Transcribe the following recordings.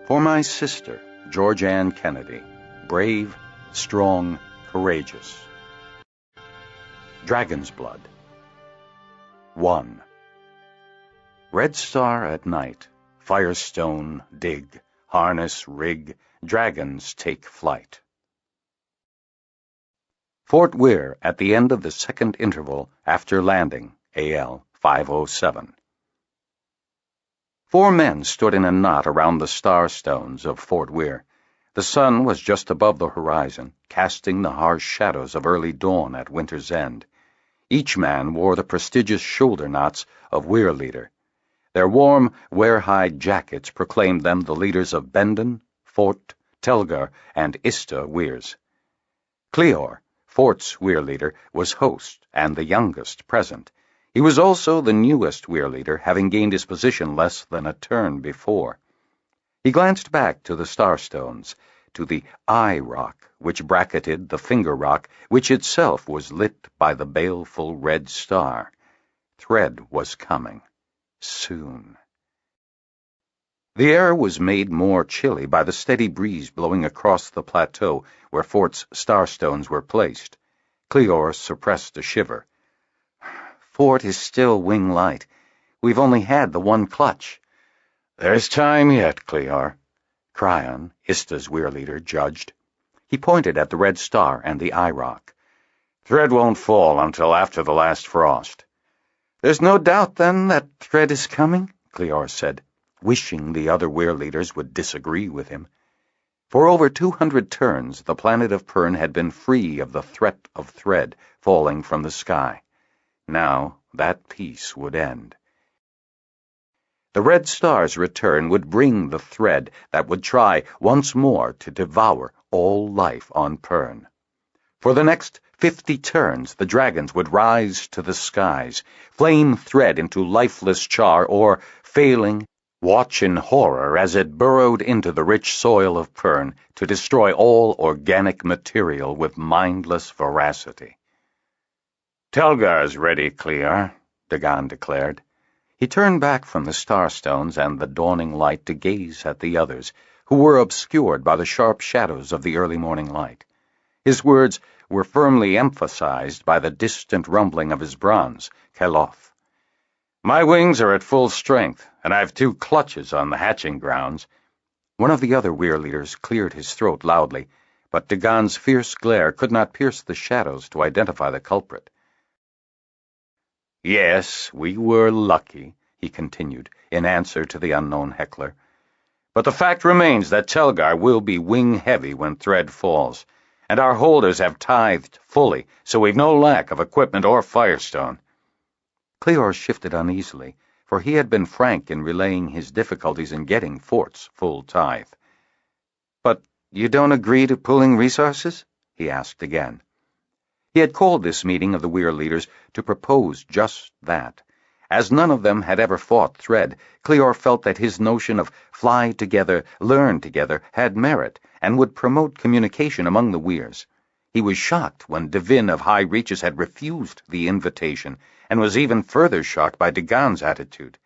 For my sister, George Ann Kennedy, brave, strong, courageous. Dragonsblood. 1. Red Star at night, firestone dig, harness rig, dragons take flight. Fort Weir at the end of the second interval after landing, AL 507. 4 men stood in a knot around the star stones of Fort Weir. The sun was just above the horizon, casting the harsh shadows of early dawn at winter's end. Each man wore the prestigious shoulder knots of Weir leader. Their warm warehide jackets proclaimed them the leaders of Bendon, Fort, Telgar, and Ista Weirs. Cleor, Fort's Weir leader, was host and the youngest present. He was also the newest Weir leader, having gained his position less than a turn before. He glanced back to the starstones, to the eye rock, which bracketed the finger rock, which itself was lit by the baleful red star. Thread was coming. Soon. The air was made more chilly by the steady breeze blowing across the plateau where Fort's starstones were placed. Cleor suppressed a shiver. Fort is still wing light. We've only had the one clutch. There's time yet, Cleor, Cryon, Ista's Weir leader, judged. He pointed at the red star and the eye rock. Thread won't fall until after the last frost. There's no doubt, then, that Thread is coming, Cleor said, wishing the other Weir leaders would disagree with him. For over 200 turns, the planet of Pern had been free of the threat of Thread falling from the sky. Now that peace would end. The red star's return would bring the thread that would try once more to devour all life on Pern. For the next 50 turns, the dragons would rise to the skies, flame Thread into lifeless char, or, failing, watch in horror as it burrowed into the rich soil of Pern to destroy all organic material with mindless voracity. Telgar's ready, Cleor, Dagon declared. He turned back from the starstones and the dawning light to gaze at the others, who were obscured by the sharp shadows of the early morning light. His words were firmly emphasized by the distant rumbling of his bronze, Keloth. My wings are at full strength, and I've 2 clutches on the hatching grounds. One of the other Weir leaders cleared his throat loudly, but Dagon's fierce glare could not pierce the shadows to identify the culprit. Yes, we were lucky, he continued, in answer to the unknown heckler. But the fact remains that Telgar will be wing-heavy when Thread falls, and our holders have tithed fully, so we've no lack of equipment or firestone. Cleor shifted uneasily, for he had been frank in relaying his difficulties in getting Fort's full tithe. But you don't agree to pooling resources? He asked again. He had called this meeting of the Weir leaders to propose just that. As none of them had ever fought Thread, Cleor felt that his notion of fly together, learn together had merit, and would promote communication among the Weirs. He was shocked when Devin of High Reaches had refused the invitation, and was even further shocked by Dagon's attitude.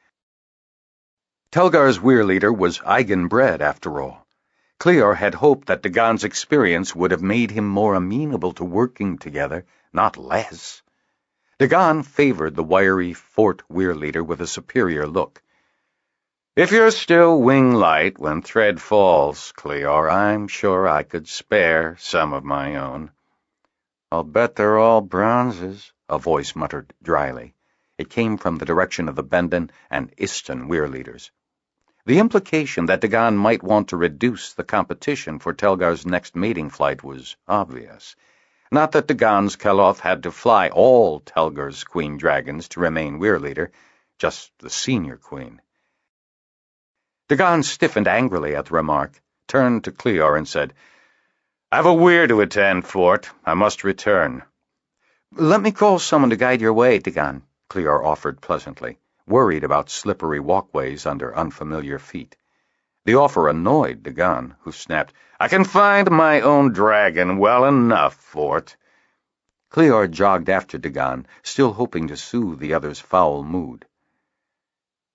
Telgar's Weir leader was Eigenbred, after all. Cleor had hoped that Dagon's experience would have made him more amenable to working together, not less. Dagon favored the wiry Fort Weir leader with a superior look. If you're still wing-light when Thread falls, Cleor, I'm sure I could spare some of my own. I'll bet they're all bronzes, a voice muttered dryly. It came from the direction of the Bendon and Istan Weir leaders. The implication that Dagon might want to reduce the competition for Telgar's next mating flight was obvious. Not that Dagon's Keloth had to fly all Telgar's queen dragons to remain Weir leader, just the senior queen. Dagon stiffened angrily at the remark, turned to Cleor and said, I've a Weir to attend, Fort. I must return. Let me call someone to guide your way, Dagon, Cleor offered pleasantly, worried about slippery walkways under unfamiliar feet. The offer annoyed Dagon, who snapped, I can find my own dragon well enough, Fort. Cleor jogged after Dagon, still hoping to soothe the other's foul mood.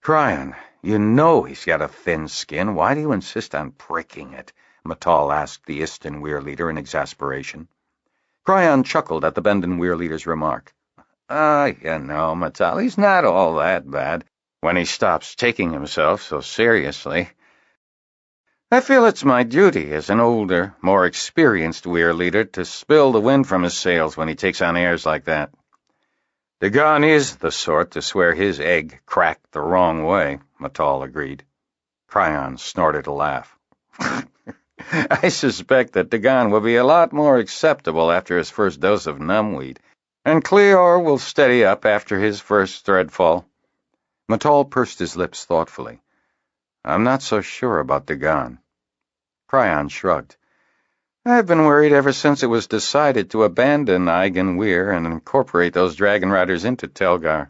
Cryon, You know he's got a thin skin. Why do you insist on pricking it? Matal asked the Istan Weir leader in exasperation. Cryon chuckled at the Bendon Weir leader's remark. You know, Matal, he's not all that bad when he stops taking himself so seriously. I feel it's my duty as an older, more experienced Weir leader to spill the wind from his sails when he takes on airs like that. Dagon is the sort to swear his egg cracked the wrong way, Matal agreed. Cryon snorted a laugh. I suspect that Dagon will be a lot more acceptable after his first dose of numbweed, and Cleor will steady up after his first threadfall. Matal pursed his lips thoughtfully. I'm not so sure about Dagon. Cryon shrugged. I've been worried ever since it was decided to abandon Eigen Weir and incorporate those Dragonriders into Telgar.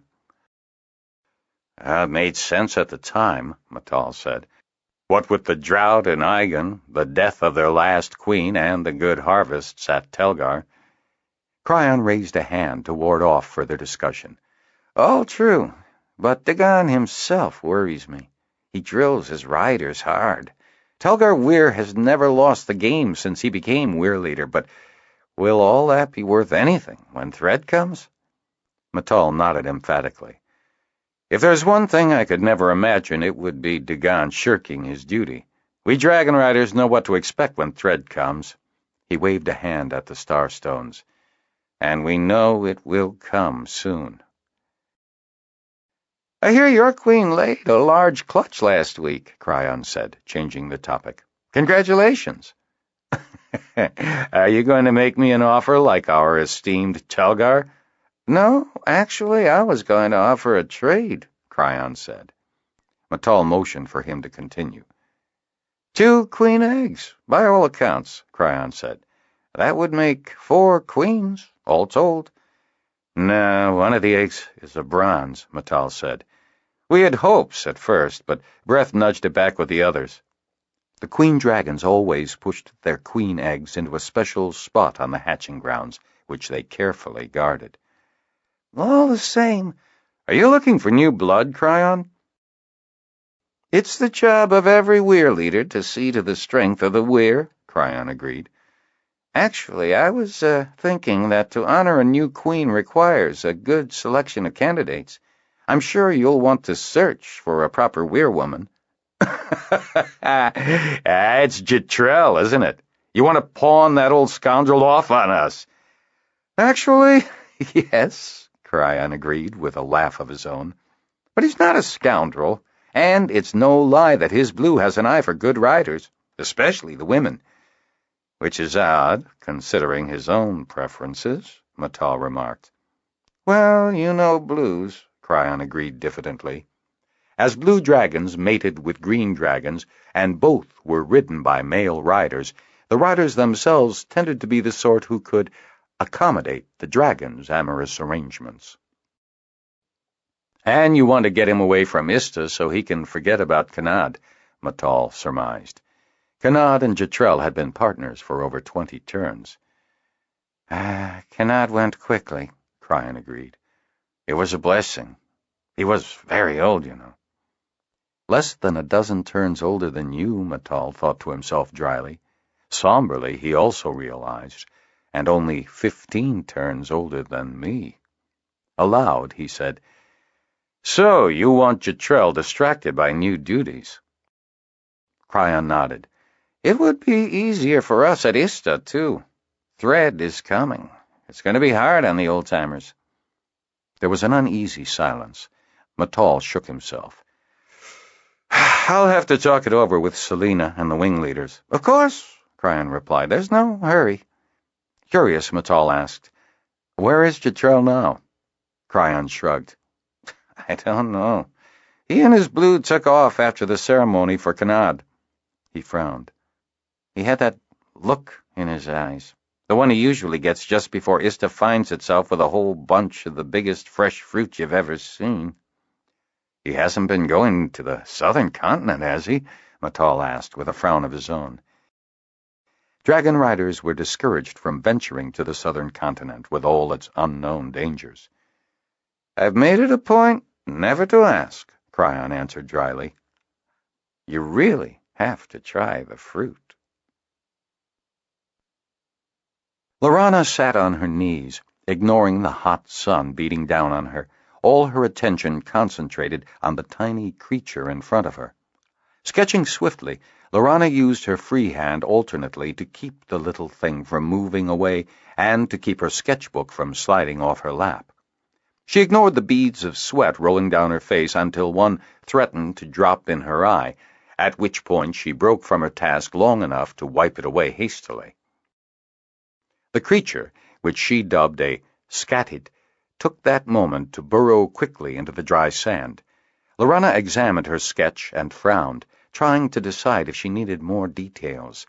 It made sense at the time, Matal said. What with the drought in Eigen, the death of their last queen, and the good harvests at Telgar. Cryon raised a hand to ward off further discussion. All true, but Dagon himself worries me. He drills his riders hard. Telgar Weir has never lost the game since he became Weir leader, but will all that be worth anything when Thread comes? Matal nodded emphatically. If there's one thing I could never imagine, it would be Dagon shirking his duty. We Dragonriders know what to expect when Thread comes. He waved a hand at the Starstones. And we know it will come soon. I hear your queen laid a large clutch last week, Cryon said, changing the topic. Congratulations. Are you going to make me an offer like our esteemed Telgar? No, actually, I was going to offer a trade, Cryon said. Matal motioned for him to continue. 2 queen eggs, by all accounts, Cryon said. That would make 4 queens, all told. No, one of the eggs is a bronze, Matal said. We had hopes at first, but Breath nudged it back with the others. The queen dragons always pushed their queen eggs into a special spot on the hatching grounds, which they carefully guarded. All the same, are you looking for new blood, Cryon? It's the job of every Weir leader to see to the strength of the Weir, Cryon agreed. Actually, I was thinking that to honor a new queen requires a good selection of candidates. I'm sure you'll want to search for a proper Weir woman. It's Jetrel, isn't it? You want to pawn that old scoundrel off on us? Actually, yes, Cryon agreed with a laugh of his own. But he's not a scoundrel, and it's no lie that his blue has an eye for good riders, especially the women. Which is odd, considering his own preferences, Matal remarked. Well, you know blues, Cryon agreed diffidently. As blue dragons mated with green dragons, and both were ridden by male riders, the riders themselves tended to be the sort who could accommodate the dragon's amorous arrangements. And you want to get him away from Ista so he can forget about Kanad, Matal surmised. Kanad and Jetrel had been partners for over 20 turns. Kanad went quickly, Cryon agreed. It was a blessing. He was very old, you know. Less than a dozen turns older than you, Matal thought to himself dryly. Somberly, he also realized, and only 15 turns older than me. Aloud, he said, So, you want Jetrel distracted by new duties? Cryon nodded. It would be easier for us at Ista, too. Thread is coming. It's going to be hard on the old-timers. There was an uneasy silence. Matal shook himself. I'll have to talk it over with Selena and the wing leaders. Of course, Cryon replied. There's no hurry. Curious, Matal asked. Where is Jetrel now? Cryon shrugged. I don't know. He and his blue took off after the ceremony for Kanad. He frowned. He had that look in his eyes, the one he usually gets just before Ista finds itself with a whole bunch of the biggest fresh fruit you've ever seen. He hasn't been going to the southern continent, has he? Matal asked, with a frown of his own. Dragonriders were discouraged from venturing to the southern continent with all its unknown dangers. I've made it a point never to ask, Cryon answered dryly. You really have to try the fruit. Lorana sat on her knees, ignoring the hot sun beating down on her, all her attention concentrated on the tiny creature in front of her. Sketching swiftly, Lorana used her free hand alternately to keep the little thing from moving away and to keep her sketchbook from sliding off her lap. She ignored the beads of sweat rolling down her face until one threatened to drop in her eye, at which point she broke from her task long enough to wipe it away hastily. The creature, which she dubbed a scatid, took that moment to burrow quickly into the dry sand. Lorana examined her sketch and frowned, trying to decide if she needed more details.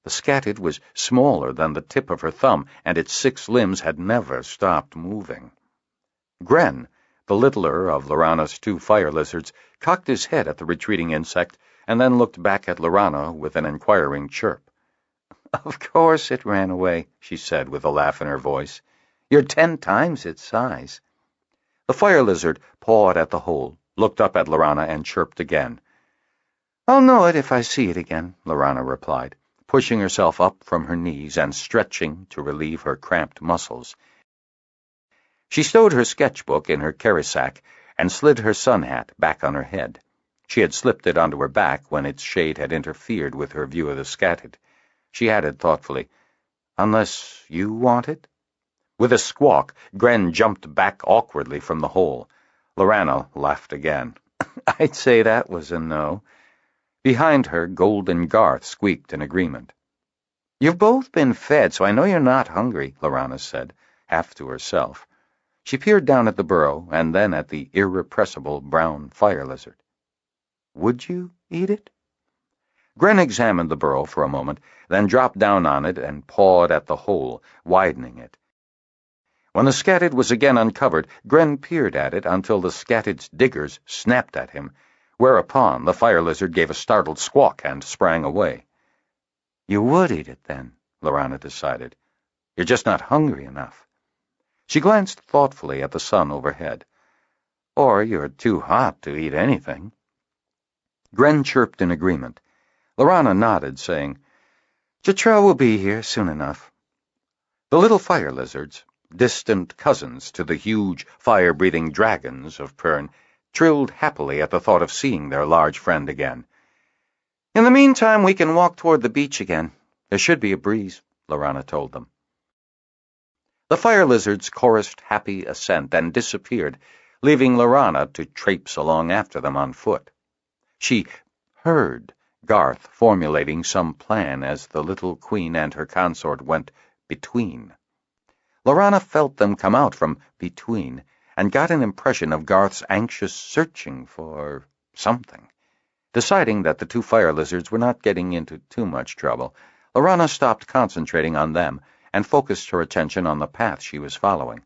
The scatid was smaller than the tip of her thumb, and its 6 limbs had never stopped moving. Gren, the littler of Lorana's 2 fire lizards, cocked his head at the retreating insect and then looked back at Lorana with an inquiring chirp. "Of course it ran away," she said with a laugh in her voice. "You're 10 times its size." The fire lizard pawed at the hole, looked up at Lorana, and chirped again. "I'll know it if I see it again," Lorana replied, pushing herself up from her knees and stretching to relieve her cramped muscles. She stowed her sketchbook in her carry-sack and slid her sun hat back on her head. She had slipped it onto her back when its shade had interfered with her view of the scatid. She added thoughtfully, "Unless you want it?" With a squawk, Gren jumped back awkwardly from the hole. Lorana laughed again. "I'd say that was a no." Behind her, Gold and Garth squeaked in agreement. "You've both been fed, so I know you're not hungry," Lorana said, half to herself. She peered down at the burrow and then at the irrepressible brown fire lizard. "Would you eat it?" Gren examined the burrow for a moment, then dropped down on it and pawed at the hole, widening it. When the scatid was again uncovered, Gren peered at it until the scatid's diggers snapped at him, whereupon the fire lizard gave a startled squawk and sprang away. "You would eat it, then," Lorana decided. "You're just not hungry enough." She glanced thoughtfully at the sun overhead. "Or you're too hot to eat anything." Gren chirped in agreement. Lorana nodded, saying, "Jetrel will be here soon enough." The little fire lizards, distant cousins to the huge, fire-breathing dragons of Pern, trilled happily at the thought of seeing their large friend again. "In the meantime, we can walk toward the beach again. There should be a breeze," Lorana told them. The fire lizards chorused happy assent and disappeared, leaving Lorana to traipse along after them on foot. She heard Garth formulating some plan as the little queen and her consort went between. Lorana felt them come out from between and got an impression of Garth's anxious searching for something. Deciding that the 2 fire lizards were not getting into too much trouble, Lorana stopped concentrating on them and focused her attention on the path she was following.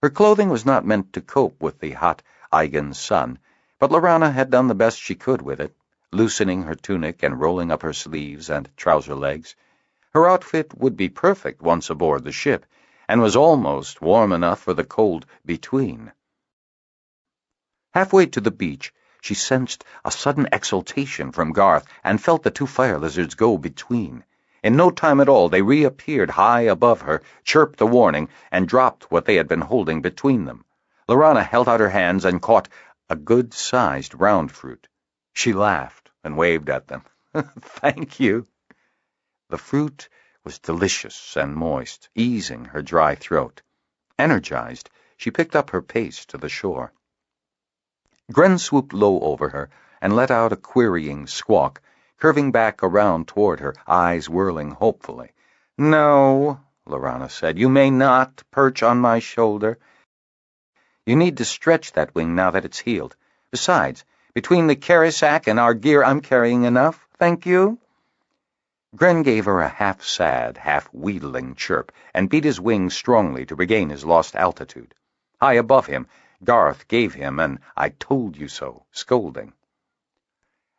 Her clothing was not meant to cope with the hot Eigen sun, but Lorana had done the best she could with it, loosening her tunic and rolling up her sleeves and trouser legs. Her outfit would be perfect once aboard the ship, and was almost warm enough for the cold between. Halfway to the beach, she sensed a sudden exultation from Garth and felt the 2 fire lizards go between. In no time at all, they reappeared high above her, chirped a warning, and dropped what they had been holding between them. Lorana held out her hands and caught a good-sized round fruit. She laughed and waved at them. "Thank you." The fruit was delicious and moist, easing her dry throat. Energized, she picked up her pace to the shore. Gren swooped low over her and let out a querying squawk, curving back around toward her, eyes whirling hopefully. "No," Lorana said, "you may not perch on my shoulder. You need to stretch that wing now that it's healed. Besides, between the carry-sack and our gear, I'm carrying enough, thank you." Gren gave her a half-sad, half-wheedling chirp and beat his wings strongly to regain his lost altitude. High above him, Garth gave him an "I told you so" scolding.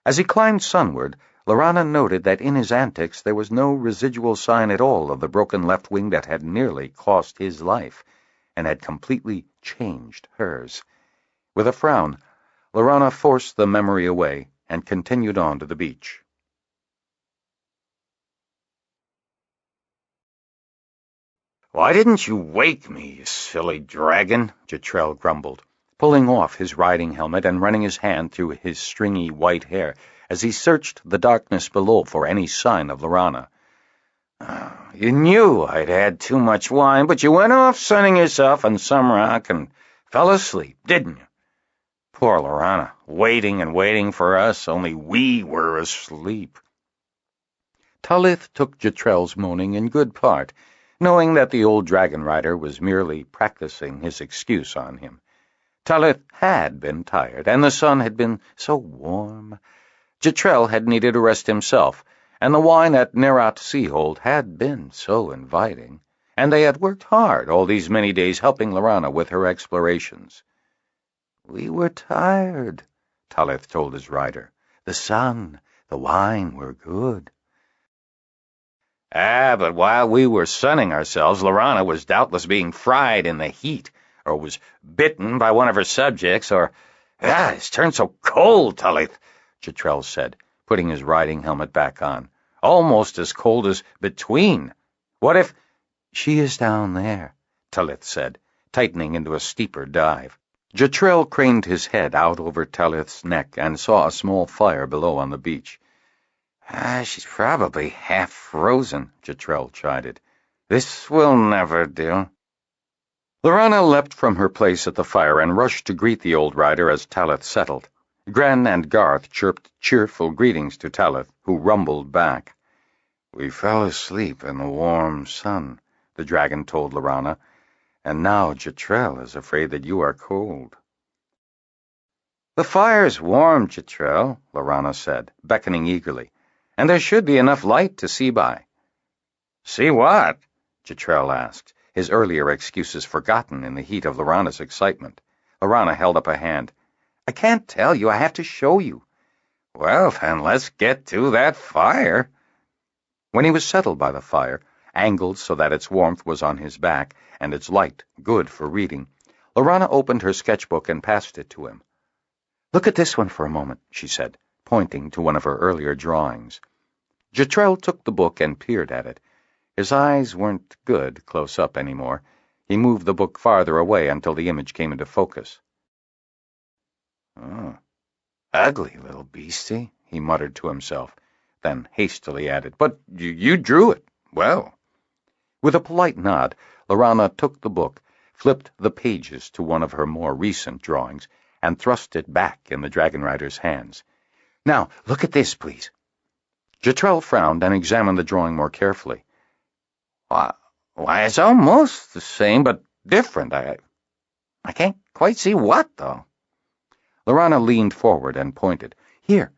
As he climbed sunward, Lorana noted that in his antics there was no residual sign at all of the broken left wing that had nearly cost his life, and had completely changed hers. With a frown, Lorana forced the memory away and continued on to the beach. "Why didn't you wake me, you silly dragon?" Jetrel grumbled, pulling off his riding helmet and running his hand through his stringy white hair as he searched the darkness below for any sign of Lorana. "You knew I'd had too much wine, but you went off sunning yourself on some rock and fell asleep, didn't you? Poor Lorana, waiting and waiting for us, only we were asleep." Talith took Jetrel's moaning in good part, knowing that the old Dragonrider was merely practicing his excuse on him. Talith had been tired, and the sun had been so warm. Jetrel had needed a rest himself, and the wine at Nerat Seahold had been so inviting, and they had worked hard all these many days helping Lorana with her explorations. "We were tired," Talith told his rider. "The sun, the wine were good." But while we were sunning ourselves, Lorana was doubtless being fried in the heat, or was bitten by one of her subjects, or... it's turned so cold, Talith," Jetrel said, putting his riding helmet back on. "Almost as cold as between. What if—" "She is down there," Talith said, tightening into a steeper dive. Jetrel craned his head out over Talith's neck and saw a small fire below on the beach. "She's probably half frozen," Jetrel chided. "This will never do." Lorana leapt from her place at the fire and rushed to greet the old rider as Talith settled. Gren and Garth chirped cheerful greetings to Talith, who rumbled back. "We fell asleep in the warm sun," the dragon told Lorana, "and now Jetrel is afraid that you are cold." "The fire's warm, Jetrel," Lorana said, beckoning eagerly, "and there should be enough light to see by." "See what?" Jetrel asked, his earlier excuses forgotten in the heat of Lorana's excitement. Lorana held up a hand. "I can't tell you. I have to show you." "Well, then let's get to that fire." When he was settled by the fire, angled so that its warmth was on his back and its light good for reading, Lorana opened her sketchbook and passed it to him. "Look at this one for a moment," she said, pointing to one of her earlier drawings. Jetrel took the book and peered at it. His eyes weren't good close up anymore. He moved the book farther away until the image came into focus. "Oh, ugly little beastie," he muttered to himself, then hastily added, "But you drew it well." With a polite nod, Lorana took the book, flipped the pages to one of her more recent drawings, and thrust it back in the Dragonrider's hands. "Now, look at this, please." Jetrel frowned and examined the drawing more carefully. Why, it's almost the same, but different. I can't quite see what, though." Lorana leaned forward and pointed. "Here,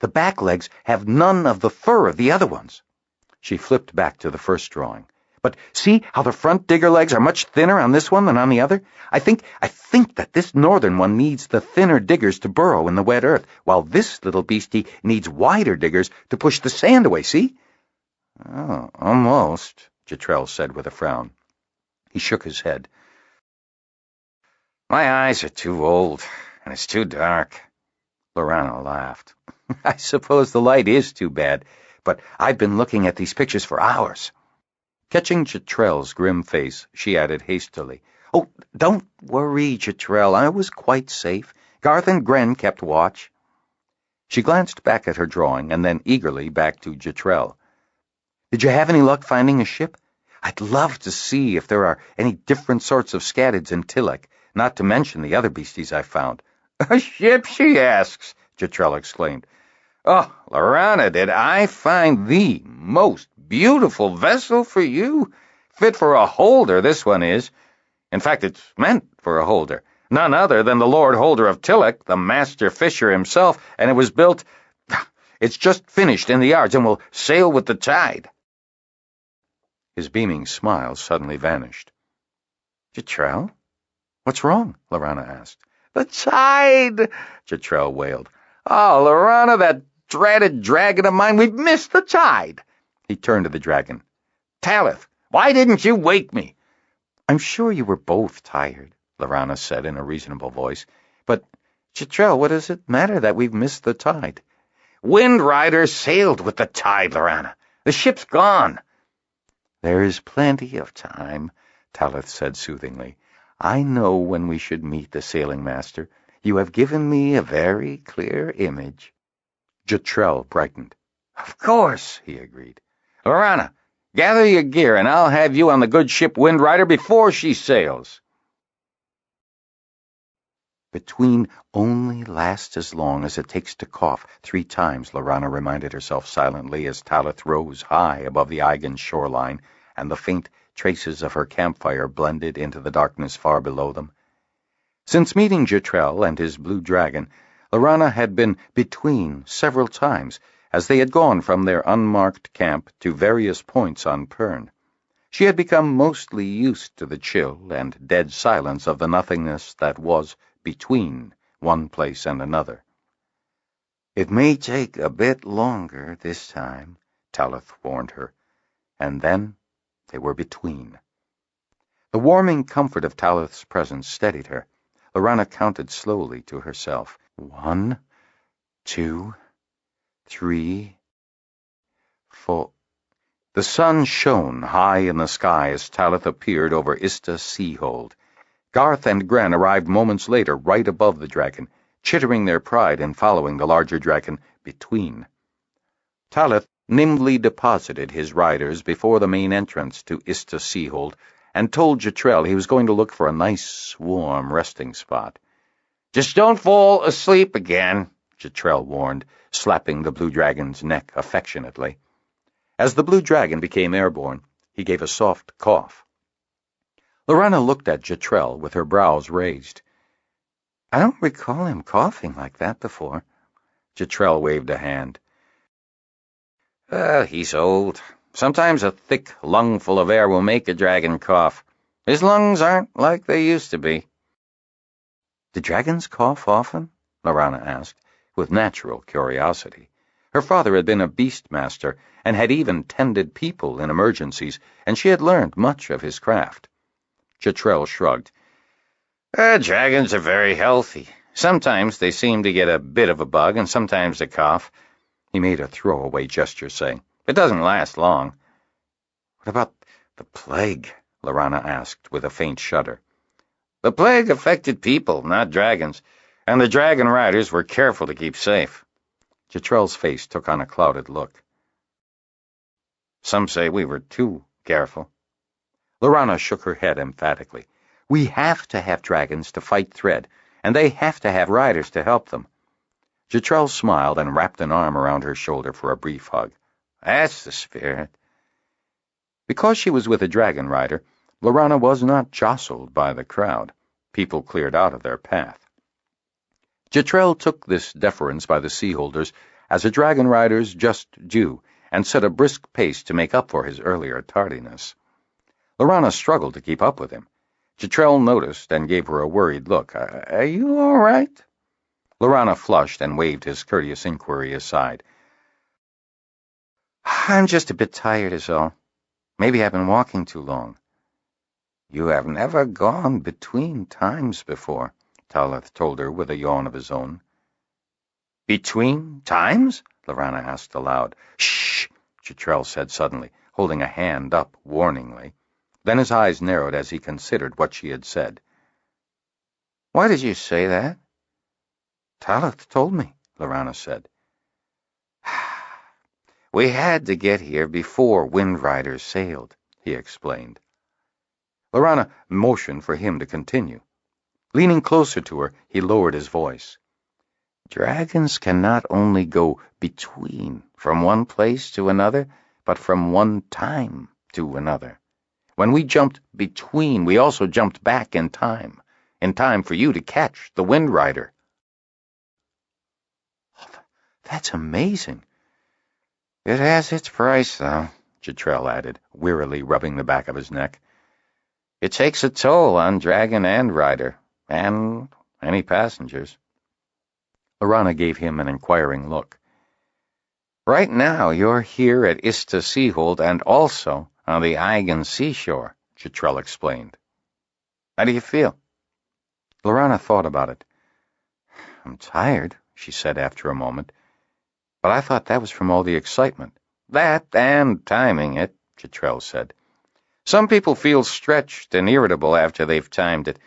the back legs have none of the fur of the other ones." She flipped back to the first drawing. "But see how the front digger legs are much thinner on this one than on the other? I think that this northern one needs the thinner diggers to burrow in the wet earth, while this little beastie needs wider diggers to push the sand away, see?" "Oh, almost," Jetrel said with a frown. He shook his head. "My eyes are too old, and it's too dark." Lorana laughed. "I suppose the light is too bad, but I've been looking at these pictures for hours." Catching Jetrel's grim face, she added hastily, "Oh, don't worry, Jetrel. I was quite safe. Garth and Gren kept watch." She glanced back at her drawing and then eagerly back to Jetrel. "Did you have any luck finding a ship? I'd love to see if there are any different sorts of scadids in Tilek, not to mention the other beasties I found." "A ship, she asks," Jetrel exclaimed. "Oh, Lorana, did I find the most beautiful vessel for you? Fit for a holder, this one is. In fact, it's meant for a holder. None other than the Lord Holder of Tilek, the master fisher himself, and it was built... It's just finished in the yards and will sail with the tide." His beaming smile suddenly vanished. "Jetrel? What's wrong?" Lorana asked. "The tide!" Jetrel wailed. "Oh, Lorana, that dratted dragon of mine, we've missed the tide!" He turned to the dragon. "Talith, why didn't you wake me?" "I'm sure you were both tired," Lorana said in a reasonable voice. "But, Jetrel, what does it matter that we've missed the tide? Wind Riders sailed with the tide, Lorana. The ship's gone. There is plenty of time, Talith said soothingly. I know when we should meet the sailing master. You have given me a very clear image. Jetrel brightened. Of course, he agreed. Lorana, gather your gear, and I'll have you on the good ship Wind Rider before she sails. Between only lasts as long as it takes to cough 3 times, Lorana reminded herself silently as Talith rose high above the Eigen shoreline, and the faint traces of her campfire blended into the darkness far below them. Since meeting Jetrel and his blue dragon, Lorana had been between several times as they had gone from their unmarked camp to various points on Pern. She had become mostly used to the chill and dead silence of the nothingness that was between one place and another. It may take a bit longer this time, Talith warned her, and then they were between. The warming comfort of Talith's presence steadied her. Lorana counted slowly to herself. 1, 2, 3, 4. The sun shone high in the sky as Talith appeared over Ista Seahold. Garth and Gren arrived moments later right above the dragon, chittering their pride in following the larger dragon between. Talith nimbly deposited his riders before the main entrance to Ista Seahold and told Jetrel he was going to look for a nice, warm resting spot. "Just don't fall asleep again," Jetrel warned, slapping the blue dragon's neck affectionately. As the blue dragon became airborne, he gave a soft cough. Lorana looked at Jetrel with her brows raised. "I don't recall him coughing like that before." Jetrel waved a hand. He's old. Sometimes a thick lungful of air will make a dragon cough. His lungs aren't like they used to be." "Do dragons cough often?" Lorana asked, with natural curiosity. Her father had been a beast master and had even tended people in emergencies, and she had learned much of his craft. Jetrel shrugged. Dragons are very healthy. Sometimes they seem to get a bit of a bug, and sometimes they cough." He made a throwaway gesture, saying, "It doesn't last long." "What about the plague?" Lorana asked with a faint shudder. "The plague affected people, not dragons, and the Dragonriders were careful to keep safe." Jetrel's face took on a clouded look. "Some say we were too careful." Lorana shook her head emphatically. "We have to have dragons to fight Thread, and they have to have riders to help them." Jetrel smiled and wrapped an arm around her shoulder for a brief hug. "That's the spirit." Because she was with a dragon rider, Lorana was not jostled by the crowd. People cleared out of their path. Jetrel took this deference by the Seaholders as a dragon rider's just due, and set a brisk pace to make up for his earlier tardiness. Lorana struggled to keep up with him. Jetrel noticed and gave her a worried look. Are you all right?" Lorana flushed and waved his courteous inquiry aside. "I'm just a bit tired is all. Maybe I've been walking too long." "You have never gone between times before," Talith told her with a yawn of his own. "Between times?" Lorana asked aloud. "Shh!" Jetrel said suddenly, holding a hand up warningly. Then his eyes narrowed as he considered what she had said. "Why did you say that?" "Talith told me," Lorana said. "We had to get here before Wind Riders sailed," he explained. Lorana motioned for him to continue. Leaning closer to her, he lowered his voice. "Dragons can not only go between, from one place to another, but from one time to another. When we jumped between, we also jumped back in time for you to catch the Wind Rider." "That's amazing." "It has its price, though," Jetrel added, wearily rubbing the back of his neck. "It takes a toll on dragon and rider, and any passengers." Lorana gave him an inquiring look. "Right now you're here at Ista Seahold and also on the Eigen seashore," Jetrel explained. "How do you feel?" Lorana thought about it. "I'm tired," she said after a moment. But I thought that was from all the excitement. That and timing it, Jetrel said. Some people feel stretched and irritable after they've timed it.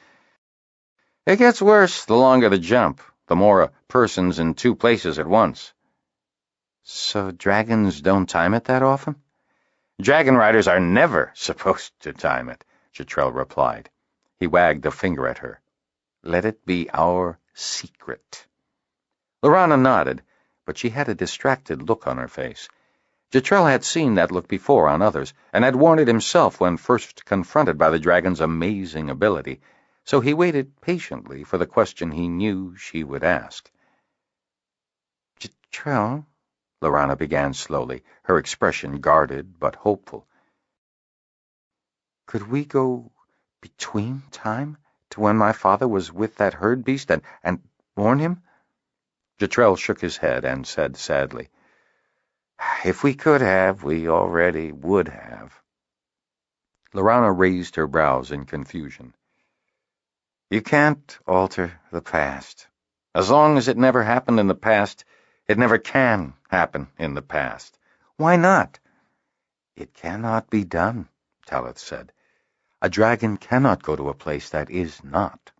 It gets worse the longer the jump, the more a person's in two places at once. So dragons don't time it that often? Dragonriders are never supposed to time it, Jetrel replied. He wagged a finger at her. Let it be our secret. Lorana nodded, but she had a distracted look on her face. Jetrel had seen that look before on others, and had worn it himself when first confronted by the dragon's amazing ability, so he waited patiently for the question he knew she would ask. Jetrel, Lorana began slowly, her expression guarded but hopeful. Could we go between time to when my father was with that herd beast and warn him? Jetrel shook his head and said sadly, If we could have, we already would have. Lorana raised her brows in confusion. You can't alter the past. As long as it never happened in the past, it never can happen in the past. Why not? It cannot be done, Talith said. A dragon cannot go to a place that is not.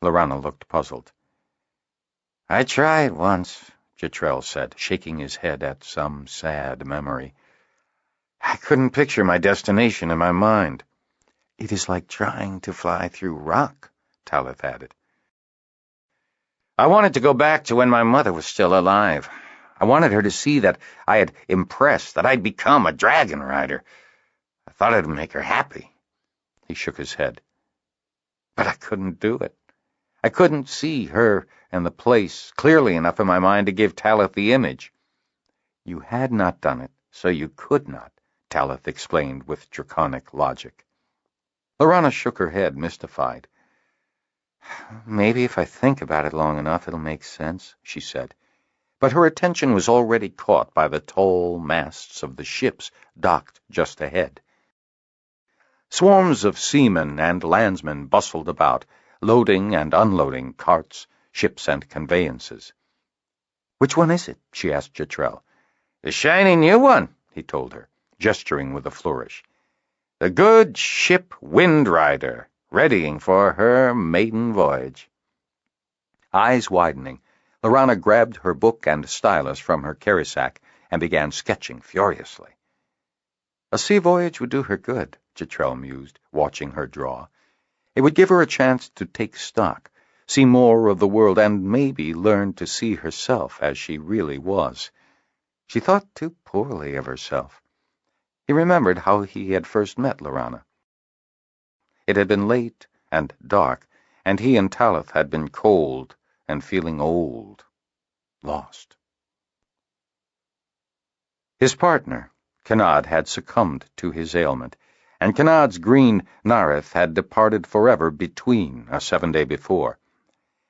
Lorana looked puzzled. I tried once, Jetrel said, shaking his head at some sad memory. I couldn't picture my destination in my mind. It is like trying to fly through rock, Talith added. I wanted to go back to when my mother was still alive. I wanted her to see that I had impressed, that I'd become a dragon rider. I thought it'd make her happy. He shook his head. But I couldn't do it. I couldn't see her and the place clearly enough in my mind to give Talith the image. You had not done it, so you could not, Talith explained with draconic logic. Lorana shook her head, mystified. Maybe if I think about it long enough, it'll make sense, she said. But her attention was already caught by the tall masts of the ships docked just ahead. Swarms of seamen and landsmen bustled about, loading and unloading carts, ships, and conveyances. Which one is it? She asked Jetrel. The shiny new one, he told her, gesturing with a flourish. The good ship Windrider, readying for her maiden voyage. Eyes widening, Lorana grabbed her book and stylus from her carry-sack and began sketching furiously. A sea voyage would do her good, Jetrel mused, watching her draw. It would give her a chance to take stock, see more of the world, and maybe learn to see herself as she really was. She thought too poorly of herself. He remembered how he had first met Lorana. It had been late and dark, and he and Talith had been cold and feeling old, lost. His partner, Kanad, had succumbed to his ailment, and Kanad's green Nareth had departed forever between a 7 day before.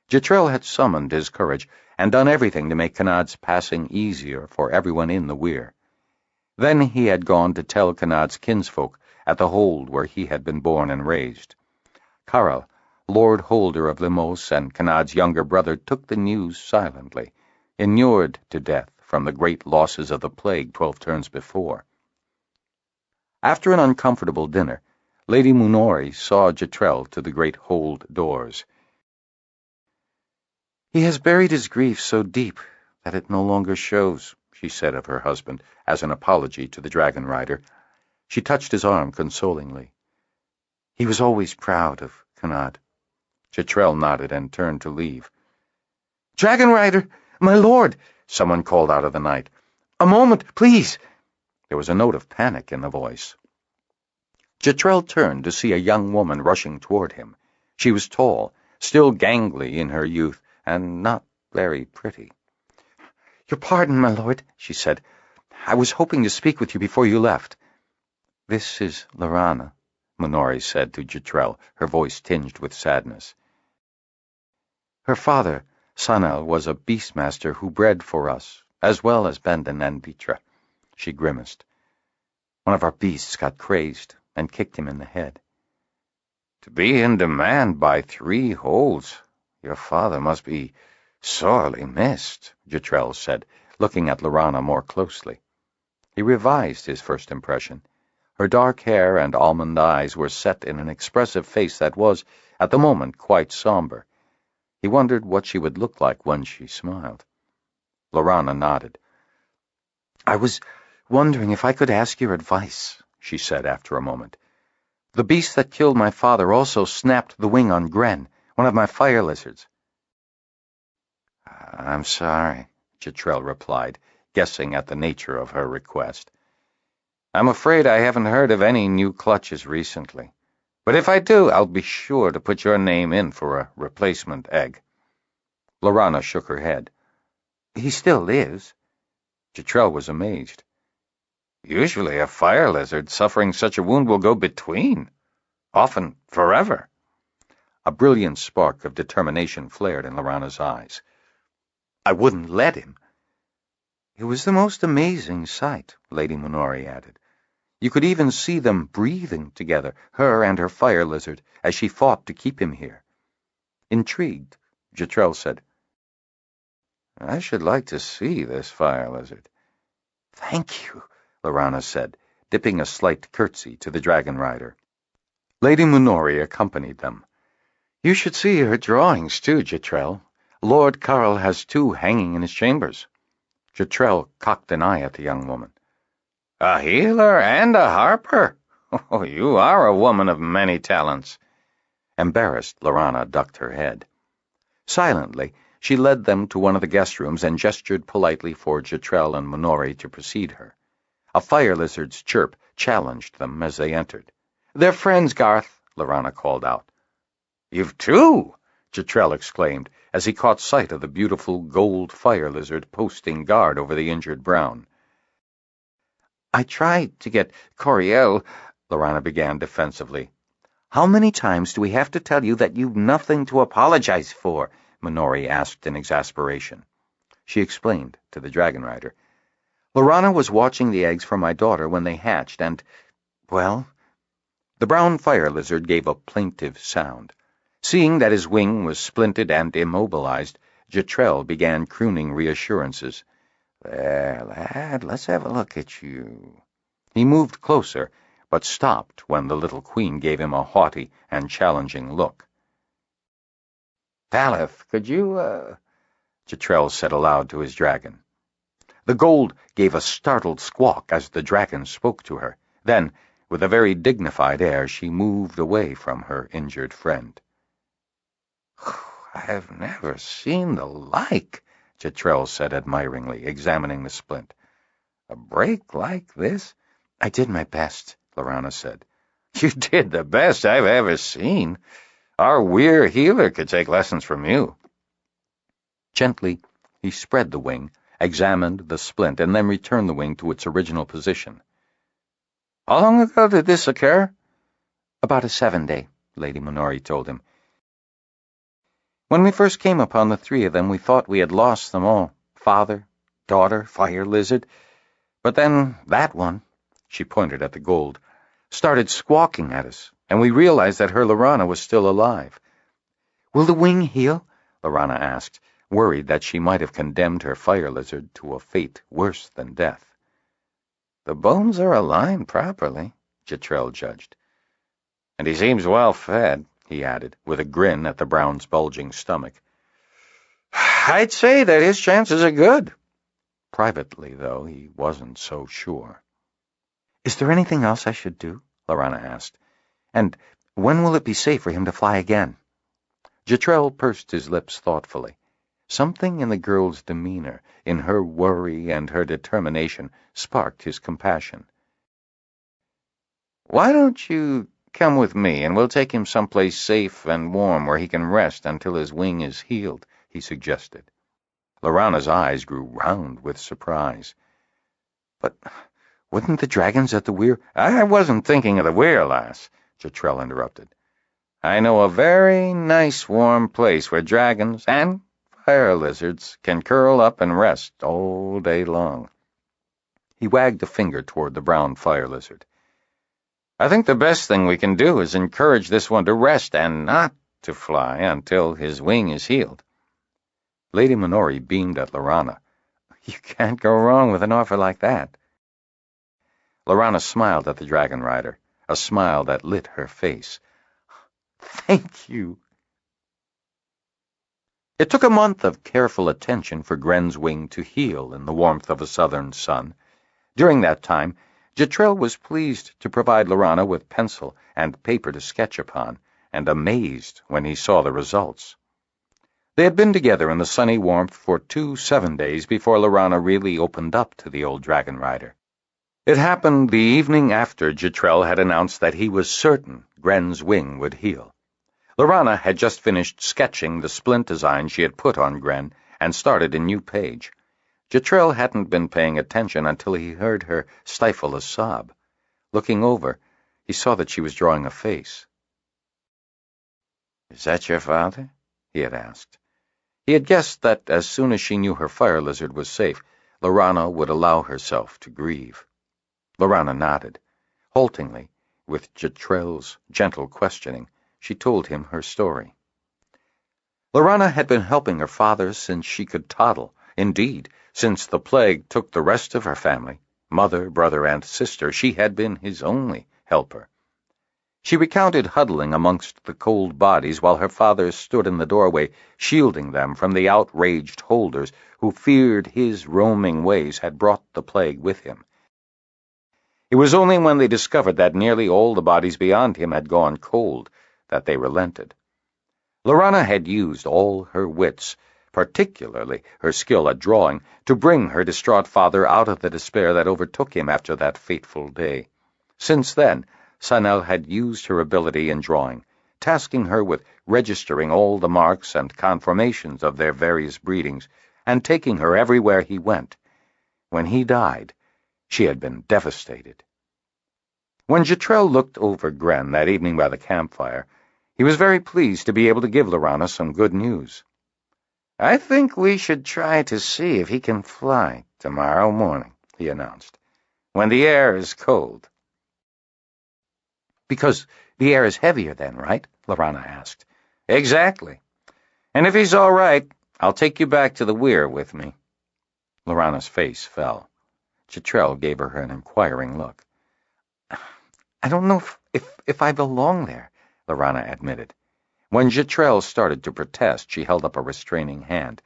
Jetrel had summoned his courage and done everything to make Kanad's passing easier for everyone in the weir. Then he had gone to tell Kanad's kinsfolk at the hold where he had been born and raised. Karal, Lord Holder of Limos and Kanad's younger brother, took the news silently, inured to death from the great losses of the plague 12 turns before. After an uncomfortable dinner, Lady Munori saw Jetrel to the great hold doors. He has buried his grief so deep that it no longer shows, she said of her husband, as an apology to the dragon rider. She touched his arm consolingly. He was always proud of Kanad. Jetrel nodded and turned to leave. "Dragon rider, my lord!" someone called out of the night. "A moment, please!" There was a note of panic in the voice. Jetrel turned to see a young woman rushing toward him. She was tall, still gangly in her youth, and not very pretty. "Your pardon, my lord," she said. "I was hoping to speak with you before you left." "This is Lorana," Munori said to Jetrel, her voice tinged with sadness. "Her father, Sanel, was a beastmaster who bred for us, as well as Benden and Vitra." She grimaced. "One of our beasts got crazed and kicked him in the head." "To be in demand by 3 holds, your father must be sorely missed," Jetrel said, looking at Lorana more closely. He revised his first impression. Her dark hair and almond eyes were set in an expressive face that was, at the moment, quite somber. He wondered what she would look like when she smiled. Lorana nodded. "I was wondering if I could ask your advice," she said after a moment. "The beast that killed my father also snapped the wing on Gren, one of my fire lizards." "I'm sorry," Jetrel replied, guessing at the nature of her request. "I'm afraid I haven't heard of any new clutches recently. But if I do, I'll be sure to put your name in for a replacement egg." Lorana shook her head. "He still lives?" Jetrel was amazed. "Usually a fire lizard suffering such a wound will go between, often forever." A brilliant spark of determination flared in Lorana's eyes. "I wouldn't let him." "It was the most amazing sight," Lady Minori added. "You could even see them breathing together, her and her fire lizard, as she fought to keep him here." Intrigued, Jetrel said, "I should like to see this fire lizard." "Thank you," Lorana said, dipping a slight curtsy to the Dragonrider. Lady Minori accompanied them. "You should see her drawings, too, Jetrel. Lord Carl has 2 hanging in his chambers." Jetrel cocked an eye at the young woman. "A healer and a harper? Oh, you are a woman of many talents." Embarrassed, Lorana ducked her head. Silently, she led them to one of the guest rooms and gestured politely for Jetrel and Minori to precede her. A fire lizard's chirp challenged them as they entered. "They're friends, Garth," Lorana called out. "You've 2!" Jetrel exclaimed, as he caught sight of the beautiful gold fire lizard posting guard over the injured brown. "I tried to get Coriel," Lorana began defensively. "How many times do we have to tell you that you've nothing to apologize for?" Minori asked in exasperation. She explained to the Dragonrider. "Lorana was watching the eggs for my daughter when they hatched, and, well—" The brown fire lizard gave a plaintive sound. Seeing that his wing was splinted and immobilized, Jetrel began crooning reassurances. "There, lad, let's have a look at you." He moved closer, but stopped when the little queen gave him a haughty and challenging look. "Talith, could you, Jetrel said aloud to his dragon. The gold gave a startled squawk as the dragon spoke to her. Then, with a very dignified air, she moved away from her injured friend. "I've never seen the like," Jetrel said admiringly, examining the splint. "A break like this?" "I did my best," Lorana said. "You did the best I've ever seen. Our weir healer could take lessons from you." Gently, he spread the wing, examined the splint, and then returned the wing to its original position. "How long ago did this occur?" "About a 7-day," Lady Minori told him. "When we first came upon the 3 of them, we thought we had lost them all. Father, daughter, fire lizard. But then that one," she pointed at the gold, "started squawking at us, and we realized that her Lorana was still alive." "Will the wing heal?" Lorana asked, worried that she might have condemned her fire lizard to a fate worse than death. "The bones are aligned properly," Jetrel judged. "And he seems well fed," he added, with a grin at the brown's bulging stomach. "I'd say that his chances are good." Privately, though, he wasn't so sure. "Is there anything else I should do?" Lorana asked. "And when will it be safe for him to fly again?" Jetrel pursed his lips thoughtfully. Something in the girl's demeanor, in her worry and her determination, sparked his compassion. "Why don't you come with me, and we'll take him someplace safe and warm where he can rest until his wing is healed," he suggested. Lorana's eyes grew round with surprise. "But wouldn't the dragons at the weir—" "I wasn't thinking of the weir, lass," Jetrel interrupted. "I know a very nice warm place where dragons and fire lizards can curl up and rest all day long." He wagged a finger toward the brown fire lizard. "I think the best thing we can do is encourage this one to rest and not to fly until his wing is healed." Lady Minori beamed at Lorana. You can't go wrong with an offer like that. Lorana smiled at the dragon rider, a smile that lit her face. Thank you. It took a month of careful attention for Gren's wing to heal in the warmth of a southern sun. During that time, Jetrel was pleased to provide Lorana with pencil and paper to sketch upon, and amazed when he saw the results. They had been together in the sunny warmth for 2 7 days before Lorana really opened up to the old dragon rider. It happened the evening after Jetrel had announced that he was certain Gren's wing would heal. Lorana had just finished sketching the splint design she had put on Gren and started a new page. Jetrel hadn't been paying attention until he heard her stifle a sob. Looking over, he saw that she was drawing a face. "Is that your father?" he had asked. He had guessed that as soon as she knew her fire lizard was safe, Lorana would allow herself to grieve. Lorana nodded. Haltingly, with Jetrel's gentle questioning, she told him her story. Lorana had been helping her father since she could toddle. Indeed, since the plague took the rest of her family, mother, brother, and sister, she had been his only helper. She recounted huddling amongst the cold bodies while her father stood in the doorway, shielding them from the outraged holders who feared his roaming ways had brought the plague with him. It was only when they discovered that nearly all the bodies beyond him had gone cold that they relented. Lorana had used all her wits, particularly her skill at drawing, to bring her distraught father out of the despair that overtook him after that fateful day. Since then, Sanel had used her ability in drawing, tasking her with registering all the marks and conformations of their various breedings, and taking her everywhere he went. When he died, she had been devastated. When Jetrel looked over Gren that evening by the campfire, he was very pleased to be able to give Lorana some good news. "I think we should try to see if he can fly tomorrow morning," he announced, "when the air is cold." "Because the air is heavier then, right?" Lorana asked. "Exactly. And if he's all right, I'll take you back to the weir with me." Lorana's face fell. Jetrel gave her an inquiring look. "I don't know if I belong there," Lorana admitted. When Jetrel started to protest, she held up a restraining hand.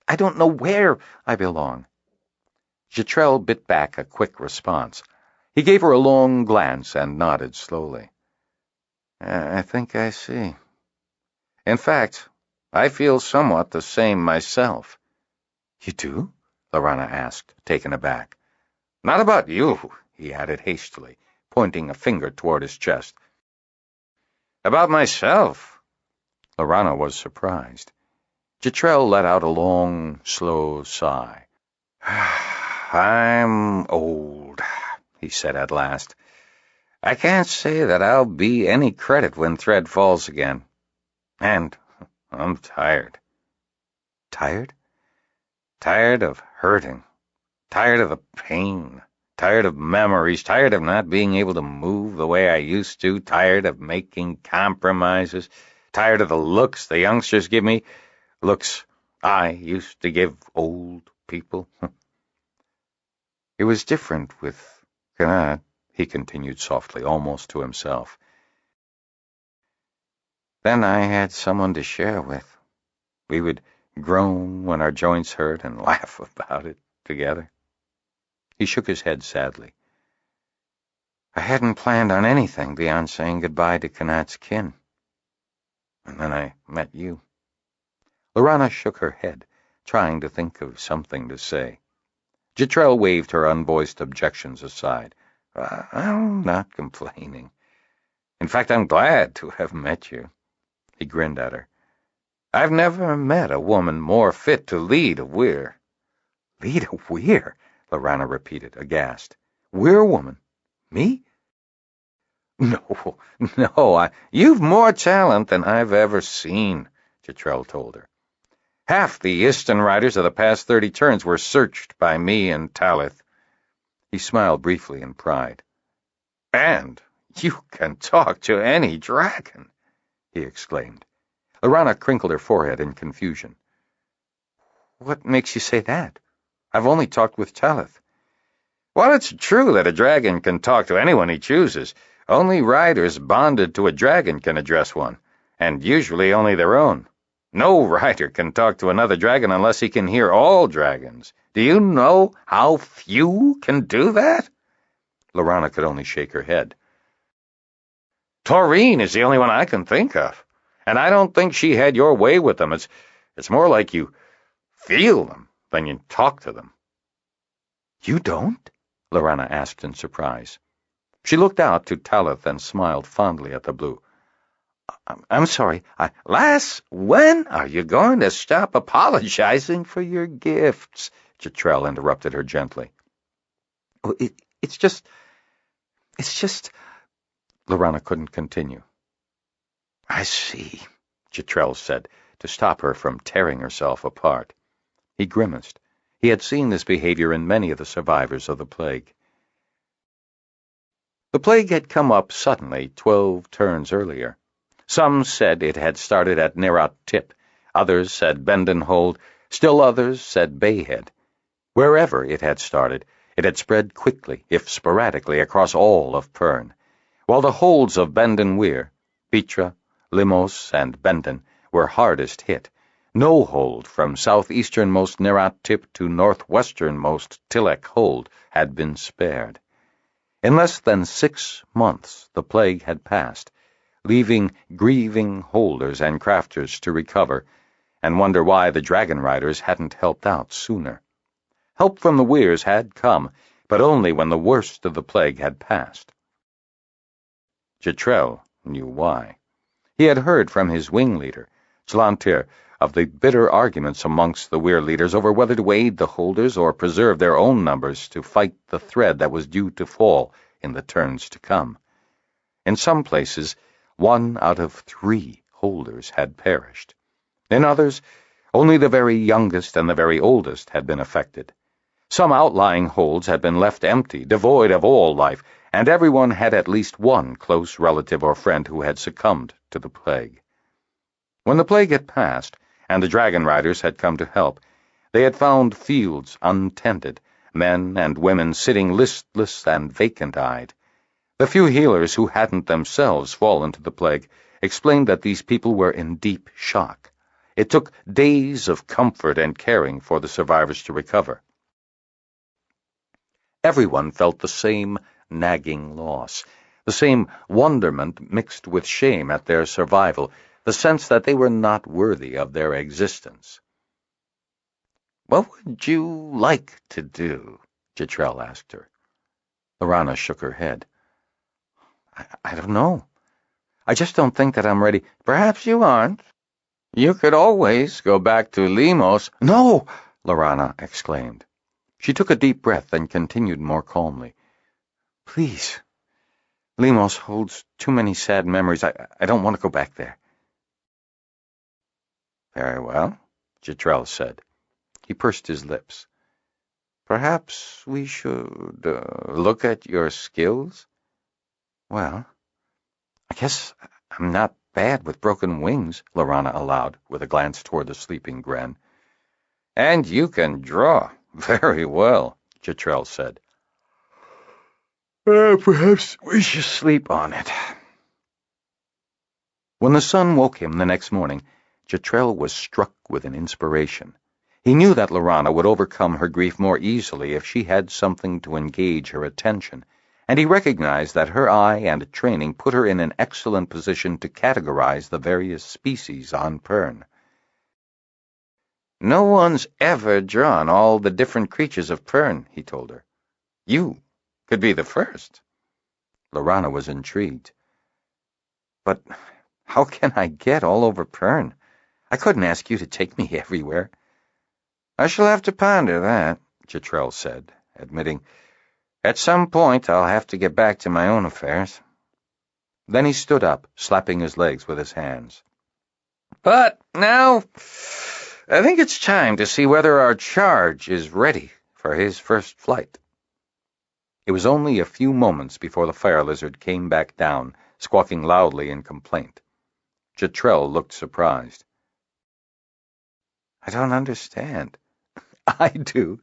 "I don't know where I belong." Jetrel bit back a quick response. He gave her a long glance and nodded slowly. "I think I see. In fact, I feel somewhat the same myself." "You do?" Lorana asked, taken aback. "Not about you," he added hastily, pointing a finger toward his chest. "About myself." Lorana was surprised. Jetrel let out a long, slow sigh. "I'm old," he said at last. "I can't say that I'll be any credit when Thread falls again. And I'm tired." "Tired?" "Tired of hurting. Tired of the pain. Tired of memories. Tired of not being able to move the way I used to. Tired of making compromises. Tired of the looks the youngsters give me. Looks I used to give old people." "It was different with Kanad," he continued softly, almost to himself. "Then I had someone to share with. We would groan when our joints hurt and laugh about it together." He shook his head sadly. "I hadn't planned on anything beyond saying goodbye to Kanat's kin. And then I met you." Lorana shook her head, trying to think of something to say. Jetrel waved her unvoiced objections aside. "I'm not complaining. In fact, I'm glad to have met you." He grinned at her. "I've never met a woman more fit to lead a weir." "Lead a weir?" Lorana repeated, aghast. "Weir woman? Me?" No, you've more talent than I've ever seen," Jetrel told her. "Half the Eastern riders of the past 30 turns were searched by me and Talith." He smiled briefly in pride. "And you can talk to any dragon," he exclaimed. Lorana crinkled her forehead in confusion. "What makes you say that?" I've only talked with Talith." "Well, it's true that a dragon can talk to anyone he chooses. Only riders bonded to a dragon can address one, and usually only their own. No rider can talk to another dragon unless he can hear all dragons. Do you know how few can do that?" Lorana could only shake her head. "Taurine is the only one I can think of, and I don't think she had your way with them. It's more like you feel them than you talk to them." "You don't?" Lorana asked in surprise. She looked out to Talith and smiled fondly at the blue. I'm sorry. Lass, when are you going to stop apologizing for your gifts?" Jetrel interrupted her gently. "Oh, it's just... Lorana couldn't continue. "I see," Jetrel said, to stop her from tearing herself apart. He grimaced. He had seen this behavior in many of the survivors of the plague. The plague had come up suddenly 12 turns earlier. Some said it had started at Nerat Tip, others said Bendenhold, still others said Bayhead. Wherever it had started, it had spread quickly, if sporadically, across all of Pern, while the holds of Benden Weir, Petra, Limos, and Benden were hardest hit. No hold from southeasternmost Nerat Tip to northwesternmost Tilek Hold had been spared. In less than 6 months the plague had passed, leaving grieving holders and crafters to recover, and wonder why the Dragonriders hadn't helped out sooner. Help from the Weirs had come, but only when the worst of the plague had passed. Jetrel knew why. He had heard from his wing leader, Slantir, of the bitter arguments amongst the Weir leaders over whether to aid the holders or preserve their own numbers to fight the thread that was due to fall in the turns to come. In some places, 1 out of 3 holders had perished. In others, only the very youngest and the very oldest had been affected. Some outlying holds had been left empty, devoid of all life, and everyone had at least one close relative or friend who had succumbed to the plague. When the plague had passed, and the Dragonriders had come to help, they had found fields untended, men and women sitting listless and vacant-eyed. The few healers who hadn't themselves fallen to the plague explained that these people were in deep shock. It took days of comfort and caring for the survivors to recover. Everyone felt the same nagging loss, the same wonderment mixed with shame at their survival, the sense that they were not worthy of their existence. "What would you like to do?" Jetrel asked her. Lorana shook her head. I don't know. I just don't think that I'm ready. "Perhaps you aren't. You could always go back to Limos." "No!" Lorana exclaimed. She took a deep breath and continued more calmly. "Please. Limos holds too many sad memories. I don't want to go back there." "Very well," Jetrel said. He pursed his lips. "Perhaps we should look at your skills?" "Well, I guess I'm not bad with broken wings," Lorana allowed, with a glance toward the sleeping Gren. "And you can draw very well," Jetrel said. Perhaps we should sleep on it." When the sun woke him the next morning, Jetrel was struck with an inspiration. He knew that Lorana would overcome her grief more easily if she had something to engage her attention, and he recognized that her eye and training put her in an excellent position to categorize the various species on Pern. "No one's ever drawn all the different creatures of Pern," he told her. "You could be the first." Lorana was intrigued. "But how can I get all over Pern? I couldn't ask you to take me everywhere." "I shall have to ponder that," Jetrel said, admitting, "at some point I'll have to get back to my own affairs." Then he stood up, slapping his legs with his hands. "But now, I think it's time to see whether our charge is ready for his first flight." It was only a few moments before the fire lizard came back down, squawking loudly in complaint. Jetrel looked surprised. "I don't understand." "I do.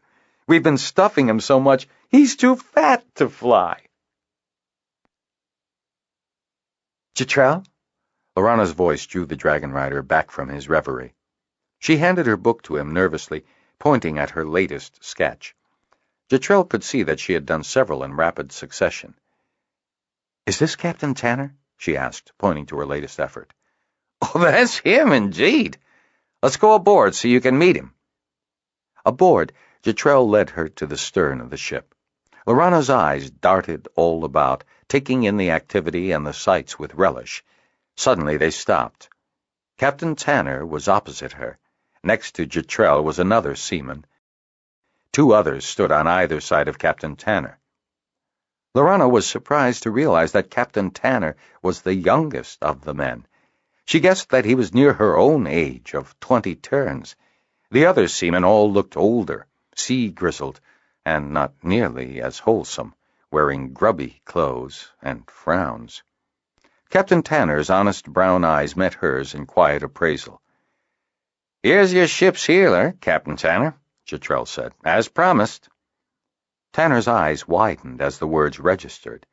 We've been stuffing him so much, he's too fat to fly." "Jetrel?" Lorana's voice drew the dragon rider back from his reverie. She handed her book to him nervously, pointing at her latest sketch. Jetrel could see that she had done several in rapid succession. "Is this Captain Tanner?" she asked, pointing to her latest effort. "Oh, that's him, indeed. Let's go aboard so you can meet him." Aboard, Jetrel led her to the stern of the ship. Lorana's eyes darted all about, taking in the activity and the sights with relish. Suddenly they stopped. Captain Tanner was opposite her. Next to Jetrel was another seaman. 2 others stood on either side of Captain Tanner. Lorana was surprised to realize that Captain Tanner was the youngest of the men. She guessed that he was near her own age of 20 turns. The other seamen all looked older, sea-grizzled, and not nearly as wholesome, wearing grubby clothes and frowns. Captain Tanner's honest brown eyes met hers in quiet appraisal. "Here's your ship's healer, Captain Tanner," Jetrel said, "as promised." Tanner's eyes widened as the words registered.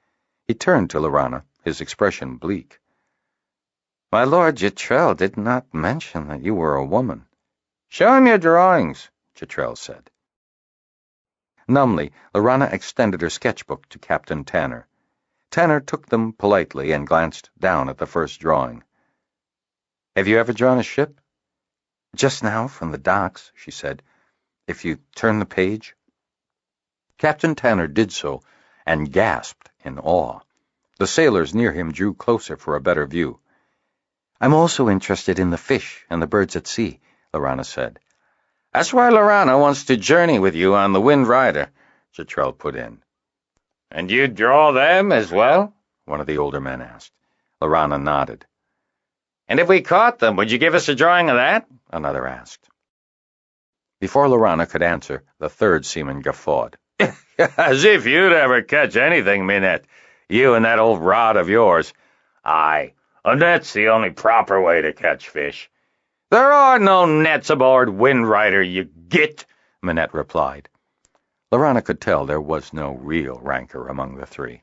He turned to Lorana, his expression bleak. "My Lord Jetrel did not mention that you were a woman." "Show him your drawings," Jetrel said. Numbly, Lorana extended her sketchbook to Captain Tanner. Tanner took them politely and glanced down at the first drawing. "Have you ever drawn a ship?" "Just now, from the docks," she said. "If you turn the page." Captain Tanner did so, and gasped in awe. The sailors near him drew closer for a better view. "I'm also interested in the fish and the birds at sea," Lorana said. "That's why Lorana wants to journey with you on the Wind Rider," Jetrel put in. "And you draw them as well?" one of the older men asked. Lorana nodded. "And if we caught them, would you give us a drawing of that?" another asked. Before Lorana could answer, the third seaman guffawed. "As if you'd ever catch anything, Minette, you and that old rod of yours. Aye, a net's the only proper way to catch fish." "There are no nets aboard Wind Rider, you git," Minette replied. Lorana could tell there was no real rancor among the 3.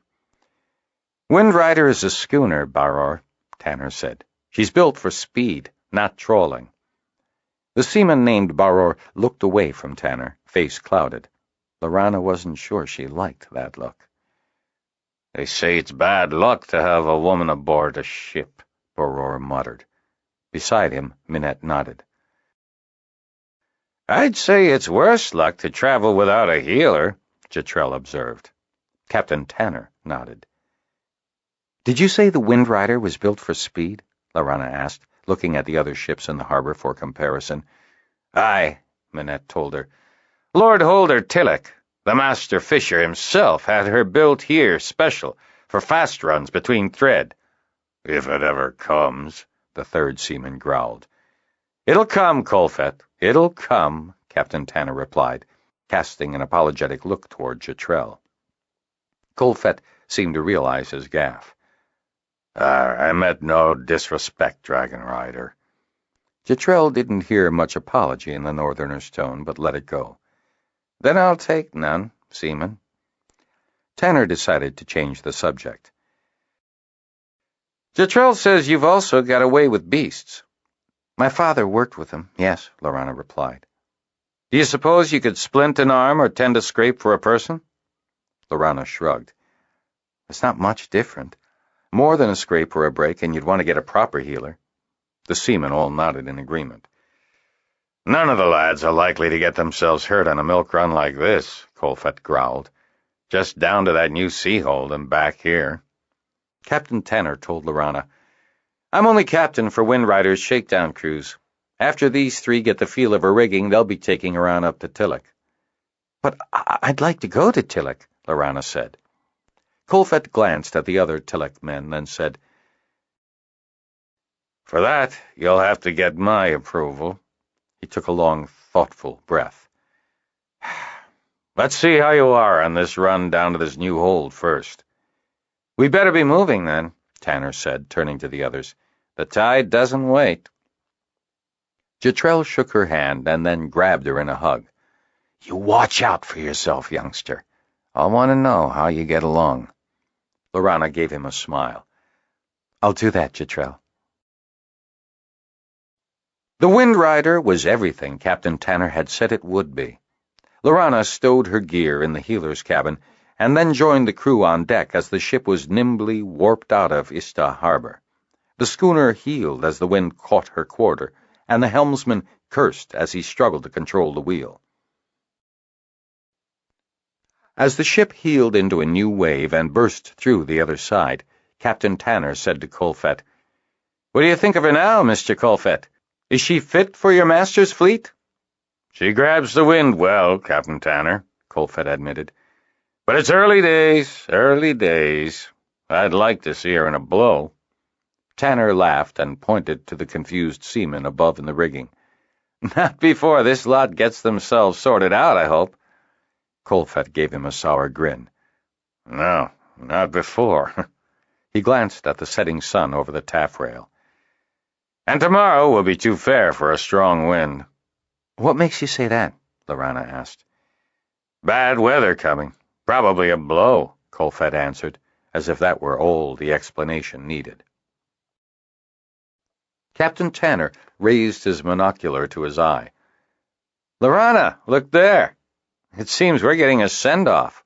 "Wind Rider is a schooner, Baror," Tanner said. "She's built for speed, not trawling." The seaman named Baror looked away from Tanner, face clouded. Lorana wasn't sure she liked that look. "They say it's bad luck to have a woman aboard a ship," Baror muttered. Beside him, Minette nodded. "I'd say it's worse luck to travel without a healer," Jetrel observed. Captain Tanner nodded. "Did you say the Wind Rider was built for speed?" Lorana asked, looking at the other ships in the harbor for comparison. "Aye," Minette told her. "Lord Holder Tillich, the master fisher himself, had her built here special for fast runs between thread." "If it ever comes," the third seaman growled. "It'll come, Colfett. It'll come," Captain Tanner replied, casting an apologetic look toward Jetrel. Colfett seemed to realize his gaffe. "I meant no disrespect, Dragonrider." Jetrel didn't hear much apology in the northerner's tone, but let it go. "Then I'll take none, seaman." Tanner decided to change the subject. "Jetrel says you've also got a way with beasts." "My father worked with them, yes," Lorana replied. "Do you suppose you could splint an arm or tend a scrape for a person?" Lorana shrugged. "It's not much different. More than a scrape or a break, and you'd want to get a proper healer." The seamen all nodded in agreement. "None of the lads are likely to get themselves hurt on a milk run like this," Colfett growled. "Just down to that new sea-hold and back here." Captain Tanner told Lorana, "I'm only captain for Wind Rider's shakedown cruise. After these 3 get the feel of her rigging, they'll be taking her on up to Tillich." "But I'd like to go to Tillich," Lorana said. Colfett glanced at the other Tillich men, then said, "For that, you'll have to get my approval." He took a long, thoughtful breath. "Let's see how you are on this run down to this new hold first." "We'd better be moving, then," Tanner said, turning to the others. "The tide doesn't wait." Jetrel shook her hand and then grabbed her in a hug. You watch out for yourself, youngster. I want to know how you get along." Lorana gave him a smile. "I'll do that, Jetrel." The Wind Rider was everything Captain Tanner had said it would be. Lorana stowed her gear in the healer's cabin and then joined the crew on deck as the ship was nimbly warped out of Ista Harbor. The schooner heeled as the wind caught her quarter, and the helmsman cursed as he struggled to control the wheel. As the ship heeled into a new wave and burst through the other side, Captain Tanner said to Colfett, "What do you think of her now, Mr. Colfett? Is she fit for your master's fleet?" "She grabs the wind well, Captain Tanner," Colfett admitted. "But it's early days. I'd like to see her in a blow." Tanner laughed and pointed to the confused seamen above in the rigging. "Not before this lot gets themselves sorted out, I hope." Colfett gave him a sour grin. "No, not before." He glanced at the setting sun over the taffrail. "And tomorrow will be too fair for a strong wind." "What makes you say that?" Lorana asked. "Bad weather coming. Probably a blow," Colfett answered, as if that were all the explanation needed. Captain Tanner raised his monocular to his eye. "Lorana, look there. It seems we're getting a send-off."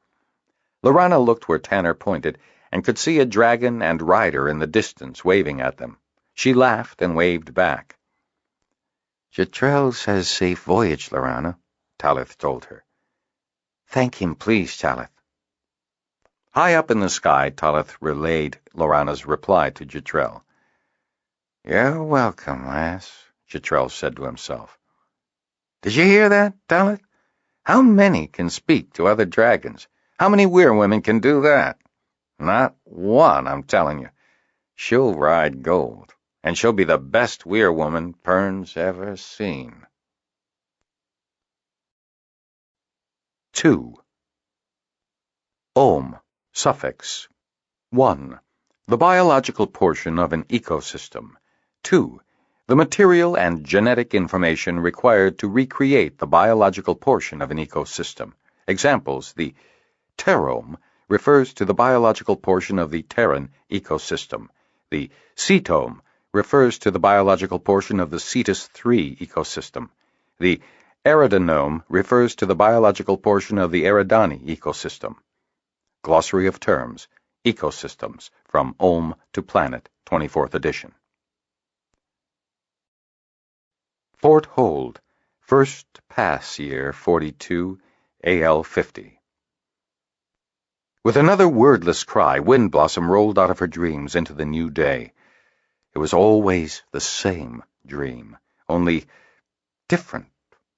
Lorana looked where Tanner pointed and could see a dragon and rider in the distance waving at them. She laughed and waved back. "Jetrel says safe voyage, Lorana," Talith told her. "Thank him, please, Talith." High up in the sky, Talith relayed Lorana's reply to Jetrel. "You're welcome, lass," Jetrel said to himself. "Did you hear that, Talith? How many can speak to other dragons? How many weirwomen can do that? Not one, I'm telling you. She'll ride gold, and she'll be the best weirwoman Pern's ever seen." 2. Ohm, suffix. 1. The biological portion of an ecosystem. 2. The material and genetic information required to recreate the biological portion of an ecosystem. Examples: the terome refers to the biological portion of the Terran ecosystem. The cetome refers to the biological portion of the Cetus III ecosystem. The eridanome refers to the biological portion of the Eridani ecosystem. Glossary of Terms, Ecosystems, From Ohm to Planet, 24th edition. Fort Hold, First Pass Year 42, AL 50. With another wordless cry, Wind Blossom rolled out of her dreams into the new day. It was always the same dream, only different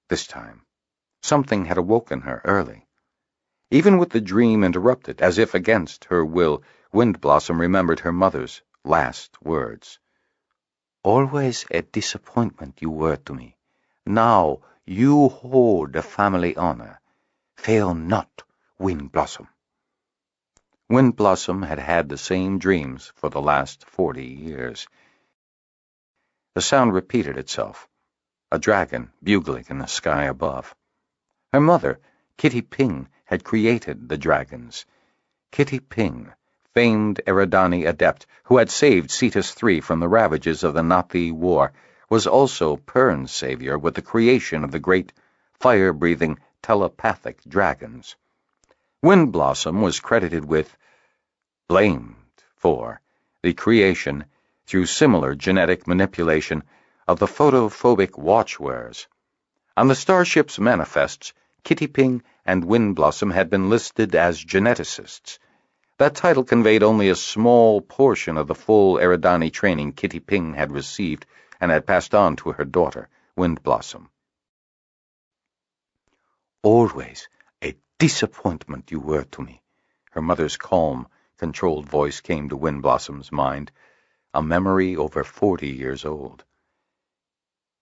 this time. Something had awoken her early. Even with the dream interrupted, as if against her will, Wind Blossom remembered her mother's last words. "Always a disappointment you were to me. Now you hold the family honor. Fail not, Wind Blossom." Wind Blossom had had the same dreams for the last 40 years. The sound repeated itself, a dragon bugling in the sky above. Her mother, Kitty Ping, had created the dragons. Kitty Ping, famed Eridani adept who had saved Cetus III from the ravages of the Nathi War, was also Pern's savior with the creation of the great, fire-breathing, telepathic dragons. Wind Blossom was credited with, blamed for, the creation, through similar genetic manipulation, of the photophobic watchwares. On the starship's manifests, Kitty Ping and Wind Blossom had been listed as geneticists. That title conveyed only a small portion of the full Eridani training Kitty Ping had received and had passed on to her daughter, Wind Blossom. "Always a disappointment you were to me." Her mother's calm, controlled voice came to Wind Blossom's mind, a memory over 40 years old.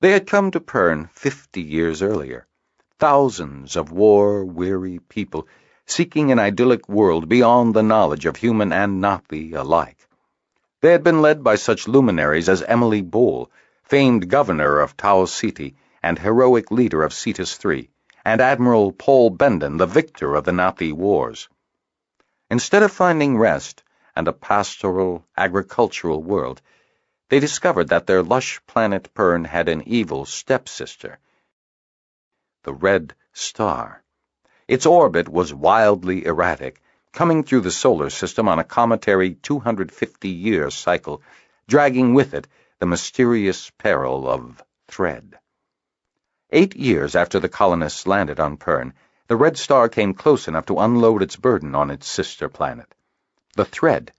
They had come to Pern 50 years earlier. Thousands of war-weary people seeking an idyllic world beyond the knowledge of human and Nathi alike. They had been led by such luminaries as Emily Bowl, famed governor of Tau Ceti and heroic leader of Cetus III, and Admiral Paul Bendon, the victor of the Nazi wars. Instead of finding rest and a pastoral, agricultural world, they discovered that their lush planet Pern had an evil stepsister, the Red Star. Its orbit was wildly erratic, coming through the solar system on a cometary 250-year cycle, dragging with it the mysterious peril of Thread. 8 years after the colonists landed on Pern, the Red Star came close enough to unload its burden on its sister planet. The Thread,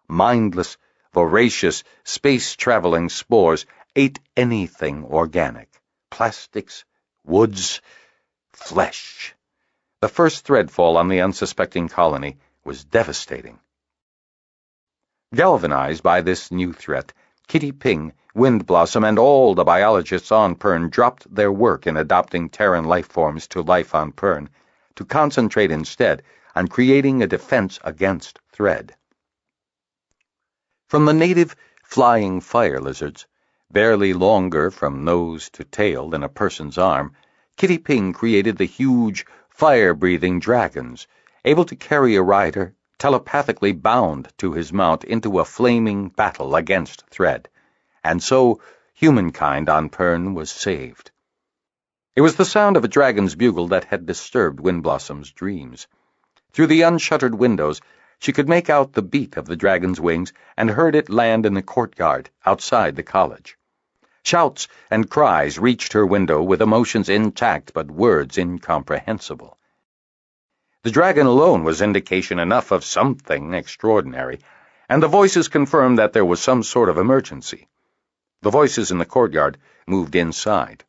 mindless, voracious, space-traveling spores, ate anything organic. Plastics, woods, flesh. The first threadfall on the unsuspecting colony was devastating. Galvanized by this new threat, Kitty Ping, Windblossom, and all the biologists on Pern dropped their work in adopting Terran life forms to life on Pern, to concentrate instead on creating a defense against Thread. From the native flying fire lizards, barely longer from nose to tail than a person's arm, Kitty Ping created the huge, fire-breathing dragons, able to carry a rider telepathically bound to his mount into a flaming battle against Thread, and so humankind on Pern was saved. It was the sound of a dragon's bugle that had disturbed Windblossom's dreams. Through the unshuttered windows, she could make out the beat of the dragon's wings and heard it land in the courtyard outside the college. Shouts and cries reached her window with emotions intact but words incomprehensible. The dragon alone was indication enough of something extraordinary, and the voices confirmed that there was some sort of emergency. The voices in the courtyard moved inside.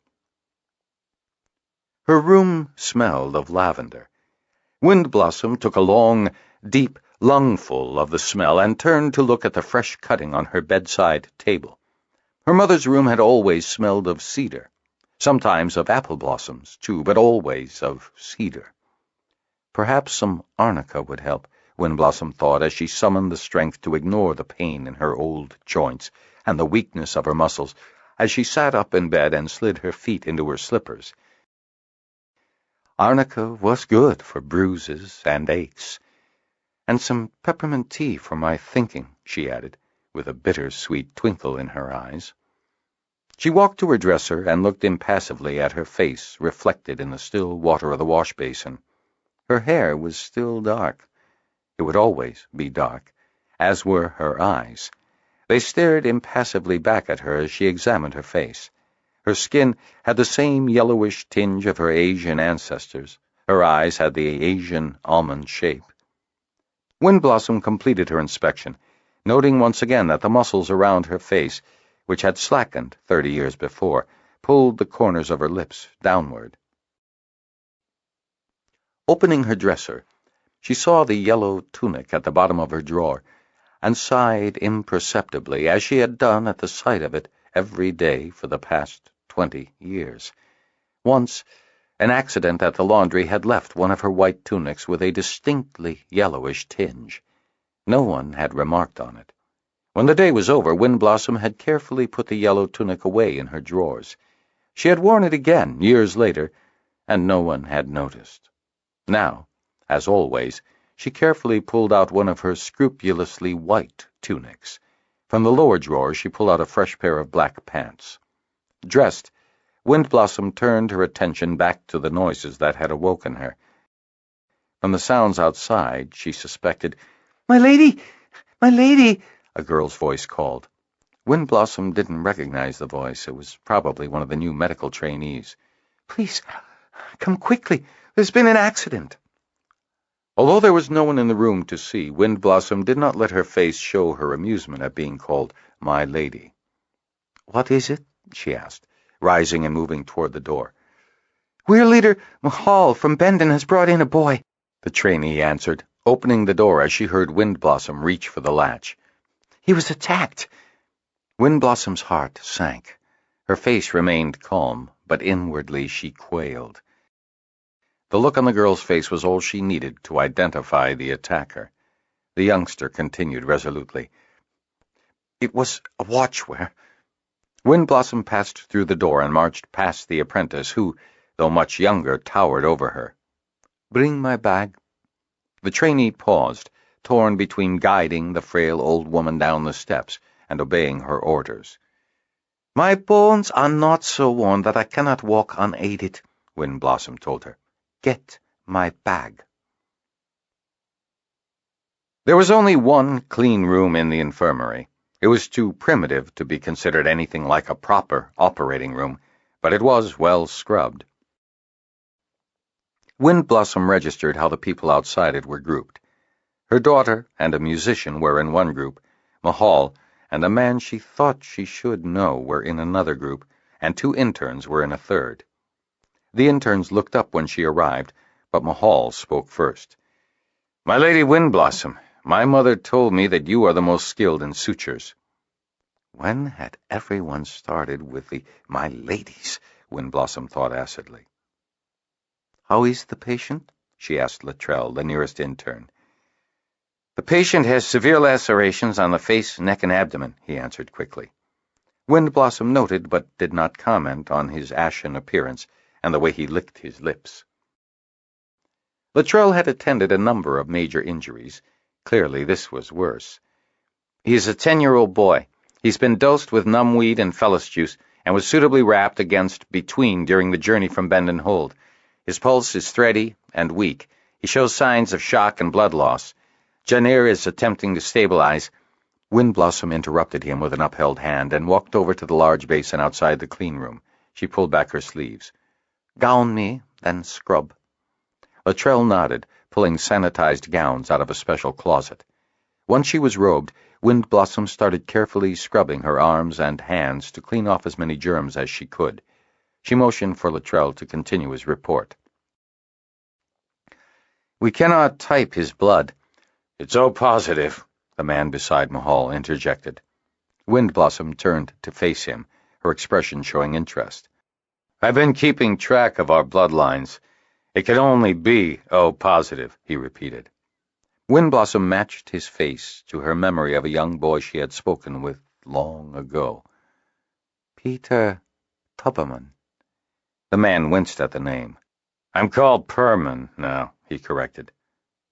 Her room smelled of lavender. Windblossom took a long, deep lungful of the smell and turned to look at the fresh cutting on her bedside table. Her mother's room had always smelled of cedar, sometimes of apple blossoms, too, but always of cedar. Perhaps some arnica would help, Windblossom thought as she summoned the strength to ignore the pain in her old joints and the weakness of her muscles as she sat up in bed and slid her feet into her slippers. Arnica was good for bruises and aches. And some peppermint tea for my thinking, she added, with a bitter-sweet twinkle in her eyes. She walked to her dresser and looked impassively at her face reflected in the still water of the wash-basin. Her hair was still dark. It would always be dark, as were her eyes. They stared impassively back at her as she examined her face. Her skin had the same yellowish tinge of her Asian ancestors. Her eyes had the Asian almond shape. Windblossom completed her inspection, noting once again that the muscles around her face, which had slackened 30 years before, pulled the corners of her lips downward. Opening her dresser, she saw the yellow tunic at the bottom of her drawer, and sighed imperceptibly, as she had done at the sight of it every day for the past 20 years. Once, an accident at the laundry had left one of her white tunics with a distinctly yellowish tinge. No one had remarked on it. When the day was over, Windblossom had carefully put the yellow tunic away in her drawers. She had worn it again years later, and no one had noticed. Now, as always, she carefully pulled out one of her scrupulously white tunics. From the lower drawer she pulled out a fresh pair of black pants. Dressed, Windblossom turned her attention back to the noises that had awoken her. From the sounds outside, she suspected, "My lady! My lady!" a girl's voice called. Windblossom didn't recognize the voice. It was probably one of the new medical trainees. "Please, come quickly. There's been an accident." Although there was no one in the room to see, Windblossom did not let her face show her amusement at being called "my lady." "What is it?" she asked, rising and moving toward the door. "Weir Leader Mahal from Bendon has brought in a boy," the trainee answered, opening the door as she heard Windblossom reach for the latch. "He was attacked." Windblossom's heart sank. Her face remained calm, but inwardly she quailed. The look on the girl's face was all she needed to identify the attacker. The youngster continued resolutely. "It was a watchware." Windblossom passed through the door and marched past the apprentice who, though much younger, towered over her. "Bring my bag." The trainee paused, torn between guiding the frail old woman down the steps and obeying her orders. "My bones are not so worn that I cannot walk unaided," Windblossom told her. "Get my bag." There was only one clean room in the infirmary. It was too primitive to be considered anything like a proper operating room, but it was well scrubbed. Windblossom registered how the people outside it were grouped. Her daughter and a musician were in one group, Mahal and a man she thought she should know were in another group, and 2 interns were in a third. The interns looked up when she arrived, but Mahal spoke first. "My Lady Windblossom, my mother told me that you are the most skilled in sutures." When had everyone started with the "my ladies," Windblossom thought acidly. "How is the patient?" she asked Luttrell, the nearest intern. "The patient has severe lacerations on the face, neck, and abdomen," he answered quickly. Windblossom noted but did not comment on his ashen appearance and the way he licked his lips. Luttrell had attended a number of major injuries. Clearly this was worse. "He is a 10-year-old boy. He's been dosed with numbweed and fellis juice and was suitably wrapped against between during the journey from Bend and Hold. His pulse is thready and weak. He shows signs of shock and blood loss. Janir is attempting to stabilize." Windblossom interrupted him with an upheld hand and walked over to the large basin outside the clean room. She pulled back her sleeves. "Gown me, then scrub." Luttrell nodded, pulling sanitized gowns out of a special closet. Once she was robed, Windblossom started carefully scrubbing her arms and hands to clean off as many germs as she could. She motioned for Luttrell to continue his report. "We cannot type his blood. It's O positive," the man beside Mahal interjected. Windblossom turned to face him, her expression showing interest. "I've been keeping track of our bloodlines. It can only be O positive," he repeated. Windblossom matched his face to her memory of a young boy she had spoken with long ago. "Peter Tubberman." The man winced at the name. "I'm called Pern now," he corrected.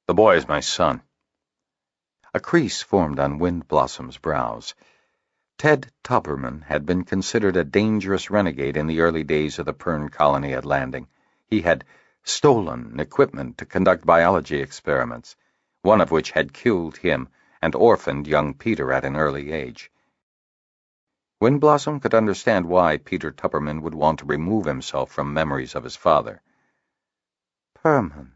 "The boy is my son." A crease formed on Windblossom's brows. Ted Tubberman had been considered a dangerous renegade in the early days of the Pern colony at Landing. He had stolen equipment to conduct biology experiments, one of which had killed him and orphaned young Peter at an early age. Windblossom could understand why Peter Tubberman would want to remove himself from memories of his father. "Perman,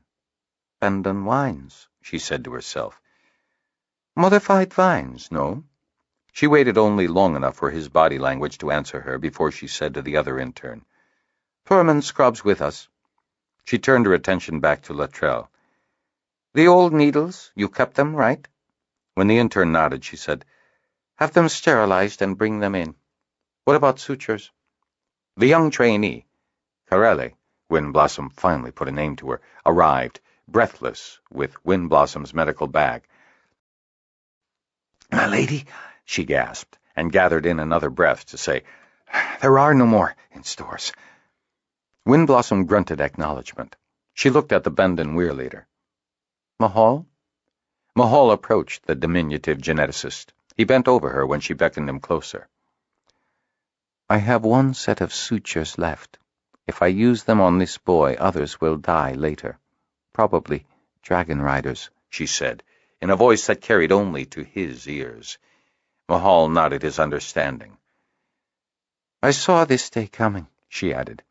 Bendon wines," she said to herself. "Modified vines, no?" She waited only long enough for his body language to answer her before she said to the other intern, "Perman scrubs with us." She turned her attention back to Luttrell. "The old needles, you kept them, right?" When the intern nodded, she said, "Have them sterilized and bring them in. What about sutures?" The young trainee, Corelli, Windblossom finally put a name to her, arrived, breathless, with Windblossom's medical bag. "My lady," she gasped, and gathered in another breath to say, "There are no more in stores." Windblossom grunted acknowledgement. She looked at the Bendon Weir leader. "Mahal?" Mahal approached the diminutive geneticist. He bent over her when she beckoned him closer. "I have one set of sutures left. If I use them on this boy, others will die later. Probably Dragonriders," she said, in a voice that carried only to his ears. Mahal nodded his understanding. "I saw this day coming," she added.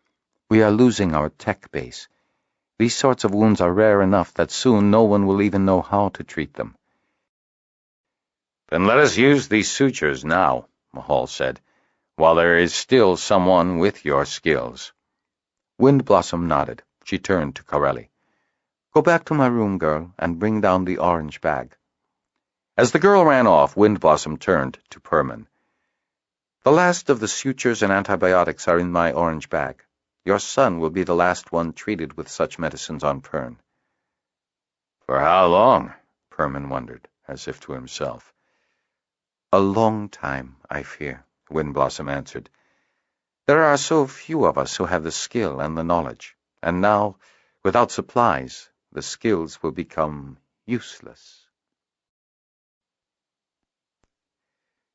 "We are losing our tech base. These sorts of wounds are rare enough that soon no one will even know how to treat them." "Then let us use these sutures now," Mahal said, "while there is still someone with your skills." Windblossom nodded. She turned to Corelli. "Go back to my room, girl, and bring down the orange bag." As the girl ran off, Windblossom turned to Perman. "The last of the sutures and antibiotics are in my orange bag. Your son will be the last one treated with such medicines on Pern." "For how long?" Perman wondered, as if to himself. "A long time, I fear," Windblossom answered. There are so few of us who have the skill and the knowledge, and now, without supplies, the skills will become useless.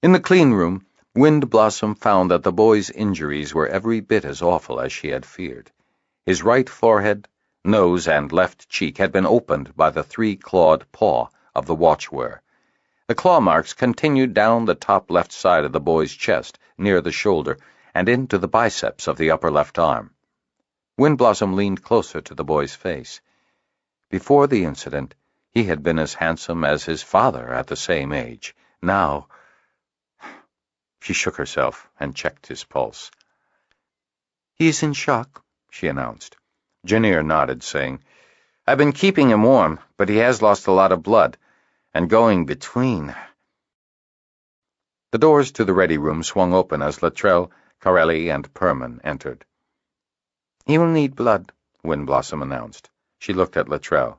In the clean room, Wind Blossom found that the boy's injuries were every bit as awful as she had feared. His right forehead, nose, and left cheek had been opened by the 3-clawed paw of the watchwearer. The claw marks continued down the top left side of the boy's chest, near the shoulder, and into the biceps of the upper left arm. Wind Blossom leaned closer to the boy's face. Before the incident, he had been as handsome as his father at the same age. Now, she shook herself and checked his pulse. "He is in shock," she announced. Janir nodded, saying, "I've been keeping him warm, but he has lost a lot of blood, and going between." The doors to the ready room swung open as Luttrell, Corelli, and Pern entered. "He will need blood," Wind Blossom announced. She looked at Luttrell.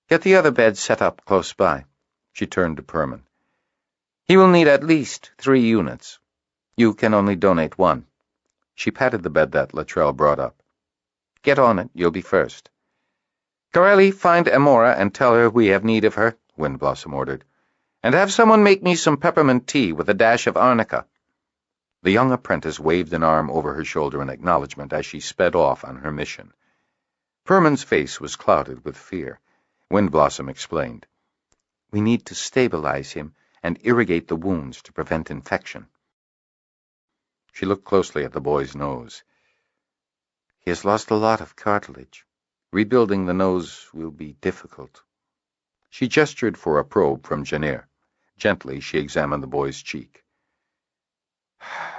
"Get the other bed set up close by." She turned to Pern. "He will need at least 3 units. You can only donate 1. She patted the bed that Luttrell brought up. "Get on it, you'll be first." "Corelli, find Amora and tell her we have need of her," Wind Blossom ordered. "And have someone make me some peppermint tea with a dash of arnica." The young apprentice waved an arm over her shoulder in acknowledgement as she sped off on her mission. Pern's face was clouded with fear. Wind Blossom explained, "We need to stabilize him and irrigate the wounds to prevent infection." She looked closely at the boy's nose. "He has lost a lot of cartilage. Rebuilding the nose will be difficult." She gestured for a probe from Janir. Gently, she examined the boy's cheek.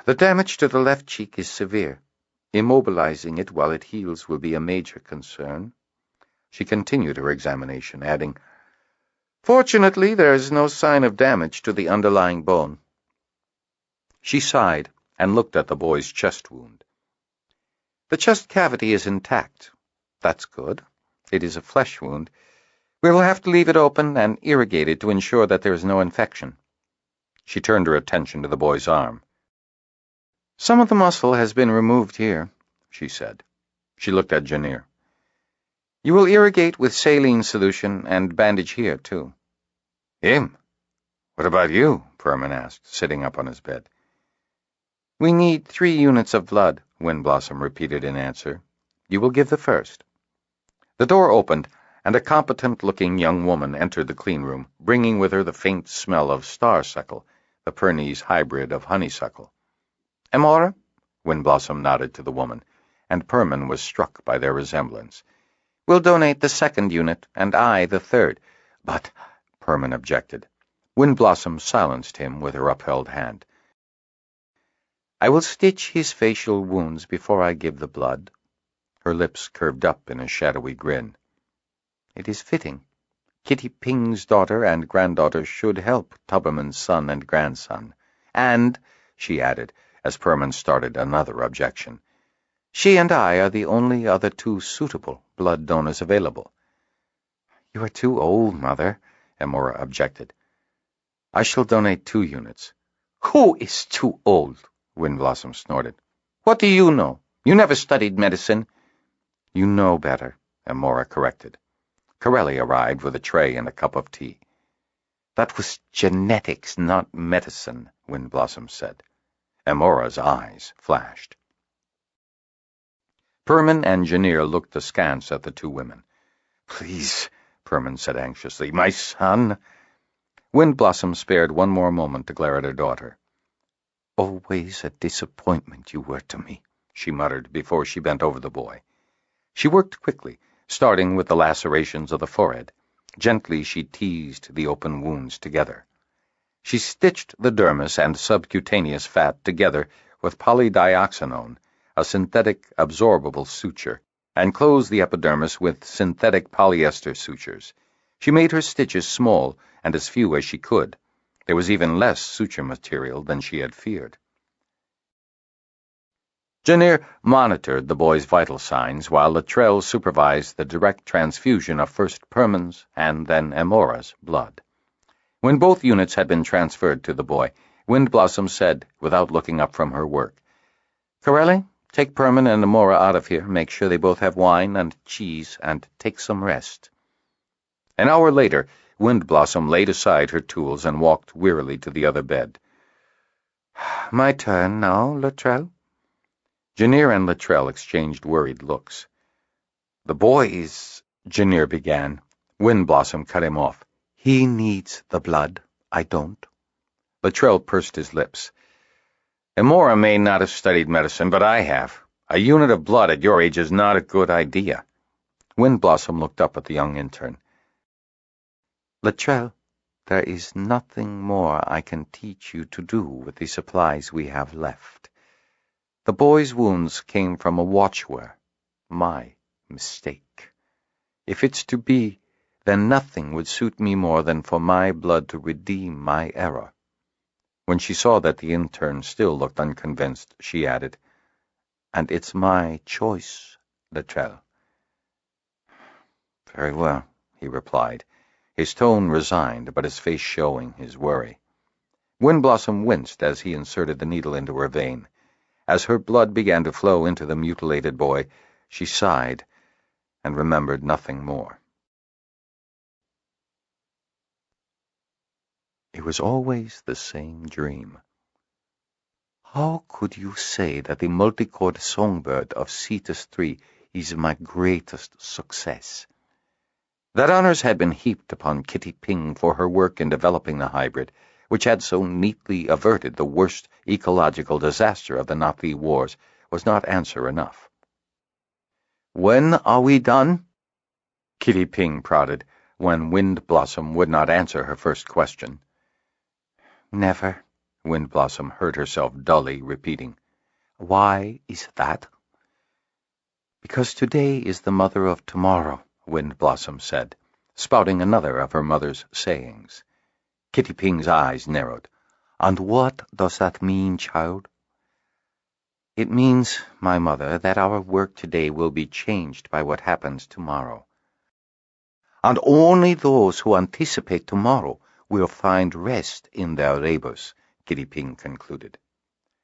"The damage to the left cheek is severe. Immobilizing it while it heals will be a major concern." She continued her examination, adding, "Fortunately, there is no sign of damage to the underlying bone." She sighed and looked at the boy's chest wound. "The chest cavity is intact. That's good. It is a flesh wound. We will have to leave it open and irrigate it to ensure that there is no infection." She turned her attention to the boy's arm. "Some of the muscle has been removed here," she said. She looked at Janir. "You will irrigate with saline solution and bandage here, too." "Him? What about you?" Pern asked, sitting up on his bed. "We need 3 units of blood," Wind Blossom repeated in answer. "You will give the first." The door opened, and a competent-looking young woman entered the clean room, bringing with her the faint smell of starsuckle, the Pernese hybrid of honeysuckle. "Amora?" Wind Blossom nodded to the woman, and Pern was struck by their resemblance. "We'll donate the 2nd unit, and I the 3rd. But," Pern objected. Wind Blossom silenced him with her upheld hand. "I will stitch his facial wounds before I give the blood." Her lips curved up in a shadowy grin. "It is fitting. Kitty Ping's daughter and granddaughter should help Tuberman's son and grandson. And," she added, as Pern started another objection, "she and I are the only other 2 suitable blood donors available." "You are too old, Mother," Amora objected. "I shall donate 2 units." "Who is too old?" Wind Blossom snorted. "What do you know? You never studied medicine." "You know better," Amora corrected. Corelli arrived with a tray and a cup of tea. "That was genetics, not medicine," Wind Blossom said. Amora's eyes flashed. Pern and Janir looked askance at the 2 women. "Please," Pern said anxiously, "my son." Wind Blossom spared one more moment to glare at her daughter. "Always a disappointment you were to me," she muttered before she bent over the boy. She worked quickly, starting with the lacerations of the forehead. Gently she teased the open wounds together. She stitched the dermis and subcutaneous fat together with polydioxanone, a synthetic absorbable suture, and closed the epidermis with synthetic polyester sutures. She made her stitches small and as few as she could. There was even less suture material than she had feared. Janir monitored the boy's vital signs while Luttrell supervised the direct transfusion of first Pern's and then Amora's blood. When both units had been transferred to the boy, Wind Blossom said, without looking up from her work, Corelli, take Pern and Amora out of here. Make sure they both have wine and cheese, and take some rest." An hour later, Windblossom laid aside her tools and walked wearily to the other bed. "My turn now, Luttrell?" Janir and Luttrell exchanged worried looks. "The boys," Janir began. Windblossom cut him off. "He needs the blood. I don't." Luttrell pursed his lips. "Amora may not have studied medicine, but I have. A unit of blood at your age is not a good idea." Windblossom looked up at the young intern. "Luttrell, there is nothing more I can teach you to do with the supplies we have left. The boy's wounds came from a watchware. My mistake. If it's to be, then nothing would suit me more than for my blood to redeem my error." When she saw that the intern still looked unconvinced, she added, "And it's my choice, Luttrell." "Very well," he replied, his tone resigned, but his face showing his worry. Windblossom winced as he inserted the needle into her vein. As her blood began to flow into the mutilated boy, she sighed and remembered nothing more. It was always the same dream. How could you say that the multichord songbird of Cetus 3 is my greatest success? That honors had been heaped upon Kitty Ping for her work in developing the hybrid, which had so neatly averted the worst ecological disaster of the Nazi wars, was not answer enough. "When are we done?" Kitty Ping prodded, when Windblossom would not answer her first question. "Never," Windblossom heard herself dully repeating. "Why is that?" "Because today is the mother of tomorrow," Windblossom said, spouting another of her mother's sayings. Kitty Ping's eyes narrowed. "And what does that mean, child?" "It means, my mother, that our work today will be changed by what happens tomorrow. And only those who anticipate tomorrow will find rest in their labors," Kitty Ping concluded.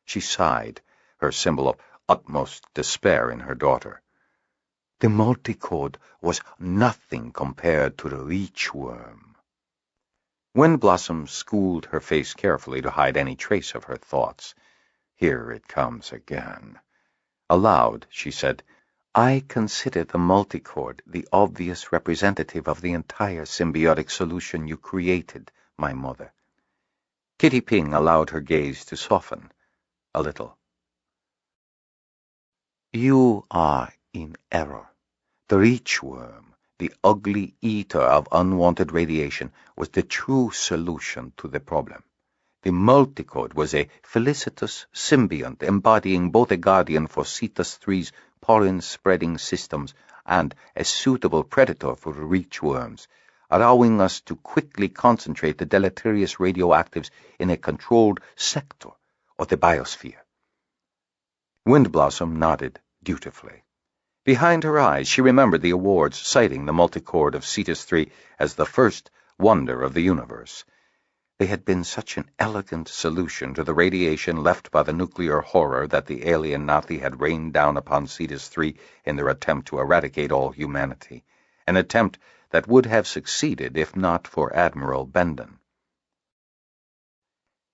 She sighed, her symbol of utmost despair in her daughter. "The multichord was nothing compared to the leechworm." Windblossom schooled her face carefully to hide any trace of her thoughts. "Here it comes again." Aloud, she said, "I consider the multichord the obvious representative of the entire symbiotic solution you created, my mother." Kitty Ping allowed her gaze to soften a little. "You are in error. The leechworm, the ugly eater of unwanted radiation, was the true solution to the problem. The multichord was a felicitous symbiont embodying both a guardian for Cetus 3's pollen-spreading systems and a suitable predator for the leechworms, allowing us to quickly concentrate the deleterious radioactives in a controlled sector of the biosphere." Windblossom nodded dutifully. Behind her eyes, she remembered the awards citing the multichord of Cetus 3 as the first wonder of the universe. They had been such an elegant solution to the radiation left by the nuclear horror that the alien Nazi had rained down upon Cetus 3 in their attempt to eradicate all humanity, an attempt that would have succeeded if not for Admiral Bendon.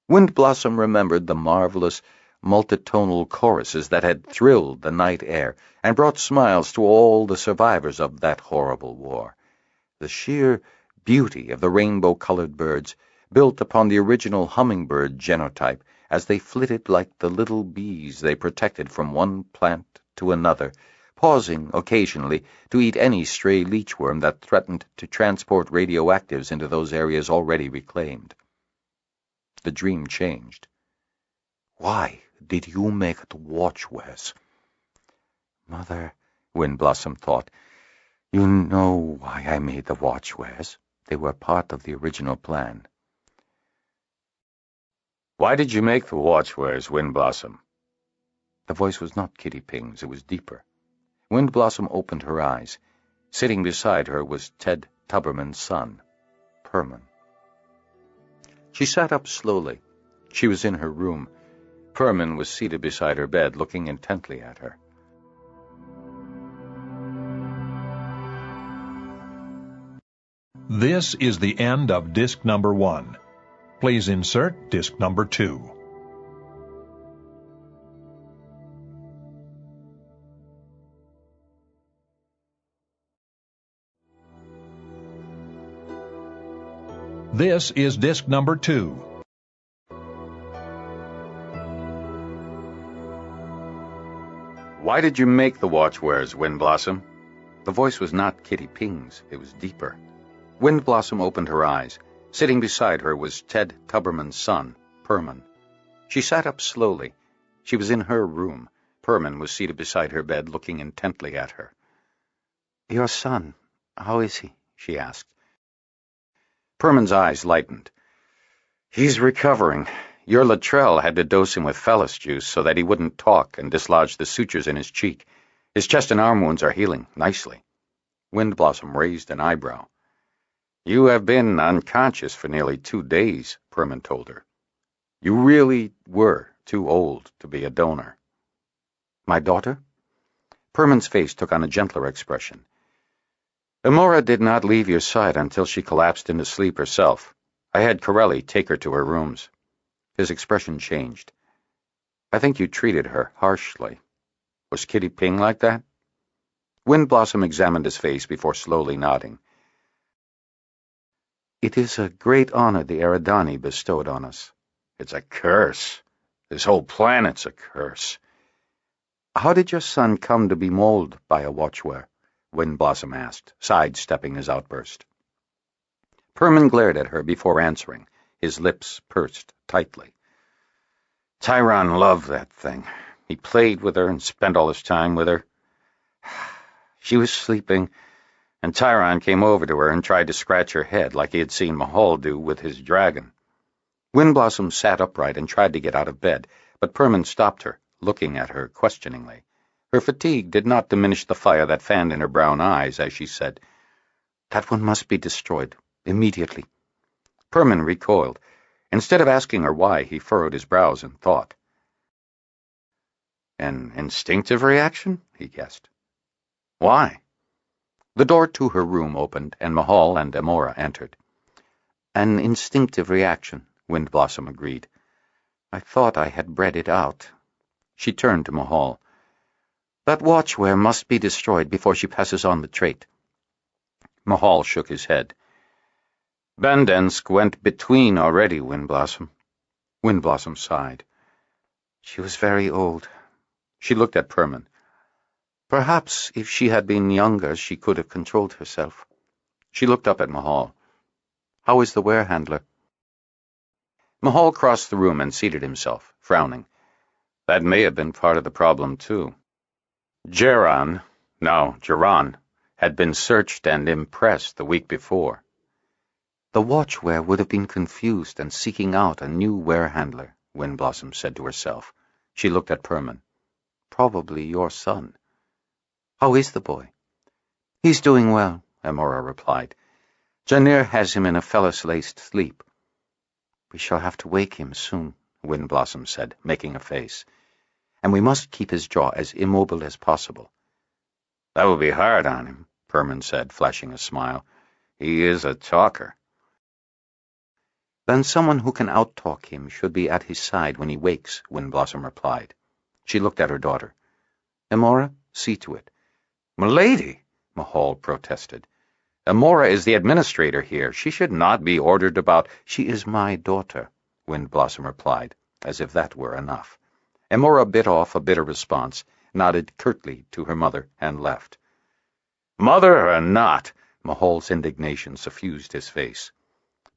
Windblossom remembered the marvelous multitonal choruses that had thrilled the night air and brought smiles to all the survivors of that horrible war. The sheer beauty of the rainbow-colored birds, built upon the original hummingbird genotype, as they flitted like the little bees they protected from one plant to another, pausing occasionally to eat any stray leechworm that threatened to transport radioactives into those areas already reclaimed. The dream changed. "Why did you make the watchwares?" "Mother," Windblossom thought, "you know why I made the watchwares. They were part of the original plan." "Why did you make the watchwares, Windblossom?" The voice was not Kitty Ping's, it was deeper. Windblossom opened her eyes. Sitting beside her was Ted Tuberman's son, Pern. She sat up slowly. She was in her room. Pern was seated beside her bed, looking intently at her. This is the end of disc number 1. Please insert disc number 2. This is disc number 2. Why did you make the watchwares, Windblossom? The voice was not Kitty Ping's. It was deeper. Windblossom opened her eyes. Sitting beside her was Ted Tuberman's son, Pern. She sat up slowly. She was in her room. Pern was seated beside her bed, looking intently at her. "Your son, how is he?" she asked. Pern's eyes lightened. "He's recovering. Your Luttrell had to dose him with Fellis juice so that he wouldn't talk and dislodge the sutures in his cheek. His chest and arm wounds are healing nicely." Windblossom raised an eyebrow. "You have been unconscious for nearly 2 days," Pern told her. "You really were too old to be a donor." "My daughter?" Pern's face took on a gentler expression. "Amora did not leave your side until she collapsed into sleep herself. I had Corelli take her to her rooms." His expression changed. "I think you treated her harshly. Was Kitty Ping like that?" Windblossom examined his face before slowly nodding. "It is a great honor the Eridani bestowed on us." "It's a curse. This whole planet's a curse." "How did your son come to be mauled by a watchware?" Windblossom asked, sidestepping his outburst. Pern glared at her before answering, his lips pursed tightly. "Tyron loved that thing. He played with her and spent all his time with her. She was sleeping, and Tyron came over to her and tried to scratch her head like he had seen Mahal do with his dragon." Windblossom sat upright and tried to get out of bed, but Pern stopped her, looking at her questioningly. Her fatigue did not diminish the fire that fanned in her brown eyes as she said, "That one must be destroyed, immediately." Pern recoiled. Instead of asking her why, he furrowed his brows in thought. "An instinctive reaction?" he guessed. "Why?" The door to her room opened, and Mahal and Amora entered. "An instinctive reaction," Windblossom agreed. "I thought I had bred it out." She turned to Mahal. "That watchware must be destroyed before she passes on the trait." Mahal shook his head. "Bendensk went between already, Windblossom." Windblossom sighed. "She was very old." She looked at Pern. "Perhaps if she had been younger, she could have controlled herself." She looked up at Mahal. "How is the were-handler?" Mahal crossed the room and seated himself, frowning. "That may have been part of the problem, too. Geran had been searched and impressed the week before." "The watchware would have been confused and seeking out a new were-handler," Windblossom said to herself. She looked at Pern. "Probably your son." "How is the boy?" "He's doing well," Amora replied. "Janir has him in a Fellis-laced sleep." "We shall have to wake him soon," Windblossom said, making a face. "And we must keep his jaw as immobile as possible." "That will be hard on him," Pern said, flashing a smile. "He is a talker." "Then someone who can out-talk him should be at his side when he wakes," Windblossom replied. She looked at her daughter. "Amora, see to it." "Milady," Mahal protested. "Amora is the administrator here. She should not be ordered about—" "She is my daughter," Windblossom replied, as if that were enough. Amora bit off a bitter response, nodded curtly to her mother, and left. "Mother or not," Mahal's indignation suffused his face.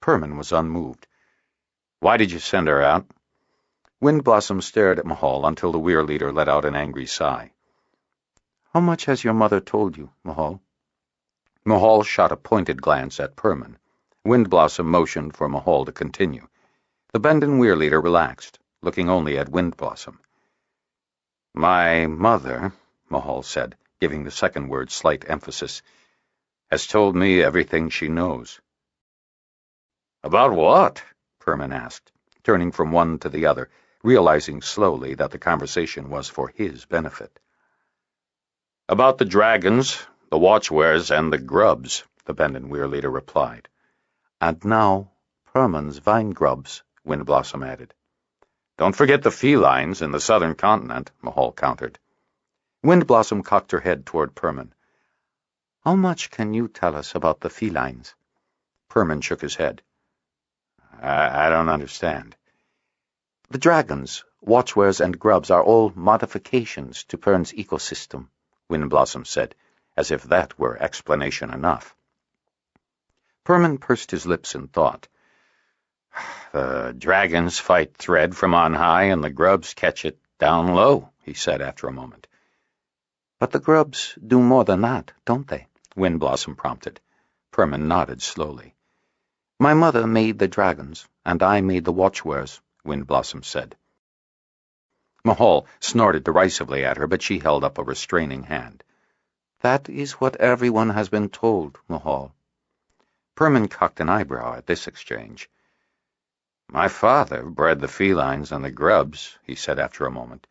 Pern was unmoved. "Why did you send her out?" Windblossom stared at Mahal until the weir leader let out an angry sigh. "How much has your mother told you, Mahal?" Mahal shot a pointed glance at Pern. Windblossom motioned for Mahal to continue. The Benden weir leader relaxed, looking only at Windblossom. "My mother," Mahal said, giving the second word slight emphasis, "has told me everything she knows." "About what?" Pern asked, turning from one to the other. realizing slowly that the conversation was for his benefit. "About the dragons, the watchwares, and the grubs," the Bendenweir leader replied. "And now, Perman's vine grubs," Windblossom added. "Don't forget the felines in the southern continent," Mahal countered. Windblossom cocked her head toward Perman. "How much can you tell us about the felines?" Perman shook his head. I don't understand." "The dragons, watchwares, and grubs are all modifications to Pern's ecosystem," Windblossom said, as if that were explanation enough. Perman pursed his lips in thought. "The dragons fight thread from on high, and the grubs catch it down low," he said after a moment. "But the grubs do more than that, don't they?" Windblossom prompted. Perman nodded slowly. "My mother made the dragons, and I made the watchwares," Windblossom said. Mahal snorted derisively at her, but she held up a restraining hand. "That is what everyone has been told, Mahal." Perman cocked an eyebrow at this exchange. "My father bred the felines and the grubs," he said after a moment.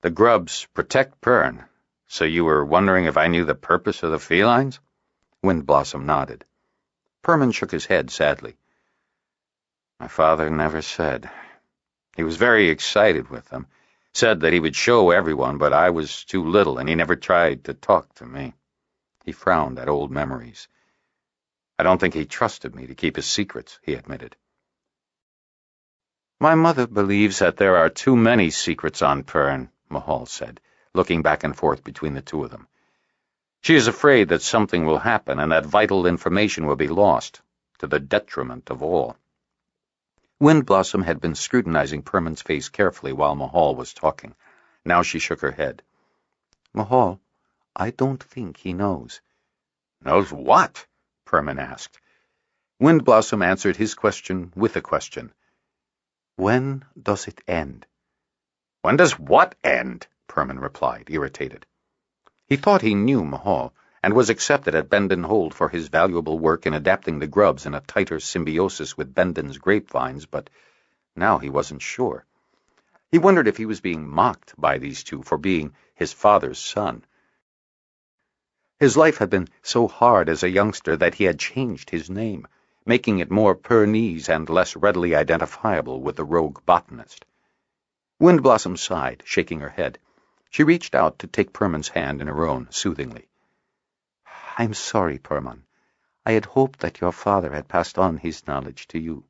"The grubs protect Pern, so you were wondering if I knew the purpose of the felines?" Windblossom nodded. Perman shook his head sadly. "My father never said. He was very excited with them, said that he would show everyone, but I was too little and he never tried to talk to me." He frowned at old memories. "I don't think he trusted me to keep his secrets," he admitted. "My mother believes that there are too many secrets on Pern," Mahal said, looking back and forth between the two of them. "She is afraid that something will happen and that vital information will be lost, to the detriment of all." Windblossom had been scrutinizing Perman's face carefully while Mahal was talking. Now she shook her head. "Mahal, I don't think he knows." "Knows what?" Perman asked. Windblossom answered his question with a question. "When does it end?" "When does what end?" Perman replied, irritated. He thought he knew Mahal, and was accepted at Benden Hold for his valuable work in adapting the grubs in a tighter symbiosis with Benden's grapevines, but now he wasn't sure. He wondered if he was being mocked by these two for being his father's son. His life had been so hard as a youngster that he had changed his name, making it more Pernese and less readily identifiable with the rogue botanist. Windblossom sighed, shaking her head. She reached out to take Perman's hand in her own, soothingly. "I'm sorry, Perman. I had hoped that your father had passed on his knowledge to you."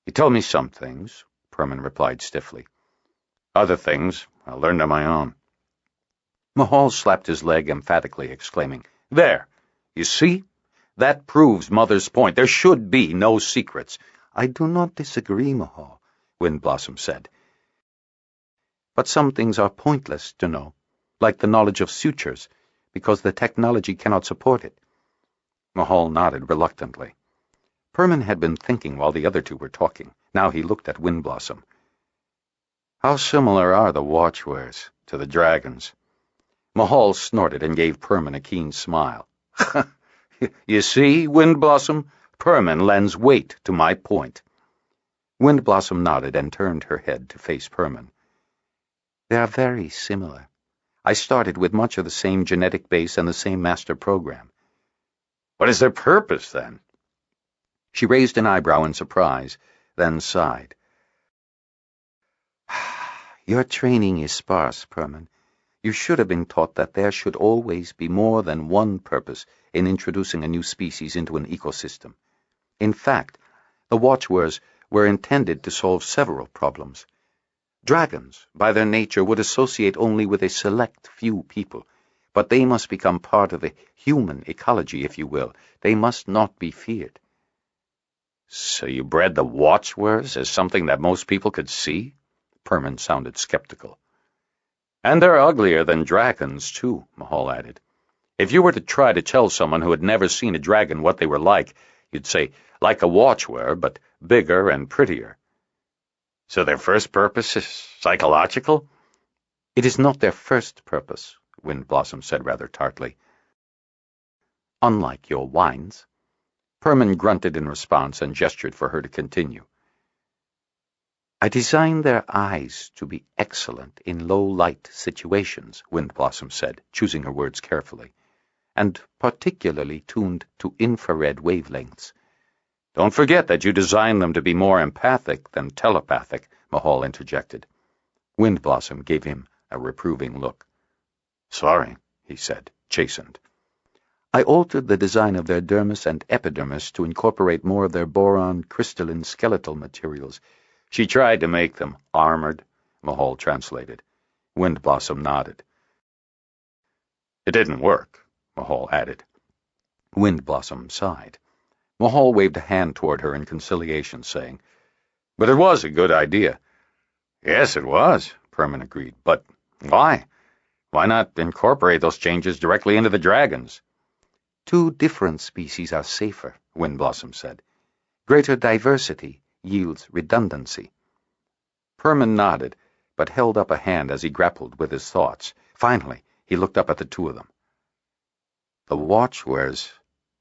"He told me some things," Perman replied stiffly. "Other things I learned on my own." Mahal slapped his leg emphatically, exclaiming, "There! You see? That proves Mother's point. There should be no secrets." "I do not disagree, Mahal," Windblossom said. "But some things are pointless to know, like the knowledge of sutures, because the technology cannot support it." Mahal nodded reluctantly. Perman had been thinking while the other two were talking. Now he looked at Windblossom. "How similar are the watchwares to the dragons?" Mahal snorted and gave Perman a keen smile. "You see, Windblossom, Perman lends weight to my point." Windblossom nodded and turned her head to face Perman. "They are very similar. I started with much of the same genetic base and the same master program." "What is their purpose, then?" She raised an eyebrow in surprise, then sighed. "Your training is sparse, Perman. You should have been taught that there should always be more than one purpose in introducing a new species into an ecosystem. In fact, the watchwares were intended to solve several problems. Dragons, by their nature, would associate only with a select few people, but they must become part of the human ecology, if you will. They must not be feared." "So you bred the watchwares as something that most people could see?" Perman sounded skeptical. "And they're uglier than dragons, too," Mahal added. "If you were to try to tell someone who had never seen a dragon what they were like, you'd say, like a watchware, but bigger and prettier." "So their first purpose is psychological?" "It is not their first purpose," Windblossom said rather tartly. "Unlike your wines." Perman grunted in response and gestured for her to continue. I designed their eyes to be excellent in low-light situations, Windblossom said, choosing her words carefully, and particularly tuned to infrared wavelengths. Don't forget that you designed them to be more empathic than telepathic, Mahal interjected. Windblossom gave him a reproving look. Sorry, he said, chastened. I altered the design of their dermis and epidermis to incorporate more of their boron crystalline skeletal materials. She tried to make them armored, Mahal translated. Windblossom nodded. It didn't work, Mahal added. Windblossom sighed. Mahal waved a hand toward her in conciliation, saying, But it was a good idea. Yes, it was, Pern agreed. But why? Why not incorporate those changes directly into the dragons? 2 different species are safer, Windblossom said. Greater diversity yields redundancy. Pern nodded, but held up a hand as he grappled with his thoughts. Finally, he looked up at the two of them. The Watchwares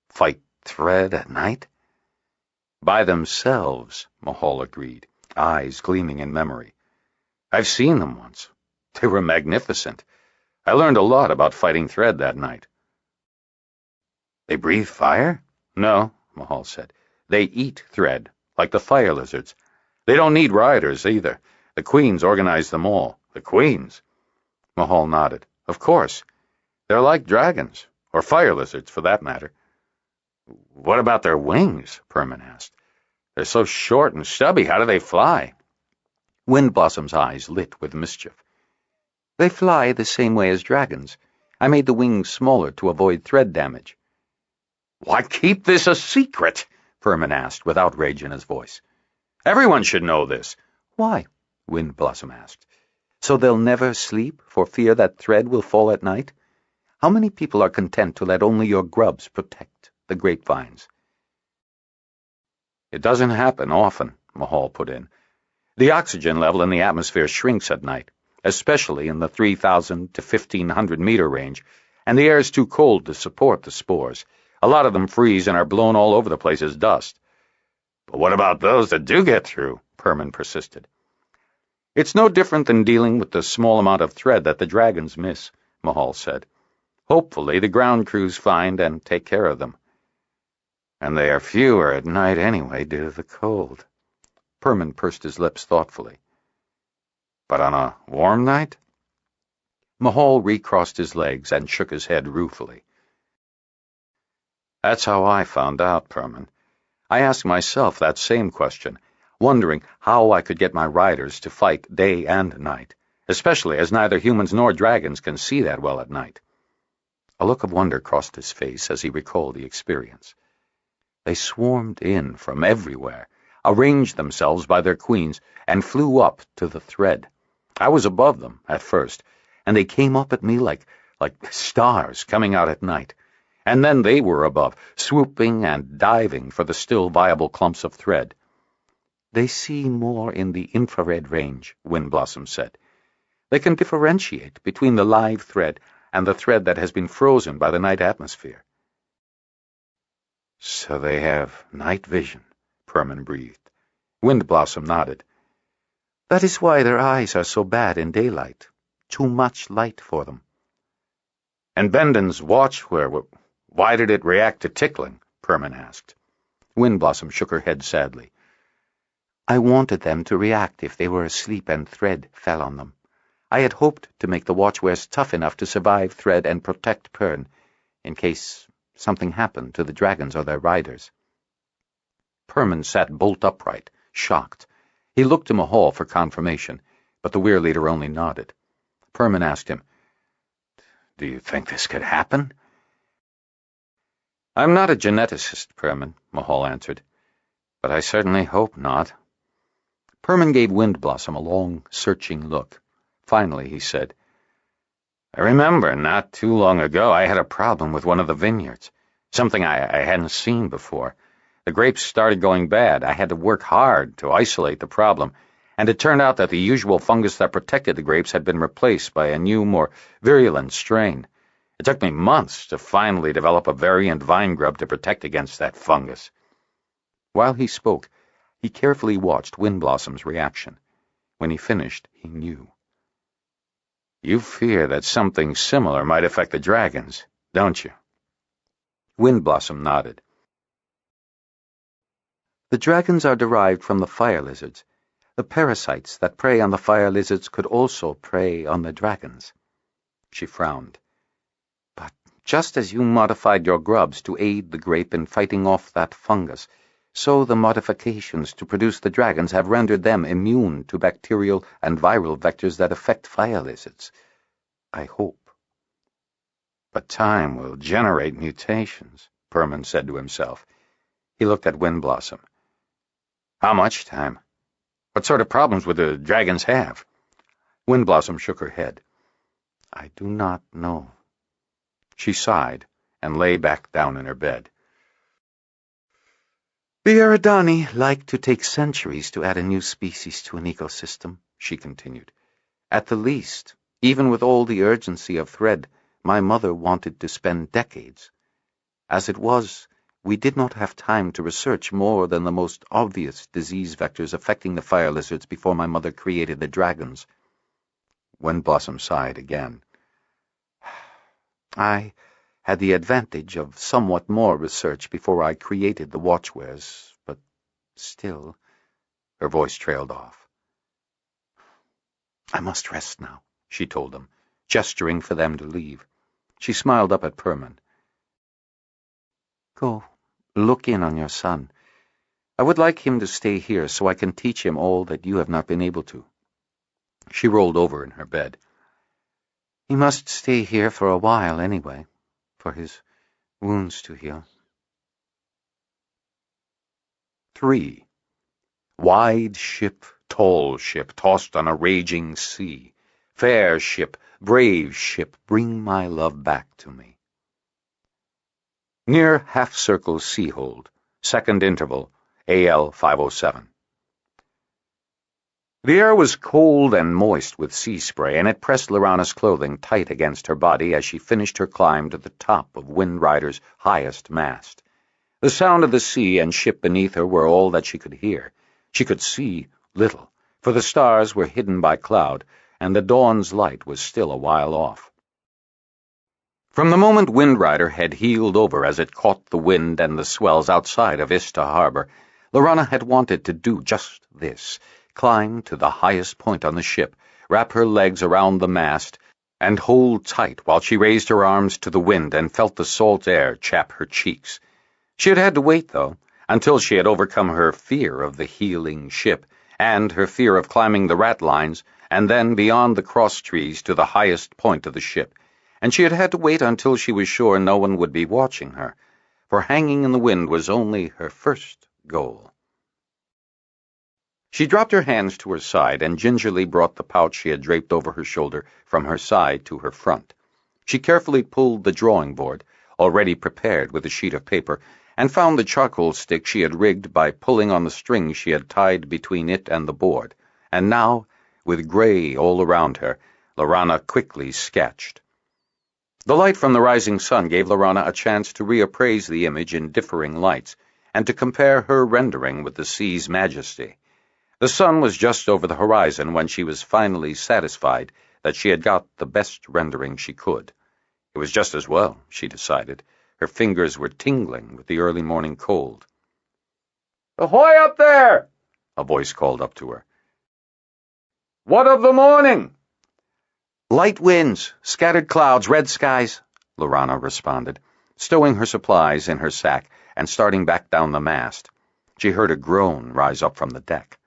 fight Thread at night? By themselves, Mahal agreed, eyes gleaming in memory. I've seen them once. They were magnificent. I learned a lot about fighting Thread that night. They breathe fire? No, Mahal said. They eat Thread, like the fire lizards. They don't need riders, either. The queens organize them all. The queens? Mahal nodded. Of course. They're like dragons, or fire lizards, for that matter. What about their wings? Pern asked. They're so short and stubby. How do they fly? Windblossom's eyes lit with mischief. They fly the same way as dragons. I made the wings smaller to avoid thread damage. Why keep this a secret? Pern asked, with outrage in his voice. Everyone should know this. Why? Windblossom asked. So they'll never sleep for fear that thread will fall at night? How many people are content to let only your grubs protect the grapevines? It doesn't happen often, Mahal put in. The oxygen level in the atmosphere shrinks at night, especially in the 3,000 to 1,500 meter range, and the air is too cold to support the spores. A lot of them freeze and are blown all over the place as dust. But what about those that do get through? Pern persisted. It's no different than dealing with the small amount of thread that the dragons miss, Mahal said. Hopefully the ground crews find and take care of them. And they are fewer at night anyway due to the cold. Pern pursed his lips thoughtfully. But on a warm night? Mahal recrossed his legs and shook his head ruefully. That's how I found out, Pern. I asked myself that same question, wondering how I could get my riders to fight day and night, especially as neither humans nor dragons can see that well at night. A look of wonder crossed his face as he recalled the experience. They swarmed in from everywhere, arranged themselves by their queens, and flew up to the thread. I was above them at first, and they came up at me like stars coming out at night. And then they were above, swooping and diving for the still viable clumps of thread. They see more in the infrared range, Windblossom said. They can differentiate between the live thread and the thread that has been frozen by the night atmosphere. So they have night vision, Pern breathed. Windblossom nodded. That is why their eyes are so bad in daylight. Too much light for them. And Benden's watchware, why did it react to tickling? Pern asked. Windblossom shook her head sadly. I wanted them to react if they were asleep and thread fell on them. I had hoped to make the watchwares tough enough to survive thread and protect Pern, in case something happened to the dragons or their riders. Pern sat bolt upright, shocked. He looked to Mahal for confirmation, but the Weir leader only nodded. Pern asked him, Do you think this could happen? I'm not a geneticist, Pern, Mahal answered, but I certainly hope not. Pern gave Windblossom a long, searching look. Finally, he said, I remember not too long ago I had a problem with one of the vineyards, something I hadn't seen before. The grapes started going bad. I had to work hard to isolate the problem, and it turned out that the usual fungus that protected the grapes had been replaced by a new, more virulent strain. It took me months to finally develop a variant vine grub to protect against that fungus. While he spoke, he carefully watched Windblossom's reaction. When he finished, he knew. You fear that something similar might affect the dragons, don't you? Windblossom nodded. The dragons are derived from the fire lizards. The parasites that prey on the fire lizards could also prey on the dragons. She frowned. But just as you modified your grubs to aid the grape in fighting off that fungus, so the modifications to produce the dragons have rendered them immune to bacterial and viral vectors that affect fire lizards. I hope. But time will generate mutations, Pern said to himself. He looked at Windblossom. How much time? What sort of problems would the dragons have? Windblossom shook her head. I do not know. She sighed and lay back down in her bed. The Eridani like to take centuries to add a new species to an ecosystem, she continued. At the least, even with all the urgency of thread, my mother wanted to spend decades. As it was, we did not have time to research more than the most obvious disease vectors affecting the fire lizards before my mother created the dragons. Windblossom sighed again. I had the advantage of somewhat more research before I created the watchwares, but still... Her voice trailed off. I must rest now, she told them, gesturing for them to leave. She smiled up at Pern. Go, look in on your son. I would like him to stay here so I can teach him all that you have not been able to. She rolled over in her bed. He must stay here for a while anyway, for his wounds to heal. 3. Wide ship, tall ship, tossed on a raging sea. Fair ship, brave ship, bring my love back to me. Near half-circle Seahold, second interval, AL 507. The air was cold and moist with sea spray, and it pressed Lorana's clothing tight against her body as she finished her climb to the top of Windrider's highest mast. The sound of the sea and ship beneath her were all that she could hear. She could see little, for the stars were hidden by cloud, and the dawn's light was still a while off. From the moment Windrider had heeled over as it caught the wind and the swells outside of Ista Harbor, Lorana had wanted to do just this, climb to the highest point on the ship, wrap her legs around the mast, and hold tight while she raised her arms to the wind and felt the salt air chap her cheeks. She had to wait, though, until she had overcome her fear of the heeling ship and her fear of climbing the ratlines and then beyond the cross trees to the highest point of the ship, and she had to wait until she was sure no one would be watching her, for hanging in the wind was only her first goal. She dropped her hands to her side and gingerly brought the pouch she had draped over her shoulder from her side to her front. She carefully pulled the drawing board, already prepared with a sheet of paper, and found the charcoal stick she had rigged by pulling on the string she had tied between it and the board, and now, with gray all around her, Lorana quickly sketched. The light from the rising sun gave Lorana a chance to reappraise the image in differing lights, and to compare her rendering with the sea's majesty. The sun was just over the horizon when she was finally satisfied that she had got the best rendering she could. It was just as well, she decided. Her fingers were tingling with the early morning cold. "Ahoy up there!" a voice called up to her. "What of the morning?" Light winds, scattered clouds, red skies, Lorana responded, stowing her supplies in her sack and starting back down the mast. She heard a groan rise up from the deck.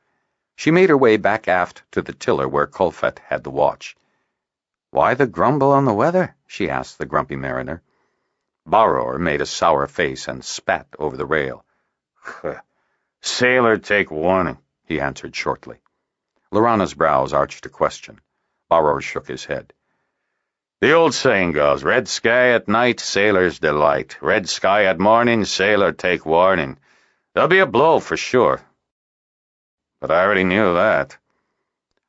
She made her way back aft to the tiller where Culfet had the watch. "Why the grumble on the weather?" she asked the grumpy mariner. Barrower made a sour face and spat over the rail. "Sailor take warning," he answered shortly. Lorana's brows arched a question. Barrower shook his head. "The old saying goes, red sky at night, sailor's delight. Red sky at morning, sailor take warning. There'll be a blow for sure." "But I already knew that."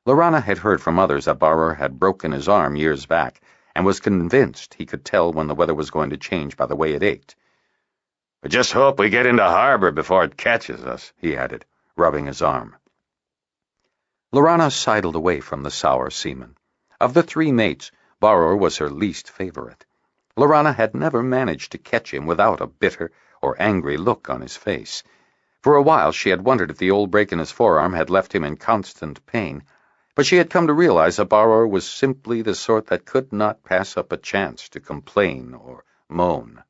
Lorana had heard from others that Barrower had broken his arm years back, and was convinced he could tell when the weather was going to change by the way it ached. "I just hope we get into harbor before it catches us," he added, rubbing his arm. Lorana sidled away from the sour seaman. Of the three mates, Barrow was her least favorite. Lorana had never managed to catch him without a bitter or angry look on his face. For a while she had wondered if the old break in his forearm had left him in constant pain, but she had come to realize that Barrow was simply the sort that could not pass up a chance to complain or moan.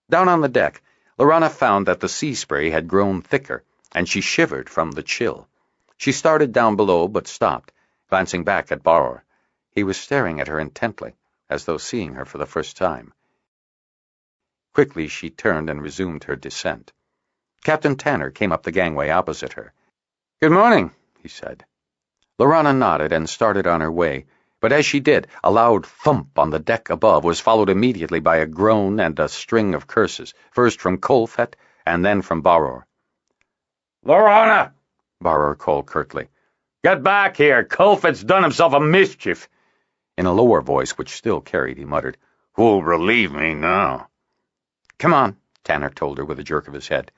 Down on the deck, Lorana found that the sea spray had grown thicker, and she shivered from the chill. She started down below, but stopped, glancing back at Barrow. He was staring at her intently, as though seeing her for the first time. Quickly she turned and resumed her descent. Captain Tanner came up the gangway opposite her. "Good morning," he said. Lorana nodded and started on her way, but as she did, a loud thump on the deck above was followed immediately by a groan and a string of curses, first from Colfett and then from Barrow. "Lorana!" Barrow called curtly. "Get back here! Colfett's done himself a mischief!" In a lower voice, which still carried, he muttered, Who'll relieve me now? "Come on," Tanner told her with a jerk of his head.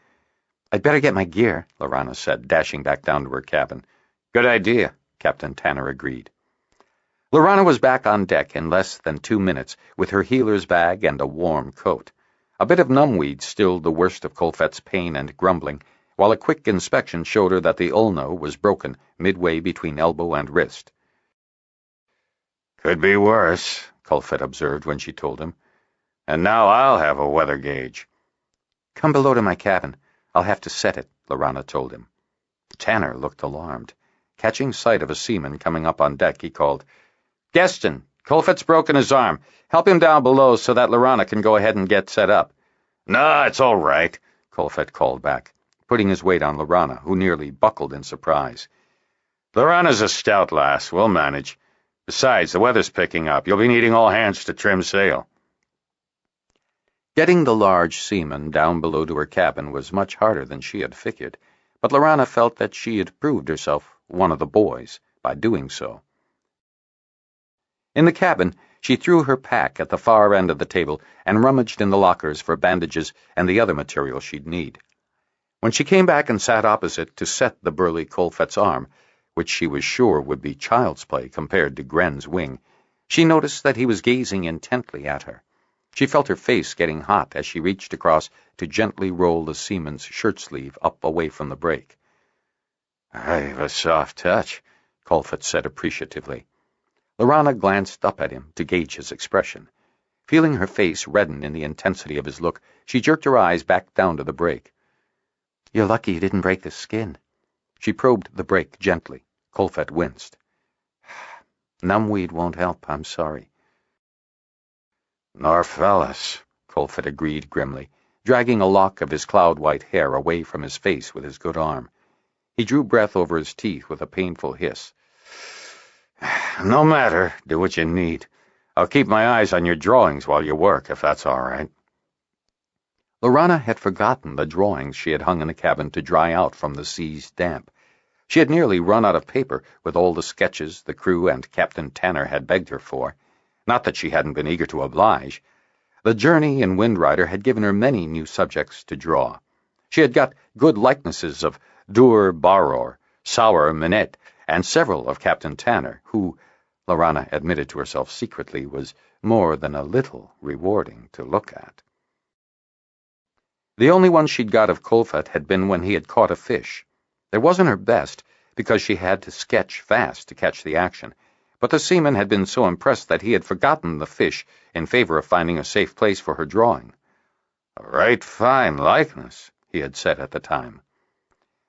"I'd better get my gear," Lorana said, dashing back down to her cabin. Good idea, Captain Tanner agreed. Lorana was back on deck in less than 2 minutes, with her healer's bag and a warm coat. A bit of numbweed stilled the worst of Colfett's pain and grumbling, while a quick inspection showed her that the ulno was broken midway between elbow and wrist. Could be worse, Colfett observed when she told him. And now I'll have a weather gauge. "Come below to my cabin. I'll have to set it," Lorana told him. Tanner looked alarmed. Catching sight of a seaman coming up on deck, he called, "Geston, Colfett's broken his arm. Help him down below so that Lorana can go ahead and get set up." "No, it's all right," Colfett called back, putting his weight on Lorana, who nearly buckled in surprise. "Lorana's a stout lass. We'll manage. Besides, the weather's picking up. You'll be needing all hands to trim sail." Getting the large seaman down below to her cabin was much harder than she had figured, but Lorana felt that she had proved herself one of the boys by doing so. In the cabin, she threw her pack at the far end of the table and rummaged in the lockers for bandages and the other material she'd need. When she came back and sat opposite to set the burly Colfett's arm, which she was sure would be child's play compared to Gren's wing, she noticed that he was gazing intently at her. She felt her face getting hot as she reached across to gently roll the seaman's shirt sleeve up away from the break. "I've a soft touch," Colfett said appreciatively. Lorana glanced up at him to gauge his expression. Feeling her face redden in the intensity of his look, she jerked her eyes back down to the break. "You're lucky you didn't break the skin." She probed the break gently. Colfett winced. "Numbweed won't help, I'm sorry." "Nor fellas," Colfett agreed grimly, dragging a lock of his cloud-white hair away from his face with his good arm. He drew breath over his teeth with a painful hiss. "No matter. Do what you need. I'll keep my eyes on your drawings while you work, if that's all right." Lorana had forgotten the drawings she had hung in the cabin to dry out from the sea's damp. She had nearly run out of paper with all the sketches the crew and Captain Tanner had begged her for. Not that she hadn't been eager to oblige. The journey in Windrider had given her many new subjects to draw. She had got good likenesses of Dur Barrow, Sour Minette, and several of Captain Tanner, who, Lorana admitted to herself secretly, was more than a little rewarding to look at. The only one she'd got of Colfett had been when he had caught a fish. It wasn't her best, because she had to sketch fast to catch the action, but the seaman had been so impressed that he had forgotten the fish in favor of finding a safe place for her drawing. "A right fine likeness," he had said at the time.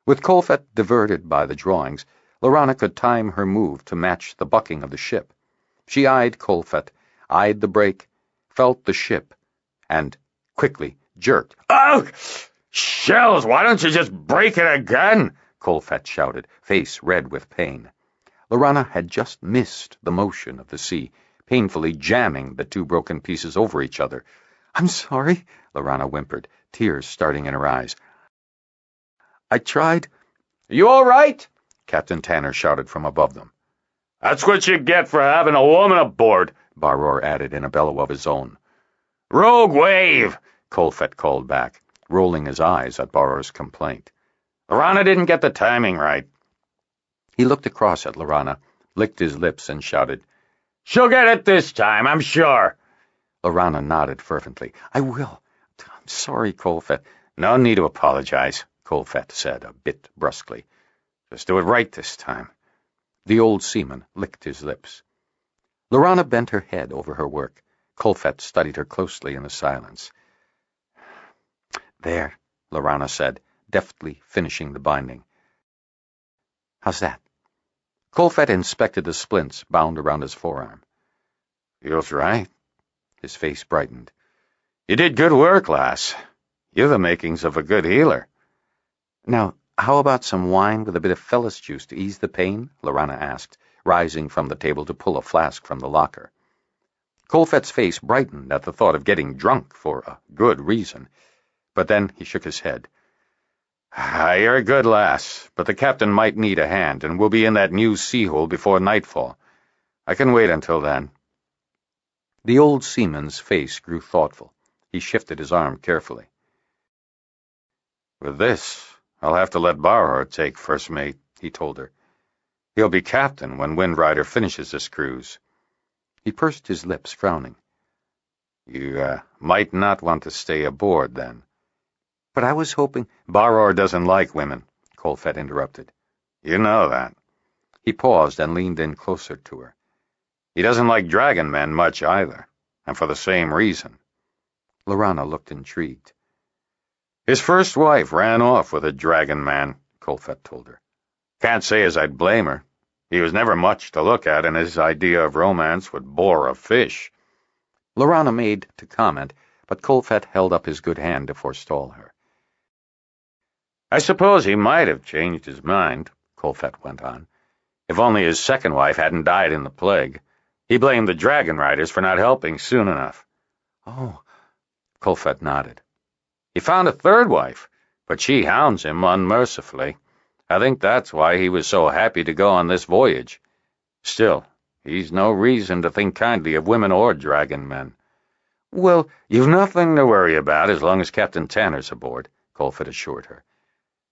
With Colfett diverted by the drawings, Lorana could time her move to match the bucking of the ship. She eyed Colfett, eyed the break, felt the ship, and, quickly, jerked. "Oh! Shells, why don't you just break it again?" Colfett shouted, face red with pain. Lorana had just missed the motion of the sea, painfully jamming the two broken pieces over each other. "I'm sorry," Lorana whimpered, tears starting in her eyes. "I tried—" "You all right?" Captain Tanner shouted from above them. "That's what you get for having a woman aboard," Barrow added in a bellow of his own. "Rogue wave," Colfett called back, rolling his eyes at Barrow's complaint. "Lorana didn't get the timing right." He looked across at Lorana, licked his lips, and shouted, "She'll get it this time, I'm sure." Lorana nodded fervently. "I will. I'm sorry, Colfett." "No need to apologize," Colfett said, a bit brusquely. "Just do it right this time." The old seaman licked his lips. Lorana bent her head over her work. Colfett studied her closely in the silence. "There," Lorana said, deftly finishing the binding. "How's that?" Colfett inspected the splints bound around his forearm. "Feels right." His face brightened. "You did good work, lass. You're the makings of a good healer." "Now, how about some wine with a bit of Fellis juice to ease the pain?" Lorana asked, rising from the table to pull a flask from the locker. Colfett's face brightened at the thought of getting drunk for a good reason, but then he shook his head. "You're a good lass, but the captain might need a hand, and we'll be in that new sea-hole before nightfall. I can wait until then." The old seaman's face grew thoughtful. He shifted his arm carefully. "With this, I'll have to let Barrow take first mate," he told her. "He'll be captain when Windrider finishes this cruise." He pursed his lips, frowning. "You might not want to stay aboard, then." "But I was hoping—" "Barrow doesn't like women," Colfett interrupted. "You know that." He paused and leaned in closer to her. "He doesn't like dragon men much either, and for the same reason." Lorana looked intrigued. "His first wife ran off with a dragon man," Colfett told her. "Can't say as I'd blame her. He was never much to look at, and his idea of romance would bore a fish." Lorana made to comment, but Colfett held up his good hand to forestall her. "I suppose he might have changed his mind," Colfett went on, "if only his second wife hadn't died in the plague. He blamed the Dragonriders for not helping soon enough." "Oh," Colfett nodded. "He found a third wife, but she hounds him unmercifully. I think that's why he was so happy to go on this voyage. Still, he's no reason to think kindly of women or dragon men." "Well, you've nothing to worry about as long as Captain Tanner's aboard," Colfett assured her.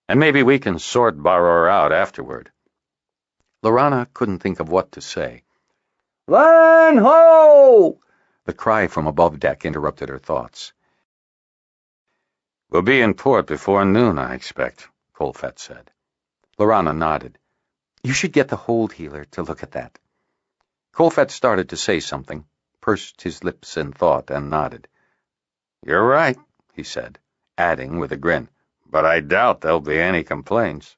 "And maybe we can sort Barrow out afterward." Lorana couldn't think of what to say. "Land ho!" The cry from above deck interrupted her thoughts. "We'll be in port before noon, I expect," Colfett said. Lorana nodded. "You should get the hold healer to look at that." Colfett started to say something, pursed his lips in thought, and nodded. "You're right," he said, adding with a grin, "but I doubt there'll be any complaints."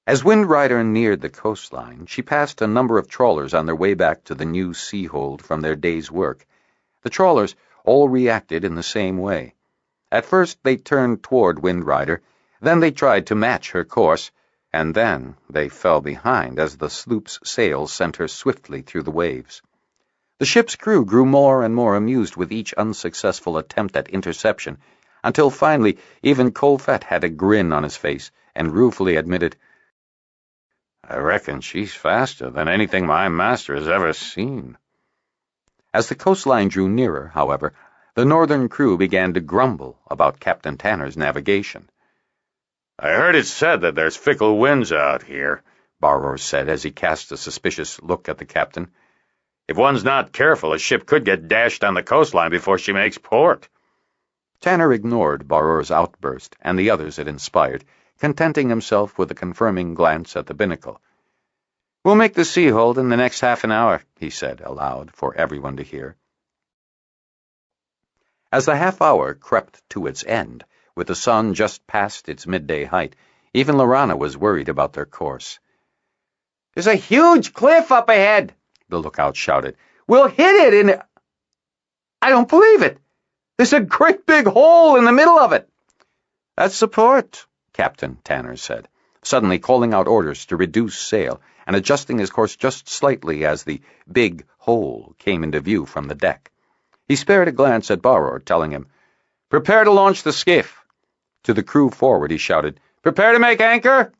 As Windrider neared the coastline, she passed a number of trawlers on their way back to the new sea-hold from their day's work. The trawlers all reacted in the same way. At first they turned toward Windrider, then they tried to match her course, and then they fell behind as the sloop's sails sent her swiftly through the waves. The ship's crew grew more and more amused with each unsuccessful attempt at interception, until finally even Colfett had a grin on his face and ruefully admitted, "I reckon she's faster than anything my master has ever seen." As the coastline drew nearer, however, the northern crew began to grumble about Captain Tanner's navigation. "I heard it said that there's fickle winds out here," Barrow said as he cast a suspicious look at the captain. "If one's not careful, a ship could get dashed on the coastline before she makes port." Tanner ignored Barrow's outburst and the others it inspired, contenting himself with a confirming glance at the binnacle. "We'll make the sea-hold in the next half an hour," he said aloud for everyone to hear. As the half-hour crept to its end, with the sun just past its midday height, even Lorana was worried about their course. "There's a huge cliff up ahead," the lookout shouted. "We'll hit it in... I don't believe it. There's a great big hole in the middle of it." "That's the port," Captain Tanner said, suddenly calling out orders to reduce sail and adjusting his course just slightly as the big hole came into view from the deck. He spared a glance at Barrow, telling him, "Prepare to launch the skiff." To the crew forward he shouted, "Prepare to make anchor!"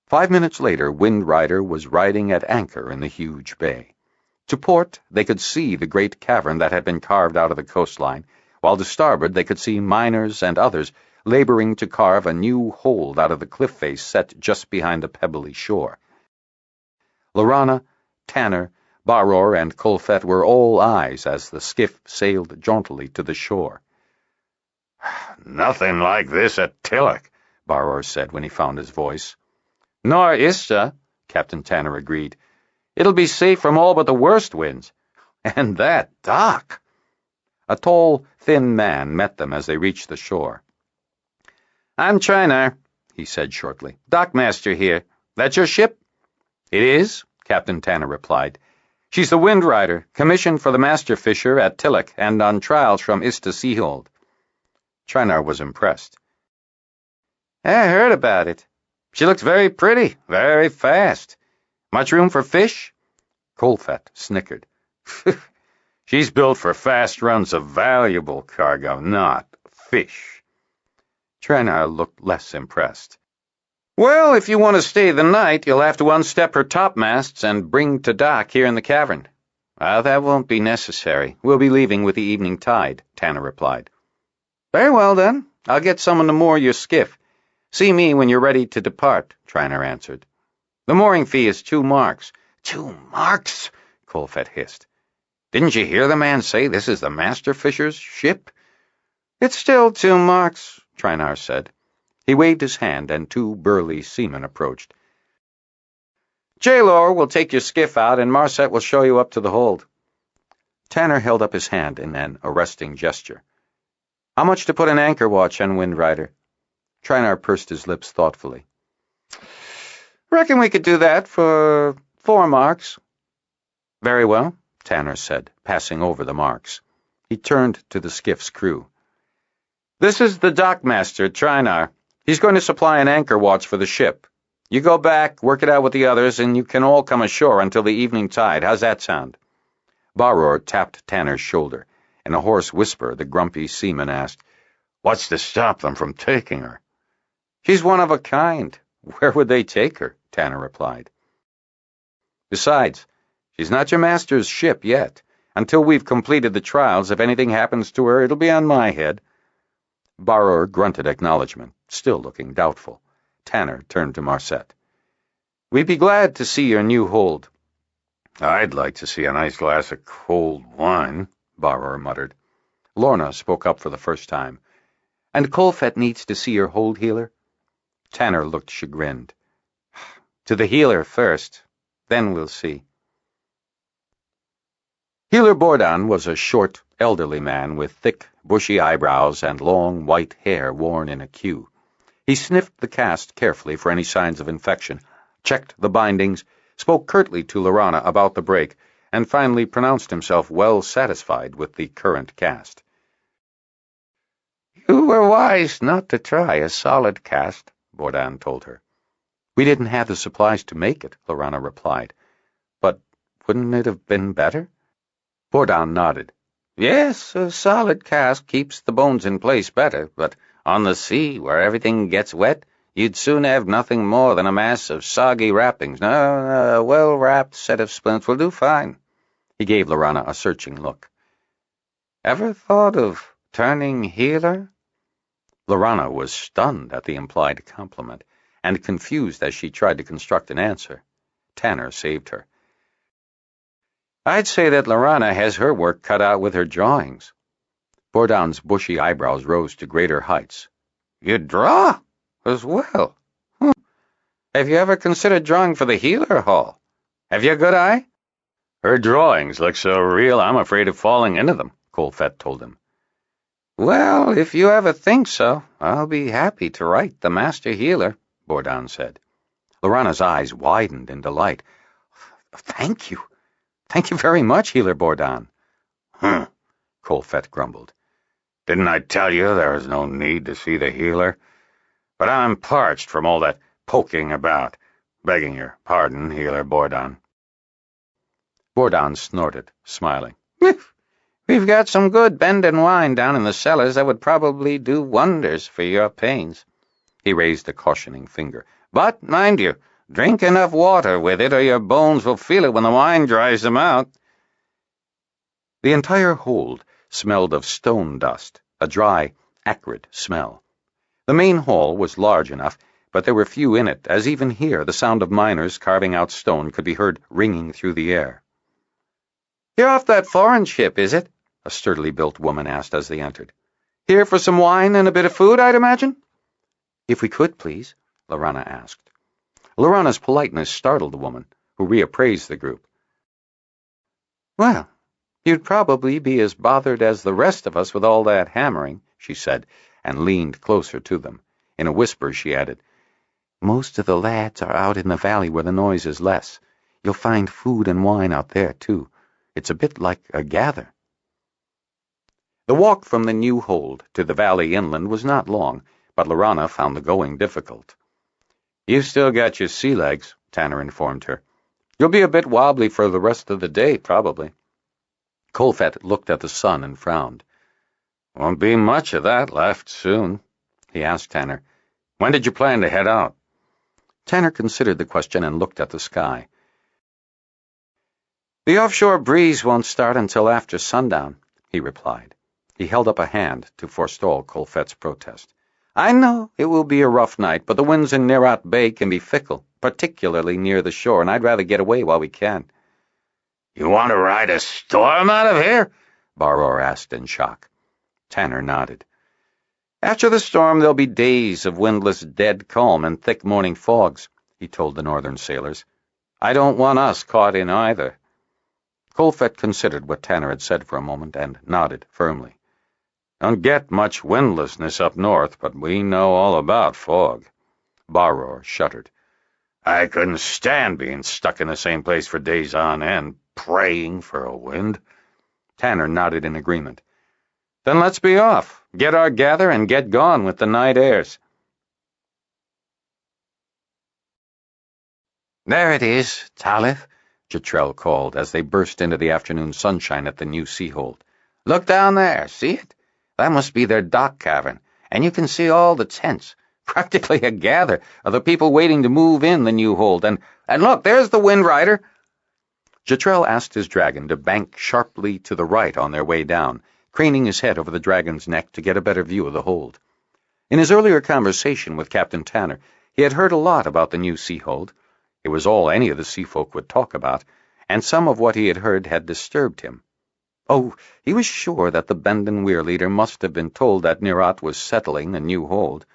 5 minutes later, Windrider was riding at anchor in the huge bay. To port, they could see the great cavern that had been carved out of the coastline, while to starboard they could see miners and others laboring to carve a new hold out of the cliff face set just behind the pebbly shore. Lorana, Tanner, Baror, and Colfett were all eyes as the skiff sailed jauntily to the shore. "Nothing like this at Tillich," Baror said when he found his voice. "Nor Isha," Captain Tanner agreed. "It'll be safe from all but the worst winds. And that dock!" A tall, thin man met them as they reached the shore. "I'm Trinar," he said shortly. "Dockmaster here. That your ship?" "It is," Captain Tanner replied. "She's the Wind Rider, commissioned for the Master Fisher at Tillich and on trials from Ista Seahold." Trinar was impressed. "I heard about it. She looks very pretty, very fast. Much room for fish?" Colfett snickered. "She's built for fast runs of valuable cargo, not fish." Trinar looked less impressed. "Well, if you want to stay the night, you'll have to unstep her topmasts and bring to dock here in the cavern." "That won't be necessary. We'll be leaving with the evening tide," Tanner replied. "Very well, then. I'll get someone to moor your skiff. See me when you're ready to depart," Trinar answered. "The mooring fee is 2 marks. 2 marks? Colfett hissed. "Didn't you hear the man say this is the Master Fisher's ship?" "It's still 2 marks," Trinar said. He waved his hand, and 2 burly seamen approached. "Jailor will take your skiff out, and Marset will show you up to the hold." Tanner held up his hand in an arresting gesture. "How much to put an anchor watch on Wind Rider?" Trinar pursed his lips thoughtfully. "Reckon we could do that for 4 marks." "Very well," Tanner said, passing over the marks. He turned to the skiff's crew. "This is the dockmaster, Trinar. He's going to supply an anchor watch for the ship. You go back, work it out with the others, and you can all come ashore until the evening tide. How's that sound?" Baror tapped Tanner's shoulder. In a hoarse whisper, the grumpy seaman asked, "What's to stop them from taking her?" "She's one of a kind. Where would they take her?" Tanner replied. "Besides, she's not your master's ship yet. Until we've completed the trials, if anything happens to her, it'll be on my head." Baror grunted acknowledgement, still looking doubtful. Tanner turned to Marset. "We'd be glad to see your new hold." "I'd like to see a nice glass of cold wine," Baror muttered. Lorna spoke up for the first time. "And Colfett needs to see your hold, Healer?" Tanner looked chagrined. "To the healer first, then we'll see." Healer Bordan was a short, elderly man with thick, bushy eyebrows and long, white hair worn in a queue. He sniffed the cast carefully for any signs of infection, checked the bindings, spoke curtly to Lorana about the break, and finally pronounced himself well satisfied with the current cast. "You were wise not to try a solid cast," Bordan told her. "We didn't have the supplies to make it," Lorana replied. "But wouldn't it have been better?" Bordan nodded. "Yes, a solid cast keeps the bones in place better, but on the sea, where everything gets wet, you'd soon have nothing more than a mass of soggy wrappings. No, a well-wrapped set of splints will do fine." He gave Lorana a searching look. "Ever thought of turning healer?" Lorana was stunned at the implied compliment, and confused as she tried to construct an answer. Tanner saved her. "I'd say that Lorana has her work cut out with her drawings." Bordan's bushy eyebrows rose to greater heights. "You draw as well? Have you ever considered drawing for the healer hall? Have you a good eye?" "Her drawings look so real I'm afraid of falling into them," Colfett told him. "Well, if you ever think so, I'll be happy to write the master healer," Bordan said. Lorana's eyes widened in delight. "Thank you. Thank you very much, Healer Bordan." Colfett grumbled. "Didn't I tell you there is no need to see the healer? But I'm parched from all that poking about. Begging your pardon, Healer Bordan." Bordan snorted, smiling. "We've got some good Bendon wine down in the cellars that would probably do wonders for your pains." He raised a cautioning finger. "But, mind you, drink enough water with it or your bones will feel it when the wine dries them out." The entire hold smelled of stone dust, a dry, acrid smell. The main hall was large enough, but there were few in it, as even here the sound of miners carving out stone could be heard ringing through the air. "You're off that foreign ship, is it?" a sturdily built woman asked as they entered. "Here for some wine and a bit of food, I'd imagine?" "If we could, please," Lorana asked. Lorana's politeness startled the woman, who reappraised the group. "Well, you'd probably be as bothered as the rest of us with all that hammering," she said, and leaned closer to them. In a whisper she added, "Most of the lads are out in the valley where the noise is less. You'll find food and wine out there, too. It's a bit like a gather." The walk from the new hold to the valley inland was not long, but Lorana found the going difficult. "You've still got your sea legs," Tanner informed her. "You'll be a bit wobbly for the rest of the day, probably." Colfett looked at the sun and frowned. "Won't be much of that left soon." He asked Tanner, "When did you plan to head out?" Tanner considered the question and looked at the sky. "The offshore breeze won't start until after sundown," he replied. He held up a hand to forestall Colfett's protest. "I know it will be a rough night, but the winds in Nerat Bay can be fickle, particularly near the shore, and I'd rather get away while we can." "You want to ride a storm out of here?" Barrow asked in shock. Tanner nodded. "After the storm, there'll be days of windless dead calm and thick morning fogs," he told the northern sailors. "I don't want us caught in either." Colfett considered what Tanner had said for a moment and nodded firmly. "Don't get much windlessness up north, but we know all about fog." Barrow shuddered. "I couldn't stand being stuck in the same place for days on end, praying for a wind." Tanner nodded in agreement. "Then let's be off, get our gather, and get gone with the night airs." "There it is, Talith," Jetrel called as they burst into the afternoon sunshine at the new sea-hold. "Look down there, see it? That must be their dock cavern, and you can see all the tents. Practically a gather of the people waiting to move in the new hold. And look, there's the Wind Rider." Jetrel asked his dragon to bank sharply to the right on their way down, craning his head over the dragon's neck to get a better view of the hold. In his earlier conversation with Captain Tanner, he had heard a lot about the new sea-hold. It was all any of the seafolk would talk about, and some of what he had heard had disturbed him. Oh, he was sure that the Bendon Weir leader must have been told that Nerat was settling a new hold,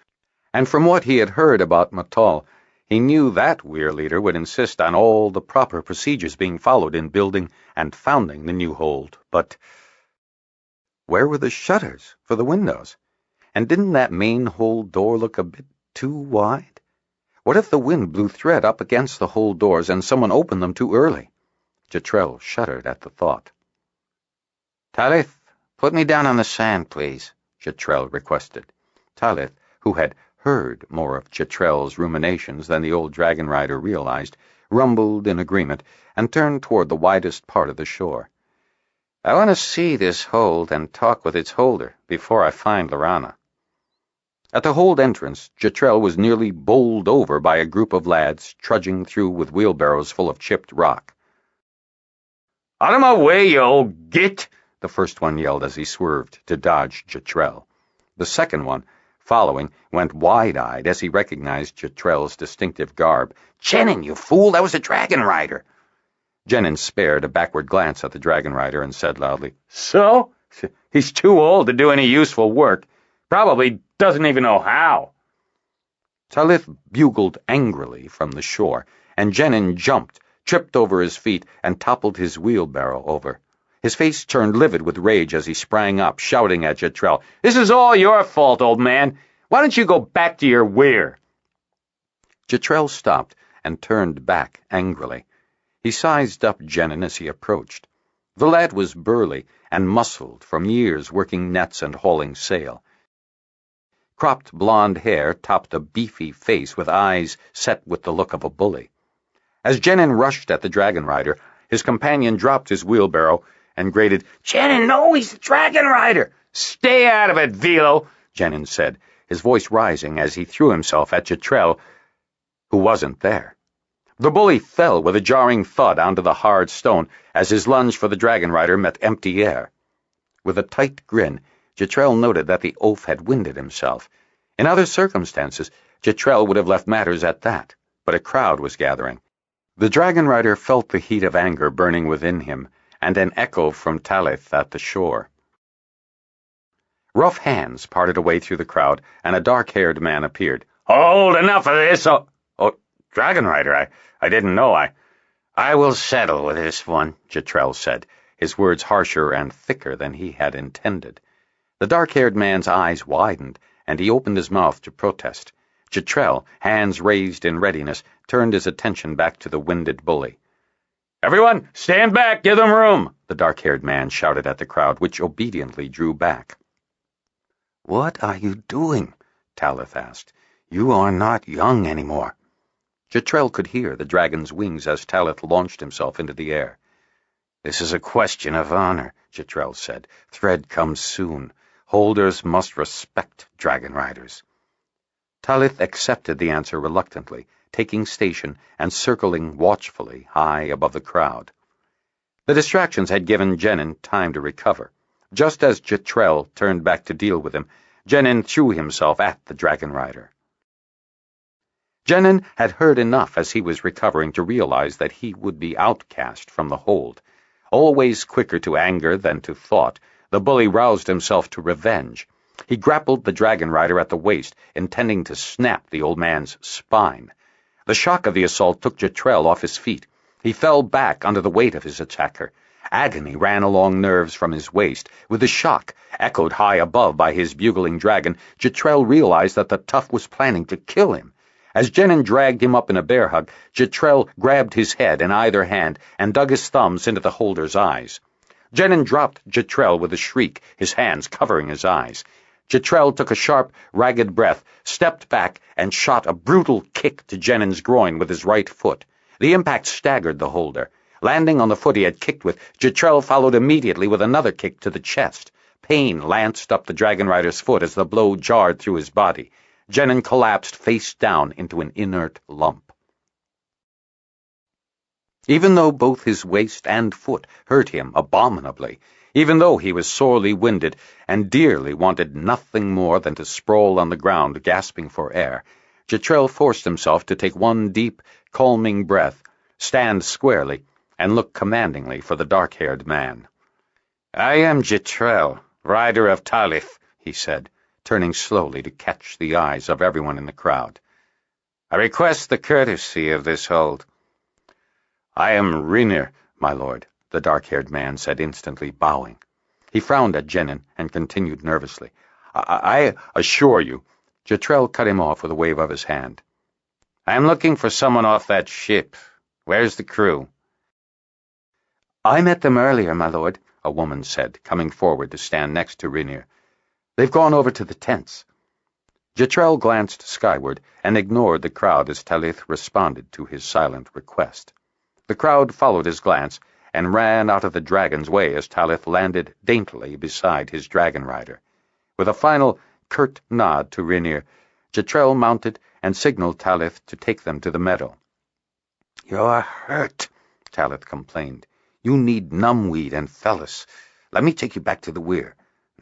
and from what he had heard about Matal, he knew that Weir leader would insist on all the proper procedures being followed in building and founding the new hold. But where were the shutters for the windows? And didn't that main hold door look a bit too wide? What if the wind blew thread up against the hold doors and someone opened them too early? Jetrel shuddered at the thought. "Talith, put me down on the sand, please," Jetrel requested. Talith, who had heard more of Jetrel's ruminations than the old Dragonrider realized, rumbled in agreement and turned toward the widest part of the shore. "I want to see this hold and talk with its holder before I find Lorana." At the hold entrance, Jetrel was nearly bowled over by a group of lads trudging through with wheelbarrows full of chipped rock. "Out of my way, you old git!" the first one yelled as he swerved to dodge Jetrel. The second one, following, went wide-eyed as he recognized Jetrel's distinctive garb. "Jenin, you fool! That was a Dragonrider!" Jenin spared a backward glance at the Dragonrider and said loudly, "So? He's too old to do any useful work. Probably doesn't even know how." Talith bugled angrily from the shore, and Jenin jumped, tripped over his feet, and toppled his wheelbarrow over. His face turned livid with rage as he sprang up, shouting at Jetrel, "This is all your fault, old man. Why don't you go back to your weir?" Jetrel stopped and turned back angrily. He sized up Jenin as he approached. The lad was burly and muscled from years working nets and hauling sail. Cropped blonde hair topped a beefy face with eyes set with the look of a bully. As Jenin rushed at the Dragonrider, his companion dropped his wheelbarrow and grated, "Jenin, no, he's the Dragonrider." "Stay out of it, Velo," Jenin said, his voice rising as he threw himself at Jetrel, who wasn't there. The bully fell with a jarring thud onto the hard stone as his lunge for the Dragonrider met empty air. With a tight grin, Jetrel noted that the oaf had winded himself. In other circumstances, Jetrel would have left matters at that, but a crowd was gathering. The Dragonrider felt the heat of anger burning within him, and an echo from Talith at the shore. Rough hands parted a way through the crowd, and a dark-haired man appeared. Hold, enough of this! Oh, Dragonrider, I didn't know. I will settle with this one, Jetrel said, his words harsher and thicker than he had intended. The dark-haired man's eyes widened, and he opened his mouth to protest. Jetrel, hands raised in readiness, turned his attention back to the winded bully. Everyone, stand back! Give them room! The dark-haired man shouted at the crowd, which obediently drew back. What are you doing? Talith asked. You are not young anymore. Jetrel could hear the dragon's wings as Talith launched himself into the air. This is a question of honor, Jetrel said. Thread comes soon. Holders must respect Dragonriders. Talith accepted the answer reluctantly, taking station and circling watchfully high above the crowd. The distractions had given Genin time to recover. Just as Jetrel turned back to deal with him, Genin threw himself at the Dragonrider. Genin had heard enough as he was recovering to realize that he would be outcast from the hold. Always quicker to anger than to thought, the bully roused himself to revenge. He grappled the Dragonrider at the waist, intending to snap the old man's spine. The shock of the assault took Jetrel off his feet. He fell back under the weight of his attacker. Agony ran along nerves from his waist. With the shock, echoed high above by his bugling dragon, Jetrel realized that the tough was planning to kill him. As Genin dragged him up in a bear hug, Jetrel grabbed his head in either hand and dug his thumbs into the holder's eyes. Genin dropped Jetrel with a shriek, his hands covering his eyes. Jetrel took a sharp, ragged breath, stepped back, and shot a brutal kick to Genin's groin with his right foot. The impact staggered the holder. Landing on the foot he had kicked with, Jetrel followed immediately with another kick to the chest. Pain lanced up the Dragonrider's foot as the blow jarred through his body. Genin collapsed face down into an inert lump. Even though both his waist and foot hurt him abominably, even though he was sorely winded and dearly wanted nothing more than to sprawl on the ground gasping for air, Jetrel forced himself to take one deep, calming breath, stand squarely, and look commandingly for the dark-haired man. I am Jetrel, rider of Talith, he said, turning slowly to catch the eyes of everyone in the crowd. I request the courtesy of this hold. I am Rinir, my lord, the dark-haired man said instantly, bowing. He frowned at Genin and continued nervously. I assure you. Jetrel cut him off with a wave of his hand. I am looking for someone off that ship. Where's the crew? I met them earlier, my lord, a woman said, coming forward to stand next to Rinir. They've gone over to the tents. Jetrel glanced skyward and ignored the crowd as Talith responded to his silent request. The crowd followed his glance and ran out of the dragon's way as Talith landed daintily beside his Dragonrider. With a final curt nod to Rinir, Jetrel mounted and signaled Talith to take them to the meadow. You're hurt, Talith complained. You need numbweed and Fellis. Let me take you back to the weir.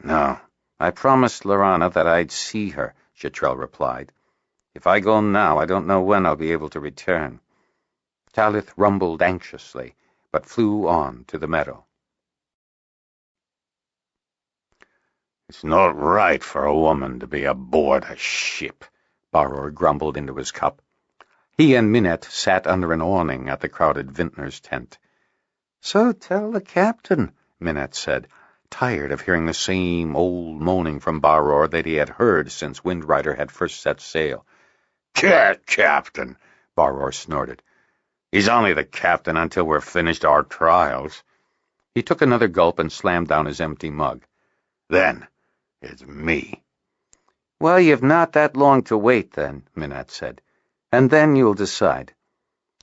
No, I promised Lorana that I'd see her, Jetrel replied. If I go now, I don't know when I'll be able to return. Talith rumbled anxiously, but flew on to the meadow. It's not right for a woman to be aboard a ship, Baror grumbled into his cup. He and Minette sat under an awning at the crowded vintner's tent. So tell the captain, Minette said, tired of hearing the same old moaning from Baror that he had heard since Windrider had first set sail. Captain, Baror snorted. He's only the captain until we're finished our trials. He took another gulp and slammed down his empty mug. Then it's me. Well, you've not that long to wait, then, Minette said. And then you'll decide.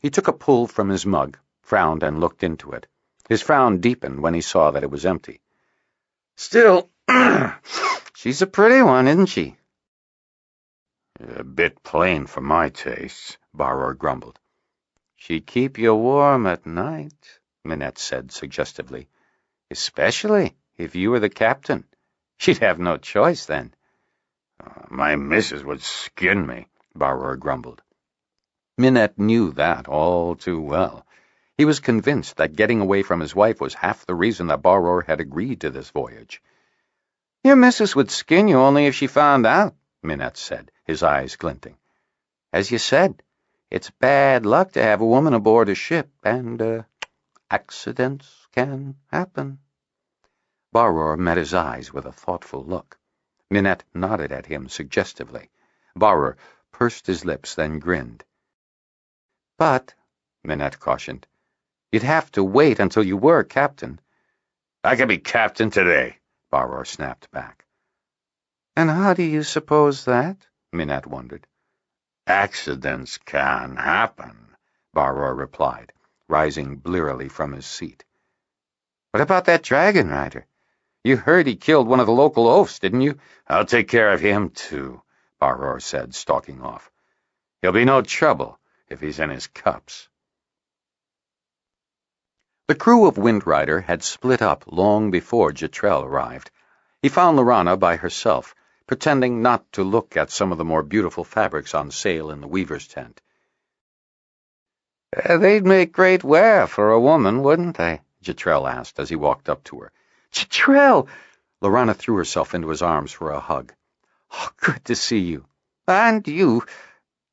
He took a pull from his mug, frowned, and looked into it. His frown deepened when he saw that it was empty. Still, she's a pretty one, isn't she? A bit plain for my tastes, Baror grumbled. She'd keep you warm at night, Minette said suggestively. Especially if you were the captain. She'd have no choice then. My missus would skin me, Barrour grumbled. Minette knew that all too well. He was convinced that getting away from his wife was half the reason that Barrour had agreed to this voyage. "Your missus would skin you only if she found out," Minette said, his eyes glinting. "As you said, it's bad luck to have a woman aboard a ship, and, accidents can happen." Barrour met his eyes with a thoughtful look. Minette nodded at him suggestively. Barrour pursed his lips, then grinned. "But," Minette cautioned, "you'd have to wait until you were captain." "I could be captain today," Barrour snapped back. "And how do you suppose that?" Minette wondered. "Accidents can happen," Barrour replied, rising blearily from his seat. "What about that Dragonrider? You heard he killed one of the local oafs, didn't you?" "I'll take care of him, too," Barrour said, stalking off. "He'll be no trouble if he's in his cups." The crew of Windrider had split up long before Jetrel arrived. He found Lorana by herself, pretending not to look at some of the more beautiful fabrics on sale in the weaver's tent. "They'd make great wear for a woman, wouldn't they?" Jetrel asked as he walked up to her. "Jetrel!" Lorana threw herself into his arms for a hug. "Oh, good to see you. And you."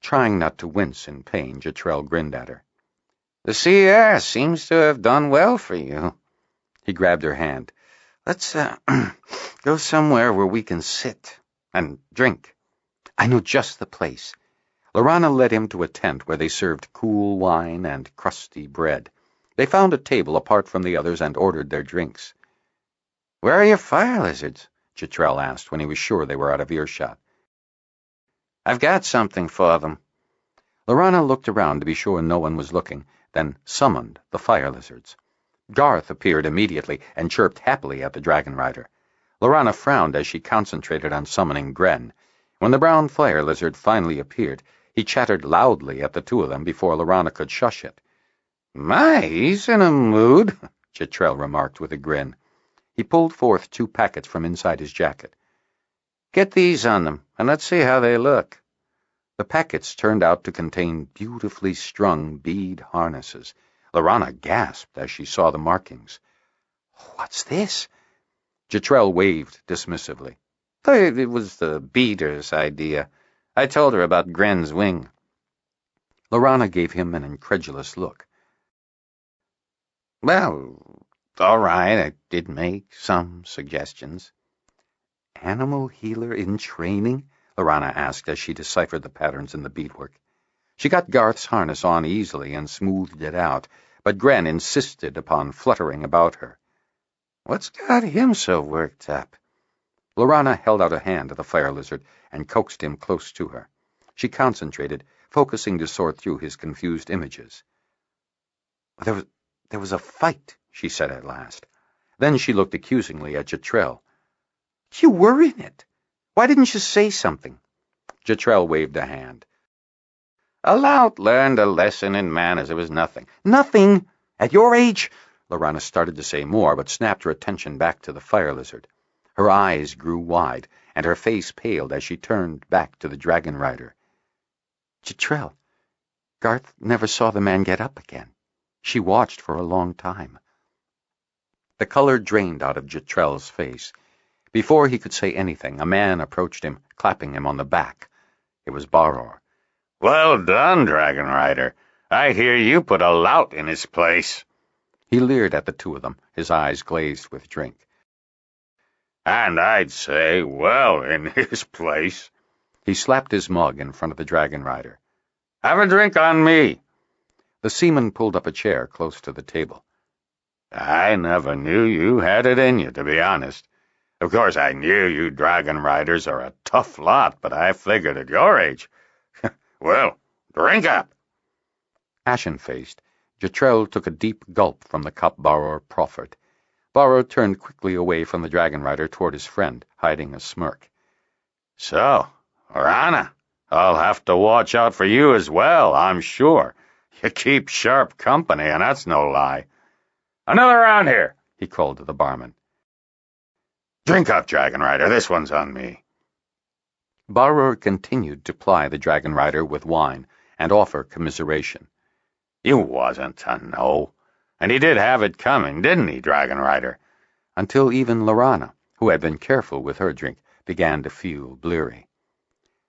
Trying not to wince in pain, Jetrel grinned at her. "The sea air seems to have done well for you." He grabbed her hand. "Let's go somewhere where we can sit and drink. I know just the place." Lorana led him to a tent where they served cool wine and crusty bread. They found a table apart from the others and ordered their drinks. "Where are your fire lizards?" Jetrel asked when he was sure they were out of earshot. "I've got something for them." Lorana looked around to be sure no one was looking, then summoned the fire lizards. Garth appeared immediately and chirped happily at the Dragonrider. Lorana frowned as she concentrated on summoning Gren. When the brown fire lizard finally appeared, he chattered loudly at the two of them before Lorana could shush it. "My, he's in a mood," Jetrel remarked with a grin. He pulled forth 2 packets from inside his jacket. "Get these on them, and let's see how they look." The packets turned out to contain beautifully strung bead harnesses. Lorana gasped as she saw the markings. "What's this?" Jetrel waved dismissively. "It was the beater's idea. I told her about Gren's wing." Lorana gave him an incredulous look. "Well, all right, I did make some suggestions." "Animal healer in training?" Lorana asked as she deciphered the patterns in the beadwork. She got Garth's harness on easily and smoothed it out, but Gren insisted upon fluttering about her. "What's got him so worked up?" Lorana held out a hand to the fire lizard and coaxed him close to her. She concentrated, focusing to sort through his confused images. There was a fight," she said at last. Then she looked accusingly at Jetrel. "You were in it. Why didn't you say something?" Jetrel waved a hand. "A lout learned a lesson in manners. It was nothing." "Nothing? At your age?" Lorana started to say more, but snapped her attention back to the fire lizard. Her eyes grew wide, and her face paled as she turned back to the Dragonrider. "Jetrel, Garth never saw the man get up again. She watched for a long time." The color drained out of Jetrel's face. Before he could say anything, a man approached him, clapping him on the back. It was Barrour. "Well done, Dragonrider. I hear you put a lout in his place." He leered at the two of them, his eyes glazed with drink. "And I'd say, well, in his place." He slapped his mug in front of the Dragonrider. "Have a drink on me." The seaman pulled up a chair close to the table. "I never knew you had it in you, to be honest. Of course, I knew you Dragonriders are a tough lot, but I figured at your age. Well, drink up." Ashen-faced, Jetrel took a deep gulp from the cup Barrour proffered. Barrour turned quickly away from the Dragonrider toward his friend, hiding a smirk. "So, Lorana, I'll have to watch out for you as well, I'm sure. You keep sharp company, and that's no lie. Another round here," he called to the barman. "Drink up, Dragonrider. This one's on me." Barrow continued to ply the Dragonrider with wine and offer commiseration. You wasn't to know. And he did have it coming, didn't he, Dragonrider? Until even Lorana, who had been careful with her drink, began to feel bleary.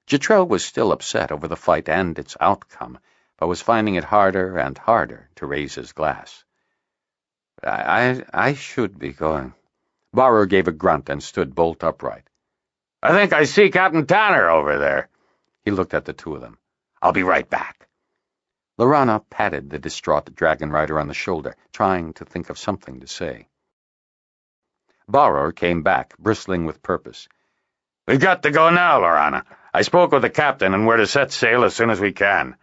Jetrel was still upset over the fight and its outcome, but was finding it harder and harder to raise his glass. I should be going. Barrow gave a grunt and stood bolt upright. I think I see Captain Tanner over there. He looked at the two of them. I'll be right back. Lorana patted the distraught Dragonrider on the shoulder, trying to think of something to say. Barrow came back, bristling with purpose. We've got to go now, Lorana. I spoke with the captain, and we're to set sail as soon as we can.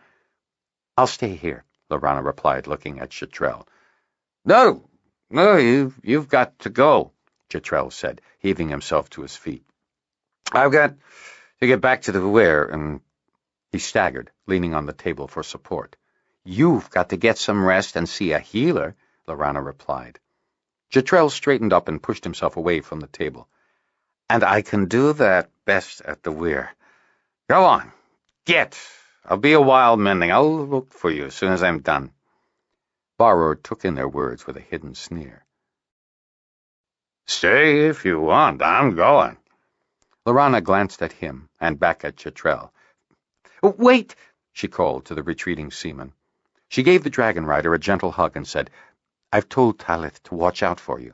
I'll stay here, Lorana replied, looking at Jetrel. No, you've got to go, Jetrel said, heaving himself to his feet. I've got to get back to the weir, and he staggered, leaning on the table for support. You've got to get some rest and see a healer, Lorana replied. Jetrel straightened up and pushed himself away from the table. And I can do that best at the weir. Go on, get. I'll be a while mending. I'll look for you as soon as I'm done. Barrow took in their words with a hidden sneer. Stay if you want. I'm going. Lorana glanced at him and back at Jetrel. Wait, she called to the retreating seaman. She gave the Dragonrider a gentle hug and said, I've told Talith to watch out for you.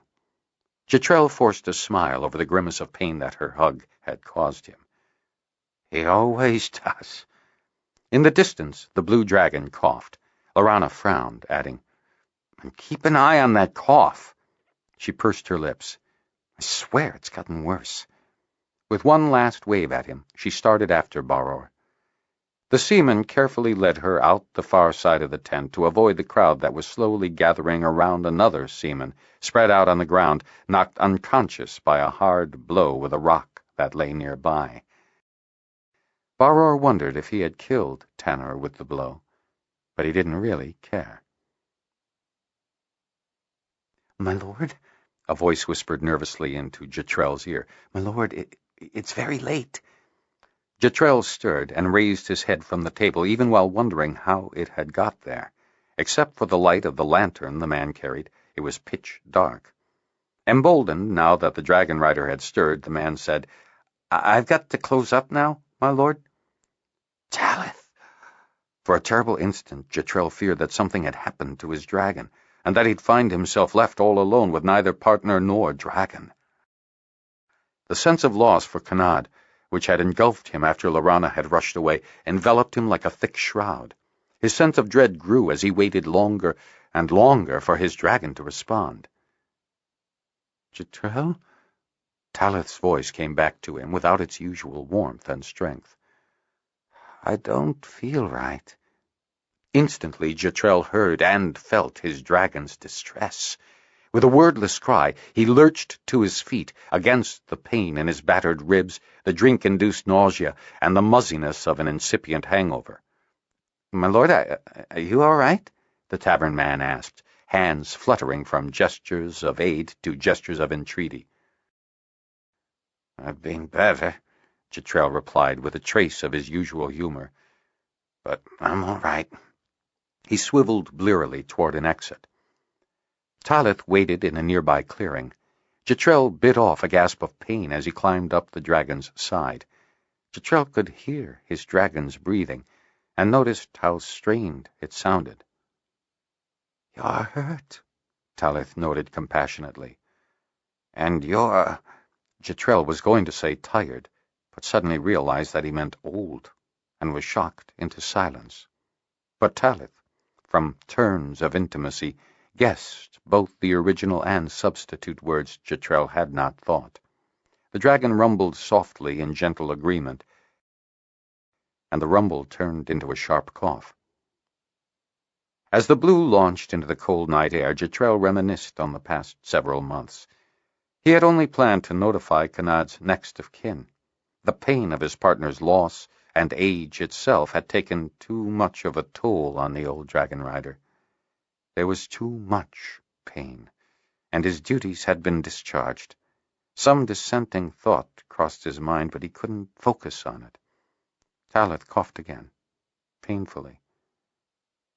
Jetrel forced a smile over the grimace of pain that her hug had caused him. He always does. In the distance, the blue dragon coughed. Lorana frowned, adding, And keep an eye on that cough. She pursed her lips. I swear it's gotten worse. With one last wave at him, she started after Barrow. The seaman carefully led her out the far side of the tent to avoid the crowd that was slowly gathering around another seaman, spread out on the ground, knocked unconscious by a hard blow with a rock that lay nearby. Barrow wondered if he had killed Tanner with the blow, but he didn't really care. My lord, a voice whispered nervously into Jetrel's ear. My lord, it's very late. Jetrel stirred and raised his head from the table, even while wondering how it had got there. Except for the light of the lantern the man carried, it was pitch dark. Emboldened, now that the Dragonrider had stirred, the man said, I've got to close up now, my lord. Talith! For a terrible instant, Jetrel feared that something had happened to his dragon, and that he'd find himself left all alone with neither partner nor dragon. The sense of loss for Kanad, which had engulfed him after Lorana had rushed away, enveloped him like a thick shroud. His sense of dread grew as he waited longer and longer for his dragon to respond. Jetrel? Talith's voice came back to him without its usual warmth and strength. I don't feel right. Instantly, Jetrel heard and felt his dragon's distress. With a wordless cry, he lurched to his feet against the pain in his battered ribs, the drink-induced nausea, and the muzziness of an incipient hangover. My lord, are you all right? The tavern man asked, hands fluttering from gestures of aid to gestures of entreaty. I've been better, Jetrel replied with a trace of his usual humor. But I'm all right. He swiveled blearily toward an exit. Talith waited in a nearby clearing. Jetrel bit off a gasp of pain as he climbed up the dragon's side. Jetrel could hear his dragon's breathing, and noticed how strained it sounded. You're hurt, Talith noted compassionately. And you're... Jetrel was going to say tired, but suddenly realized that he meant old, and was shocked into silence. But Talith, from turns of intimacy, guessed both the original and substitute words Jetrel had not thought. The dragon rumbled softly in gentle agreement, and the rumble turned into a sharp cough. As the blue launched into the cold night air, Jetrel reminisced on the past several months. He had only planned to notify Kanad's next of kin. The pain of his partner's loss and age itself had taken too much of a toll on the old Dragonrider. There was too much pain, and his duties had been discharged. Some dissenting thought crossed his mind, but he couldn't focus on it. Talith coughed again, painfully.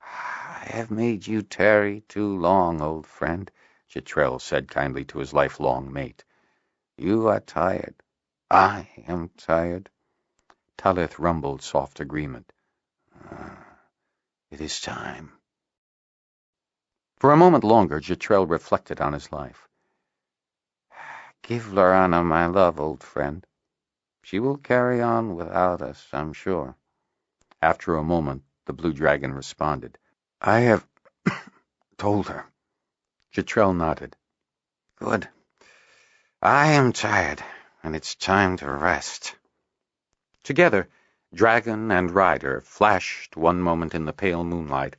I have made you tarry too long, old friend, Jetrel said kindly to his lifelong mate. You are tired. I am tired. Talith rumbled soft agreement. It is time. For a moment longer, Jetrel reflected on his life. Give Lorana my love, old friend. She will carry on without us, I'm sure. After a moment, the blue dragon responded. I have told her. Jetrel nodded. Good. I am tired, and it's time to rest. Together, dragon and rider flashed one moment in the pale moonlight,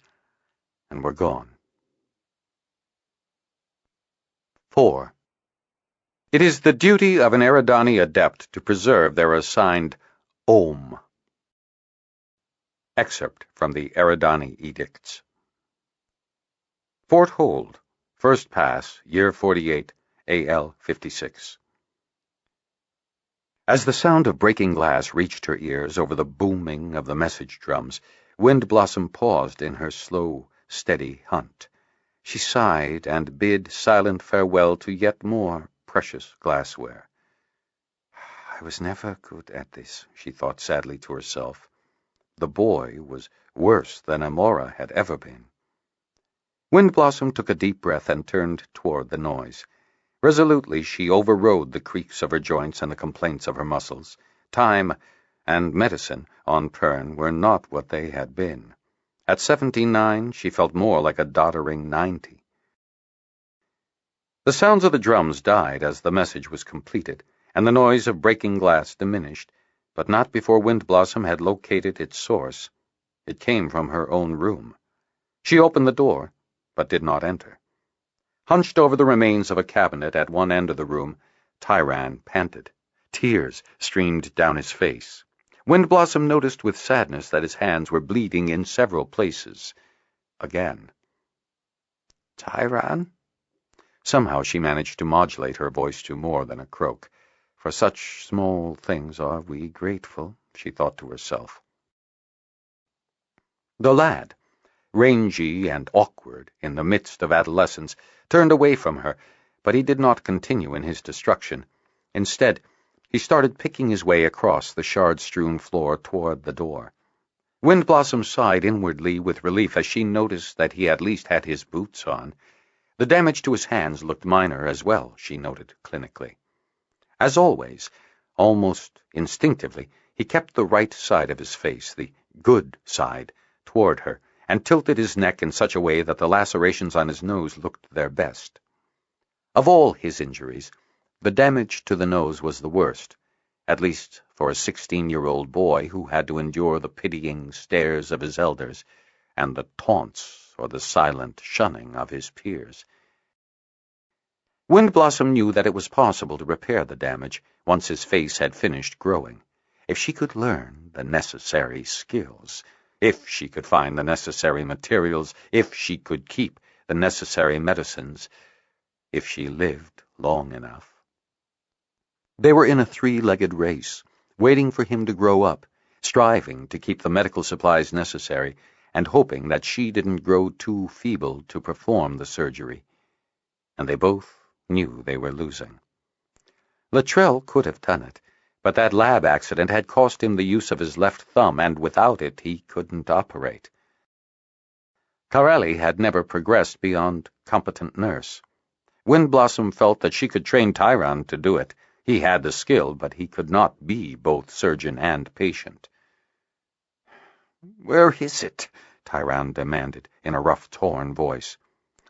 and were gone. 4. It is the duty of an Eridani adept to preserve their assigned Om. Excerpt from the Eridani Edicts. Fort Hold, First Pass, Year 48, AL 56. As the sound of breaking glass reached her ears over the booming of the message drums, Wind Blossom paused in her slow, steady hunt. She sighed and bid silent farewell to yet more precious glassware. I was never good at this, she thought sadly to herself. The boy was worse than Amora had ever been. Wind Blossom took a deep breath and turned toward the noise. Resolutely she overrode the creaks of her joints and the complaints of her muscles. Time and medicine on Pern were not what they had been. At 79, she felt more like a doddering 90. The sounds of the drums died as the message was completed, and the noise of breaking glass diminished, but not before Wind Blossom had located its source. It came from her own room. She opened the door, but did not enter. Hunched over the remains of a cabinet at one end of the room, Tyran panted. Tears streamed down his face. Wind Blossom noticed with sadness that his hands were bleeding in several places. Again. Tyran? Somehow she managed to modulate her voice to more than a croak. For such small things are we grateful, she thought to herself. The lad, rangy and awkward in the midst of adolescence, turned away from her, but he did not continue in his destruction. Instead, he started picking his way across the shard-strewn floor toward the door. Wind Blossom sighed inwardly with relief as she noticed that he at least had his boots on. The damage to his hands looked minor as well, she noted clinically. As always, almost instinctively, he kept the right side of his face, the good side, toward her, and tilted his neck in such a way that the lacerations on his nose looked their best. Of all his injuries, the damage to the nose was the worst, at least for a 16-year-old boy who had to endure the pitying stares of his elders and the taunts or the silent shunning of his peers. Wind Blossom knew that it was possible to repair the damage once his face had finished growing, if she could learn the necessary skills, if she could find the necessary materials, if she could keep the necessary medicines, if she lived long enough. They were in a three-legged race, waiting for him to grow up, striving to keep the medical supplies necessary, and hoping that she didn't grow too feeble to perform the surgery. And they both knew they were losing. Luttrell could have done it, but that lab accident had cost him the use of his left thumb, and without it he couldn't operate. Corelli had never progressed beyond competent nurse. Wind Blossom felt that she could train Tyran to do it. He had the skill, but he could not be both surgeon and patient. "Where is it?" Tyran demanded, in a rough, torn voice.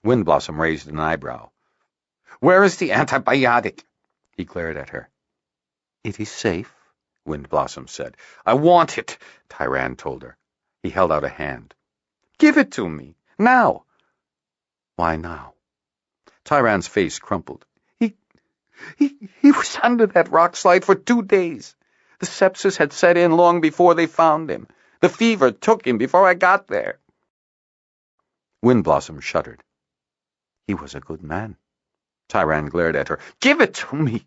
Wind Blossom raised an eyebrow. "Where is the antibiotic?" He glared at her. "It is safe," Wind Blossom said. "I want it," Tyran told her. He held out a hand. "Give it to me, now." "Why now?" Tyran's face crumpled. He was under that rock slide for 2 days. The sepsis had set in long before they found him. The fever took him before I got there." Wind Blossom shuddered. "He was a good man." Tyran glared at her. "Give it to me!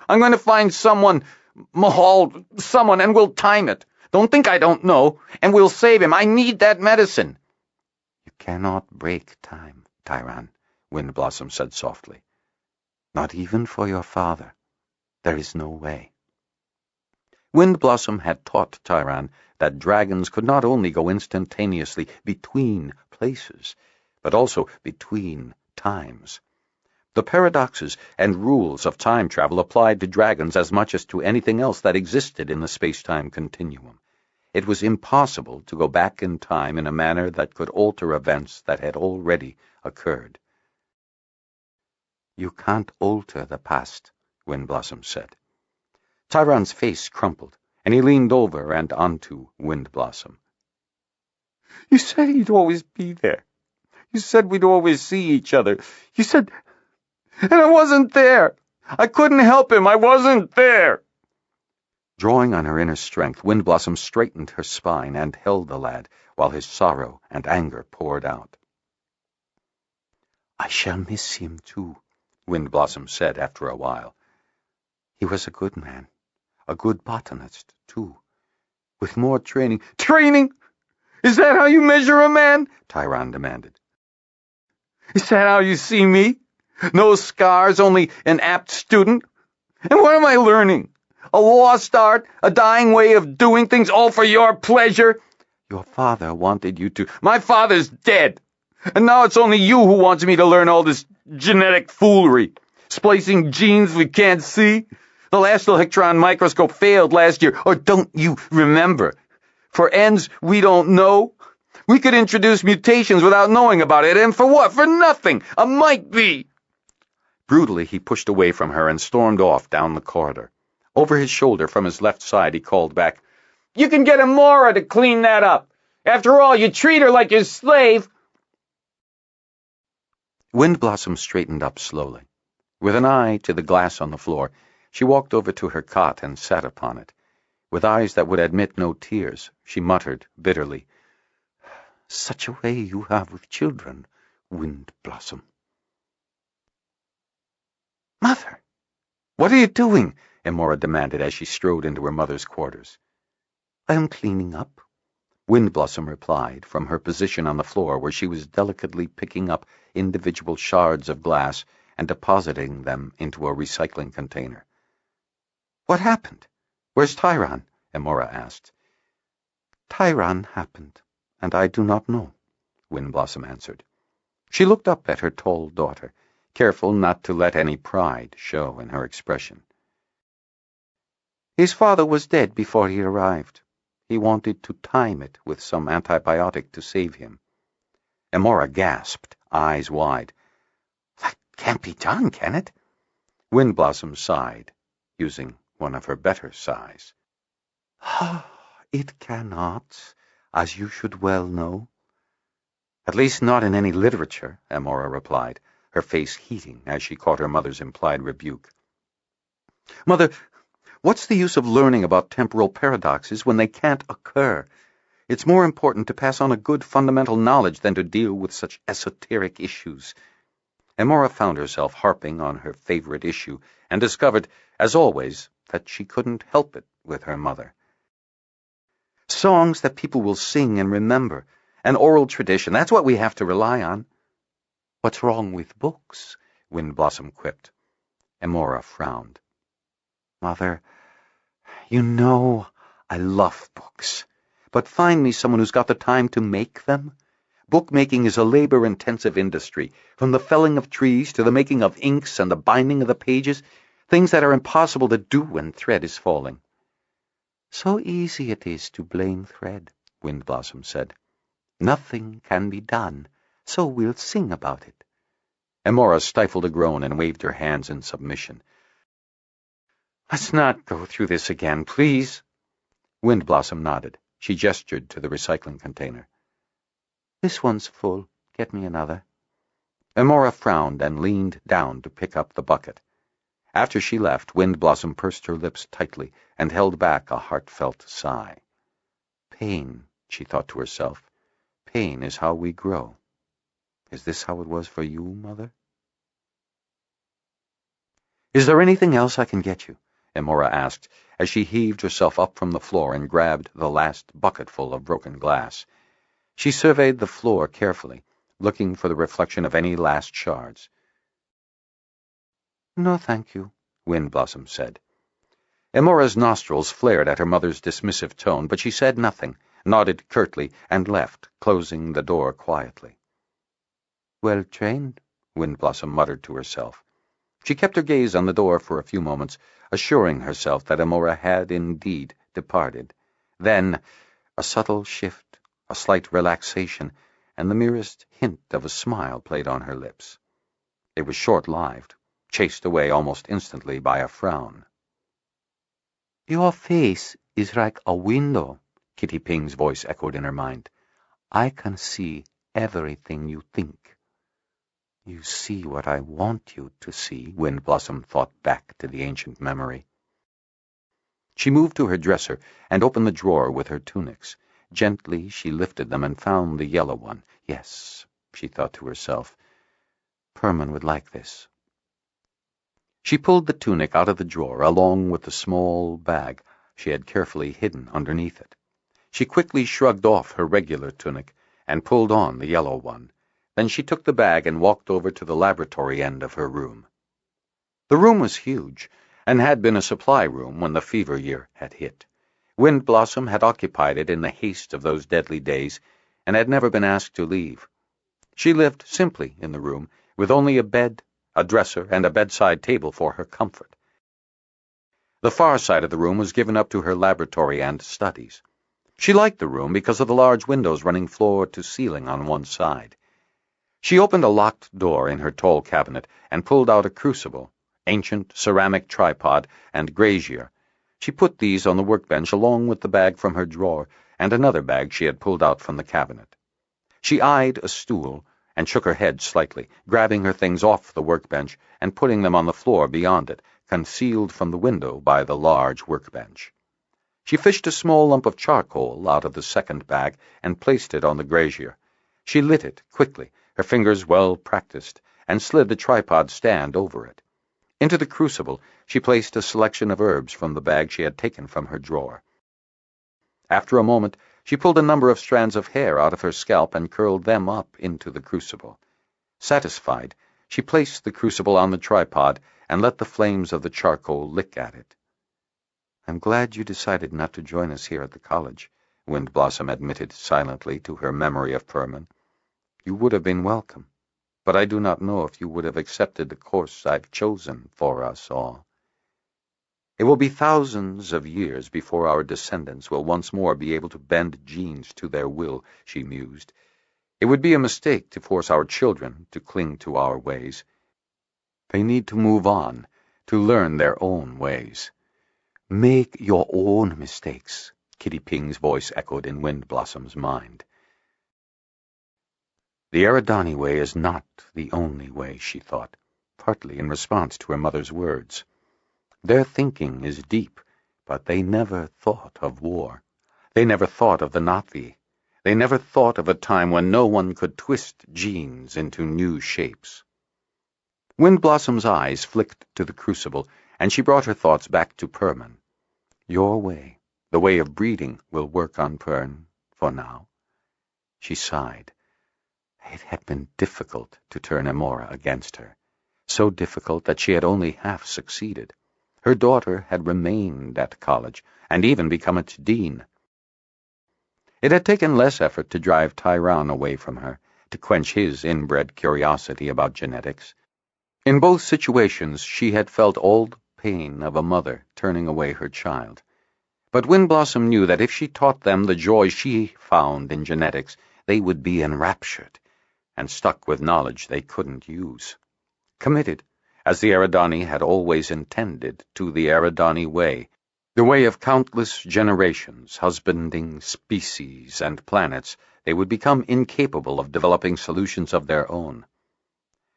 I'm going to find someone, Mahal, someone, and we'll time it. Don't think I don't know, and we'll save him. I need that medicine." "You cannot break time, Tyran," Wind Blossom said softly. "Not even for your father. There is no way." Wind Blossom had taught Tyran that dragons could not only go instantaneously between places, but also between times. The paradoxes and rules of time travel applied to dragons as much as to anything else that existed in the space-time continuum. It was impossible to go back in time in a manner that could alter events that had already occurred. "You can't alter the past," Wind Blossom said. Tyran's face crumpled, and he leaned over and onto Wind Blossom. "You said he'd always be there. You said we'd always see each other. You said... And I wasn't there. I couldn't help him. I wasn't there." Drawing on her inner strength, Wind Blossom straightened her spine and held the lad while his sorrow and anger poured out. "I shall miss him too," Wind Blossom said after a while. "He was a good man, a good botanist, too, with more training." "Training? Is that how you measure a man?" Tyran demanded. "Is that how you see me? No scars, only an apt student? And what am I learning? A lost art, a dying way of doing things, all for your pleasure?" "Your father wanted you to—" "My father's dead, and now it's only you who wants me to learn all this genetic foolery, splicing genes we can't see. The last electron microscope failed last year, or don't you remember? For ends we don't know. We could introduce mutations without knowing about it, and for what? For nothing. A might be." Brutally, he pushed away from her and stormed off down the corridor. Over his shoulder from his left side, he called back, "You can get Amora to clean that up. After all, you treat her like your slave." Wind Blossom straightened up slowly. With an eye to the glass on the floor, she walked over to her cot and sat upon it. With eyes that would admit no tears, she muttered bitterly, "Such a way you have with children, Wind Blossom." "Mother, what are you doing?" Amora demanded as she strode into her mother's quarters. "I am cleaning up," Wind Blossom replied from her position on the floor where she was delicately picking up individual shards of glass and depositing them into a recycling container. "What happened? Where's Tyran?" Amora asked. "Tyran happened, and I do not know," Wind Blossom answered. She looked up at her tall daughter, careful not to let any pride show in her expression. "His father was dead before he arrived. He wanted to time it with some antibiotic to save him." Amora gasped, eyes wide. "That can't be done, can it?" Wind Blossom sighed, using one of her better sighs. "It cannot, as you should well know." "At least not in any literature," Amora replied, her face heating as she caught her mother's implied rebuke. "Mother, what's the use of learning about temporal paradoxes when they can't occur? It's more important to pass on a good fundamental knowledge than to deal with such esoteric issues." Amora found herself harping on her favorite issue and discovered, as always, that she couldn't help it with her mother. "Songs that people will sing and remember, an oral tradition, that's what we have to rely on." "What's wrong with books?" Wind Blossom quipped. Amora frowned. "Mother, you know I love books, but find me someone who's got the time to make them. Bookmaking is a labor-intensive industry, from the felling of trees to the making of inks and the binding of the pages, things that are impossible to do when thread is falling." "So easy it is to blame thread," Wind Blossom said. "Nothing can be done, so we'll sing about it." Amora stifled a groan and waved her hands in submission. "Let's not go through this again, please." Wind Blossom nodded. She gestured to the recycling container. "This one's full. Get me another." Amora frowned and leaned down to pick up the bucket. After she left, Wind Blossom pursed her lips tightly and held back a heartfelt sigh. "Pain," she thought to herself. "Pain is how we grow. Is this how it was for you, Mother?" "Is there anything else I can get you?" Emora asked, as she heaved herself up from the floor and grabbed the last bucketful of broken glass. She surveyed the floor carefully, looking for the reflection of any last shards. "No, thank you," Wind Blossom said. Emora's nostrils flared at her mother's dismissive tone, but she said nothing, nodded curtly, and left, closing the door quietly. "Well trained," Wind Blossom muttered to herself. She kept her gaze on the door for a few moments, assuring herself that Emora had indeed departed. Then, a subtle shift, a slight relaxation, and the merest hint of a smile played on her lips. It was short-lived, chased away almost instantly by a frown. "Your face is like a window," Kitty Ping's voice echoed in her mind. "I can see everything you think." "You see what I want you to see," Wind Blossom thought back to the ancient memory. She moved to her dresser and opened the drawer with her tunics. Gently she lifted them and found the yellow one. Yes, she thought to herself, Pern would like this. She pulled the tunic out of the drawer along with the small bag she had carefully hidden underneath it. She quickly shrugged off her regular tunic and pulled on the yellow one. Then she took the bag and walked over to the laboratory end of her room. The room was huge, and had been a supply room when the fever year had hit. Wind Blossom had occupied it in the haste of those deadly days, and had never been asked to leave. She lived simply in the room, with only a bed, a dresser, and a bedside table for her comfort. The far side of the room was given up to her laboratory and studies. She liked the room because of the large windows running floor to ceiling on one side. She opened a locked door in her tall cabinet and pulled out a crucible, ancient ceramic tripod, and brazier. She put these on the workbench along with the bag from her drawer and another bag she had pulled out from the cabinet. She eyed a stool and shook her head slightly, grabbing her things off the workbench and putting them on the floor beyond it, concealed from the window by the large workbench. She fished a small lump of charcoal out of the second bag and placed it on the brazier. She lit it quickly, her fingers well practiced, and slid the tripod stand over it. Into the crucible she placed a selection of herbs from the bag she had taken from her drawer. After a moment, she pulled a number of strands of hair out of her scalp and curled them up into the crucible. Satisfied, she placed the crucible on the tripod and let the flames of the charcoal lick at it. "I'm glad you decided not to join us here at the college," Wind Blossom admitted silently to her memory of Pern. "You would have been welcome, but I do not know if you would have accepted the course I've chosen for us all. It will be thousands of years before our descendants will once more be able to bend genes to their will," she mused. "It would be a mistake to force our children to cling to our ways. They need to move on, to learn their own ways." "Make your own mistakes," Kitty Ping's voice echoed in Wind Blossom's mind. The Eridani way is not the only way, she thought, partly in response to her mother's words. Their thinking is deep, but they never thought of war. They never thought of the Nazi. They never thought of a time when no one could twist genes into new shapes. Wind Blossom's eyes flicked to the crucible, and she brought her thoughts back to Pern. Your way, the way of breeding, will work on Pern, for now. She sighed. It had been difficult to turn Emora against her, so difficult that she had only half succeeded. Her daughter had remained at college, and even become its dean. It had taken less effort to drive Tyron away from her, to quench his inbred curiosity about genetics. In both situations she had felt all the pain of a mother turning away her child. But Wind Blossom knew that if she taught them the joy she found in genetics, they would be enraptured, and stuck with knowledge they couldn't use. Committed, as the Eridani had always intended, to the Eridani way, the way of countless generations husbanding species and planets, they would become incapable of developing solutions of their own.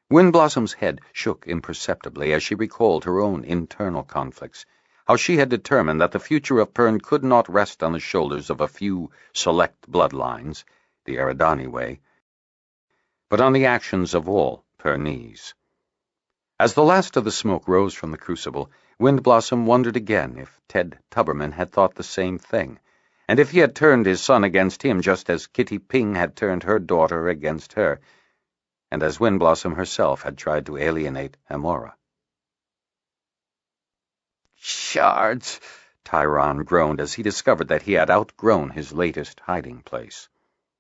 Wind Blossom's head shook imperceptibly as she recalled her own internal conflicts, how she had determined that the future of Pern could not rest on the shoulders of a few select bloodlines, the Eridani way, but on the actions of all Pernese. As the last of the smoke rose from the crucible, Windblossom wondered again if Ted Tuberman had thought the same thing, and if he had turned his son against him just as Kitty Ping had turned her daughter against her, and as Windblossom herself had tried to alienate Amora. Shards, Tyron groaned as he discovered that he had outgrown his latest hiding place.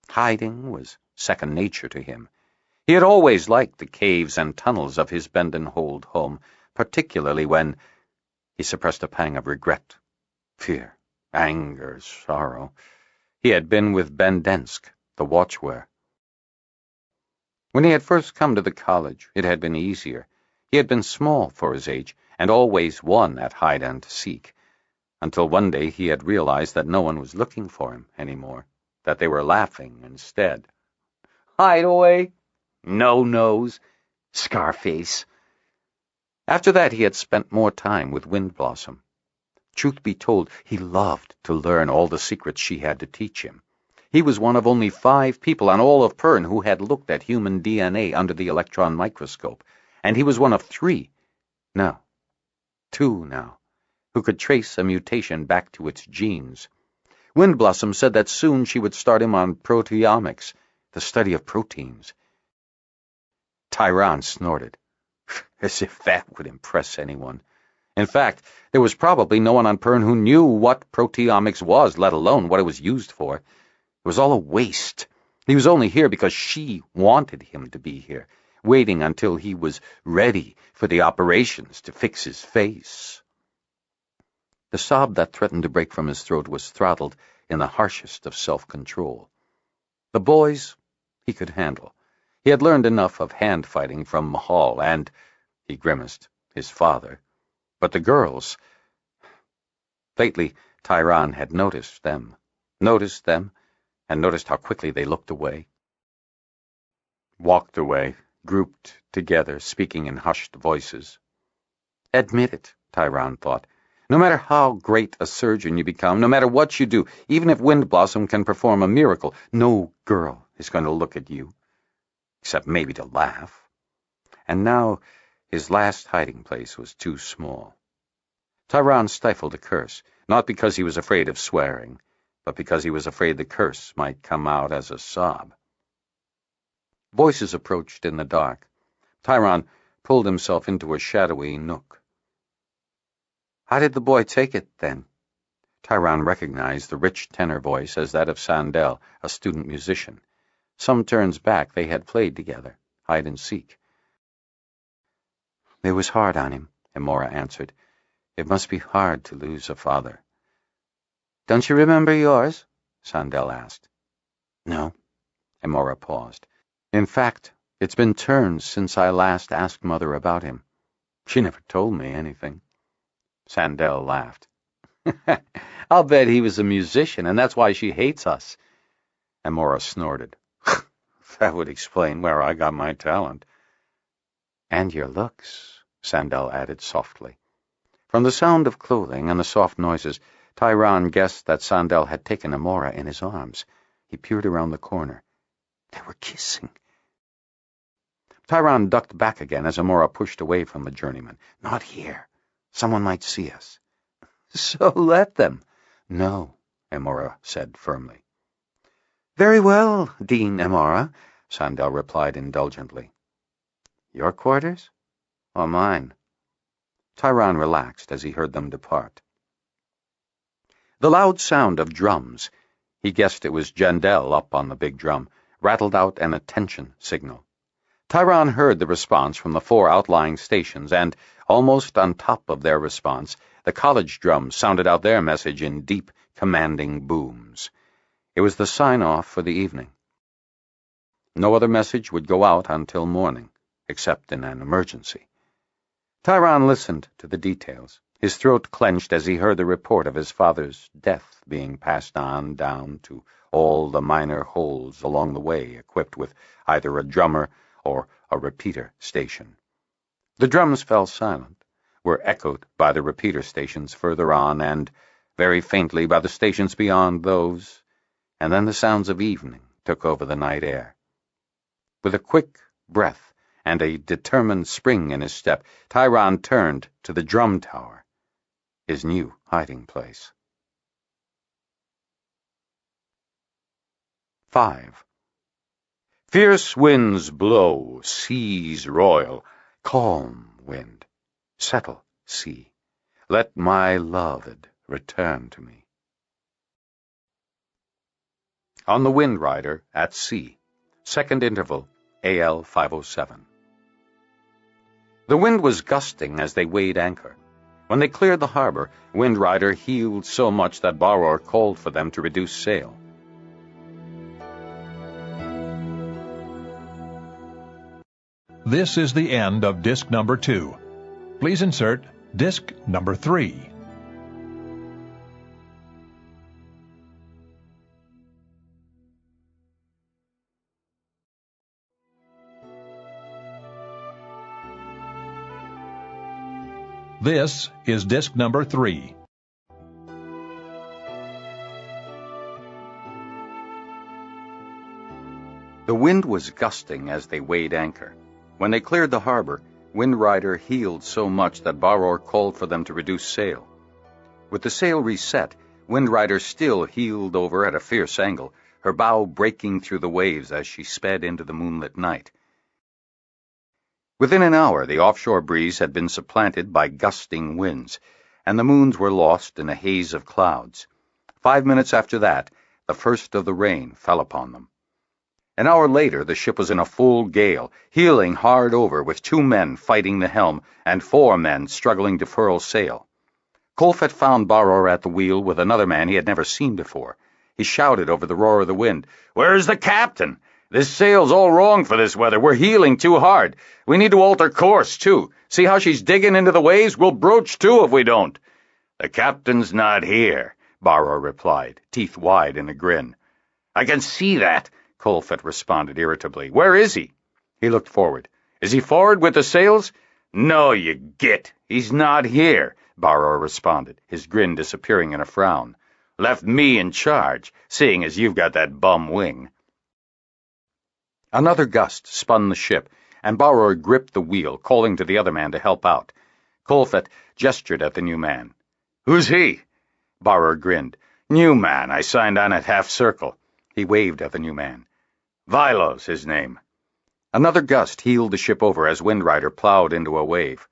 Hiding was second nature to him. He had always liked the caves and tunnels of his Bendenhold home, particularly when he suppressed a pang of regret, fear, anger, sorrow. He had been with Bendensk, the watchware. When he had first come to the college, it had been easier. He had been small for his age, and always won at hide-and-seek, until one day he had realized that no one was looking for him anymore, that they were laughing instead. Hideaway, no-nose, Scarface. After that he had spent more time with Windblossom. Truth be told, he loved to learn all the secrets she had to teach him. He was one of only 5 people on all of Pern who had looked at human DNA under the electron microscope, and he was one of 3, no, 2 now, who could trace a mutation back to its genes. Windblossom said that soon she would start him on proteomics, the study of proteins. Tyron snorted, as if that would impress anyone. In fact, there was probably no one on Pern who knew what proteomics was, let alone what it was used for. It was all a waste. He was only here because she wanted him to be here, waiting until he was ready for the operations to fix his face. The sob that threatened to break from his throat was throttled in the harshest of self-control. The boys he could handle. He had learned enough of hand-fighting from Mahal and, he grimaced, his father. But the girls... Lately, Tyron had noticed them, and noticed how quickly they looked away. Walked away, grouped together, speaking in hushed voices. Admit it, Tyron thought. No matter how great a surgeon you become, no matter what you do, even if Windblossom can perform a miracle, no girl is going to look at you, except maybe to laugh. And now his last hiding place was too small. Tyron stifled a curse, not because he was afraid of swearing, but because he was afraid the curse might come out as a sob. Voices approached in the dark. Tyron pulled himself into a shadowy nook. How did the boy take it, then? Tyron recognized the rich tenor voice as that of Sandel, a student musician. Some turns back they had played together, hide-and-seek. It was hard on him, Amora answered. It must be hard to lose a father. Don't you remember yours? Sandel asked. No. Amora paused. In fact, it's been turns since I last asked Mother about him. She never told me anything. Sandel laughed. I'll bet he was a musician, and that's why she hates us. Amora snorted. That would explain where I got my talent. And your looks, Sandel added softly. From the sound of clothing and the soft noises, Tyron guessed that Sandel had taken Amora in his arms. He peered around the corner. They were kissing. Tyron ducked back again as Amora pushed away from the journeyman. Not here. Someone might see us. So let them. No, Amora said firmly. Very well, Dean Amora, Sandel replied indulgently. Your quarters? Or mine? Tyron relaxed as he heard them depart. The loud sound of drums, he guessed it was Jandel up on the big drum, rattled out an attention signal. Tyron heard the response from the 4 outlying stations, and, almost on top of their response, the college drums sounded out their message in deep, commanding booms. It was the sign-off for the evening. No other message would go out until morning, except in an emergency. Tyron listened to the details. His throat clenched as he heard the report of his father's death being passed on down to all the minor holes along the way, equipped with either a drummer or a repeater station. The drums fell silent, were echoed by the repeater stations further on and, very faintly, by the stations beyond those, and then the sounds of evening took over the night air. With a quick breath and a determined spring in his step, Tyron turned to the drum tower, his new hiding place. 5. Fierce winds blow, seas roil. Calm, wind. Settle, sea. Let my loved return to me. On the Wind Rider at sea. Second interval, AL 507. The wind was gusting as they weighed anchor. When they cleared the harbor, Wind Rider heeled so much that Baror called for them to reduce sail. This is the end of disc number 2. Please insert disc number 3. This is disc number 3. The wind was gusting as they weighed anchor. When they cleared the harbor, Wind Rider heeled so much that Baror called for them to reduce sail. With the sail reset, Wind Rider still heeled over at a fierce angle, her bow breaking through the waves as she sped into the moonlit night. Within an hour, the offshore breeze had been supplanted by gusting winds, and the moons were lost in a haze of clouds. 5 minutes after that, the first of the rain fell upon them. An hour later, the ship was in a full gale, heeling hard over with 2 men fighting the helm and 4 men struggling to furl sail. Colfett found Baror at the wheel with another man he had never seen before. He shouted over the roar of the wind, "Where's the captain? This sail's all wrong for this weather. We're heeling too hard. We need to alter course, too. See how she's digging into the waves? We'll broach to if we don't." "The captain's not here," Baror replied, teeth wide in a grin. "I can see that," Colfett responded irritably. "Where is he?" He looked forward. "Is he forward with the sails?" "No, you git. He's not here," Baror responded, his grin disappearing in a frown. "Left me in charge, seeing as you've got that bum wing." Another gust spun the ship, and Baror gripped the wheel, calling to the other man to help out. Colfett gestured at the new man. "Who's he?" Baror grinned. "New man I signed on at Half Circle." He waved at the new man. "Vilo's his name." Another gust heeled the ship over as Wind Rider plowed into a wave.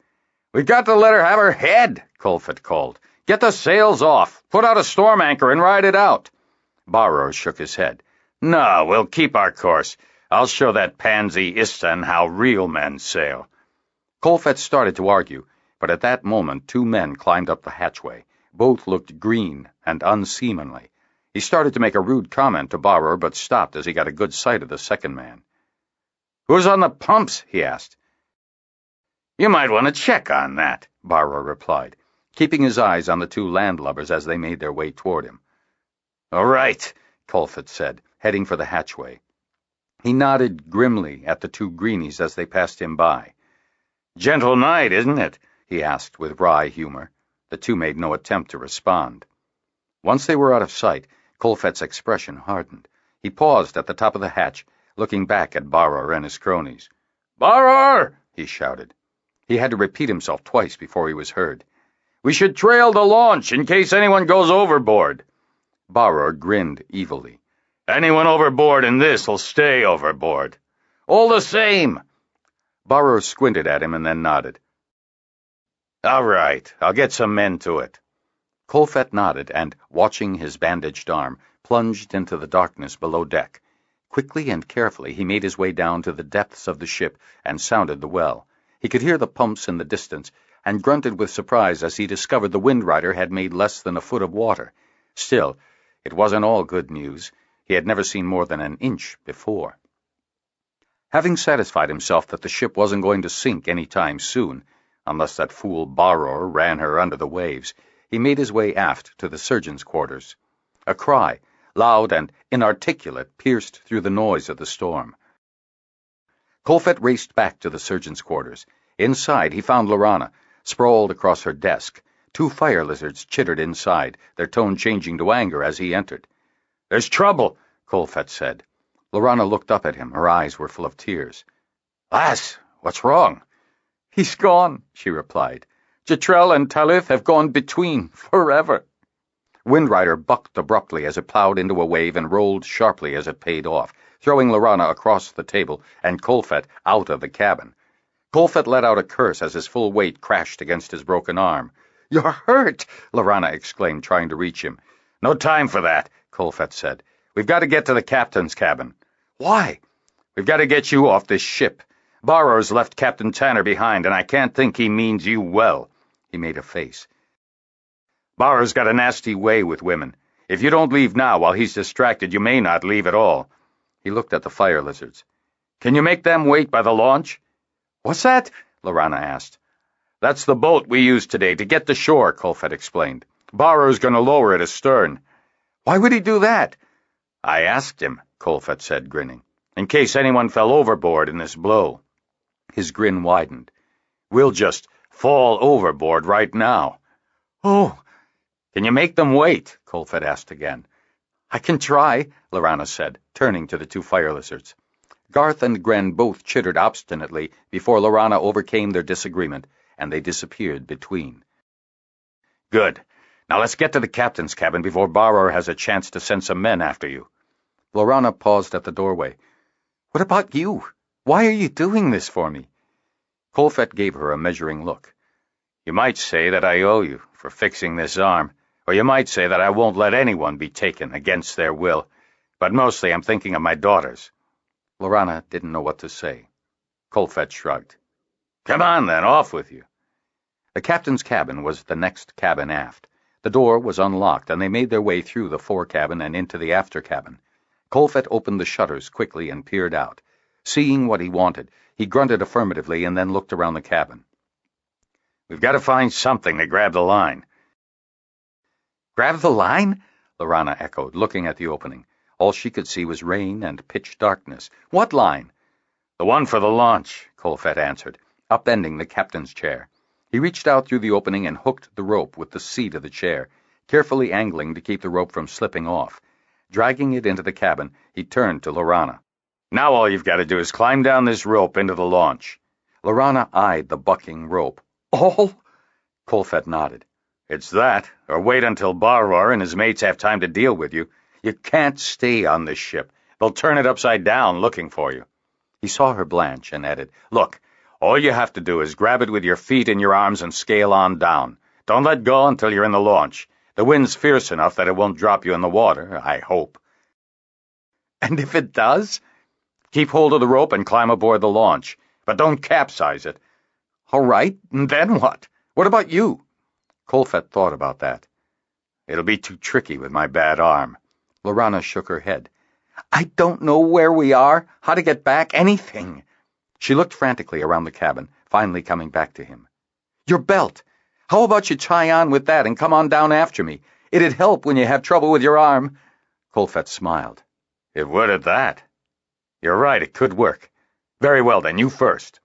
"We've got to let her have her head," Colfett called. "Get the sails off. Put out a storm anchor and ride it out." Baror shook his head. "No, we'll keep our course. I'll show that pansy Istan how real men sail." Colfett started to argue, but at that moment 2 men climbed up the hatchway. Both looked green and unseamanly. He started to make a rude comment to Baror, but stopped as he got a good sight of the second man. "Who's on the pumps?" he asked. "You might want to check on that," Baror replied, keeping his eyes on the 2 landlubbers as they made their way toward him. "All right," Colfett said, heading for the hatchway. He nodded grimly at the 2 greenies as they passed him by. "Gentle night, isn't it?" he asked with wry humor. The 2 made no attempt to respond. Once they were out of sight, Colfett's expression hardened. He paused at the top of the hatch, looking back at Baror and his cronies. "Baror!" he shouted. He had to repeat himself twice before he was heard. "We should trail the launch in case anyone goes overboard." Baror grinned evilly. "Anyone overboard in this'll stay overboard." "All the same." Baror squinted at him and then nodded. "All right, I'll get some men to it." Colfett nodded and, watching his bandaged arm, plunged into the darkness below deck. Quickly and carefully he made his way down to the depths of the ship and sounded the well. He could hear the pumps in the distance, and grunted with surprise as he discovered the Wind Rider had made less than a foot of water. Still, it wasn't all good news. He had never seen more than an inch before. Having satisfied himself that the ship wasn't going to sink any time soon, unless that fool Baror ran her under the waves, he made his way aft to the surgeon's quarters. A cry, loud and inarticulate, pierced through the noise of the storm. Colfett raced back to the surgeon's quarters. Inside, he found Lorana, sprawled across her desk. 2 fire lizards chittered inside, their tone changing to anger as he entered. "There's trouble," Colfett said. Lorana looked up at him. Her eyes were full of tears. "Lass, What's wrong?" "He's gone," she replied. "Jetrel and Talith have gone between, forever." Windrider bucked abruptly as it plowed into a wave and rolled sharply as it paid off, throwing Lorana across the table and Colfett out of the cabin. Colfett let out a curse as his full weight crashed against his broken arm. "You're hurt!" Lorana exclaimed, trying to reach him. "No time for that," Colfett said. "We've got to get to the captain's cabin." "Why?" "We've got to get you off this ship. Barrow's left Captain Tanner behind, and I can't think he means you well." He made a face. "Barrow's got a nasty way with women. If you don't leave now while he's distracted, you may not leave at all." He looked at the fire lizards. "Can you make them wait by the launch?" "What's that?" Lorana asked. "That's the boat we used today to get to shore," Colfett explained. "Barrow's going to lower it astern." "Why would he do that?" "I asked him," Colfett said, grinning, "in case anyone fell overboard in this blow." His grin widened. "We'll just fall overboard right now." "Oh." "Can you make them wait?" Colfett asked again. "I can try," Lorana said, turning to the two fire lizards. Garth and Gren both chittered obstinately before Lorana overcame their disagreement, and they disappeared between. "Good. Now let's get to the captain's cabin before Barrow has a chance to send some men after you." Lorana paused at the doorway. "What about you? Why are you doing this for me?" Colfett gave her a measuring look. "You might say that I owe you for fixing this arm, or you might say that I won't let anyone be taken against their will, but mostly I'm thinking of my daughters." Lorana didn't know what to say. Colfett shrugged. "Come on, then, off with you." The captain's cabin was the next cabin aft. The door was unlocked, and they made their way through the fore cabin and into the after cabin. Colfett opened the shutters quickly and peered out. Seeing what he wanted, he grunted affirmatively and then looked around the cabin. "We've got to find something to grab the line." "Grab the line?" Lorana echoed, looking at the opening. All she could see was rain and pitch darkness. "What line?" "The one for the launch," Colfett answered, upending the captain's chair. He reached out through the opening and hooked the rope with the seat of the chair, carefully angling to keep the rope from slipping off. Dragging it into the cabin, he turned to Lorana. "Now all you've got to do is climb down this rope into the launch." Lorana eyed the bucking rope. "All?" Colfett nodded. "It's that, or wait until Barrow and his mates have time to deal with you. You can't stay on this ship. They'll turn it upside down looking for you." He saw her blanch and added, "Look, all you have to do is grab it with your feet in your arms and scale on down. Don't let go until you're in the launch. The wind's fierce enough that it won't drop you in the water, I hope." "And if it does?" "Keep hold of the rope and climb aboard the launch, but don't capsize it." "All right, and then what? What about you?" Colfett thought about that. "It'll be too tricky with my bad arm." Lorana shook her head. "I don't know where we are, how to get back, anything." She looked frantically around the cabin, finally coming back to him. "Your belt. How about you try on with that and come on down after me? It'd help when you have trouble with your arm." Colfett smiled. "It would at that. You're right, it could work. Very well, then, you first."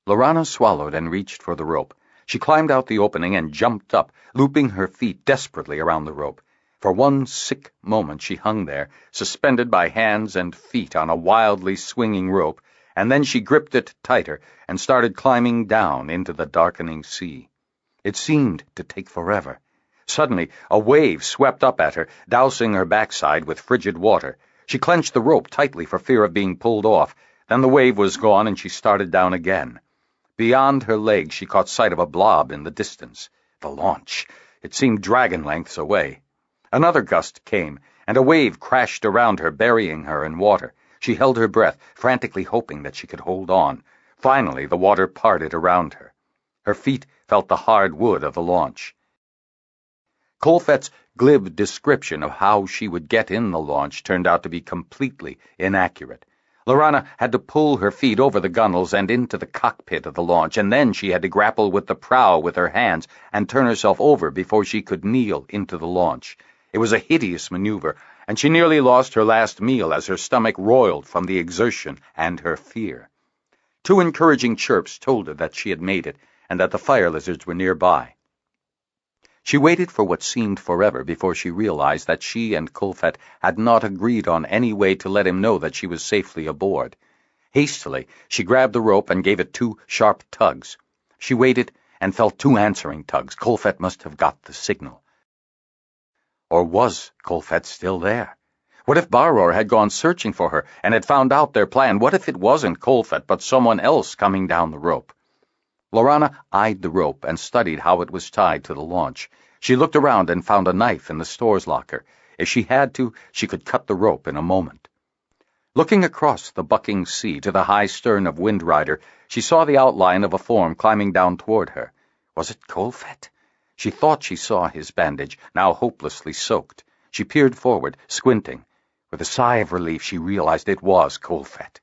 Lorana swallowed and reached for the rope. She climbed out the opening and jumped up, looping her feet desperately around the rope. For one sick moment she hung there, suspended by hands and feet on a wildly swinging rope, and then she gripped it tighter and started climbing down into the darkening sea. It seemed to take forever. Suddenly, a wave swept up at her, dousing her backside with frigid water. She clenched the rope tightly for fear of being pulled off. Then the wave was gone and she started down again. Beyond her legs she caught sight of a blob in the distance. The launch. It seemed dragon lengths away. Another gust came, and a wave crashed around her, burying her in water. She held her breath, frantically hoping that she could hold on. Finally, the water parted around her. Her feet felt the hard wood of the launch. Colfett's glib description of how she would get in the launch turned out to be completely inaccurate. Lorana had to pull her feet over the gunwales and into the cockpit of the launch, and then she had to grapple with the prow with her hands and turn herself over before she could kneel into the launch. It was a hideous maneuver, and she nearly lost her last meal as her stomach roiled from the exertion and her fear. 2 encouraging chirps told her that she had made it, and that the fire lizards were nearby. She waited for what seemed forever before she realized that she and Colfett had not agreed on any way to let him know that she was safely aboard. Hastily, she grabbed the rope and gave it 2 sharp tugs. She waited and felt 2 answering tugs. Kolfet must have got the signal. Or was Kolfet still there? What if Baror had gone searching for her and had found out their plan? What if it wasn't Kolfet but someone else coming down the rope? Lorana eyed the rope and studied how it was tied to the launch. She looked around and found a knife in the store's locker. If she had to, she could cut the rope in a moment. Looking across the bucking sea to the high stern of Windrider, she saw the outline of a form climbing down toward her. Was it Kolfet? She thought she saw his bandage, now hopelessly soaked. She peered forward, squinting. With a sigh of relief, she realized it was Kolfet.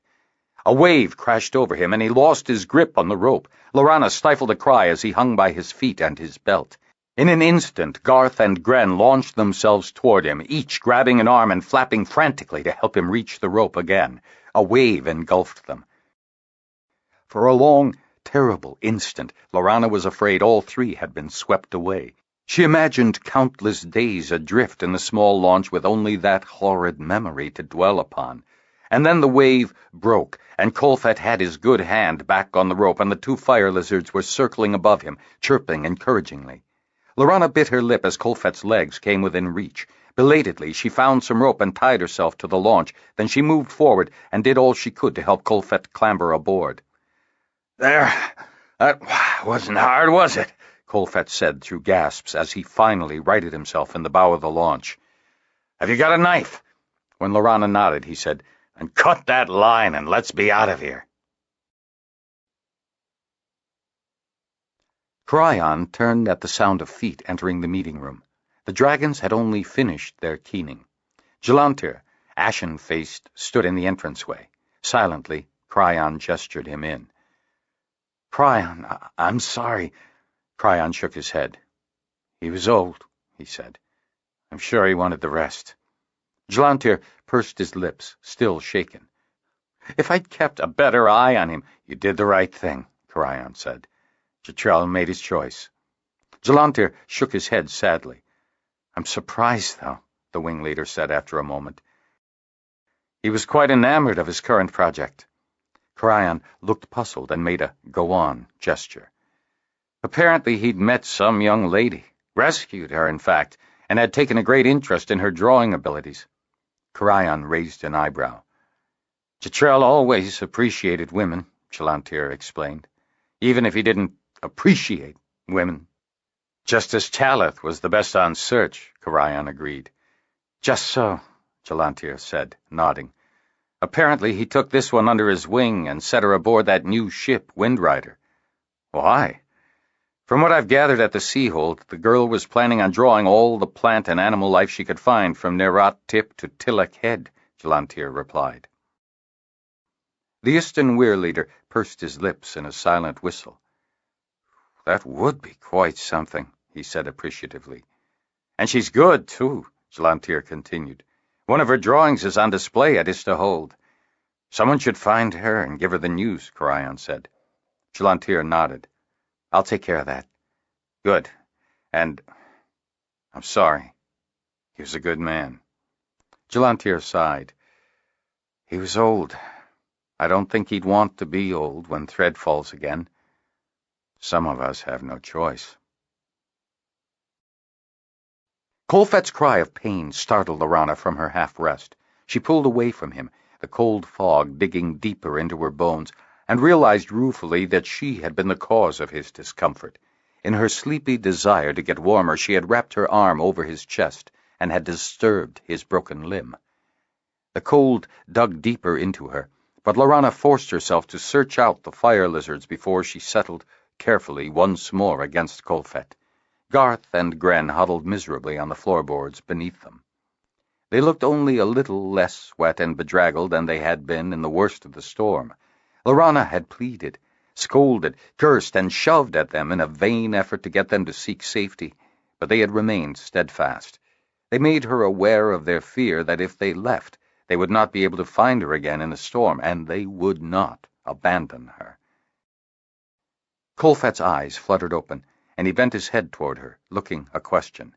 A wave crashed over him, and he lost his grip on the rope. Lorana stifled a cry as he hung by his feet and his belt. In an instant, Garth and Gren launched themselves toward him, each grabbing an arm and flapping frantically to help him reach the rope again. A wave engulfed them. For a long, terrible instant, Lorana was afraid all 3 had been swept away. She imagined countless days adrift in the small launch with only that horrid memory to dwell upon. And then the wave broke, and Kolfet had his good hand back on the rope, and the 2 fire lizards were circling above him, chirping encouragingly. Lorana bit her lip as Kolfet's legs came within reach. Belatedly, she found some rope and tied herself to the launch. Then she moved forward and did all she could to help Kolfet clamber aboard. "There, that wasn't hard, was it?" Kolfet said through gasps as he finally righted himself in the bow of the launch. "Have you got a knife?" When Lorana nodded, he said, "And cut that line and let's be out of here." Cryon turned at the sound of feet entering the meeting room. The dragons had only finished their keening. Gelantir, ashen-faced, stood in the entranceway. Silently, Cryon gestured him in. "Cryon, I'm sorry." Cryon shook his head. "He was old," he said. "I'm sure he wanted the rest." Gelantir pursed his lips, still shaken. "If I'd kept a better eye on him—" "You did the right thing," Cryon said. "Jetrel made his choice." Gelantir shook his head sadly. "I'm surprised, though," the wing leader said after a moment. He was quite enamored of his current project. Cryon looked puzzled and made a go-on gesture. Apparently he'd met some young lady, rescued her, in fact, and had taken a great interest in her drawing abilities. Cryon raised an eyebrow. Jetrel always appreciated women, Gelantir explained, even if he didn't appreciate women. Justice Talith was the best on search, Cryon agreed. Just so, Gelantir said, nodding. Apparently he took this one under his wing and set her aboard that new ship, Windrider. Why? From what I've gathered at the Seahold, the girl was planning on drawing all the plant and animal life she could find from Nerat Tip to Tilak Head, Gelantir replied. The Istan Weir leader pursed his lips in a silent whistle. That would be quite something, he said appreciatively. And she's good, too, Gelantir continued. One of her drawings is on display at Istahold. Someone should find her and give her the news, Cryon said. Gelantir nodded. I'll take care of that. Good. And I'm sorry. He was a good man. Gelantir sighed. He was old. I don't think he'd want to be old when Thread falls again. Some of us have no choice. Kolfet's cry of pain startled Lorana from her half-rest. She pulled away from him, the cold fog digging deeper into her bones, and realized ruefully that she had been the cause of his discomfort. In her sleepy desire to get warmer, she had wrapped her arm over his chest and had disturbed his broken limb. The cold dug deeper into her, but Lorana forced herself to search out the fire lizards before she settled carefully once more against Kolfet. Garth and Gren huddled miserably on the floorboards beneath them. They looked only a little less wet and bedraggled than they had been in the worst of the storm. Lorana had pleaded, scolded, cursed, and shoved at them in a vain effort to get them to seek safety, but they had remained steadfast. They made her aware of their fear that if they left, they would not be able to find her again in the storm, and they would not abandon her. Kolfet's eyes fluttered open, and he bent his head toward her, looking a question.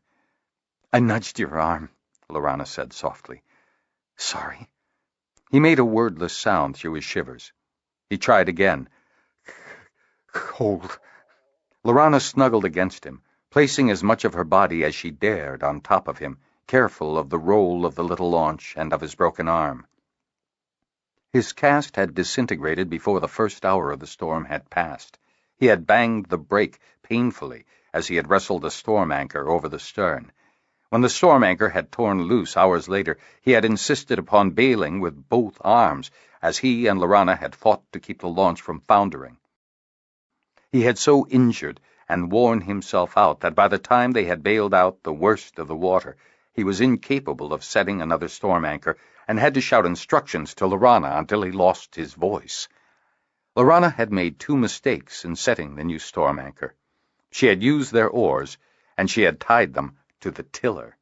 I nudged your arm, Lorana said softly. Sorry. He made a wordless sound through his shivers. He tried again. Cold. Lorana snuggled against him, placing as much of her body as she dared on top of him, careful of the roll of the little launch and of his broken arm. His cast had disintegrated before the first hour of the storm had passed. He had banged the brake painfully as he had wrestled a storm anchor over the stern. When the storm anchor had torn loose hours later, he had insisted upon bailing with both arms, as he and Lorana had fought to keep the launch from foundering. He had so injured and worn himself out that by the time they had bailed out the worst of the water, he was incapable of setting another storm anchor and had to shout instructions to Lorana until he lost his voice. Lorana had made 2 mistakes in setting the new storm anchor. She had used their oars, and she had tied them to the tiller.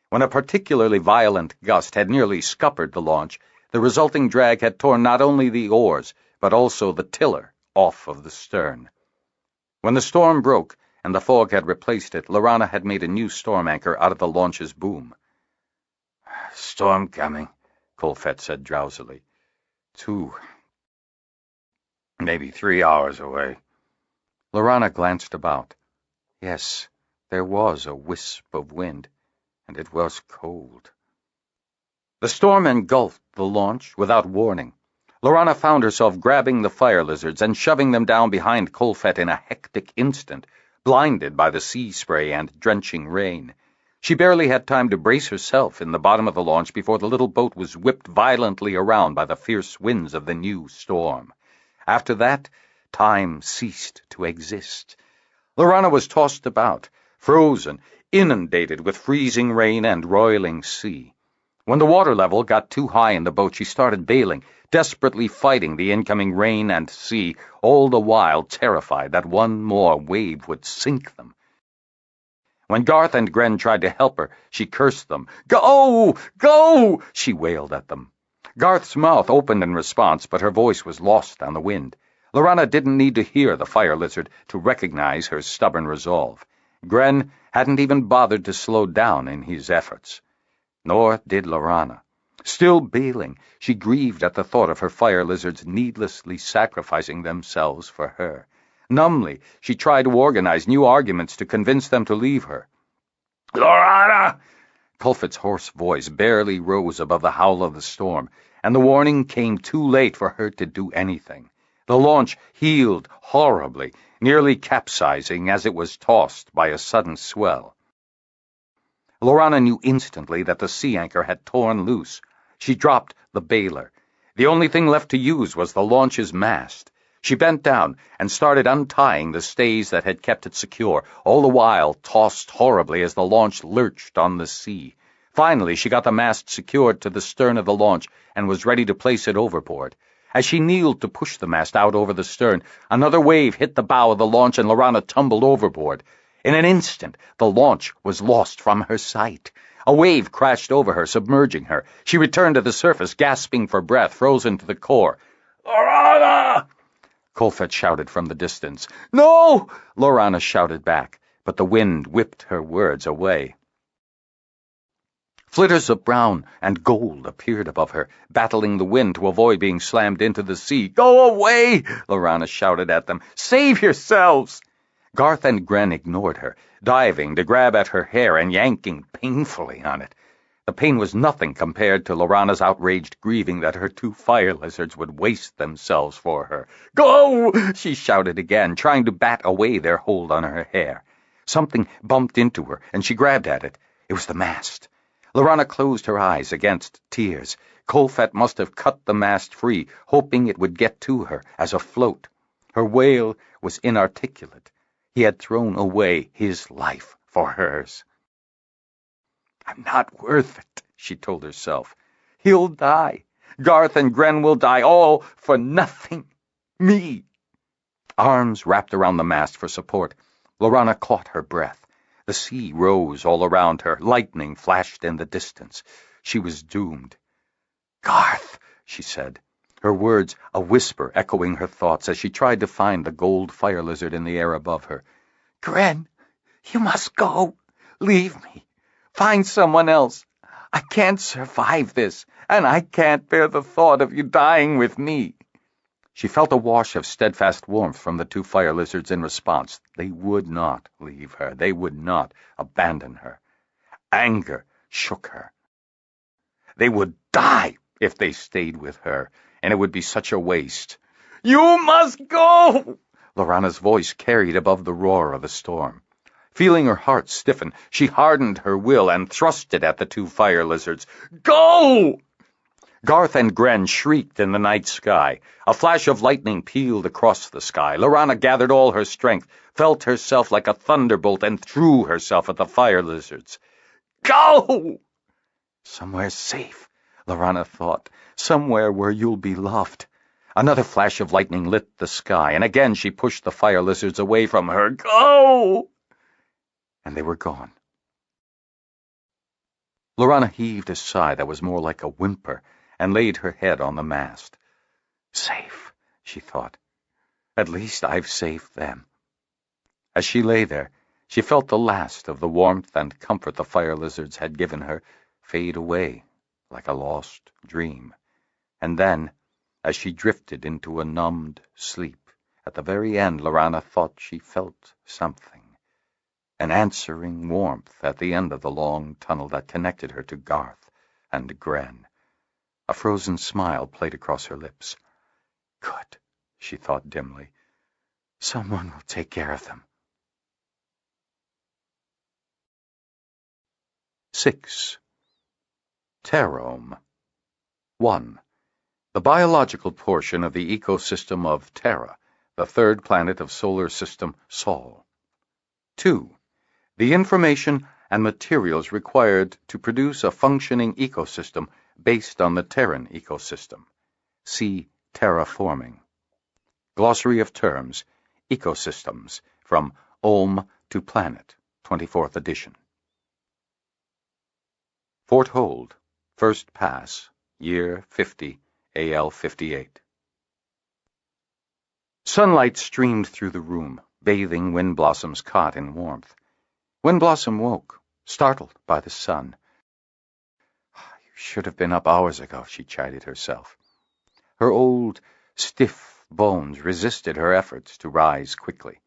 When a particularly violent gust had nearly scuppered the launch, the resulting drag had torn not only the oars, but also the tiller off of the stern. When the storm broke and the fog had replaced it, Lorana had made a new storm anchor out of the launch's boom. "Storm coming," Colfett said drowsily. 2, maybe 3 hours away. Lorana glanced about. Yes, there was a wisp of wind, and it was cold. The storm engulfed the launch without warning. Lorana found herself grabbing the fire lizards and shoving them down behind Colfett in a hectic instant, blinded by the sea spray and drenching rain. She barely had time to brace herself in the bottom of the launch before the little boat was whipped violently around by the fierce winds of the new storm. After that, time ceased to exist. Lorana was tossed about, frozen, inundated with freezing rain and roiling sea. When the water level got too high in the boat, she started bailing, desperately fighting the incoming rain and sea, all the while terrified that one more wave would sink them. When Garth and Gren tried to help her, she cursed them. "Go! Go!" she wailed at them. Garth's mouth opened in response, but her voice was lost on the wind. Lorana didn't need to hear the fire lizard to recognize her stubborn resolve. Gren hadn't even bothered to slow down in his efforts. Nor did Lorana. Still bailing, she grieved at the thought of her fire lizards needlessly sacrificing themselves for her. Numbly, she tried to organize new arguments to convince them to leave her. "Lorana!" Colfett's hoarse voice barely rose above the howl of the storm, and the warning came too late for her to do anything. The launch heeled horribly, nearly capsizing as it was tossed by a sudden swell. Lorana knew instantly that the sea anchor had torn loose. She dropped the bailer. The only thing left to use was the launch's mast. She bent down and started untying the stays that had kept it secure, all the while tossed horribly as the launch lurched on the sea. Finally, she got the mast secured to the stern of the launch and was ready to place it overboard. As she kneeled to push the mast out over the stern, another wave hit the bow of the launch and Lorana tumbled overboard. In an instant, the launch was lost from her sight. A wave crashed over her, submerging her. She returned to the surface, gasping for breath, frozen to the core. "Lorana!" Colfett shouted from the distance. "No!" Lorana shouted back, but the wind whipped her words away. Flitters of brown and gold appeared above her, battling the wind to avoid being slammed into the sea. "Go away!" Lorana shouted at them. "Save yourselves!" Garth and Gren ignored her, diving to grab at her hair and yanking painfully on it. The pain was nothing compared to Lorana's outraged grieving that her 2 fire lizards would waste themselves for her. "Go!" she shouted again, trying to bat away their hold on her hair. Something bumped into her, and she grabbed at it. It was the mast. Lorana closed her eyes against tears. Colfett must have cut the mast free, hoping it would get to her as a float. Her wail was inarticulate. He had thrown away his life for hers. "I'm not worth it," she told herself. "He'll die. Garth and Gren will die, all for nothing. Me." Arms wrapped around the mast for support, Lorana caught her breath. The sea rose all around her. Lightning flashed in the distance. She was doomed. "Garth," she said, her words a whisper echoing her thoughts as she tried to find the gold fire lizard in the air above her. "Gren, you must go. Leave me. Find someone else. I can't survive this, and I can't bear the thought of you dying with me." She felt a wash of steadfast warmth from the two fire lizards in response. They would not leave her. They would not abandon her. Anger shook her. They would die if they stayed with her, and it would be such a waste. "You must go!" Lorana's voice carried above the roar of the storm. Feeling her heart stiffen, she hardened her will and thrust it at the two fire lizards. "Go!" Garth and Gren shrieked in the night sky. A flash of lightning peeled across the sky. Lorana gathered all her strength, felt herself like a thunderbolt, and threw herself at the fire lizards. "Go!" "Somewhere safe," Lorana thought. "Somewhere where you'll be loved." Another flash of lightning lit the sky, and again she pushed the fire lizards away from her. "Go!" And they were gone. Lorana heaved a sigh that was more like a whimper and laid her head on the mast. "Safe," she thought. "At least I've saved them." As she lay there, she felt the last of the warmth and comfort the fire lizards had given her fade away like a lost dream. And then, as she drifted into a numbed sleep, at the very end Lorana thought she felt something. An answering warmth at the end of the long tunnel that connected her to Garth and Gren. A frozen smile played across her lips. "Good," she thought dimly. "Someone will take care of them." 6. Terome. 1. The biological portion of the ecosystem of Terra, the third planet of solar system Sol. 2. The information and materials required to produce a functioning ecosystem based on the Terran ecosystem. See terraforming. Glossary of terms, ecosystems, from Olm to Planet, 24th edition. Fort Hold, First Pass, Year 50, AL 58. Sunlight streamed through the room, bathing Windblossom's cot in warmth. Windblossom woke, startled by the sun. "You should have been up hours ago," she chided herself. Her old, stiff bones resisted her efforts to rise quickly.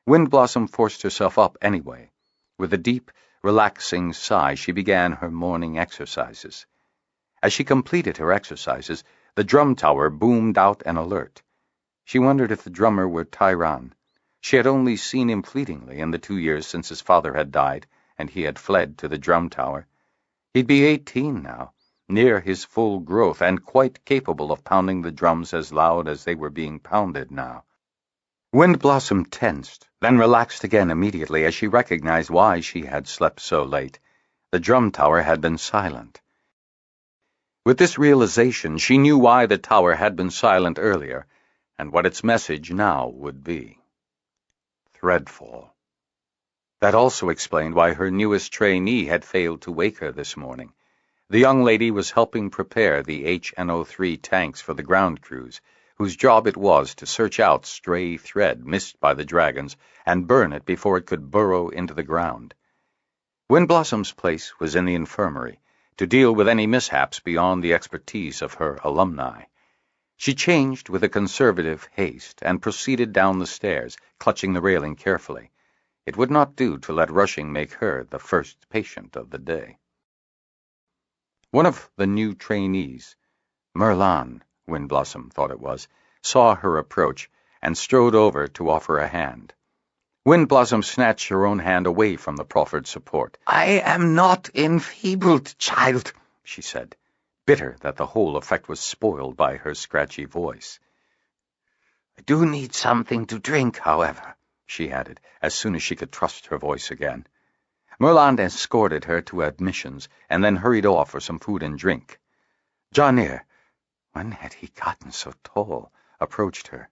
Windblossom forced herself up anyway. With a deep, relaxing sigh, she began her morning exercises. As she completed her exercises, the drum tower boomed out an alert. She wondered if the drummer were Tyron. She had only seen him fleetingly in the 2 years since his father had died, and he had fled to the drum tower. He'd be 18 now, near his full growth, and quite capable of pounding the drums as loud as they were being pounded now. Windblossom tensed, then relaxed again immediately as she recognized why she had slept so late. The drum tower had been silent. With this realization, she knew why the tower had been silent earlier, and what its message now would be. Threadfall. That also explained why her newest trainee had failed to wake her this morning. The young lady was helping prepare the HNO3 tanks for the ground crews, whose job it was to search out stray thread missed by the dragons and burn it before it could burrow into the ground. Windblossom's place was in the infirmary, to deal with any mishaps beyond the expertise of her alumni. She changed with a conservative haste and proceeded down the stairs, clutching the railing carefully. It would not do to let rushing make her the first patient of the day. One of the new trainees, Merlan, Windblossom thought it was, saw her approach and strode over to offer a hand. Windblossom snatched her own hand away from the proffered support. "I am not enfeebled, child," she said, bitter that the whole effect was spoiled by her scratchy voice. "I do need something to drink, however," she added, as soon as she could trust her voice again. Merland escorted her to admissions and then hurried off for some food and drink. Janir, when had he gotten so tall, approached her.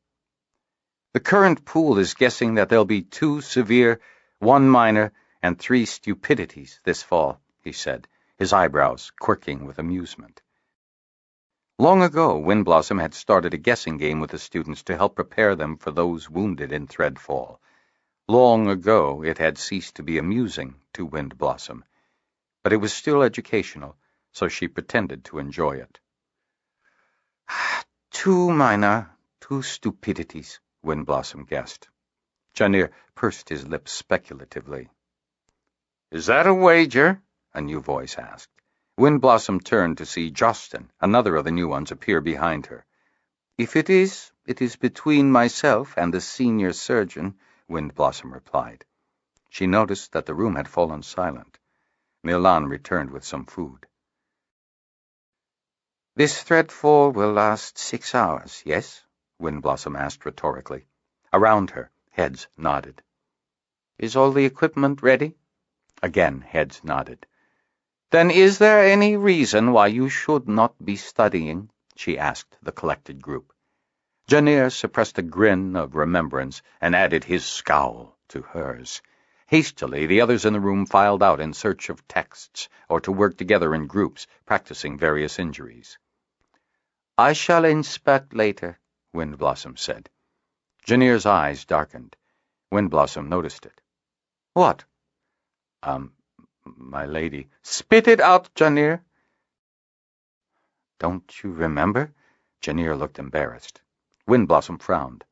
"The current pool is guessing that there'll be 2 severe, 1 minor, and 3 stupidities this fall," he said, his eyebrows quirking with amusement. Long ago, Windblossom had started a guessing game with the students to help prepare them for those wounded in Threadfall. Long ago, it had ceased to be amusing to Windblossom, but it was still educational, so she pretended to enjoy it. 2 minor, 2 stupidities, Windblossom guessed. Janir pursed his lips speculatively. Is that a wager? A new voice asked. Windblossom turned to see Justin, another of the new ones, appear behind her. If it is between myself and the senior surgeon, Windblossom replied. She noticed that the room had fallen silent. Milan returned with some food. This threadfall will last 6 hours, yes? Windblossom asked rhetorically. Around her, heads nodded. Is all the equipment ready? Again, heads nodded. Then is there any reason why you should not be studying? She asked the collected group. Janir suppressed a grin of remembrance and added his scowl to hers. Hastily, the others in the room filed out in search of texts or to work together in groups, practicing various injuries. I shall inspect later, Windblossom said. Janir's eyes darkened. Windblossom noticed it. What? My lady. Spit it out, Janir. Don't you remember? Janir looked embarrassed. Windblossom frowned.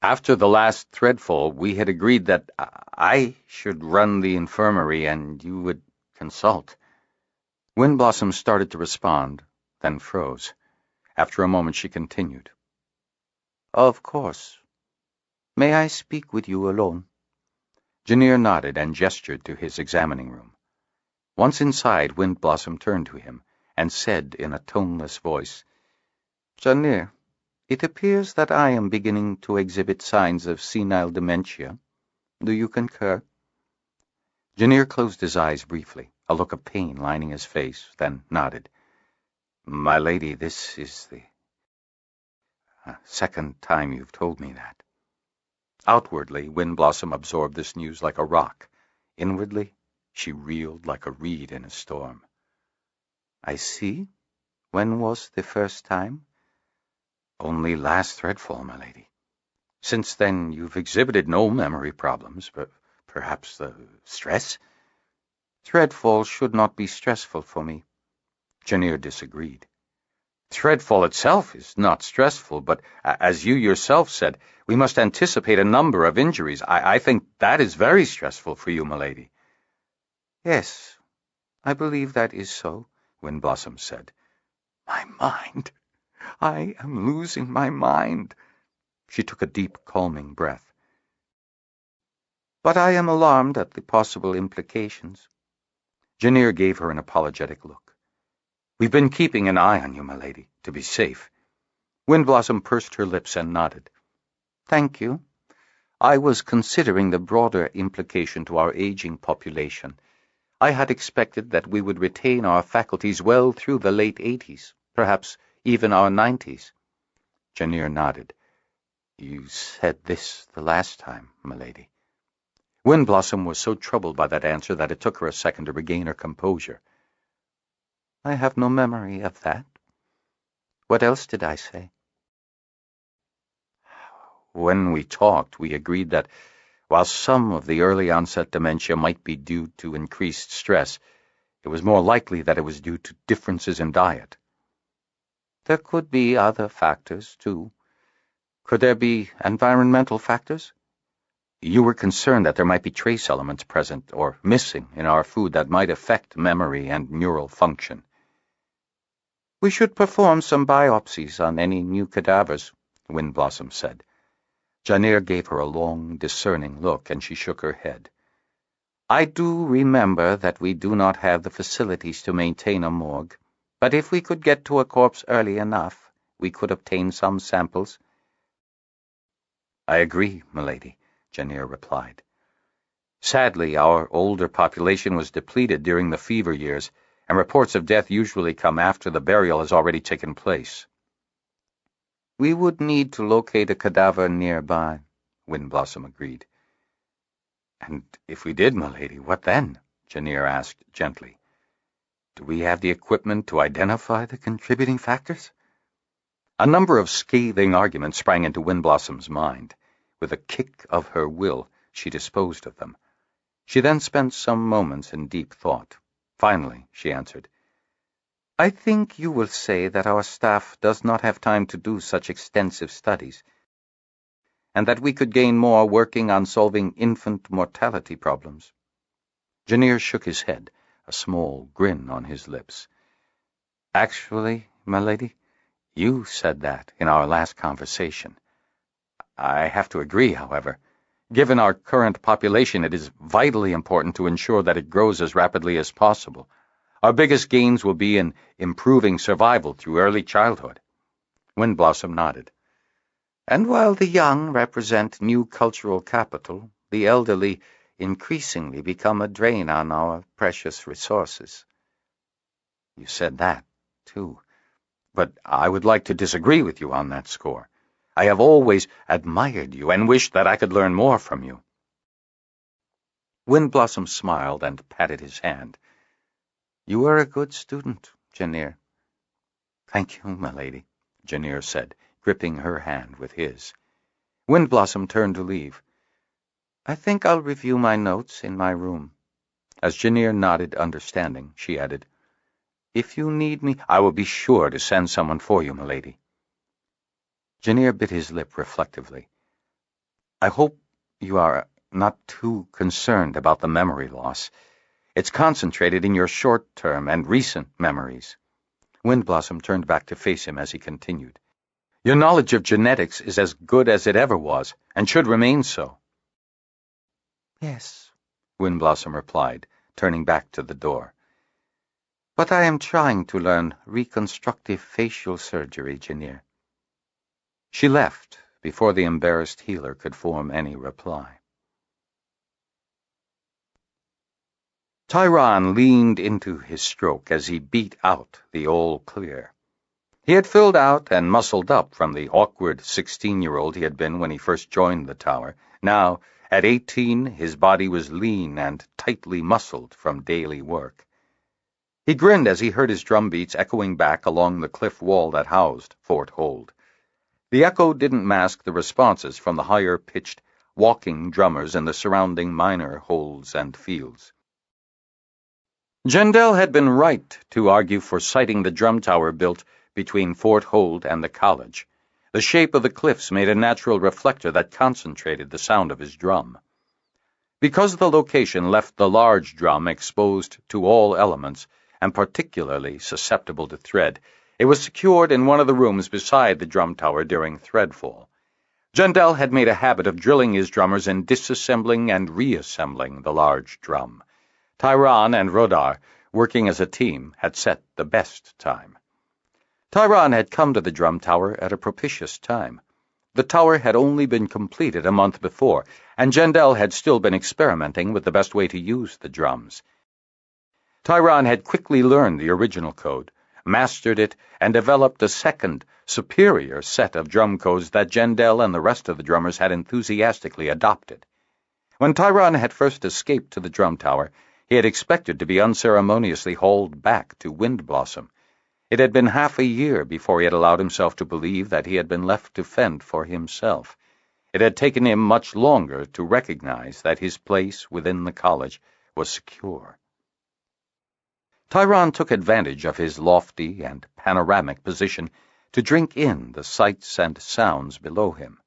After the last threadfall, we had agreed that I should run the infirmary and you would consult. Windblossom started to respond, then froze. After a moment she continued. Of course. May I speak with you alone? Janir nodded and gestured to his examining room. Once inside, Windblossom turned to him and said in a toneless voice, Janir, it appears that I am beginning to exhibit signs of senile dementia. Do you concur? Janir closed his eyes briefly, a look of pain lining his face, then nodded. My lady, this is the second time you've told me that. Outwardly, Windblossom absorbed this news like a rock. Inwardly, she reeled like a reed in a storm. I see. When was the first time? Only last threadfall, my lady. Since then, you've exhibited no memory problems, but perhaps the stress? Threadfall should not be stressful for me. Janir disagreed. Threadfall itself is not stressful, but as you yourself said, we must anticipate a number of injuries. I think that is very stressful for you, my lady. Yes, I believe that is so, Windblossom said. My mind. I am losing my mind. She took a deep, calming breath. But I am alarmed at the possible implications. Janir gave her an apologetic look. We've been keeping an eye on you, my lady, to be safe. Windblossom pursed her lips and nodded. Thank you. I was considering the broader implication to our aging population. I had expected that we would retain our faculties well through the late 80s, perhaps even our 90s. Janir nodded. You said this the last time, my lady. Windblossom was so troubled by that answer that it took her a second to regain her composure. I have no memory of that. What else did I say? When we talked, we agreed that while some of the early onset dementia might be due to increased stress, it was more likely that it was due to differences in diet. There could be other factors, too. Could there be environmental factors? You were concerned that there might be trace elements present or missing in our food that might affect memory and neural function. We should perform some biopsies on any new cadavers, Windblossom said. Janir gave her a long, discerning look, and she shook her head. I do remember that we do not have the facilities to maintain a morgue, but if we could get to a corpse early enough, we could obtain some samples. I agree, milady, Janir replied. Sadly, our older population was depleted during the fever years, and reports of death usually come after the burial has already taken place. We would need to locate a cadaver nearby, Windblossom agreed. And if we did, milady, what then? Janir asked gently. Do we have the equipment to identify the contributing factors? A number of scathing arguments sprang into Windblossom's mind. With a kick of her will, she disposed of them. She then spent some moments in deep thought. Finally, she answered, I think you will say that our staff does not have time to do such extensive studies, and that we could gain more working on solving infant mortality problems. Janir shook his head, a small grin on his lips. Actually, my lady, you said that in our last conversation. I have to agree, however. Given our current population, it is vitally important to ensure that it grows as rapidly as possible. Our biggest gains will be in improving survival through early childhood. Windblossom nodded. And while the young represent new cultural capital, the elderly increasingly become a drain on our precious resources. You said that, too. But I would like to disagree with you on that score. I have always admired you and wished that I could learn more from you. Windblossom smiled and patted his hand. You are a good student, Janir. Thank you, my lady, Janir said, gripping her hand with his. Windblossom turned to leave. I think I'll review my notes in my room. As Janir nodded understanding, she added, If you need me, I will be sure to send someone for you, my lady. Janir bit his lip reflectively. I hope you are not too concerned about the memory loss. It's concentrated in your short-term and recent memories. Windblossom turned back to face him as he continued. Your knowledge of genetics is as good as it ever was, and should remain so. Yes, Windblossom replied, turning back to the door. But I am trying to learn reconstructive facial surgery, Janir. She left before the embarrassed healer could form any reply. Tyron leaned into his stroke as he beat out the all clear. He had filled out and muscled up from the awkward 16-year-old he had been when he first joined the tower. Now, at 18, his body was lean and tightly muscled from daily work. He grinned as he heard his drum beats echoing back along the cliff wall that housed Fort Hold. The echo didn't mask the responses from the higher-pitched, walking drummers in the surrounding minor holds and fields. Jendel had been right to argue for siting the drum tower built between Fort Hold and the college. The shape of the cliffs made a natural reflector that concentrated the sound of his drum. Because the location left the large drum exposed to all elements, and particularly susceptible to thread, it was secured in one of the rooms beside the drum tower during threadfall. Jendel had made a habit of drilling his drummers in disassembling and reassembling the large drum. Tyron and Rodar, working as a team, had set the best time. Tyron had come to the drum tower at a propitious time. The tower had only been completed a month before, and Jendel had still been experimenting with the best way to use the drums. Tyron had quickly learned the original code, mastered it, and developed a second, superior set of drum codes that Jendel and the rest of the drummers had enthusiastically adopted. When Tyron had first escaped to the drum tower, he had expected to be unceremoniously hauled back to Windblossom. It had been half a year before he had allowed himself to believe that he had been left to fend for himself. It had taken him much longer to recognize that his place within the college was secure. Tyron took advantage of his lofty and panoramic position to drink in the sights and sounds below him.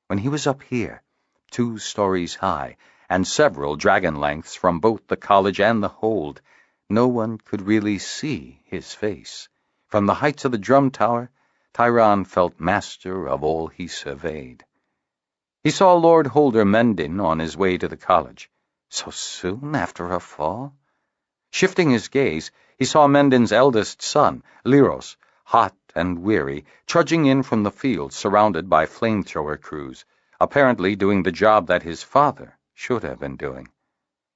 When he was up here, 2 stories high, and several dragon lengths from both the college and the hold, no one could really see his face. From the heights of the drum tower, Tyron felt master of all he surveyed. He saw Lord Holder Mendin on his way to the college. So soon after a fall? Shifting his gaze, he saw Mendin's eldest son, Liros, hot and weary, trudging in from the field surrounded by flamethrower crews, apparently doing the job that his father should have been doing.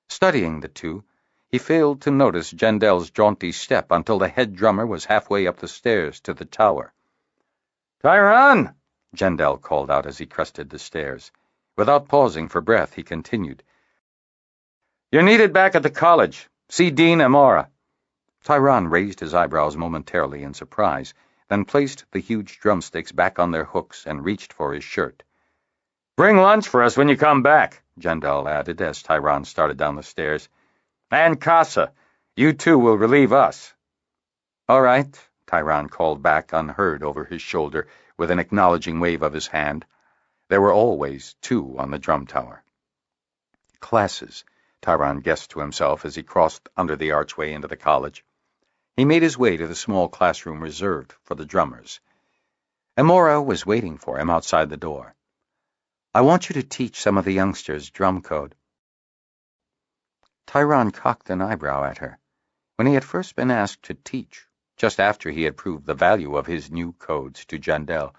Studying the two, he failed to notice Jendel's jaunty step until the head drummer was halfway up the stairs to the tower. Tyron! Jendel called out as he crested the stairs. Without pausing for breath, he continued. You're needed back at the college. See Dean Amora. Tyron raised his eyebrows momentarily in surprise, then placed the huge drumsticks back on their hooks and reached for his shirt. Bring lunch for us when you come back, Jendel added as Tyron started down the stairs. And Casa, you two will relieve us. "All right," Tyron called back unheard over his shoulder with an acknowledging wave of his hand. There were always 2 on the drum tower. Classes, Tyron guessed to himself as he crossed under the archway into the college. He made his way to the small classroom reserved for the drummers. Amora was waiting for him outside the door. "I want you to teach some of the youngsters drum code." Tyron cocked an eyebrow at her. When he had first been asked to teach, just after he had proved the value of his new codes to Jandel,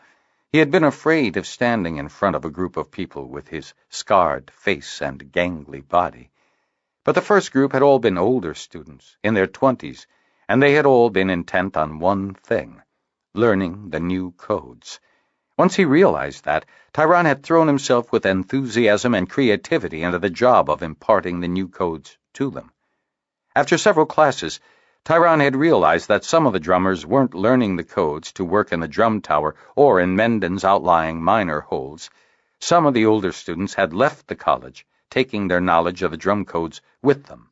he had been afraid of standing in front of a group of people with his scarred face and gangly body. But the first group had all been older students, in their 20s, and they had all been intent on one thing: learning the new codes. Once he realized that, Tyron had thrown himself with enthusiasm and creativity into the job of imparting the new codes to them. After several classes, Tyron had realized that some of the drummers weren't learning the codes to work in the drum tower or in Menden's outlying minor holds. Some of the older students had left the college, taking their knowledge of the drum codes with them.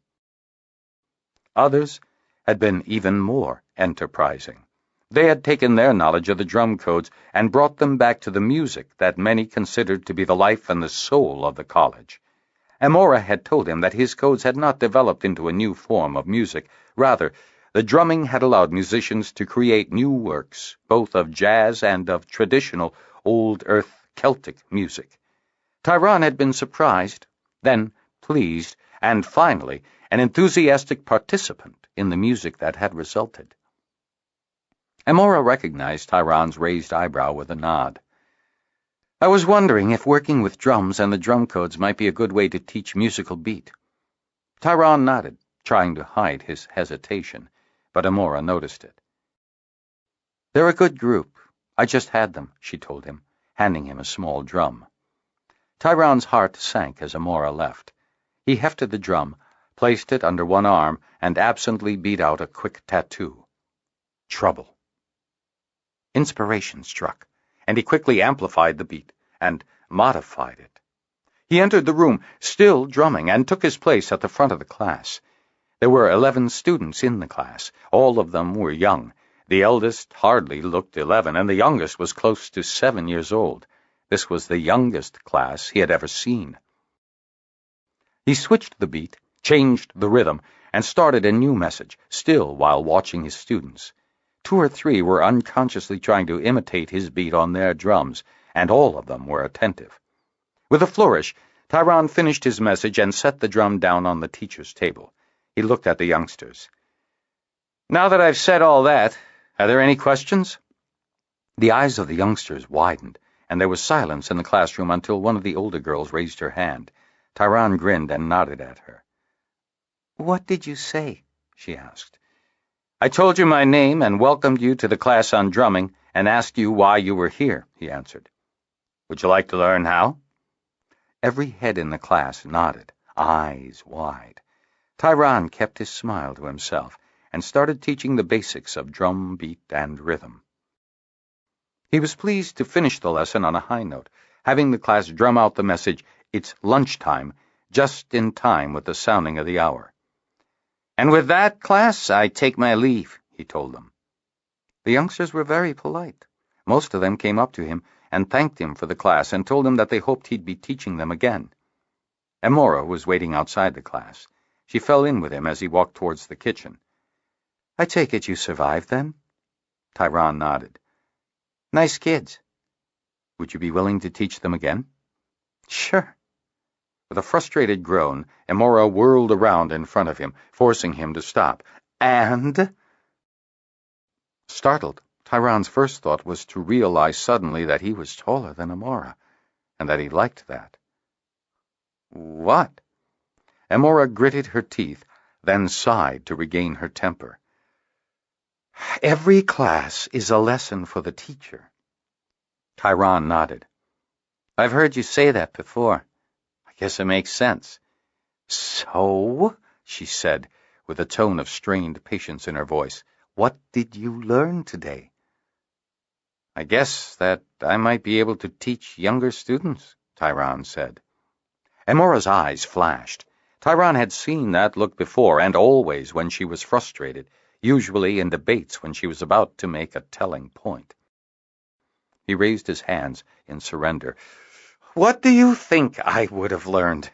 Others had been even more enterprising. They had taken their knowledge of the drum codes and brought them back to the music that many considered to be the life and the soul of the college. Amora had told him that his codes had not developed into a new form of music. Rather, the drumming had allowed musicians to create new works, both of jazz and of traditional Old Earth Celtic music. Tyron had been surprised, then pleased, and finally an enthusiastic participant in the music that had resulted. Amora recognized Tyron's raised eyebrow with a nod. "I was wondering if working with drums and the drum codes might be a good way to teach musical beat." Tyron nodded, trying to hide his hesitation, but Amora noticed it. "They're a good group. I just had them," she told him, handing him a small drum. Tyron's heart sank as Amora left. He hefted the drum, placed it under one arm, and absently beat out a quick tattoo. Trouble. Inspiration struck, and he quickly amplified the beat and modified it. He entered the room, still drumming, and took his place at the front of the class. There were 11 students in the class. All of them were young. The eldest hardly looked 11, and the youngest was close to 7 years old. This was the youngest class he had ever seen. He switched the beat, changed the rhythm, and started a new message, still while watching his students. 2 or 3 were unconsciously trying to imitate his beat on their drums, and all of them were attentive. With a flourish, Tyron finished his message and set the drum down on the teacher's table. He looked at the youngsters. "Now that I've said all that, are there any questions?" The eyes of the youngsters widened, and there was silence in the classroom until one of the older girls raised her hand. Tyron grinned and nodded at her. "What did you say?" she asked. "I told you my name and welcomed you to the class on drumming and asked you why you were here," he answered. "Would you like to learn how?" Every head in the class nodded, eyes wide. Tyron kept his smile to himself and started teaching the basics of drum, beat, and rhythm. He was pleased to finish the lesson on a high note, having the class drum out the message, "It's lunchtime," just in time with the sounding of the hour. "And with that, class, I take my leave," he told them. The youngsters were very polite. Most of them came up to him and thanked him for the class and told him that they hoped he'd be teaching them again. Amora was waiting outside the class. She fell in with him as he walked towards the kitchen. "I take it you survived, then?" Tyron nodded. "Nice kids. Would you be willing to teach them again?" "Sure." With a frustrated groan, Amora whirled around in front of him, forcing him to stop. "And?" Startled, Tyron's first thought was to realize suddenly that he was taller than Amora, and that he liked that. "What?" Amora gritted her teeth, then sighed to regain her temper. "Every class is a lesson for the teacher." Tyron nodded. "I've heard you say that before. I guess it makes sense." "So?" she said, with a tone of strained patience in her voice. "What did you learn today?" "I guess that I might be able to teach younger students," Tyron said. Amora's eyes flashed. Tyron had seen that look before, and always when she was frustrated. usually in debates when she was about to make a telling point. He raised his hands in surrender. "What do you think I would have learned?"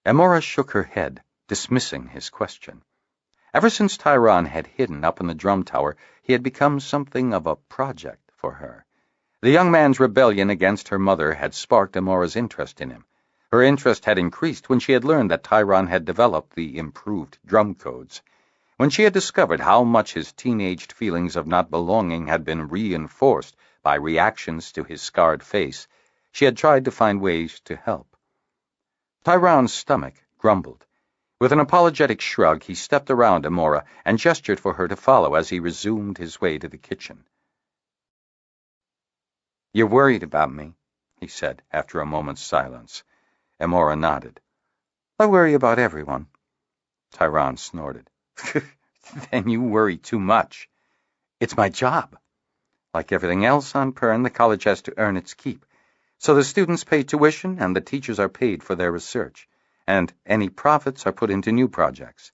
Amora shook her head, dismissing his question. Ever since Tyron had hidden up in the drum tower, he had become something of a project for her. The young man's rebellion against her mother had sparked Amora's interest in him. Her interest had increased when she had learned that Tyron had developed the improved drum codes. When she had discovered how much his teenaged feelings of not belonging had been reinforced by reactions to his scarred face, she had tried to find ways to help. Tyron's stomach grumbled. With an apologetic shrug, he stepped around Amora and gestured for her to follow as he resumed his way to the kitchen. "You're worried about me," he said after a moment's silence. Amora nodded. "I worry about everyone." Tyron snorted. "Then you worry too much. It's my job. Like everything else on Pern, the college has to earn its keep. So the students pay tuition and the teachers are paid for their research, and any profits are put into new projects."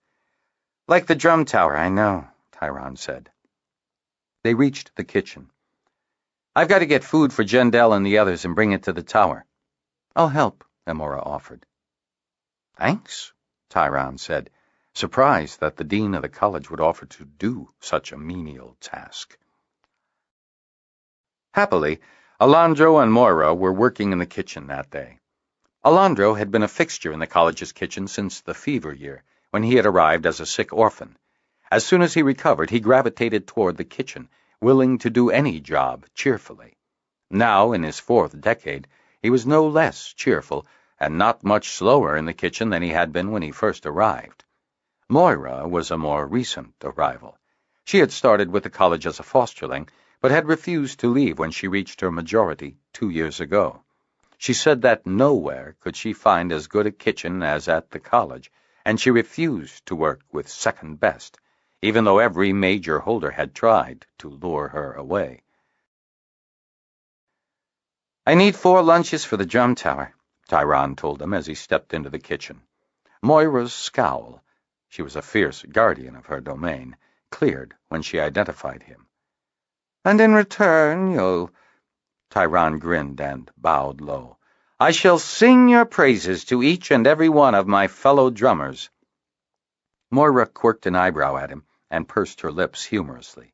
"Like the drum tower, I know," Tyron said. They reached the kitchen. "I've got to get food for Jendel and the others and bring it to the tower." "I'll help," Amora offered. "Thanks," Tyron said, surprised that the dean of the college would offer to do such a menial task. Happily, Alondro and Moira were working in the kitchen that day. Alondro had been a fixture in the college's kitchen since the fever year, when he had arrived as a sick orphan. As soon as he recovered, he gravitated toward the kitchen, willing to do any job cheerfully. Now, in his 4th decade, he was no less cheerful and not much slower in the kitchen than he had been when he first arrived. Moira was a more recent arrival. She had started with the college as a fosterling, but had refused to leave when she reached her majority 2 years ago. She said that nowhere could she find as good a kitchen as at the college, and she refused to work with second best, even though every major holder had tried to lure her away. "I need 4 lunches for the drum tower," Tyron told them as he stepped into the kitchen. Moira's scowl, she was a fierce guardian of her domain, cleared when she identified him. "And in return, you'll—" Tyron grinned and bowed low. "I shall sing your praises to each and every one of my fellow drummers." Moira quirked an eyebrow at him and pursed her lips humorously.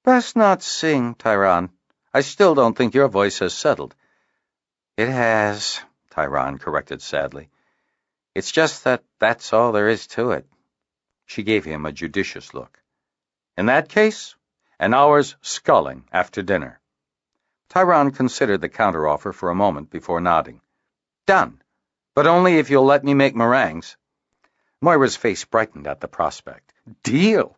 "Best not sing, Tyron. I still don't think your voice has settled." "It has," Tyron corrected sadly. "It's just that that's all there is to it." She gave him a judicious look. "In that case, an hour's sculling after dinner." Tyron considered the counteroffer for a moment before nodding. "Done, but only if you'll let me make meringues." Moira's face brightened at the prospect. "Deal!"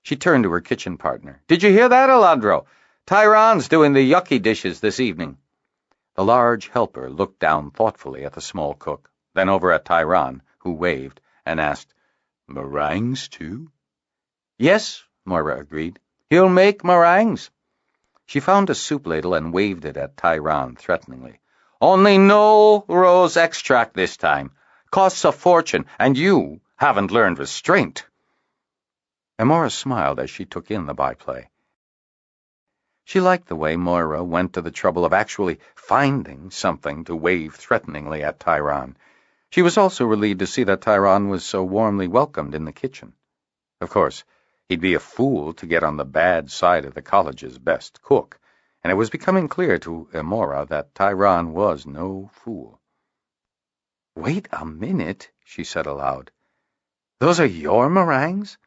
She turned to her kitchen partner. "Did you hear that, Alondro? Tyron's doing the yucky dishes this evening." The large helper looked down thoughtfully at the small cook, then over at Tyron, who waved, and asked, "Meringues, too?" "Yes," Moira agreed. "He'll make meringues." She found a soup ladle and waved it at Tyron threateningly. "Only no rose extract this time. Costs a fortune, and you haven't learned restraint." Amora smiled as she took in the byplay. She liked the way Moira went to the trouble of actually finding something to wave threateningly at Tyron. She was also relieved to see that Tyron was so warmly welcomed in the kitchen. Of course, he'd be a fool to get on the bad side of the college's best cook, and it was becoming clear to Amora that Tyron was no fool. "Wait a minute," she said aloud. "Those are your meringues?"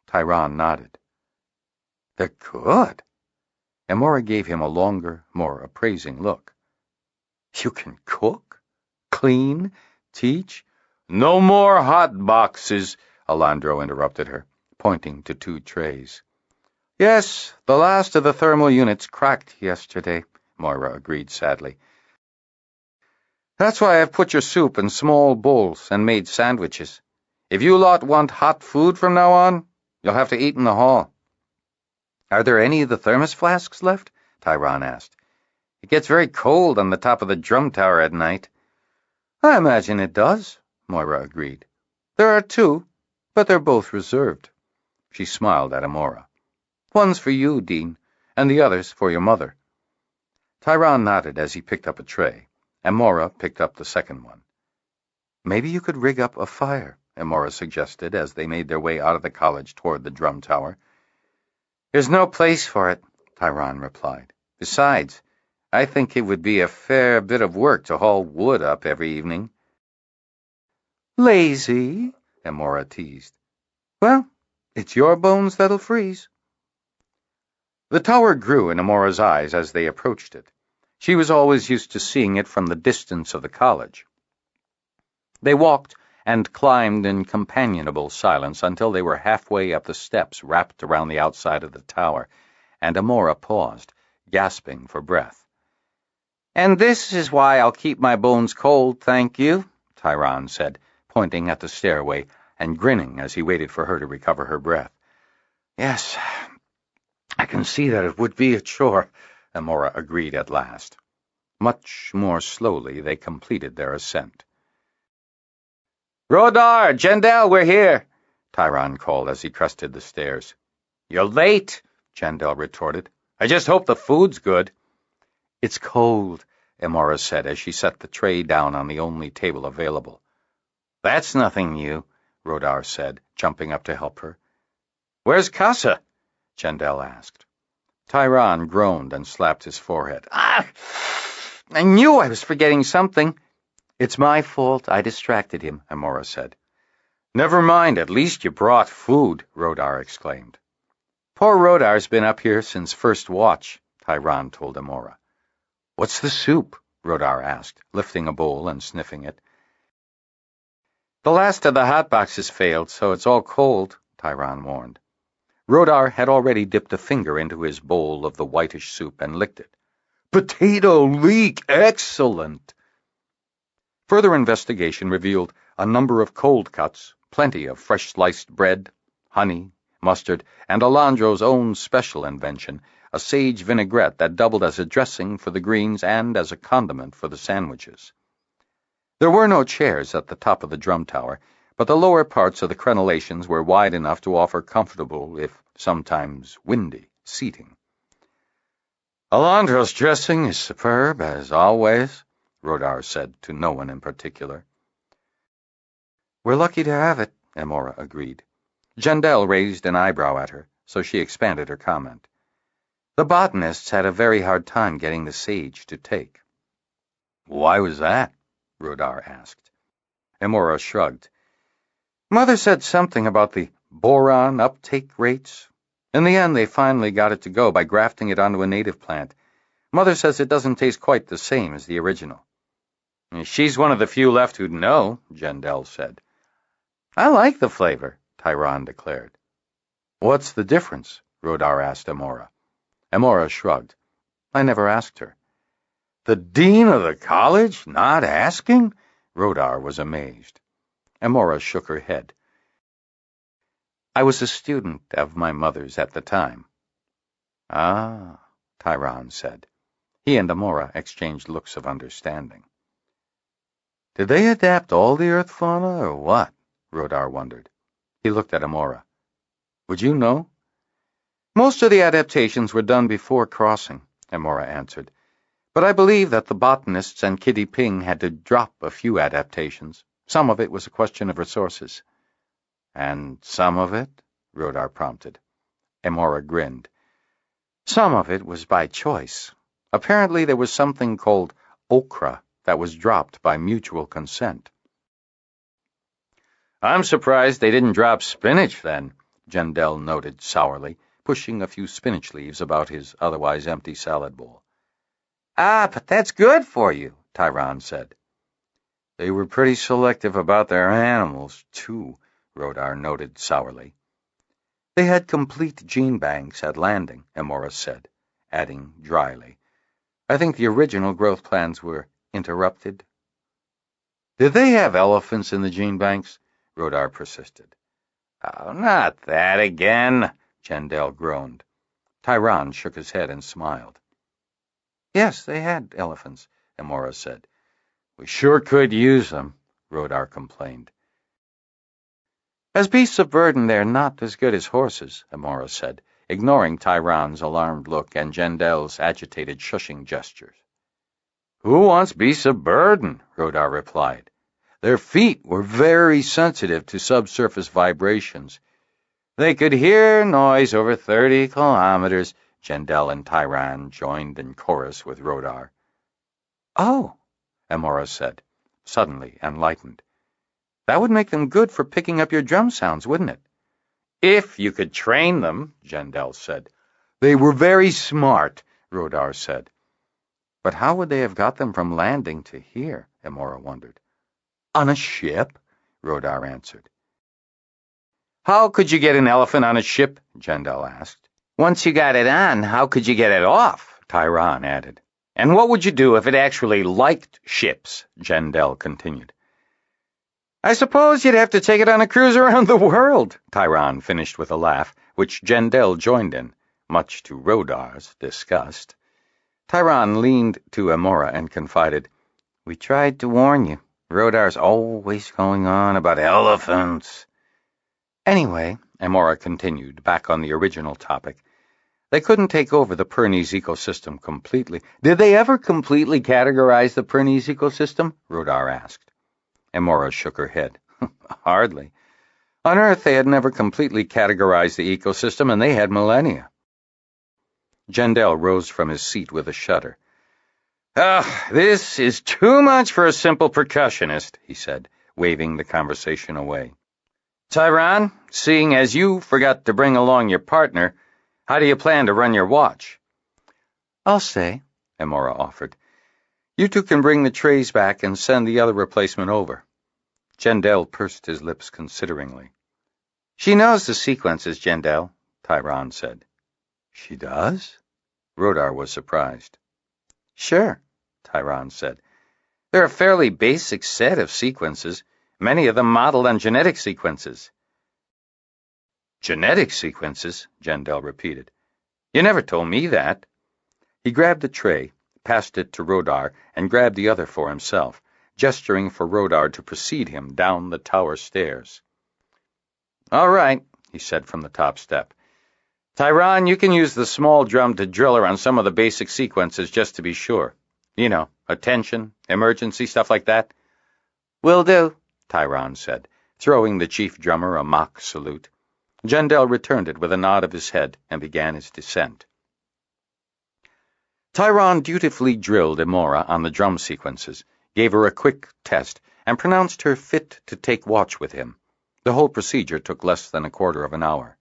Tyron nodded. "They're good." Amora gave him a longer, more appraising look. "You can cook? Clean? Teach?" "No more hot boxes," Alondro interrupted her, pointing to 2 trays. "Yes, the last of the thermal units cracked yesterday," Moira agreed sadly. "That's why I've put your soup in small bowls and made sandwiches. If you lot want hot food from now on, you'll have to eat in the hall." "Are there any of the thermos flasks left?" Tyron asked. "It gets very cold on the top of the drum tower at night." "I imagine it does," Moira agreed. "There are 2, but they're both reserved." She smiled at Amora. "One's for you, Dean, and the other's for your mother." Tyron nodded as he picked up a tray. Amora picked up the second one. "Maybe you could rig up a fire," Amora suggested as they made their way out of the college toward the drum tower. "There's no place for it," Tyron replied. "Besides, I think it would be a fair bit of work to haul wood up every evening." "Lazy," Amora teased. "Well, it's your bones that'll freeze." The tower grew in Amora's eyes as they approached it. She was always used to seeing it from the distance of the college. They walked and climbed in companionable silence until they were halfway up the steps wrapped around the outside of the tower, and Amora paused, gasping for breath. "And this is why I'll keep my bones cold, thank you," Tyron said, pointing at the stairway and grinning as he waited for her to recover her breath. "Yes, I can see that it would be a chore," Amora agreed at last. Much more slowly they completed their ascent. "Rodar, Jandel, we're here," Tyron called as he crested the stairs. "You're late," Jandel retorted. "I just hope the food's good." "It's cold," Amora said as she set the tray down on the only table available. "That's nothing new," Rodar said, jumping up to help her. "Where's Casa?" Jandel asked. Tyron groaned and slapped his forehead. "Ah! I knew I was forgetting something." "It's my fault I distracted him," Amora said. "Never mind, at least you brought food," Rodar exclaimed. "Poor Rodar's been up here since first watch," Tyron told Amora. "What's the soup?" Rodar asked, lifting a bowl and sniffing it. "The last of the hot boxes failed, so it's all cold," Tyron warned. Rodar had already dipped a finger into his bowl of the whitish soup and licked it. "Potato leek, excellent!" Further investigation revealed a number of cold cuts, plenty of fresh sliced bread, honey, mustard, and Alondro's own special invention, a sage vinaigrette that doubled as a dressing for the greens and as a condiment for the sandwiches. There were no chairs at the top of the drum tower, but the lower parts of the crenellations were wide enough to offer comfortable, if sometimes windy, seating. "Alondro's dressing is superb, as always," Rodar said to no one in particular. "We're lucky to have it," Amora agreed. Jandel raised an eyebrow at her, so she expanded her comment. "The botanists had a very hard time getting the sage to take." "Why was that?" Rodar asked. Amora shrugged. "Mother said something about the boron uptake rates. In the end, they finally got it to go by grafting it onto a native plant. Mother says it doesn't taste quite the same as the original." "She's one of the few left who'd know," Jandel said. "I like the flavor," Tyron declared. "What's the difference?" Rodar asked Amora. Amora shrugged. "I never asked her." "The dean of the college not asking?" Rodar was amazed. Amora shook her head. "I was a student of my mother's at the time." "Ah," Tyron said. He and Amora exchanged looks of understanding. "Did they adapt all the Earth fauna, or what?" Rodar wondered. He looked at Amora. "Would you know?" "Most of the adaptations were done before crossing," Amora answered. "but I believe that the botanists and Kitty Ping had to drop a few adaptations. Some of it was a question of resources." "And some of it?" Rodar prompted. Amora grinned. "Some of it was by choice. Apparently there was something called okra that was dropped by mutual consent." "I'm surprised they didn't drop spinach then," Jandel noted sourly, pushing a few spinach leaves about his otherwise empty salad bowl. "Ah, but that's good for you," Tyron said. "They were pretty selective about their animals, too," Rodar noted sourly. "They had complete gene banks at landing," Amora said, adding dryly, "I think the original growth plans were interrupted." "Did they have elephants in the gene banks?" Rodar persisted. "Oh, not that again," Jandel groaned. Tyron shook his head and smiled. "Yes, they had elephants," Amora said. "We sure could use them," Rodar complained. As beasts of burden, they're not as good as horses, Amora said, ignoring Tyron's alarmed look and Jendel's agitated shushing gestures. Who wants beasts of burden? Rodar replied. Their feet were very sensitive to subsurface vibrations. They could hear noise over 30 kilometers. Jendel and Tyron joined in chorus with Rodar. Oh, Amora said, suddenly enlightened. That would make them good for picking up your drum sounds, wouldn't it? If you could train them, Jendel said. They were very smart, Rodar said. But how would they have got them from landing to here? Amora wondered. On a ship, Rodar answered. How could you get an elephant on a ship? Jendel asked. Once you got it on, how could you get it off? Tyron added. And what would you do if it actually liked ships? Jendel continued. I suppose you'd have to take it on a cruise around the world, Tyron finished with a laugh, which Jendel joined in, much to Rodar's disgust. Tyron leaned to Amora and confided, We tried to warn you. Rodar's always going on about elephants. Anyway, Amora continued, back on the original topic, they couldn't take over the Pernese ecosystem completely. Did they ever completely categorize the Pernese ecosystem? Rodar asked. Amora shook her head. Hardly. On Earth, they had never completely categorized the ecosystem, and they had millennia. Jendel rose from his seat with a shudder. This is too much for a simple percussionist, he said, waving the conversation away. Tyron, seeing as you forgot to bring along your partner, how do you plan to run your watch? I'll stay, Amora offered. You two can bring the trays back and send the other replacement over. Jendel pursed his lips consideringly. She knows the sequences, Jendel, Tyron said. She does? Rodar was surprised. Sure, Tyron said. They're a fairly basic set of sequences, many of them modeled on genetic sequences. Genetic sequences, Jendel repeated. You never told me that. He grabbed the tray, passed it to Rodar, and grabbed the other for himself, gesturing for Rodar to precede him down the tower stairs. All right, he said from the top step. Tyron, you can use the small drum to drill around some of the basic sequences just to be sure. You know, attention, emergency, stuff like that. Will do, Tyron said, throwing the chief drummer a mock salute. Jendel returned it with a nod of his head and began his descent. Tyron dutifully drilled Amora on the drum sequences, gave her a quick test, and pronounced her fit to take watch with him. The whole procedure took less than a quarter of an hour.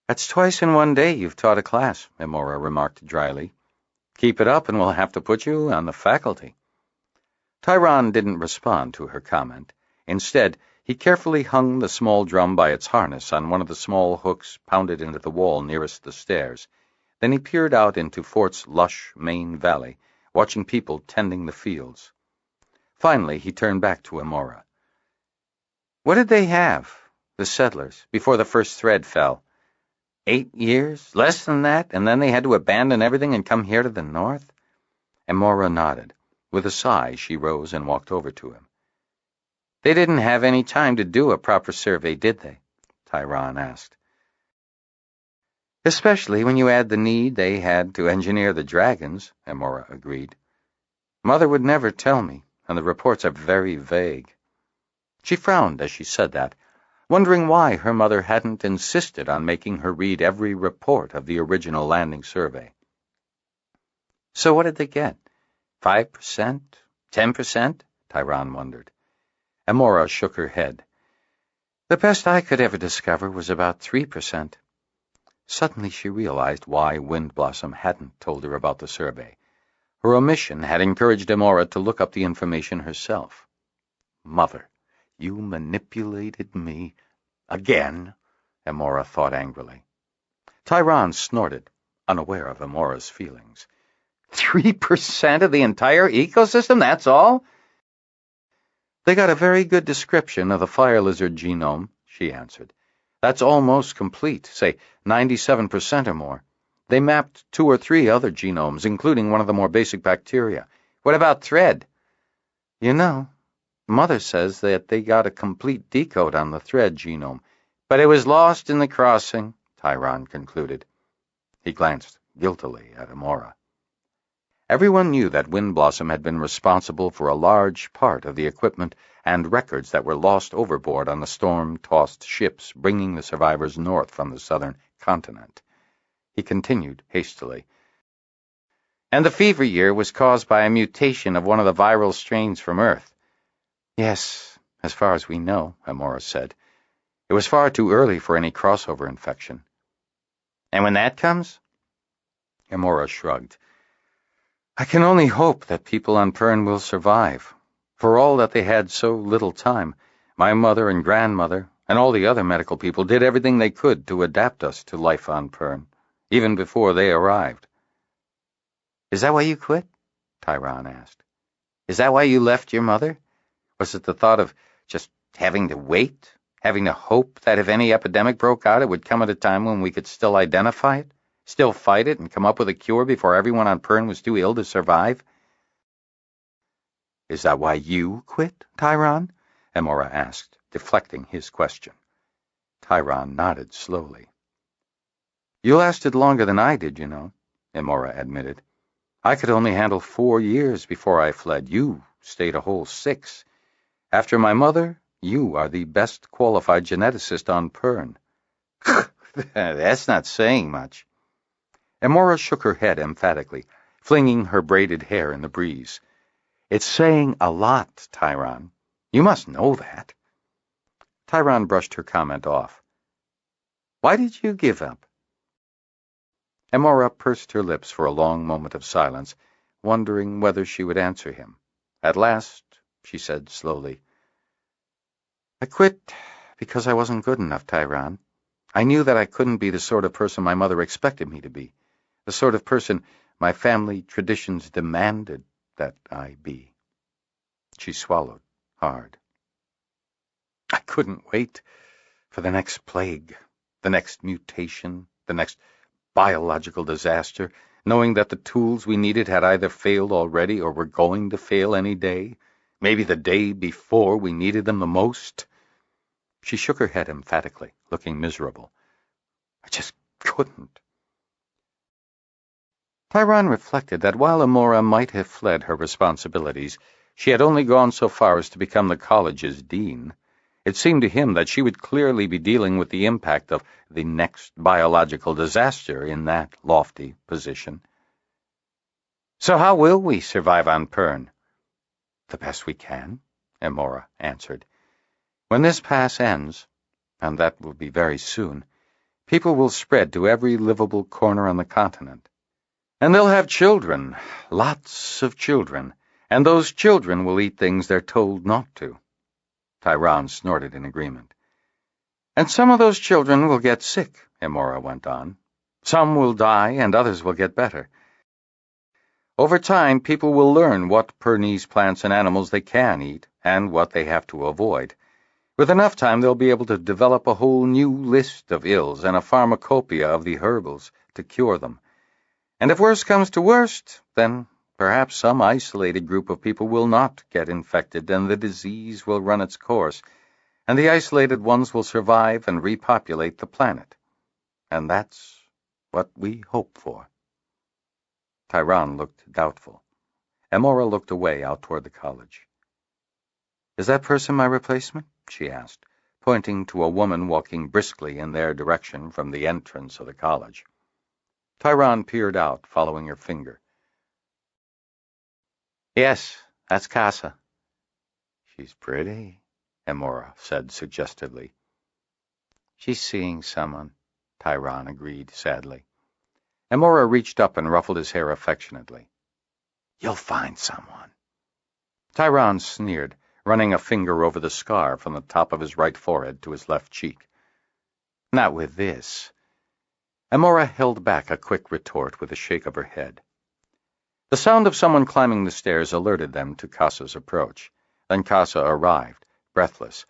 That's twice in one day you've taught a class, Amora remarked dryly. Keep it up and we'll have to put you on the faculty. Tyron didn't respond to her comment. Instead, he carefully hung the small drum by its harness on one of the small hooks pounded into the wall nearest the stairs. Then he peered out into Fort's lush main valley, watching people tending the fields. Finally, he turned back to Amora. What did they have, the settlers, before the first thread fell? 8 years? Less than that? And then they had to abandon everything and come here to the north? Amora nodded. With a sigh, she rose and walked over to him. They didn't have any time to do a proper survey, did they? Tyron asked. Especially when you add the need they had to engineer the dragons, Amora agreed. Mother would never tell me, and the reports are very vague. She frowned as she said that, wondering why her mother hadn't insisted on making her read every report of the original landing survey. So what did they get? 5%? 10%? Tyron wondered. Amora shook her head. The best I could ever discover was about 3%. Suddenly she realized why Windblossom hadn't told her about the survey. Her omission had encouraged Amora to look up the information herself. Mother, you manipulated me again, Amora thought angrily. Tyron snorted, unaware of Amora's feelings. 3% of the entire ecosystem, that's all? They got a very good description of the fire lizard genome, she answered. That's almost complete, say 97% or more. They mapped 2 or 3 other genomes, including one of the more basic bacteria. What about thread? You know, Mother says that they got a complete decode on the thread genome, but it was lost in the crossing, Tyron concluded. He glanced guiltily at Amora. Everyone knew that Windblossom had been responsible for a large part of the equipment and records that were lost overboard on the storm-tossed ships bringing the survivors north from the southern continent. He continued hastily. And the fever year was caused by a mutation of one of the viral strains from Earth. Yes, as far as we know, Amora said. It was far too early for any crossover infection. And when that comes? Amora shrugged. I can only hope that people on Pern will survive. For all that they had so little time, my mother and grandmother and all the other medical people did everything they could to adapt us to life on Pern, even before they arrived. Is that why you quit? Tyron asked. Is that why you left your mother? Was it the thought of just having to wait, having to hope that if any epidemic broke out, it would come at a time when we could still identify it? Still fight it and come up with a cure before everyone on Pern was too ill to survive? Is that why you quit, Tyron? Amora asked, deflecting his question. Tyron nodded slowly. You lasted longer than I did, you know, Amora admitted. I could only handle 4 years before I fled. You stayed a whole 6. After my mother, you are the best qualified geneticist on Pern. That's not saying much. Amora shook her head emphatically, flinging her braided hair in the breeze. It's saying a lot, Tyron. You must know that. Tyron brushed her comment off. Why did you give up? Amora pursed her lips for a long moment of silence, wondering whether she would answer him. At last, she said slowly, I quit because I wasn't good enough, Tyron. I knew that I couldn't be the sort of person my mother expected me to be, the sort of person my family traditions demanded that I be. She swallowed hard. I couldn't wait for the next plague, the next mutation, the next biological disaster, knowing that the tools we needed had either failed already or were going to fail any day, maybe the day before we needed them the most. She shook her head emphatically, looking miserable. I just couldn't. Tyron reflected that while Amora might have fled her responsibilities, she had only gone so far as to become the college's dean. It seemed to him that she would clearly be dealing with the impact of the next biological disaster in that lofty position. So how will we survive on Pern? The best we can, Amora answered. When this pass ends, and that will be very soon, people will spread to every livable corner on the continent. And they'll have children, lots of children, and those children will eat things they're told not to. Tyron snorted in agreement. And some of those children will get sick, Amora went on. Some will die, and others will get better. Over time, people will learn what Pernese plants and animals they can eat, and what they have to avoid. With enough time, they'll be able to develop a whole new list of ills and a pharmacopoeia of the herbals to cure them. And if worst comes to worst, then perhaps some isolated group of people will not get infected, and the disease will run its course, and the isolated ones will survive and repopulate the planet. And that's what we hope for. Tyron looked doubtful. Amora looked away out toward the college. Is that person my replacement? She asked, pointing to a woman walking briskly in their direction from the entrance of the college. Tyron peered out, following her finger. Yes, that's Casa. She's pretty, Amora said suggestively. She's seeing someone, Tyron agreed sadly. Amora reached up and ruffled his hair affectionately. You'll find someone. Tyron sneered, running a finger over the scar from the top of his right forehead to his left cheek. Not with this. Amora held back a quick retort with a shake of her head. The sound of someone climbing the stairs alerted them to Casa's approach. Then Casa arrived, breathless.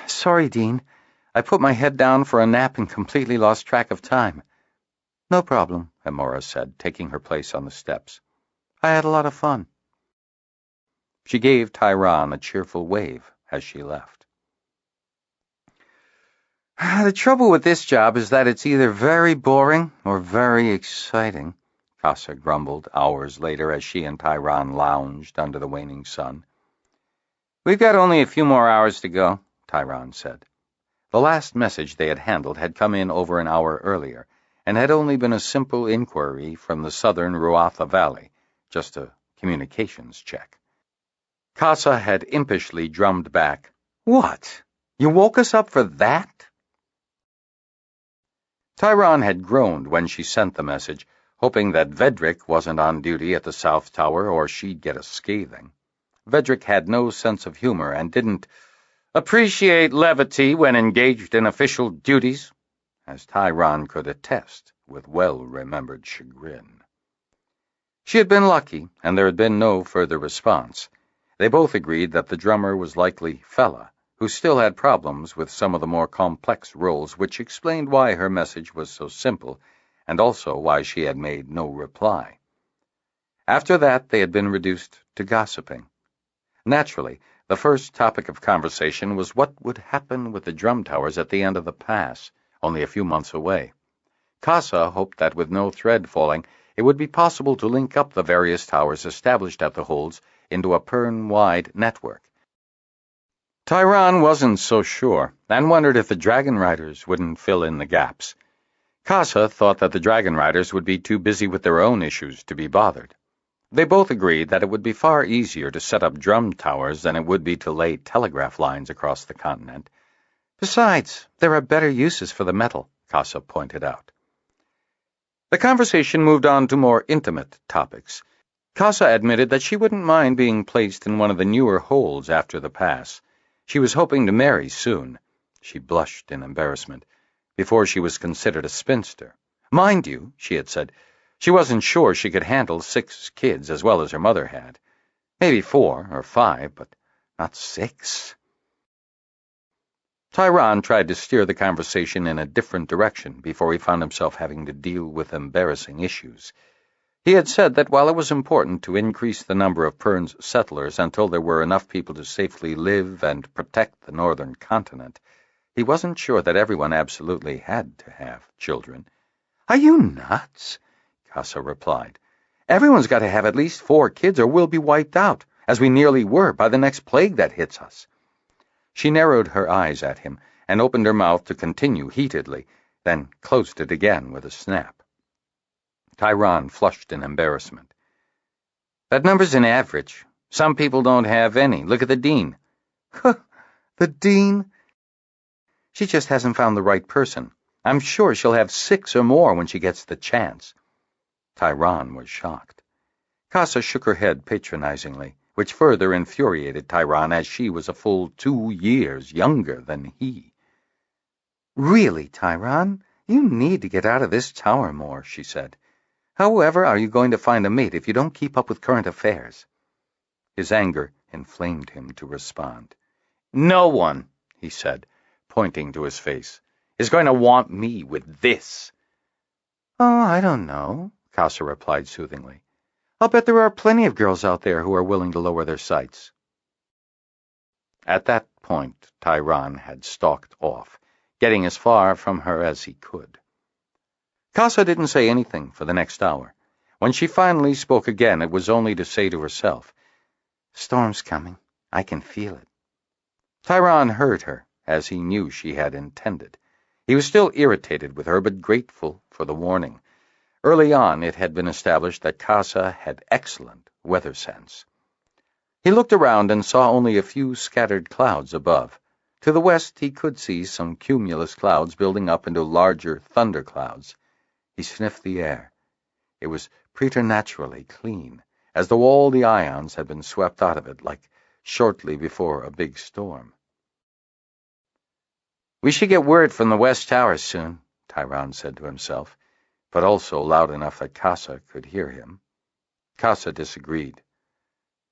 Sorry, Dean. I put my head down for a nap and completely lost track of time. No problem, Amora said, taking her place on the steps. I had a lot of fun. She gave Tyron a cheerful wave as she left. The trouble with this job is that it's either very boring or very exciting, Casa grumbled hours later as she and Tyron lounged under the waning sun. We've got only a few more hours to go, Tyron said. The last message they had handled had come in over an hour earlier, and had only been a simple inquiry from the southern Ruatha Valley, just a communications check. Casa had impishly drummed back, What? You woke us up for that? Tyron had groaned when she sent the message, hoping that Vedrick wasn't on duty at the South Tower or she'd get a scathing. Vedrick had no sense of humor and didn't appreciate levity when engaged in official duties, as Tyron could attest with well-remembered chagrin. She had been lucky, and there had been no further response. They both agreed that the drummer was likely Fella, who still had problems with some of the more complex roles, which explained why her message was so simple, and also why she had made no reply. After that, they had been reduced to gossiping. Naturally, the first topic of conversation was what would happen with the drum towers at the end of the pass, only a few months away. Casa hoped that with no thread falling, it would be possible to link up the various towers established at the holds into a Pern-wide network. Tyron wasn't so sure, and wondered if the Dragonriders wouldn't fill in the gaps. Casa thought that the Dragonriders would be too busy with their own issues to be bothered. They both agreed that it would be far easier to set up drum towers than it would be to lay telegraph lines across the continent. Besides, there are better uses for the metal, Casa pointed out. The conversation moved on to more intimate topics. Casa admitted that she wouldn't mind being placed in one of the newer holds after the pass. She was hoping to marry soon. She blushed in embarrassment, before she was considered a spinster. Mind you, she had said, she wasn't sure she could handle 6 kids as well as her mother had. Maybe 4 or 5, but not 6. Tyron tried to steer the conversation in a different direction before he found himself having to deal with embarrassing issues. He had said that while it was important to increase the number of Pern's settlers until there were enough people to safely live and protect the northern continent, he wasn't sure that everyone absolutely had to have children. Are you nuts? Casa replied. Everyone's got to have at least 4 kids or we'll be wiped out, as we nearly were by the next plague that hits us. She narrowed her eyes at him and opened her mouth to continue heatedly, then closed it again with a snap. Tyron flushed in embarrassment. That number's an average. Some people don't have any. Look at the dean. The dean? She just hasn't found the right person. I'm sure she'll have 6 or more when she gets the chance. Tyron was shocked. Casa shook her head patronizingly, which further infuriated Tyron as she was a full 2 years younger than he. Really, Tyron, you need to get out of this tower more, she said. However are you going to find a mate if you don't keep up with current affairs? His anger inflamed him to respond. No one, he said, pointing to his face, is going to want me with this. Oh, I don't know, Casa replied soothingly. I'll bet there are plenty of girls out there who are willing to lower their sights. At that point, Tyron had stalked off, getting as far from her as he could. Casa didn't say anything for the next hour. When she finally spoke again, it was only to say to herself, Storm's coming. I can feel it. Tyron heard her, as he knew she had intended. He was still irritated with her, but grateful for the warning. Early on, it had been established that Casa had excellent weather sense. He looked around and saw only a few scattered clouds above. To the west, he could see some cumulus clouds building up into larger thunderclouds. He sniffed the air. It was preternaturally clean, as though all the ions had been swept out of it, like shortly before a big storm. We should get word from the West Tower soon, Tyron said to himself, but also loud enough that Casa could hear him. Casa disagreed.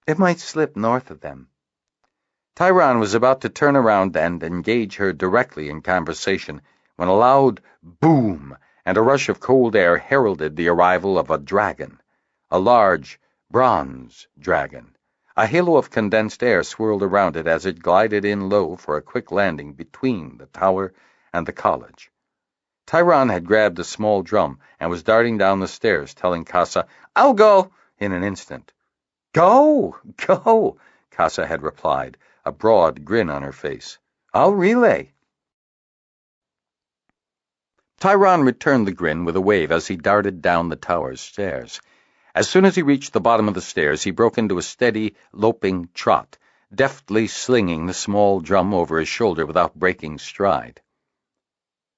It might slip north of them. Tyron was about to turn around and engage her directly in conversation when a loud boom and a rush of cold air heralded the arrival of a dragon, a large bronze dragon, A halo of condensed air swirled around it as it glided in low for a quick landing between the tower and the college. Tyron had grabbed a small drum and was darting down the stairs, telling Casa, "I'll go," in an instant. "Go, go," Casa had replied, a broad grin on her face. "I'll relay." Tyron returned the grin with a wave as he darted down the tower's stairs. As soon as he reached the bottom of the stairs, he broke into a steady, loping trot, deftly slinging the small drum over his shoulder without breaking stride.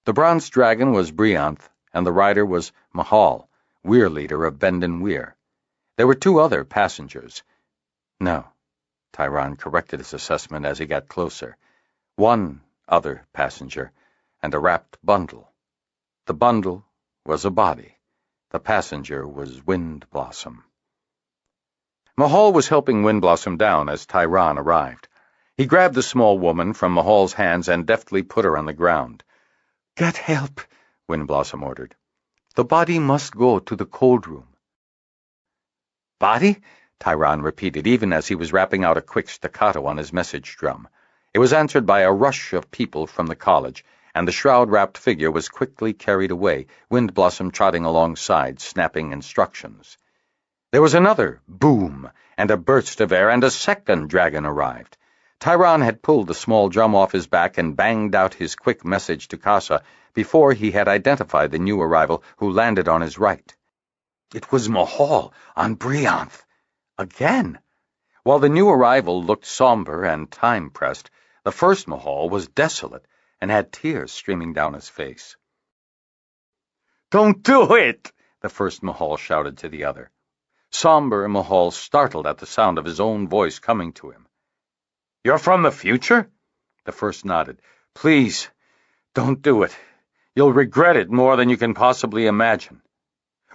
The bronze dragon was Brianth, and the rider was Mahal, weir leader of Bendon Weir. There were 2 other passengers. No, Tyron corrected his assessment as he got closer. 1 other passenger, and a wrapped bundle. The bundle was a body. The passenger was Wind Blossom. Mahal was helping Wind Blossom down as Tyron arrived. He grabbed the small woman from Mahal's hands and deftly put her on the ground. "Get help," Wind Blossom ordered. "The body must go to the cold room." "Body?" Tyron repeated, even as he was rapping out a quick staccato on his message drum. It was answered by a rush of people from the college, and the shroud-wrapped figure was quickly carried away, Wind Blossom trotting alongside, snapping instructions. There was another boom, and a burst of air, and a second dragon arrived. Tyron had pulled the small drum off his back and banged out his quick message to Casa before he had identified the new arrival who landed on his right. It was Mahal on Brianth. Again. While the new arrival looked somber and time-pressed, the first Mahal was desolate and had tears streaming down his face. "Don't do it!" the first Mahal shouted to the other. Somber Mahal startled at the sound of his own voice coming to him. "You're from the future?" The first nodded. "Please, don't do it. You'll regret it more than you can possibly imagine."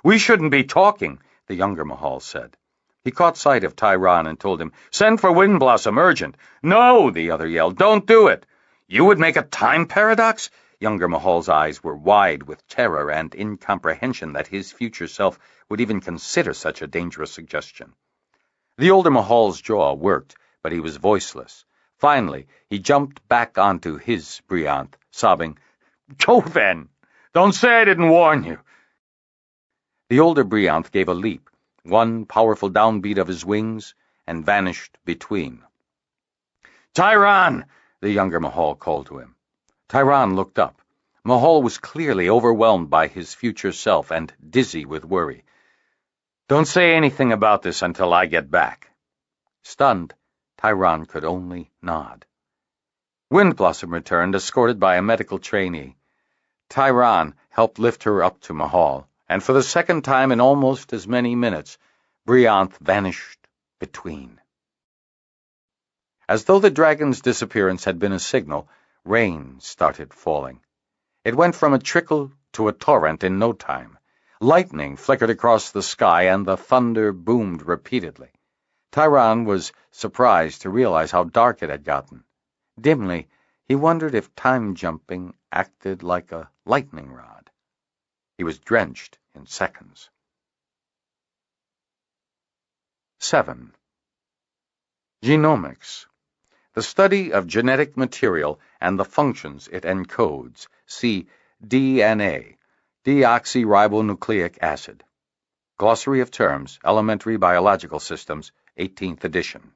"We shouldn't be talking," the younger Mahal said. He caught sight of Tyron and told him, "Send for Wind Blossom, urgent." "No," the other yelled. "Don't do it." "You would make a time paradox?" Younger Mahal's eyes were wide with terror and incomprehension that his future self would even consider such a dangerous suggestion. The older Mahal's jaw worked, but he was voiceless. Finally, he jumped back onto his Brianth, sobbing, "Go then! Don't say I didn't warn you!" The older Brianth gave a leap, one powerful downbeat of his wings, and vanished between. "Tyron!" the younger Mahal called to him. Tyron looked up. Mahal was clearly overwhelmed by his future self and dizzy with worry. "Don't say anything about this until I get back." Stunned, Tyron could only nod. Wind Blossom returned, escorted by a medical trainee. Tyron helped lift her up to Mahal, and for the second time in almost as many minutes, Brianth vanished between. As though the dragon's disappearance had been a signal, rain started falling. It went from a trickle to a torrent in no time. Lightning flickered across the sky, and the thunder boomed repeatedly. Tyron was surprised to realize how dark it had gotten. Dimly, he wondered if time-jumping acted like a lightning rod. He was drenched in seconds. 7. Genomics. The study of genetic material and the functions it encodes. See DNA, deoxyribonucleic acid. Glossary of Terms, Elementary Biological Systems, 18th edition.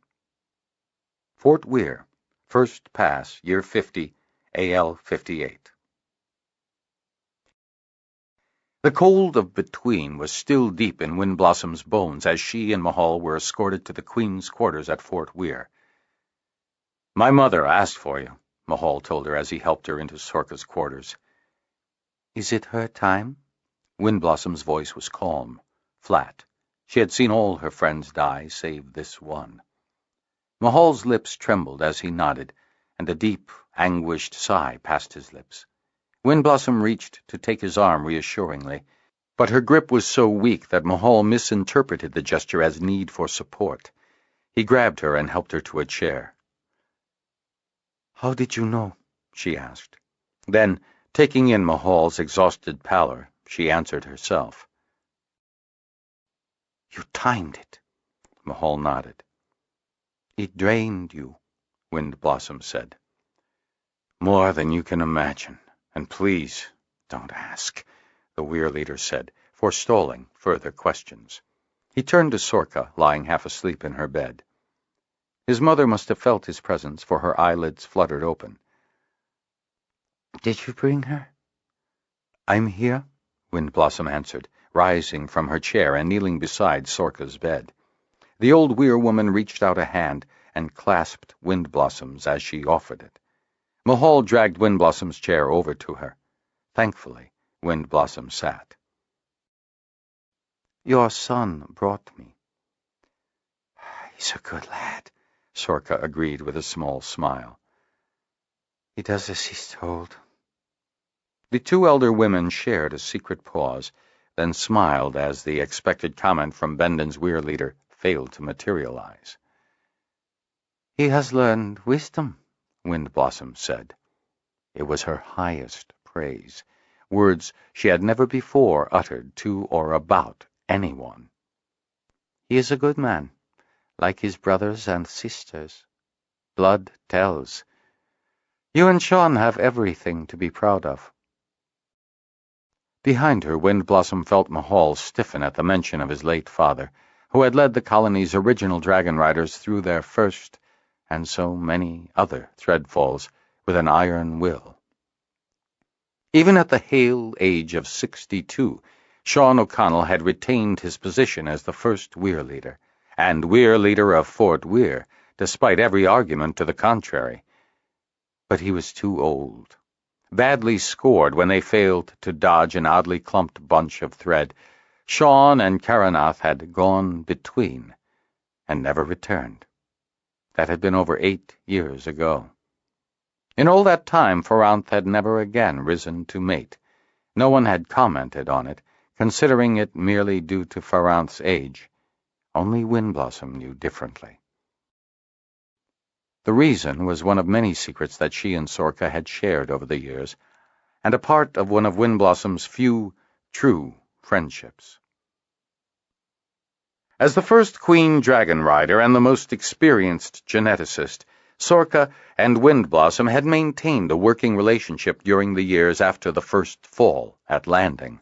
Fort Weir, First Pass, Year 50, AL 58. The cold of between was still deep in Wind Blossom's bones as she and Mahal were escorted to the Queen's quarters at Fort Weir. "My mother asked for you," Mahal told her as he helped her into Sorka's quarters. "Is it her time?" Wind Blossom's voice was calm, flat. She had seen all her friends die, save this one. Mahal's lips trembled as he nodded, and a deep, anguished sigh passed his lips. Wind Blossom reached to take his arm reassuringly, but her grip was so weak that Mahal misinterpreted the gesture as need for support. He grabbed her and helped her to a chair. "How did you know?" she asked. Then, taking in Mahal's exhausted pallor, she answered herself. "You timed it." Mahal nodded. It drained you, Wind Blossom said. More than you can imagine. And please, don't ask, the Weir leader said, forestalling further questions. He turned to Sorka, lying half asleep in her bed. His mother must have felt his presence, for her eyelids fluttered open. Did you bring her? I'm here, Wind Blossom answered, rising from her chair and kneeling beside Sorka's bed. The old Weir woman reached out a hand and clasped Wind Blossom's as she offered it. Mahal dragged Wind Blossom's chair over to her. Thankfully, Wind Blossom sat. Your son brought me. He's a good lad, Sorka agreed with a small smile. He does as he's told. The two elder women shared a secret pause, then smiled as the expected comment from Benden's Weir leader failed to materialize. He has learned wisdom, Wind Blossom said. It was her highest praise, words she had never before uttered to or about anyone. He is a good man, like his brothers and sisters. Blood tells. You and Sean have everything to be proud of. Behind her, Wind Blossom felt Mahal stiffen at the mention of his late father, who had led the colony's original Dragonriders through their first and so many other threadfalls with an iron will. Even at the hale age of 62, Sean O'Connell had retained his position as the first Weir leader, and Weir leader of Fort Weir, despite every argument to the contrary. But he was too old. Badly scored when they failed to dodge an oddly clumped bunch of thread, Sean and Karanath had gone between and never returned. That had been over 8 years ago. In all that time, Faranth had never again risen to mate. No one had commented on it, considering it merely due to Faranth's age. Only Wind Blossom knew differently. The reason was one of many secrets that she and Sorka had shared over the years, and a part of one of Wind Blossom's few true friendships. As the first Queen Dragonrider and the most experienced geneticist, Sorka and Wind Blossom had maintained a working relationship during the years after the first fall at Landing.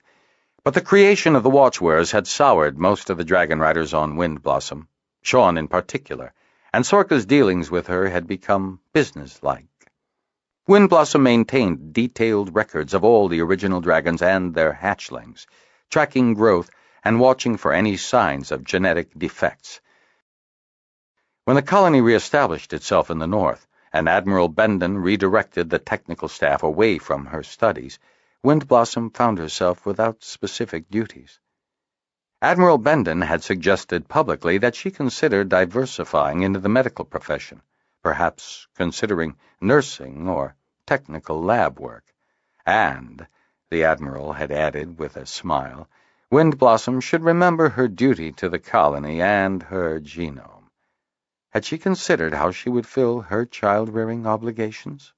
But the creation of the Watchwares had soured most of the Dragonriders on Wind Blossom, Sean in particular, and Sorka's dealings with her had become businesslike. Wind Blossom maintained detailed records of all the original dragons and their hatchlings, tracking growth and watching for any signs of genetic defects. When the colony reestablished itself in the north, and Admiral Benden redirected the technical staff away from her studies, Wind Blossom found herself without specific duties. Admiral Benden had suggested publicly that she consider diversifying into the medical profession, perhaps considering nursing or technical lab work. And, the Admiral had added with a smile, Wind Blossom should remember her duty to the colony and her genome. Had she considered how she would fill her child-rearing obligations?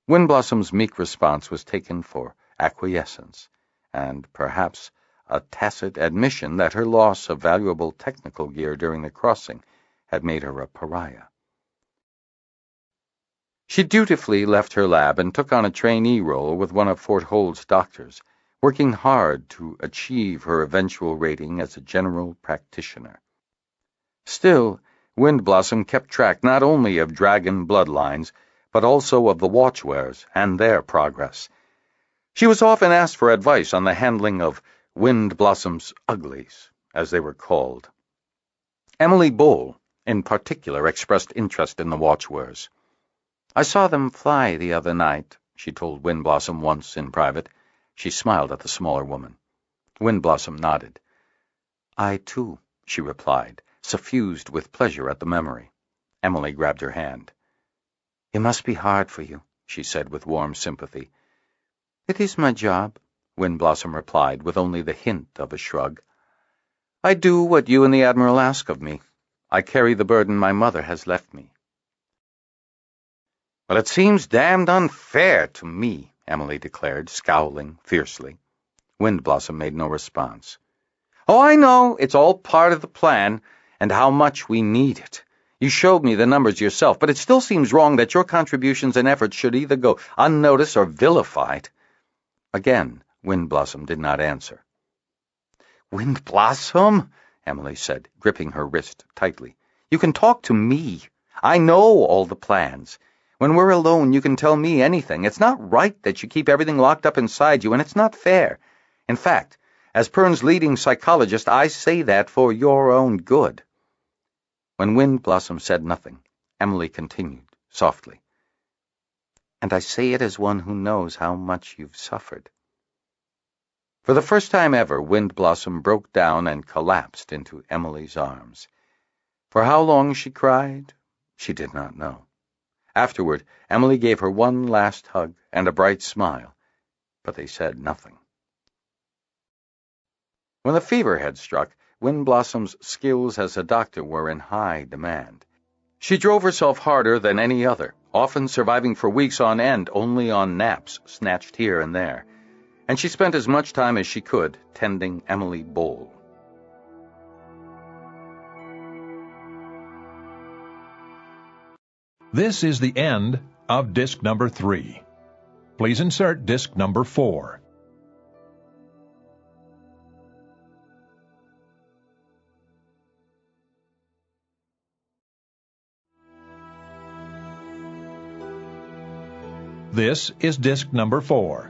Wind Blossom's meek response was taken for acquiescence, and perhaps a tacit admission that her loss of valuable technical gear during the crossing had made her a pariah. She dutifully left her lab and took on a trainee role with one of Fort Hold's doctors, working hard to achieve her eventual rating as a general practitioner. Still, Wind Blossom kept track not only of dragon bloodlines, but also of the Watchwares and their progress. She was often asked for advice on the handling of Wind Blossom's uglies, as they were called. Emily Bowl, in particular, expressed interest in the Watchwares. I saw them fly the other night, she told Wind Blossom once in private. She smiled at the smaller woman. Wind Blossom nodded. I, too, she replied, suffused with pleasure at the memory. Emily grabbed her hand. It must be hard for you, she said with warm sympathy. It is my job, Wind Blossom replied with only the hint of a shrug. I do what you and the Admiral ask of me. I carry the burden my mother has left me. Well, it seems damned unfair to me, Emily declared, scowling fiercely. Wind Blossom made no response. Oh, I know, it's all part of the plan, and how much we need it. You showed me the numbers yourself, but it still seems wrong that your contributions and efforts should either go unnoticed or vilified." Again, Windblossom did not answer. "Windblossom," Emily said, gripping her wrist tightly. "You can talk to me. I know all the plans. When we're alone, you can tell me anything. It's not right that you keep everything locked up inside you, and it's not fair. In fact, as Pern's leading psychologist, I say that for your own good." When Windblossom said nothing, Emily continued, softly. "And I say it as one who knows how much you've suffered." For the first time ever, Windblossom broke down and collapsed into Emily's arms. For how long she cried, she did not know. Afterward, Emily gave her one last hug and a bright smile, but they said nothing. When the fever had struck, Windblossom's skills as a doctor were in high demand. She drove herself harder than any other, often surviving for weeks on end only on naps snatched here and there, and she spent as much time as she could tending Emily Bowl. This is the end of disc number 3. Please insert disc number 4. This is disc number 4.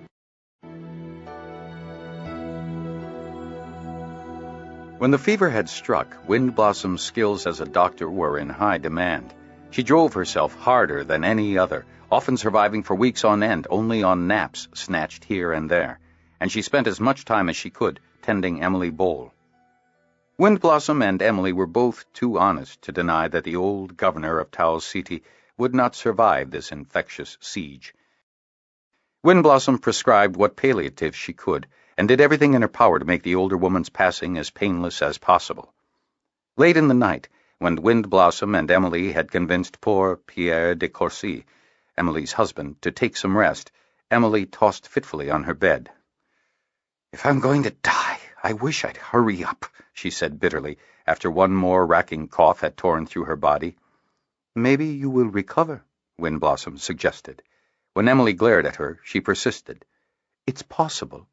When the fever had struck, Windblossom's skills as a doctor were in high demand. She drove herself harder than any other, often surviving for weeks on end only on naps snatched here and there, and she spent as much time as she could tending Emily Bowl. Windblossom and Emily were both too honest to deny that the old governor of Towel City would not survive this infectious siege. Windblossom prescribed what palliatives she could, and did everything in her power to make the older woman's passing as painless as possible. Late in the night, when Windblossom and Emily had convinced poor Pierre de Courcy, Emily's husband, to take some rest, Emily tossed fitfully on her bed. "If I'm going to die, I wish I'd hurry up," she said bitterly, after one more racking cough had torn through her body. "Maybe you will recover," Windblossom suggested. When Emily glared at her, she persisted. "It's possible.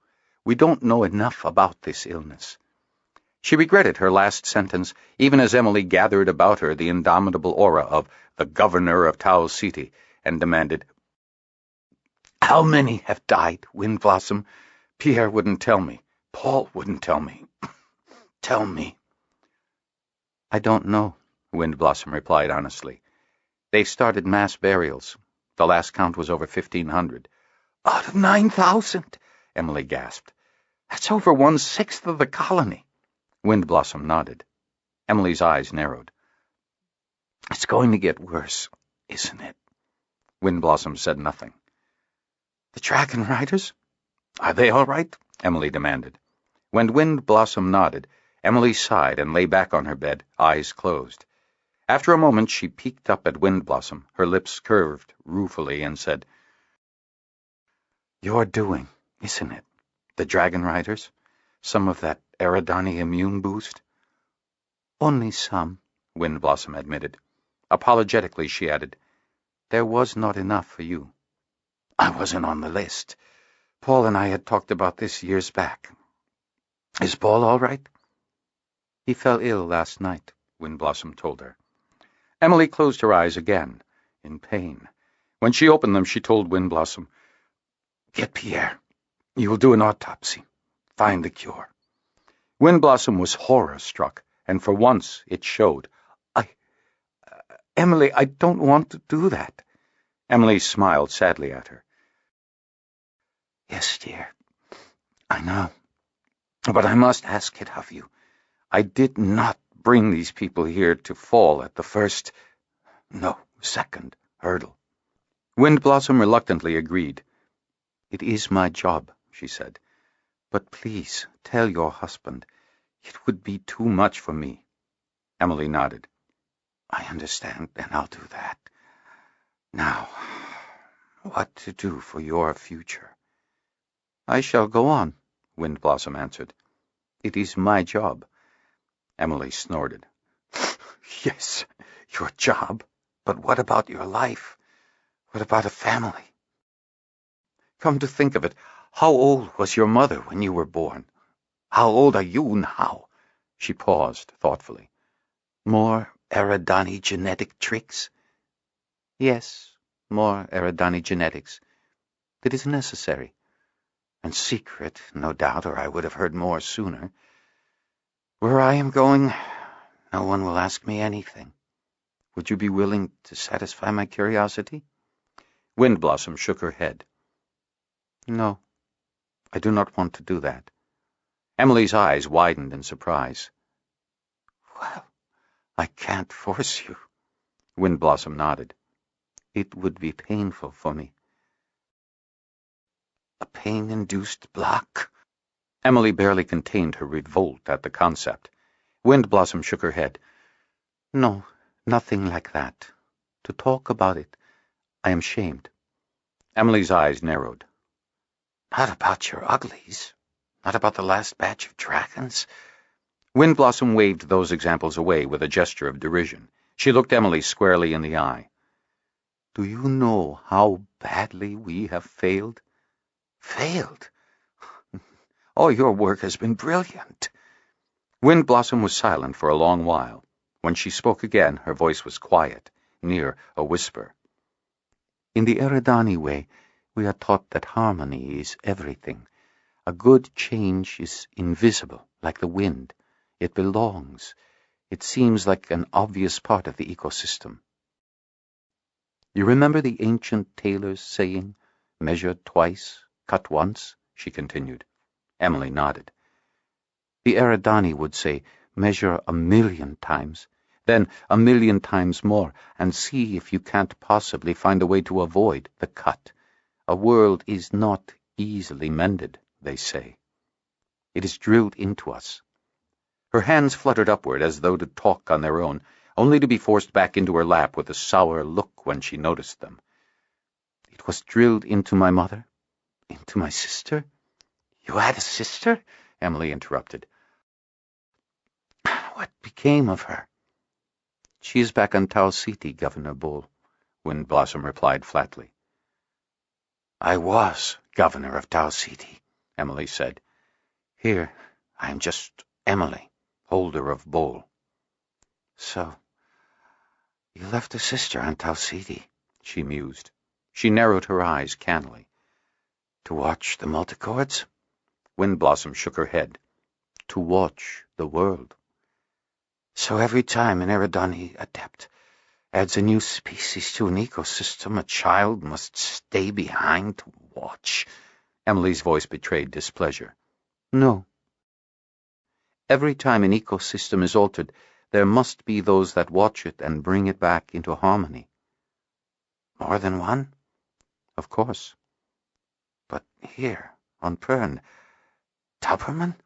We don't know enough about this illness." She regretted her last sentence, even as Emily gathered about her the indomitable aura of the governor of Towel City, and demanded, "How many have died, Windblossom? Pierre wouldn't tell me. Paul wouldn't tell me. Tell me." "I don't know," Windblossom replied honestly. "They've started mass burials. The last count was over 1,500. "Out of 9,000, Emily gasped. "That's over 1/6 of the colony." Windblossom nodded. Emily's eyes narrowed. "It's going to get worse, isn't it?" Windblossom said nothing. "The Dragonriders? Are they all right?" Emily demanded. When Windblossom nodded, Emily sighed and lay back on her bed, eyes closed. After a moment, she peeked up at Windblossom, her lips curved ruefully, and said, "Your doing, isn't it? The Dragonriders? Some of that Eridani immune boost?" "Only some," Windblossom admitted. Apologetically, she added, "There was not enough for you." "I wasn't on the list. Paul and I had talked about this years back. Is Paul all right?" "He fell ill last night," Windblossom told her. Emily closed her eyes again, in pain. When she opened them, she told Windblossom, "Get Pierre. You will do an autopsy. Find the cure." Windblossom was horror-struck, and for once it showed. Emily, I don't want to do that." Emily smiled sadly at her. "Yes, dear, I know. But I must ask it of you. I did not bring these people here to fall at the second hurdle." Windblossom reluctantly agreed. "It is my job," she said. "But please tell your husband. It would be too much for me." Emily nodded. "I understand, and I'll do that. Now, what to do for your future?" "I shall go on," Windblossom answered. "It is my job." Emily snorted. "Yes, Your job? But what about your life? What about a family? Come to think of it, how old was your mother when you were born? How old are you now? She paused thoughtfully. More Eridani genetic tricks? Yes, more Eridani genetics. It is necessary. And secret, no doubt, or I would have heard more sooner. Where I am going, no one will ask me anything. Would you be willing to satisfy my curiosity? Windblossom shook her head. No, I do not want to do that. Emily's eyes widened in surprise. Well, I can't force you. Windblossom nodded. It would be painful for me. A pain-induced block? Emily barely contained her revolt at the concept. Windblossom shook her head. No, nothing like that. To talk about it, I am shamed. Emily's eyes narrowed. Not about your uglies. Not about the last batch of dragons. Windblossom waved those examples away with a gesture of derision. She looked Emily squarely in the eye. Do you know how badly we have failed? Failed? Oh, your work has been brilliant. Windblossom was silent for a long while. When she spoke again, her voice was quiet, near a whisper. In the Eridani way, we are taught that harmony is everything. A good change is invisible, like the wind. It belongs. It seems like an obvious part of the ecosystem. You remember the ancient tailor's saying, measure twice, cut once? She continued. Emily nodded. The Eridani would say, measure 1,000,000 times, then 1,000,000 times more, and see if you can't possibly find a way to avoid the cut. A world is not easily mended, they say. It is drilled into us. Her hands fluttered upward as though to talk on their own, only to be forced back into her lap with a sour look when she noticed them. It was drilled into my mother? Into my sister? You had a sister? Emily interrupted. What became of her? She is back on Tau Ceti, Governor Bull, Windblossom replied flatly. I was governor of Tau Ceti, Emily said. Here, I am just Emily, holder of Bull. So, you left a sister on Tau Ceti, she mused. She narrowed her eyes cannily. To watch the multichords? Windblossom shook her head. To watch the world. So every time an Eridani adept adds a new species to an ecosystem, a child must stay behind to watch. Emily's voice betrayed displeasure. No. Every time an ecosystem is altered, there must be those that watch it and bring it back into harmony. More than one? Of course. But here, on Pern, Tauberman?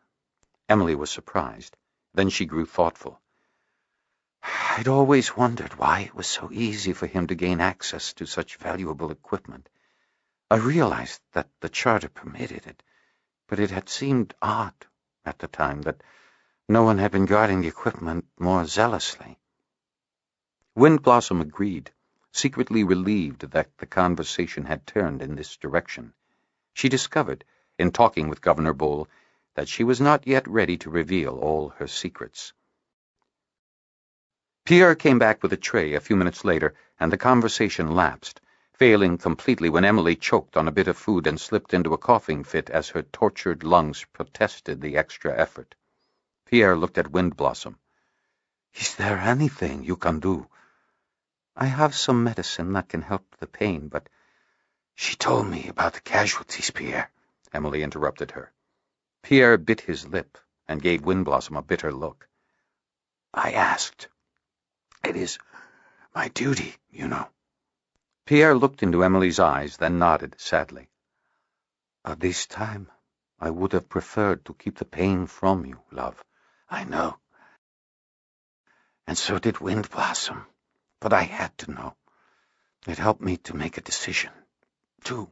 Emily was surprised. Then she grew thoughtful. I'd always wondered why it was so easy for him to gain access to such valuable equipment. I realized that the charter permitted it, but it had seemed odd at the time that no one had been guarding the equipment more zealously. Windblossom agreed, secretly relieved that the conversation had turned in this direction. She discovered, in talking with Governor Bull, that she was not yet ready to reveal all her secrets. Pierre came back with a tray a few minutes later, and the conversation lapsed, failing completely when Emily choked on a bit of food and slipped into a coughing fit as her tortured lungs protested the extra effort. Pierre looked at Windblossom. Is there anything you can do? I have some medicine that can help the pain, but... She told me about the casualties, Pierre, Emily interrupted her. Pierre bit his lip and gave Windblossom a bitter look. I asked. It is my duty, you know. Pierre looked into Emily's eyes, then nodded sadly. At this time, I would have preferred to keep the pain from you, love. I know. And so did Windblossom. But I had to know. It helped me to make a decision. Two,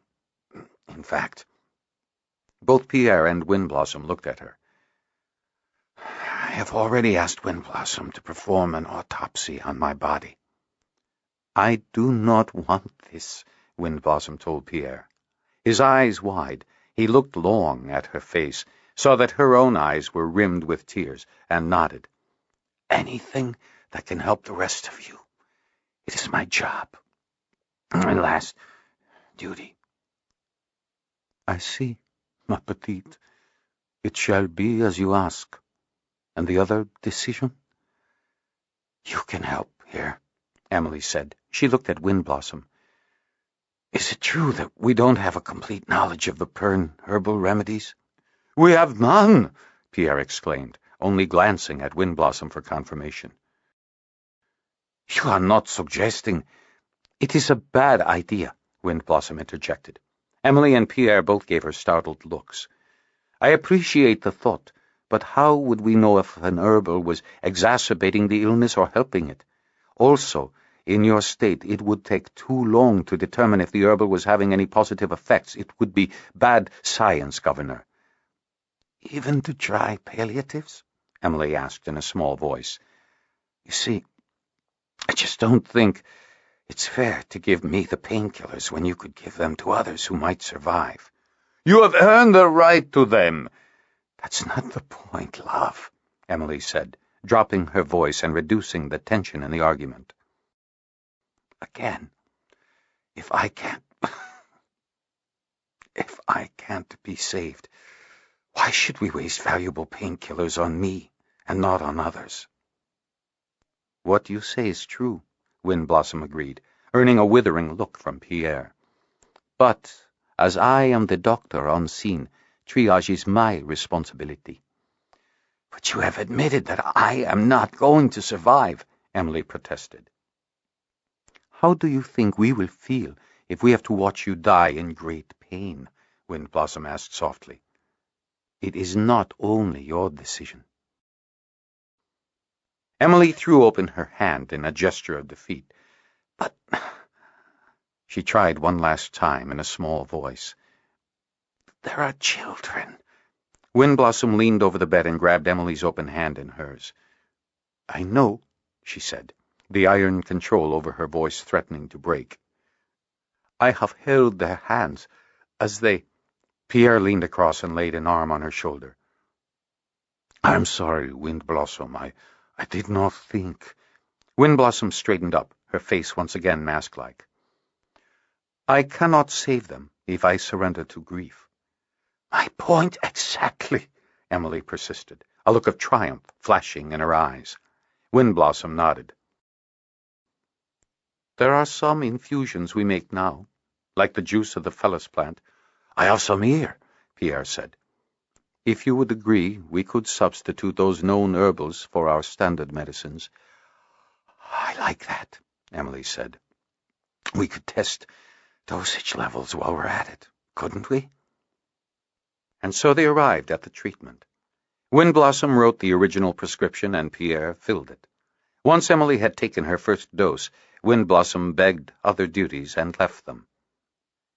in fact. Both Pierre and Windblossom looked at her. I have already asked Windblossom to perform an autopsy on my body. I do not want this, Windblossom told Pierre. His eyes wide, he looked long at her face, saw that her own eyes were rimmed with tears, and nodded. Anything that can help the rest of you. It is my job. My last duty. I see, ma petite. It shall be as you ask. And the other decision? You can help here, Emily said. She looked at Windblossom. Is it true that we don't have a complete knowledge of the Pern herbal remedies? We have none, Pierre exclaimed, only glancing at Windblossom for confirmation. You are not suggesting... It is a bad idea, Windblossom interjected. Emily and Pierre both gave her startled looks. I appreciate the thought, but how would we know if an herbal was exacerbating the illness or helping it? Also, in your state, it would take too long to determine if the herbal was having any positive effects. It would be bad science, Governor. Even to try palliatives? Emily asked in a small voice. You see, I just don't think it's fair to give me the painkillers when you could give them to others who might survive. You have earned the right to them. That's not the point, love, Emily said, dropping her voice and reducing the tension in the argument. Again, if I can't be saved, why should we waste valuable painkillers on me and not on others? What you say is true, Windblossom agreed, earning a withering look from Pierre. But, as I am the doctor on scene, triage is my responsibility. But you have admitted that I am not going to survive, Emily protested. How do you think we will feel if we have to watch you die in great pain? Windblossom asked softly. It is not only your decision. Emily threw open her hand in a gesture of defeat. But... She tried one last time in a small voice. There are children. Windblossom leaned over the bed and grabbed Emily's open hand in hers. I know, she said, the iron control over her voice threatening to break. I have held their hands as they... Pierre leaned across and laid an arm on her shoulder. I'm sorry, Windblossom. I did not think... Windblossom straightened up, her face once again mask-like. I cannot save them if I surrender to grief. My point exactly, Emily persisted, a look of triumph flashing in her eyes. Windblossom nodded. There are some infusions we make now, like the juice of the phallus plant. I have some here, Pierre said. If you would agree, we could substitute those known herbals for our standard medicines. I like that, Emily said. We could test dosage levels while we're at it, couldn't we? And so they arrived at the treatment. Windblossom wrote the original prescription and Pierre filled it. Once Emily had taken her first dose, Windblossom begged other duties and left them.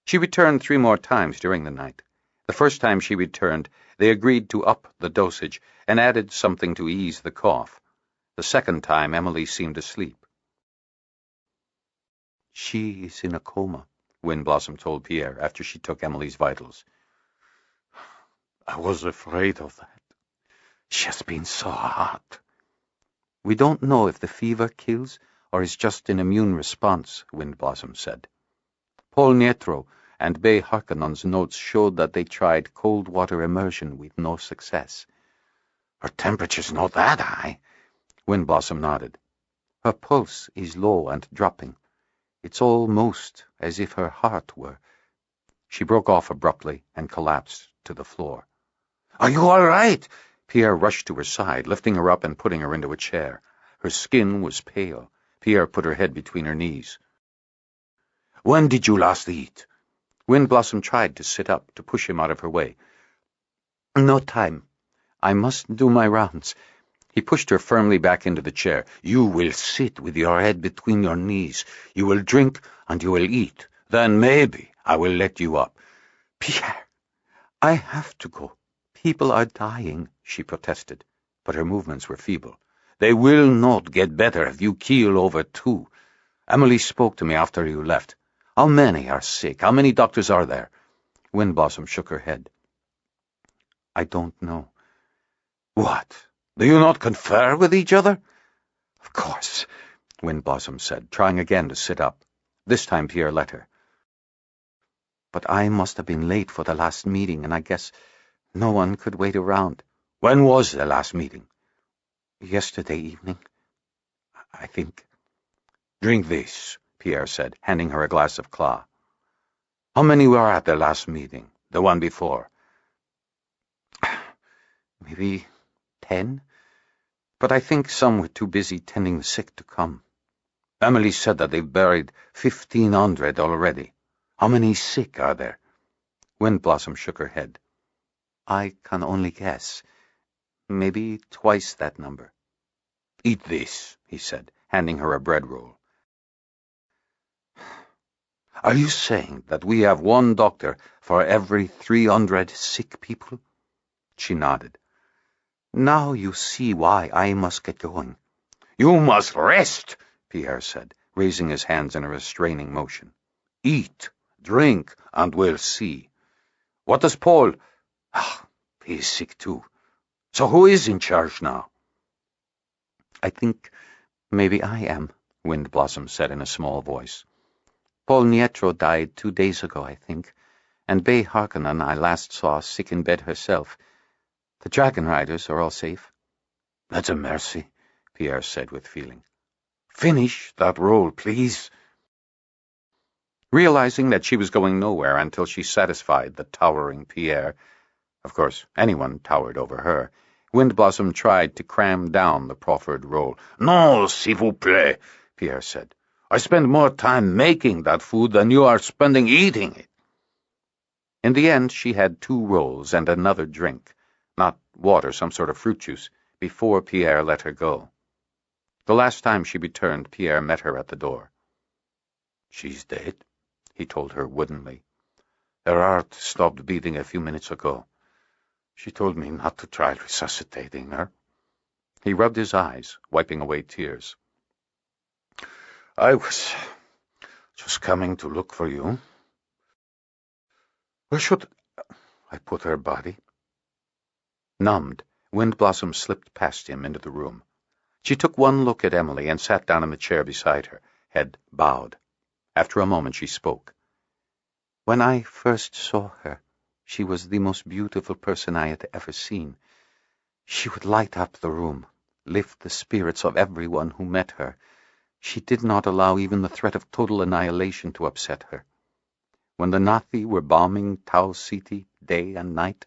She returned 3 more times during the night. The first time she returned, they agreed to up the dosage and added something to ease the cough. The second time, Emily seemed asleep. She is in a coma, Windblossom told Pierre after she took Emily's vitals. I was afraid of that. She has been so hot. We don't know if the fever kills or is just an immune response, Windblossom said. Paul Nietro and Bay Harkonnen's notes showed that they tried cold water immersion with no success. Her temperature's not that high. Windblossom nodded. Her pulse is low and dropping. It's almost as if her heart were... She broke off abruptly and collapsed to the floor. Are you all right? Pierre rushed to her side, lifting her up and putting her into a chair. Her skin was pale. Pierre put her head between her knees. When did you last eat? Windblossom tried to sit up, to push him out of her way. No time. I must do my rounds. He pushed her firmly back into the chair. You will sit with your head between your knees. You will drink and you will eat. Then maybe I will let you up. Pierre, I have to go. People are dying, she protested, but her movements were feeble. They will not get better if you keel over too. Emily spoke to me after you left. How many are sick? How many doctors are there?" Windblossom shook her head. "I don't know." "What? Do you not confer with each other?" "Of course," Windblossom said, trying again to sit up. This time Pierre let her. "But I must have been late for the last meeting, and I guess no one could wait around." "When was the last meeting?" "Yesterday evening, I think." "Drink this," Pierre said, handing her a glass of claw. "How many were at the last meeting, the one before?" "Maybe 10, but I think some were too busy tending the sick to come." "Emily said that they've buried 1,500 already. How many sick are there?" Windblossom shook her head. "I can only guess. Maybe twice that number." "Eat this," he said, handing her a bread roll. "Are you saying that we have one doctor for every 300 sick people?" She nodded. "Now you see why I must get going." "You must rest," Pierre said, raising his hands in a restraining motion. "Eat, drink, and we'll see. What does Paul—" he is sick too. So who is in charge now?" "I think maybe I am," Windblossom said in a small voice. "Paul Nietro died 2 days ago, I think, and Bay Harkonnen I last saw sick in bed herself. The Dragonriders are all safe." "That's a mercy," Pierre said with feeling. "Finish that roll, please." Realizing that she was going nowhere until she satisfied the towering Pierre, of course anyone towered over her, Windblossom tried to cram down the proffered roll. "No, s'il vous plaît," Pierre said. "I spend more time making that food than you are spending eating it." In the end she had 2 rolls and another drink, not water, some sort of fruit juice, before Pierre let her go. The last time she returned, Pierre met her at the door. "She's dead," he told her woodenly. "Her heart stopped beating a few minutes ago. She told me not to try resuscitating her." He rubbed his eyes, wiping away tears. "I was just coming to look for you. Where should I put her body?" Numbed, Windblossom slipped past him into the room. She took one look at Emily and sat down in the chair beside her, head bowed. After a moment she spoke. "When I first saw her, she was the most beautiful person I had ever seen. She would light up the room, lift the spirits of everyone who met her. She did not allow even the threat of total annihilation to upset her. When the Nazi were bombing Tau City day and night,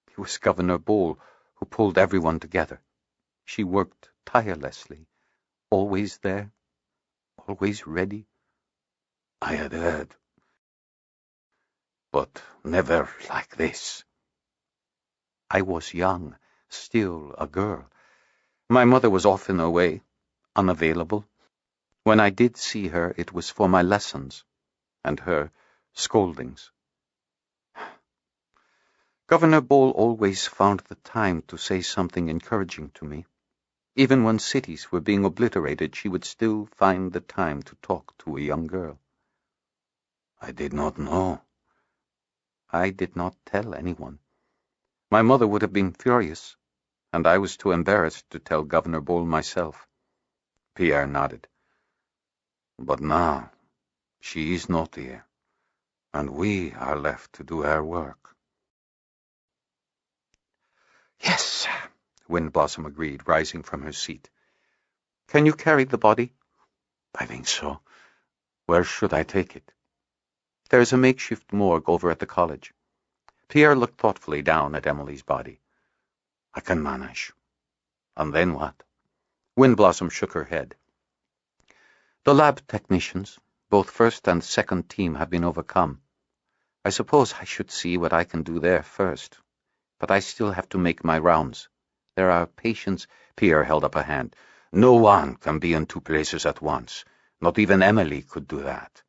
it was Governor Bol who pulled everyone together. She worked tirelessly, always there, always ready." "I had heard, but never like this." "I was young, still a girl. My mother was often away, unavailable. When I did see her, it was for my lessons and her scoldings. Governor Bol always found the time to say something encouraging to me. Even when cities were being obliterated, she would still find the time to talk to a young girl." "I did not know." "I did not tell anyone. My mother would have been furious, and I was too embarrassed to tell Governor Bol myself." Pierre nodded. "But now she is not here, and we are left to do our work." "Yes," Windblossom agreed, rising from her seat. "Can you carry the body?" "I think so. Where should I take it?" "There is a makeshift morgue over at the college." Pierre looked thoughtfully down at Emily's body. "I can manage. And then what?" Windblossom shook her head. "The lab technicians, both first and second team, have been overcome. I suppose I should see what I can do there first, but I still have to make my rounds. There are patients—" Pierre held up a hand. "No one can be in 2 places at once. Not even Emily could do that.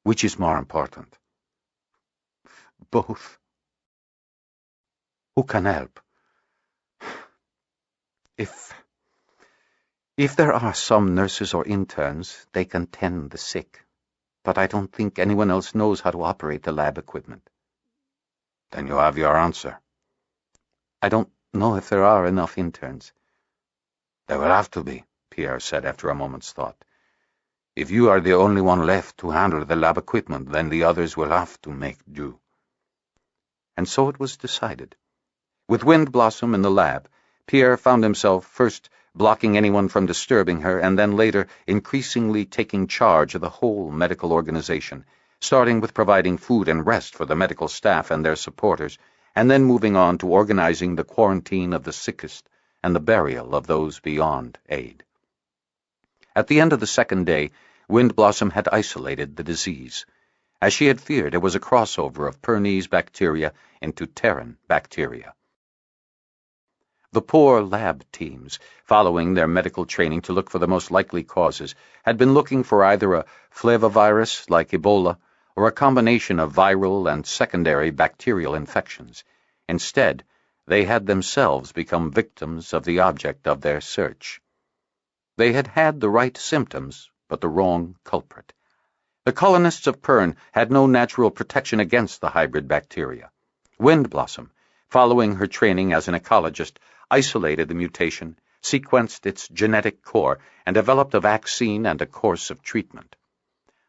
Which is more important?" "Both." "Who can help?" If If there are some nurses or interns, they can tend the sick. But I don't think anyone else knows how to operate the lab equipment. Then you have your answer. I don't know if there are enough interns. There will have to be, Pierre said after a moment's thought. If you are the only one left to handle the lab equipment, then the others will have to make do. And so it was decided. With Wind Blossom in the lab, Pierre found himself first blocking anyone from disturbing her, and then later increasingly taking charge of the whole medical organization, starting with providing food and rest for the medical staff and their supporters, and then moving on to organizing the quarantine of the sickest and the burial of those beyond aid. At the end of the second day, Wind Blossom had isolated the disease. As she had feared, it was a crossover of Pernese bacteria into Terran bacteria. The poor lab teams, following their medical training to look for the most likely causes, had been looking for either a flavivirus like Ebola or a combination of viral and secondary bacterial infections. Instead, they had themselves become victims of the object of their search. They had had the right symptoms, but the wrong culprit. The colonists of Pern had no natural protection against the hybrid bacteria. Wind Blossom, following her training as an ecologist, isolated the mutation, sequenced its genetic core, and developed a vaccine and a course of treatment.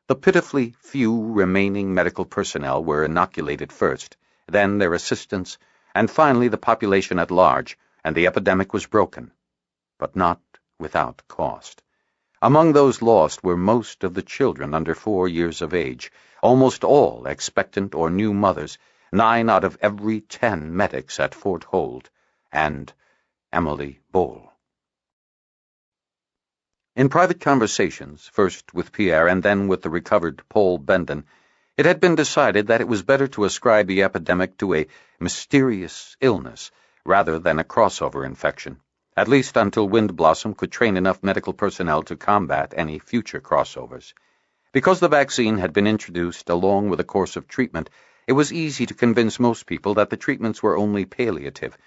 The pitifully few remaining medical personnel were inoculated first, then their assistants, and finally the population at large, and the epidemic was broken, but not without cost. Among those lost were most of the children under 4 years of age, almost all expectant or new mothers, 9 out of every 10 medics at Fort Hold, and Emily Bohl. In private conversations, first with Pierre and then with the recovered Paul Bendon, it had been decided that it was better to ascribe the epidemic to a mysterious illness rather than a crossover infection, at least until Wind Blossom could train enough medical personnel to combat any future crossovers. Because the vaccine had been introduced along with a course of treatment, it was easy to convince most people that the treatments were only palliative,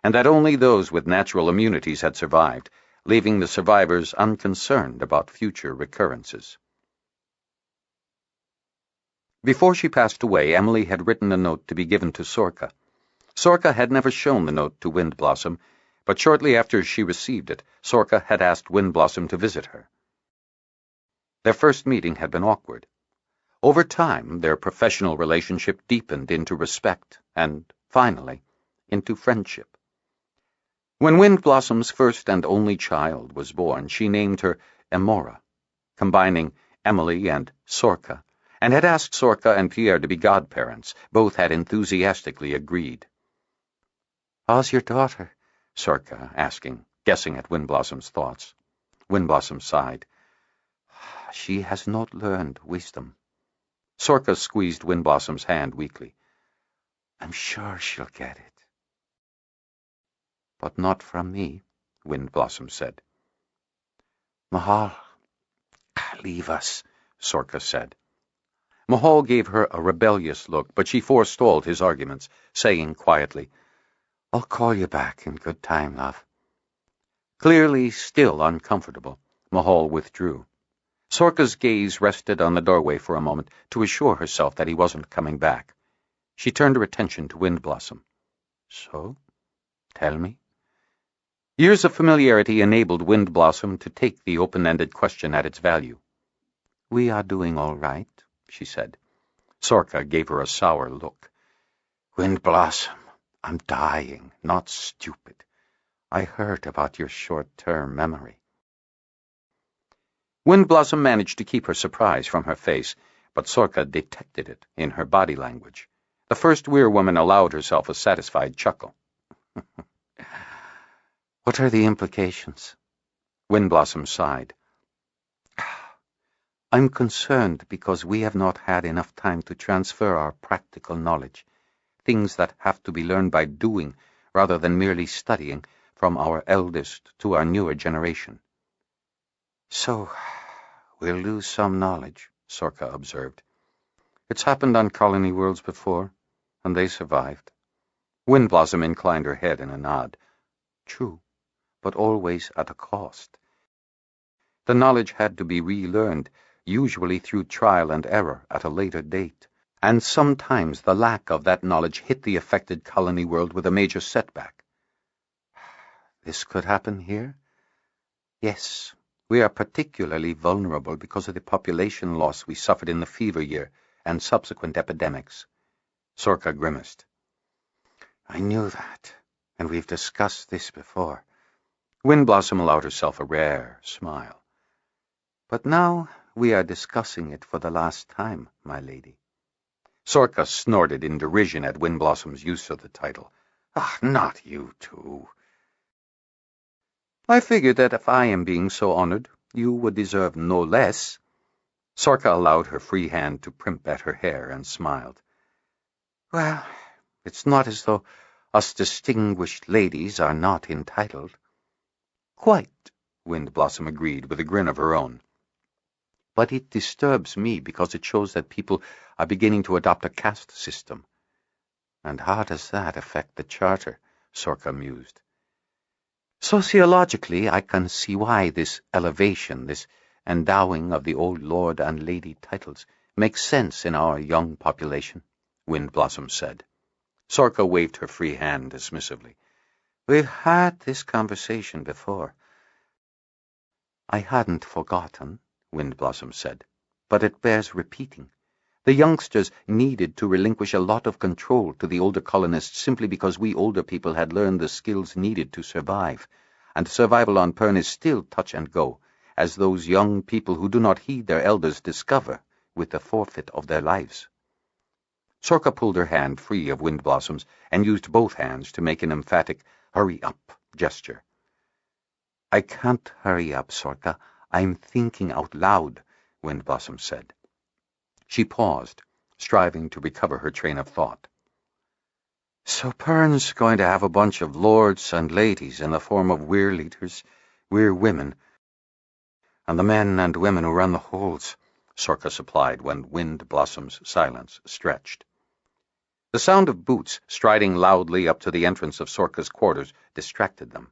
and that only those with natural immunities had survived, leaving the survivors unconcerned about future recurrences. Before she passed away, Emily had written a note to be given to Sorka. Sorka had never shown the note to Wind Blossom, but shortly after she received it, Sorka had asked Wind Blossom to visit her. Their first meeting had been awkward. Over time, their professional relationship deepened into respect and, finally, into friendship. When Wind Blossom's first and only child was born, she named her Emora, combining Emily and Sorka, and had asked Sorka and Pierre to be godparents. Both had enthusiastically agreed. "How's your daughter?" Sorka asking, guessing at Wind Blossom's thoughts. Wind Blossom sighed. "She has not learned wisdom." Sorka squeezed Wind Blossom's hand weakly. "I'm sure she'll get it." "But not from me," Wind Blossom said. "Mahal, leave us," Sorka said. Mahal gave her a rebellious look, but she forestalled his arguments, saying quietly, "I'll call you back in good time, love." Clearly still uncomfortable, Mahal withdrew. Sorka's gaze rested on the doorway for a moment to assure herself that he wasn't coming back. She turned her attention to Wind Blossom. "So, tell me." Years of familiarity enabled Wind Blossom to take the open-ended question at its value. "We are doing all right," she said. Sorka gave her a sour look. "Wind Blossom, I'm dying, not stupid. I heard about your short-term memory." Wind Blossom managed to keep her surprise from her face, but Sorka detected it in her body language. The first Weir-woman allowed herself a satisfied chuckle. "What are the implications?" Wind Blossom sighed. "I'm concerned because we have not had enough time to transfer our practical knowledge, things that have to be learned by doing rather than merely studying, from our eldest to our newer generation." "So, we'll lose some knowledge," Sorka observed. "It's happened on colony worlds before, and they survived." Wind Blossom inclined her head in a nod. "True, but always at a cost. The knowledge had to be relearned, usually through trial and error at a later date. And sometimes the lack of that knowledge hit the affected colony world with a major setback. This could happen here? Yes, we are particularly vulnerable because of the population loss we suffered in the fever year and subsequent epidemics. Sorka grimaced. I knew that, and we've discussed this before. Windblossom allowed herself a rare smile. But now we are discussing it for the last time, my lady. Sorka snorted in derision at Windblossom's use of the title. Ah, not you two. I figured that if I am being so honored, you would deserve no less. Sorka allowed her free hand to primp at her hair and smiled. Well, it's not as though us distinguished ladies are not entitled. Quite, Windblossom agreed with a grin of her own. But it disturbs me because it shows that people are beginning to adopt a caste system. And how does that affect the charter? Sorka mused. Sociologically, I can see why this elevation, this endowing of the old lord and lady titles, makes sense in our young population, Windblossom said. Sorka waved her free hand dismissively. We've had this conversation before. I hadn't forgotten, Windblossom said, but it bears repeating. The youngsters needed to relinquish a lot of control to the older colonists simply because we older people had learned the skills needed to survive, and survival on Pern is still touch and go, as those young people who do not heed their elders discover with the forfeit of their lives. Sorka pulled her hand free of Windblossom's and used both hands to make an emphatic hurry-up gesture. I can't hurry up, Sorka. I'm thinking out loud, Windblossom said. She paused, striving to recover her train of thought. So Pern's going to have a bunch of lords and ladies in the form of weir leaders, weir women, and the men and women who run the holds, Sorka supplied when Windblossom's silence stretched. The sound of boots striding loudly up to the entrance of Sorka's quarters distracted them.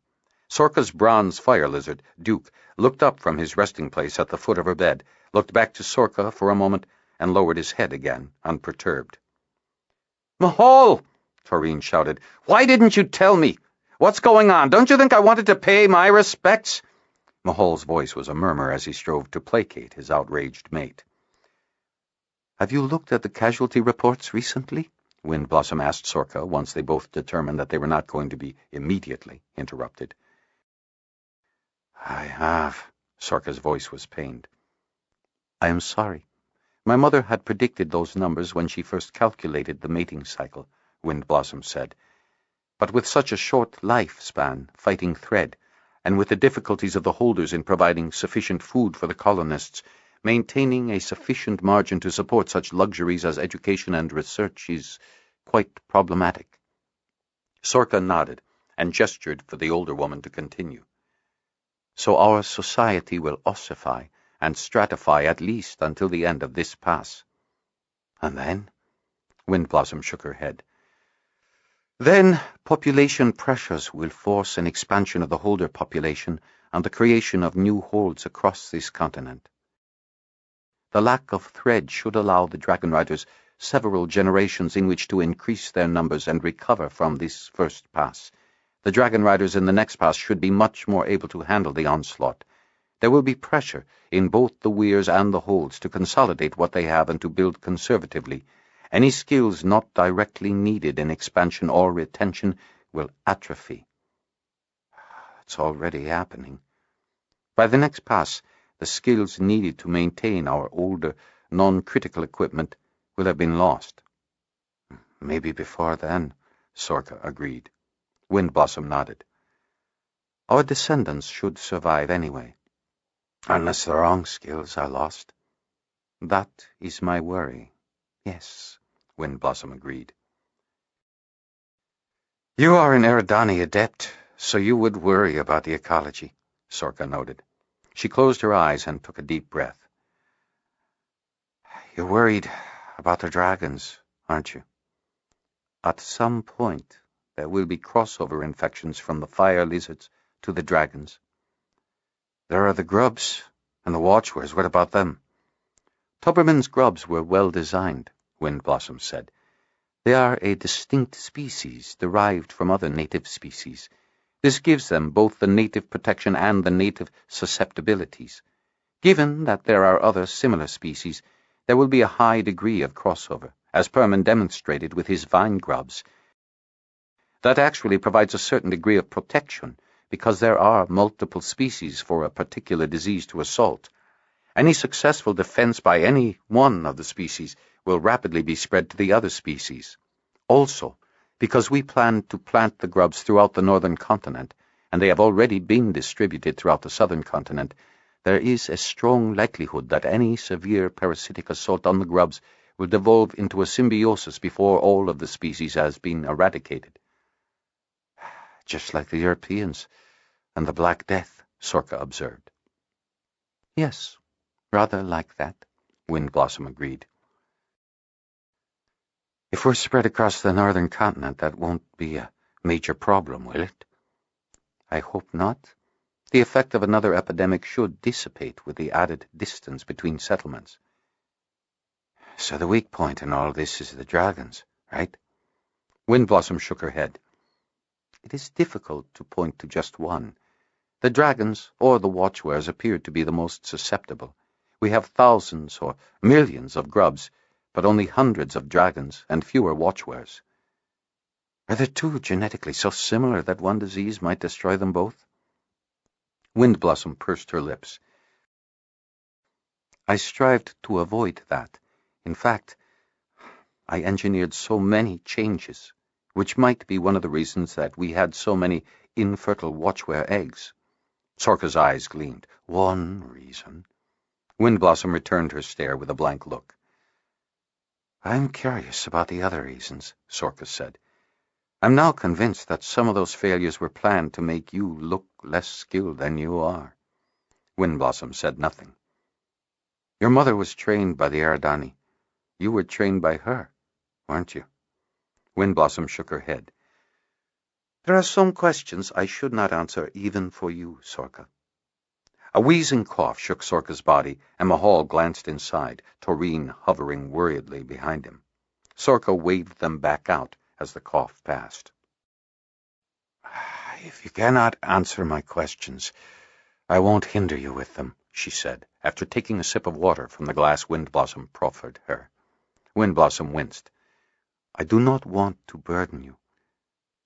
Sorka's bronze fire lizard, Duke, looked up from his resting place at the foot of her bed, looked back to Sorka for a moment, and lowered his head again, unperturbed. Mahal! Taurine shouted. Why didn't you tell me? What's going on? Don't you think I wanted to pay my respects? Mahal's voice was a murmur as he strove to placate his outraged mate. Have you looked at the casualty reports recently? Windblossom asked Sorka once they both determined that they were not going to be immediately interrupted. I have. Sorka's voice was pained. I am sorry. My mother had predicted those numbers when she first calculated the mating cycle, Windblossom said. But with such a short lifespan, fighting thread, and with the difficulties of the holders in providing sufficient food for the colonists, maintaining a sufficient margin to support such luxuries as education and research is quite problematic. Sorka nodded and gestured for the older woman to continue. So our society will ossify and stratify at least until the end of this pass. And then? Windblossom shook her head. Then population pressures will force an expansion of the holder population and the creation of new holds across this continent. The lack of thread should allow the Dragonriders several generations in which to increase their numbers and recover from this first pass. The Dragonriders in the next pass should be much more able to handle the onslaught. There will be pressure in both the weirs and the holds to consolidate what they have and to build conservatively. Any skills not directly needed in expansion or retention will atrophy. It's already happening. By the next pass, the skills needed to maintain our older, non-critical equipment will have been lost. Maybe before then, Sorka agreed. Windblossom nodded. Our descendants should survive anyway, unless the wrong skills are lost. That is my worry. Yes, Windblossom agreed. You are an Eridani adept, so you would worry about the ecology, Sorka noted. She closed her eyes and took a deep breath. You're worried about the dragons, aren't you? At some point, there will be crossover infections from the fire lizards to the dragons. There are the grubs, And the watchwares, what about them? Tuberman's grubs were well designed, Windblossom said. They are a distinct species derived from other native species. This gives them both the native protection and the native susceptibilities. Given that there are other similar species, there will be a high degree of crossover, as Pern demonstrated with his vine grubs. That actually provides a certain degree of protection, because there are multiple species for a particular disease to assault. Any successful defense by any one of the species will rapidly be spread to the other species. Also, because we plan to plant the grubs throughout the northern continent, and they have already been distributed throughout the southern continent, there is a strong likelihood that any severe parasitic assault on the grubs will devolve into a symbiosis before all of the species has been eradicated. Just like the Europeans and the Black Death, Sorka observed. Yes, rather like that, Windblossom agreed. If we're spread across the northern continent, that won't be a major problem, will it? I hope not. The effect of another epidemic should dissipate with the added distance between settlements. So the weak point in all this is the dragons, right? Windblossom shook her head. It is difficult to point to just one. The dragons or the watchwares appear to be the most susceptible. We have thousands or millions of grubs, but only hundreds of dragons and fewer watchwares. Are the two genetically so similar that one disease might destroy them both? Windblossom pursed her lips. I strived to avoid that. In fact, I engineered so many changes, which might be one of the reasons that we had so many infertile watchware eggs. Sorka's eyes gleamed. One reason. Windblossom returned her stare with a blank look. I'm curious about the other reasons, Sorka said. I'm now convinced that some of those failures were planned to make you look less skilled than you are. Windblossom said nothing. Your mother was trained by the Eridani. You were trained by her, weren't you? Windblossom shook her head. There are some questions I should not answer even for you, Sorka. A wheezing cough shook Sorka's body, and Mahal glanced inside, Toreen hovering worriedly behind him. Sorka waved them back out as the cough passed. If you cannot answer my questions, I won't hinder you with them, she said, after taking a sip of water from the glass Windblossom proffered her. Windblossom winced. I do not want to burden you.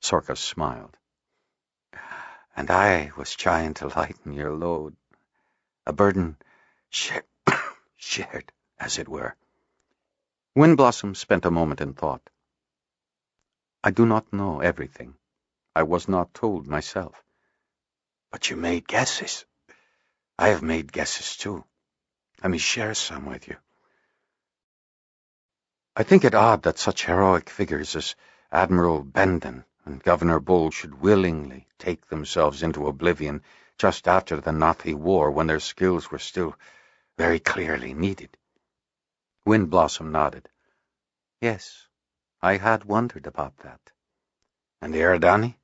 Sorka smiled. And I was trying to lighten your load. A burden shared, as it were. Windblossom spent a moment in thought. I do not know everything. I was not told myself. But you made guesses. I have made guesses too. Let me share some with you. I think it odd that such heroic figures as Admiral Bendon and Governor Bull should willingly take themselves into oblivion just after the Nazi War, when their skills were still very clearly needed. Windblossom nodded. Yes, I had wondered about that. And the Eridani?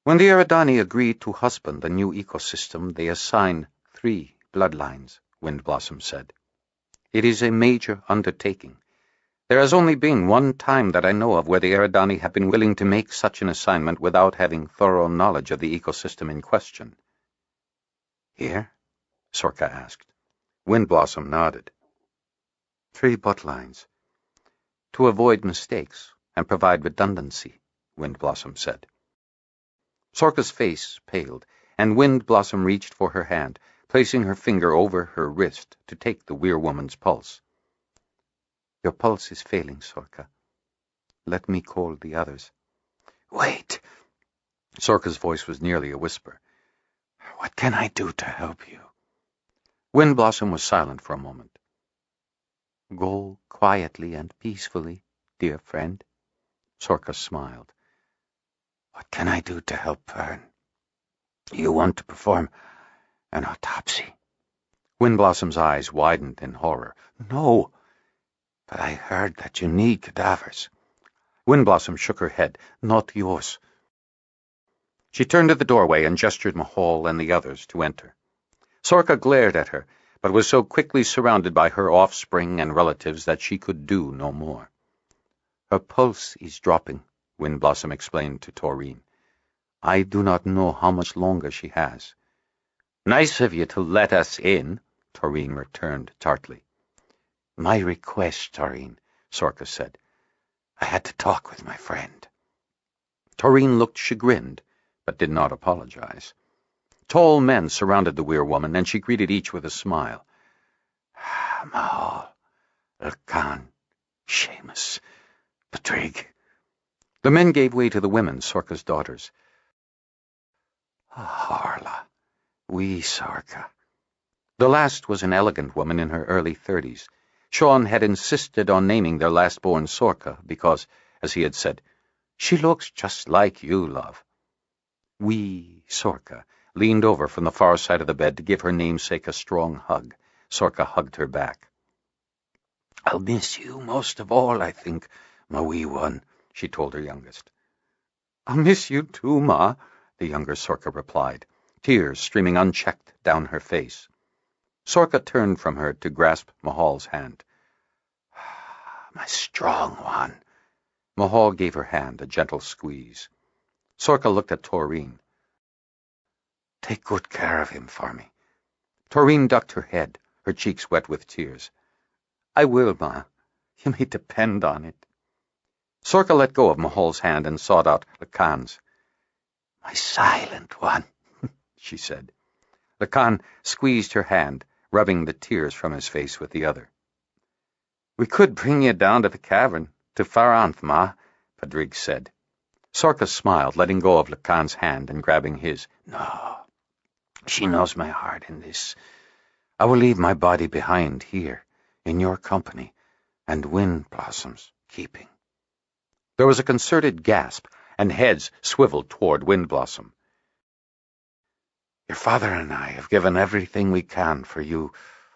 When the Eridani agreed to husband a new ecosystem, they assign 3 bloodlines, Windblossom said. It is a major undertaking. There has only been one time that I know of where the Eridani have been willing to make such an assignment without having thorough knowledge of the ecosystem in question. Here? Sorka asked. Windblossom nodded. 3 bloodlines. To avoid mistakes and provide redundancy, Windblossom said. Sorka's face paled, and Windblossom reached for her hand, placing her finger over her wrist to take the weirwoman's pulse. Your pulse is failing, Sorka. Let me call the others. Wait! Sorka's voice was nearly a whisper. What can I do to help you? Windblossom was silent for a moment. Go quietly and peacefully, dear friend. Sorka smiled. What can I do to help Pern? You want to perform an autopsy? Windblossom's eyes widened in horror. No! But I heard that you need cadavers. Windblossom shook her head. Not yours. She turned to the doorway and gestured Mahal and the others to enter. Sorka glared at her, but was so quickly surrounded by her offspring and relatives that she could do no more. "Her pulse is dropping," Windblossom explained to Taurine. "I do not know how much longer she has." "Nice of you to let us in," Taurine returned tartly. "My request, Taurine," Sorka said. "I had to talk with my friend." Taurine looked chagrined, but did not apologize. Tall men surrounded the weir woman, and she greeted each with a smile. "Mahal, Lacan, Seamus, Patrig." The men gave way to the women, Sorka's daughters. "Harla, wee Sorka." The last was an elegant woman in her early 30s. Sean had insisted on naming their last-born Sorka because, as he had said, "She looks just like you, love." Wee Sorka leaned over from the far side of the bed to give her namesake a strong hug. Sorka hugged her back. "I'll miss you most of all, I think, my wee one," she told her youngest. "I'll miss you too, Ma," the younger Sorka replied, tears streaming unchecked down her face. Sorka turned from her to grasp Mahal's hand. "My strong one." Mahal gave her hand a gentle squeeze. Sorka looked at Taurine. "Take good care of him for me." Taurine ducked her head, her cheeks wet with tears. "I will, Ma. You may depend on it." Sorka let go of Mahal's hand and sought out Lacan's. "My silent one," she said. Lacan squeezed her hand, rubbing the tears from his face with the other. "We could bring you down to the cavern, to Faranth, Ma," Padrig said. Sorka smiled, letting go of Lacan's hand and grabbing his. "No, she knows my heart in this. I will leave my body behind here, in your company, and Windblossom's keeping." There was a concerted gasp, and heads swiveled toward Windblossom. "Your father and I have given everything we can for you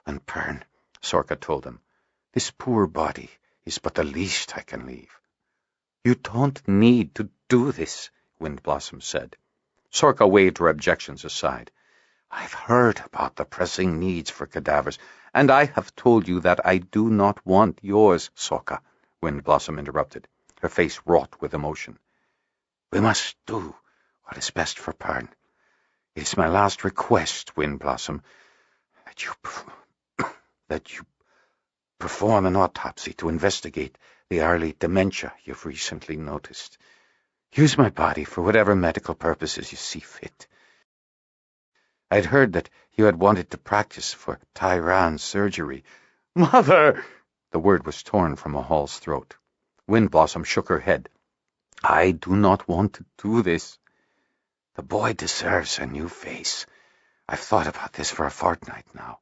and Pern," Sorka told him. "This poor body is but the least I can leave." "You don't need to do this," Windblossom said. Sorka waved her objections aside. "I've heard about the pressing needs for cadavers, and I have told you that I do not want yours, Sorka," Windblossom interrupted, her face wrought with emotion. "We must do what is best for Pern. It is my last request, Windblossom, that you perform an autopsy to investigate the early dementia you've recently noticed. Use my body for whatever medical purposes you see fit. I'd heard that you had wanted to practice for Tyran surgery." "Mother!" The word was torn from Mahal's throat. Windblossom shook her head. "I do not want to do this. The boy deserves a new face. I've thought about this for a fortnight now.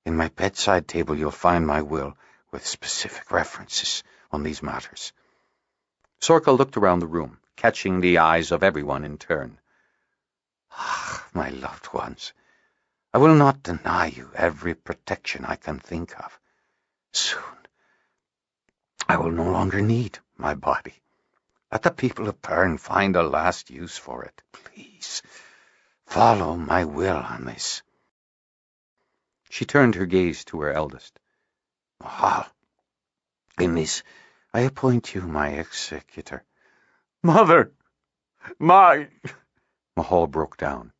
In my bedside table you'll find my will with specific references on these matters." Sorka looked around the room, catching the eyes of everyone in turn. "Ah, my loved ones, I will not deny you every protection I can think of. Soon, I will no longer need my body. Let the people of Pern find a last use for it. Please, follow my will on this." She turned her gaze to her eldest. "Mahal, in this, I appoint you my executor." "Mother! Mahal broke down.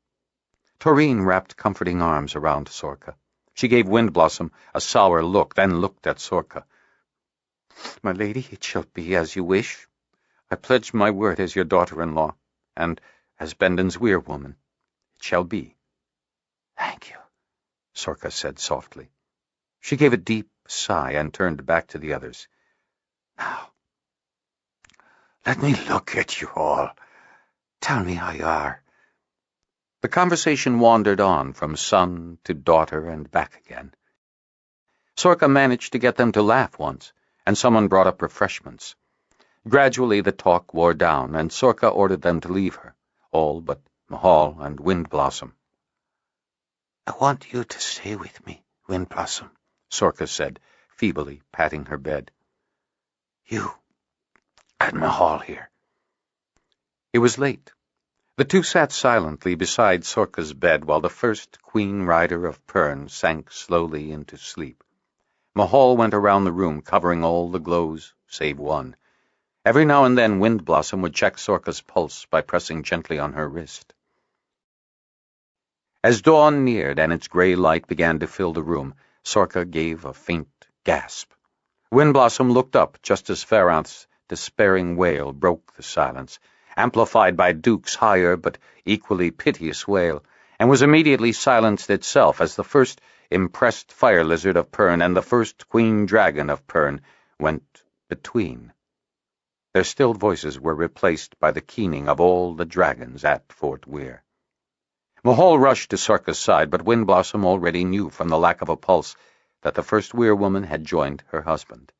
Taurine wrapped comforting arms around Sorka. She gave Windblossom a sour look, then looked at Sorka. "My lady, it shall be as you wish. I pledge my word as your daughter-in-law, and as Benden's weir woman. It shall be." "Thank you," Sorka said softly. She gave a deep sigh and turned back to the others. "Now, let me look at you all. Tell me how you are." The conversation wandered on from son to daughter and back again. Sorka managed to get them to laugh once, and someone brought up refreshments. Gradually the talk wore down, and Sorka ordered them to leave her, all but Mahal and Windblossom. "I want you to stay with me, Windblossom," Sorka said, feebly patting her bed. "You and Mahal here." It was late. The two sat silently beside Sorka's bed while the first queen rider of Pern sank slowly into sleep. Mahal went around the room, covering all the glows save one. Every now and then Wind Blossom would check Sorka's pulse by pressing gently on her wrist. As dawn neared and its gray light began to fill the room, Sorka gave a faint gasp. Wind Blossom looked up just as Faranth's despairing wail broke the silence, amplified by Duke's higher but equally piteous wail, and was immediately silenced itself as the first impressed fire lizard of Pern and the first queen dragon of Pern went between. Their stilled voices were replaced by the keening of all the dragons at Fort Weir. Mahal rushed to Sorka's side, but Wind Blossom already knew from the lack of a pulse that the first Weir woman had joined her husband.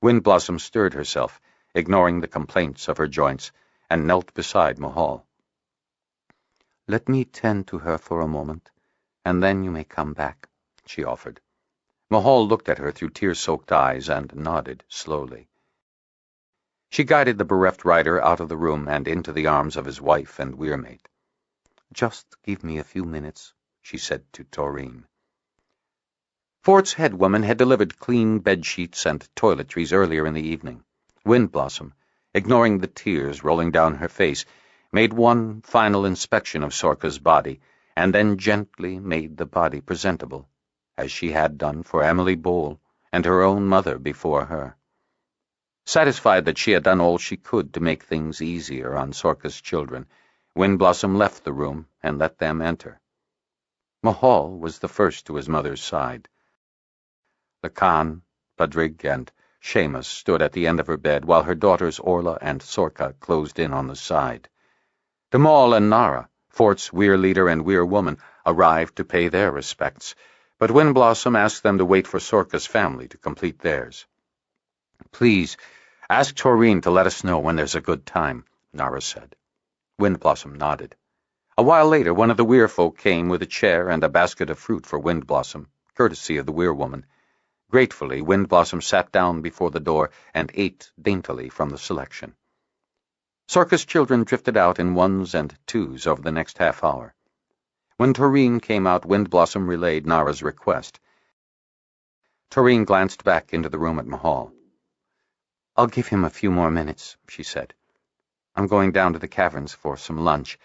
Wind Blossom stirred herself, ignoring the complaints of her joints, and knelt beside Mahal. "Let me tend to her for a moment, and then you may come back," she offered. Mahal looked at her through tear-soaked eyes and nodded slowly. She guided the bereft rider out of the room and into the arms of his wife and weirmate. "Just give me a few minutes," she said to Toreen. Fort's head woman had delivered clean bed-sheets and toiletries earlier in the evening. Wind Blossom, ignoring the tears rolling down her face, made one final inspection of Sorka's body, and then gently made the body presentable, as she had done for Emily Boole and her own mother before her. Satisfied that she had done all she could to make things easier on Sorka's children, Wind Blossom left the room and let them enter. Mahal was the first to his mother's side. The Khan, Padrig, and Seamus stood at the end of her bed, while her daughters Orla and Sorka closed in on the side. Damal and Nara, Fort's Weir leader and Weir woman, arrived to pay their respects, but Wind Blossom asked them to wait for Sorka's family to complete theirs. "Please, ask Toreen to let us know when there's a good time," Nara said. Wind Blossom nodded. A while later, one of the Weir folk came with a chair and a basket of fruit for Wind Blossom, courtesy of the Weir woman. Gratefully, Wind Blossom sat down before the door and ate daintily from the selection. Sorka's children drifted out in ones and twos over the next half hour. When Toreen came out, Wind Blossom relayed Nara's request. Toreen glanced back into the room at Mahal. "I'll give him a few more minutes," she said. "I'm going down to the caverns for some lunch."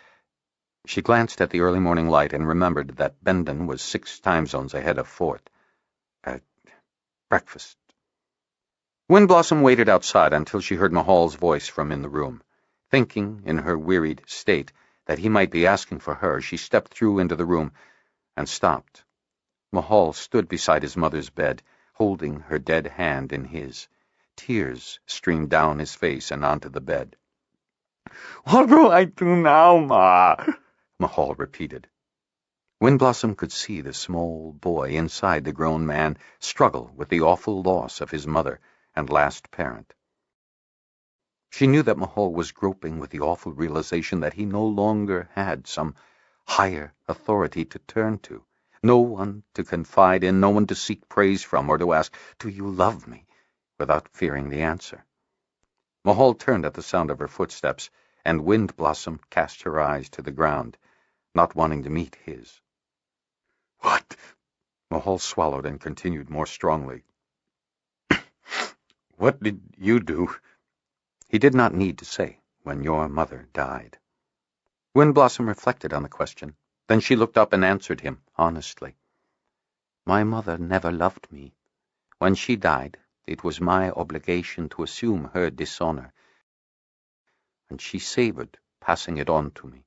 She glanced at the early morning light and remembered that Bendon was 6 time zones ahead of Fort. Breakfast. Wind Blossom waited outside until she heard Mahal's voice from in the room. Thinking, in her wearied state, that he might be asking for her, she stepped through into the room and stopped. Mahal stood beside his mother's bed, holding her dead hand in his. Tears streamed down his face and onto the bed. "What do I do now, Ma?" Mahal repeated. Wind Blossom could see the small boy inside the grown man struggle with the awful loss of his mother and last parent. She knew that Mahal was groping with the awful realization that he no longer had some higher authority to turn to, no one to confide in, no one to seek praise from or to ask, "Do you love me?" without fearing the answer. Mahal turned at the sound of her footsteps, and Wind Blossom cast her eyes to the ground, not wanting to meet his. "What?" Mahal swallowed and continued more strongly. "What did you do?" "He did not need to say, when your mother died." Wind Blossom reflected on the question. Then she looked up and answered him honestly. "My mother never loved me. When she died, it was my obligation to assume her dishonor, and she savored passing it on to me."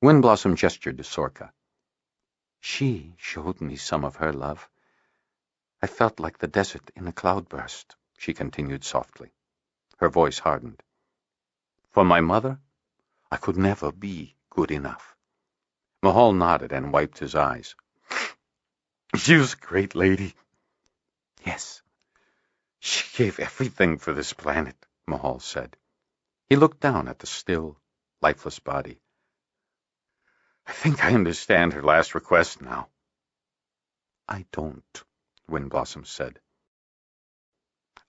Wind Blossom gestured to Sorka. "She showed me some of her love. I felt like the desert in a cloudburst," she continued softly. Her voice hardened. "For my mother, I could never be good enough." Mahal nodded and wiped his eyes. "She was a great lady." "Yes. She gave everything for this planet," Mahal said. He looked down at the still, lifeless body. "I think I understand her last request now." "I don't," Wind Blossom said.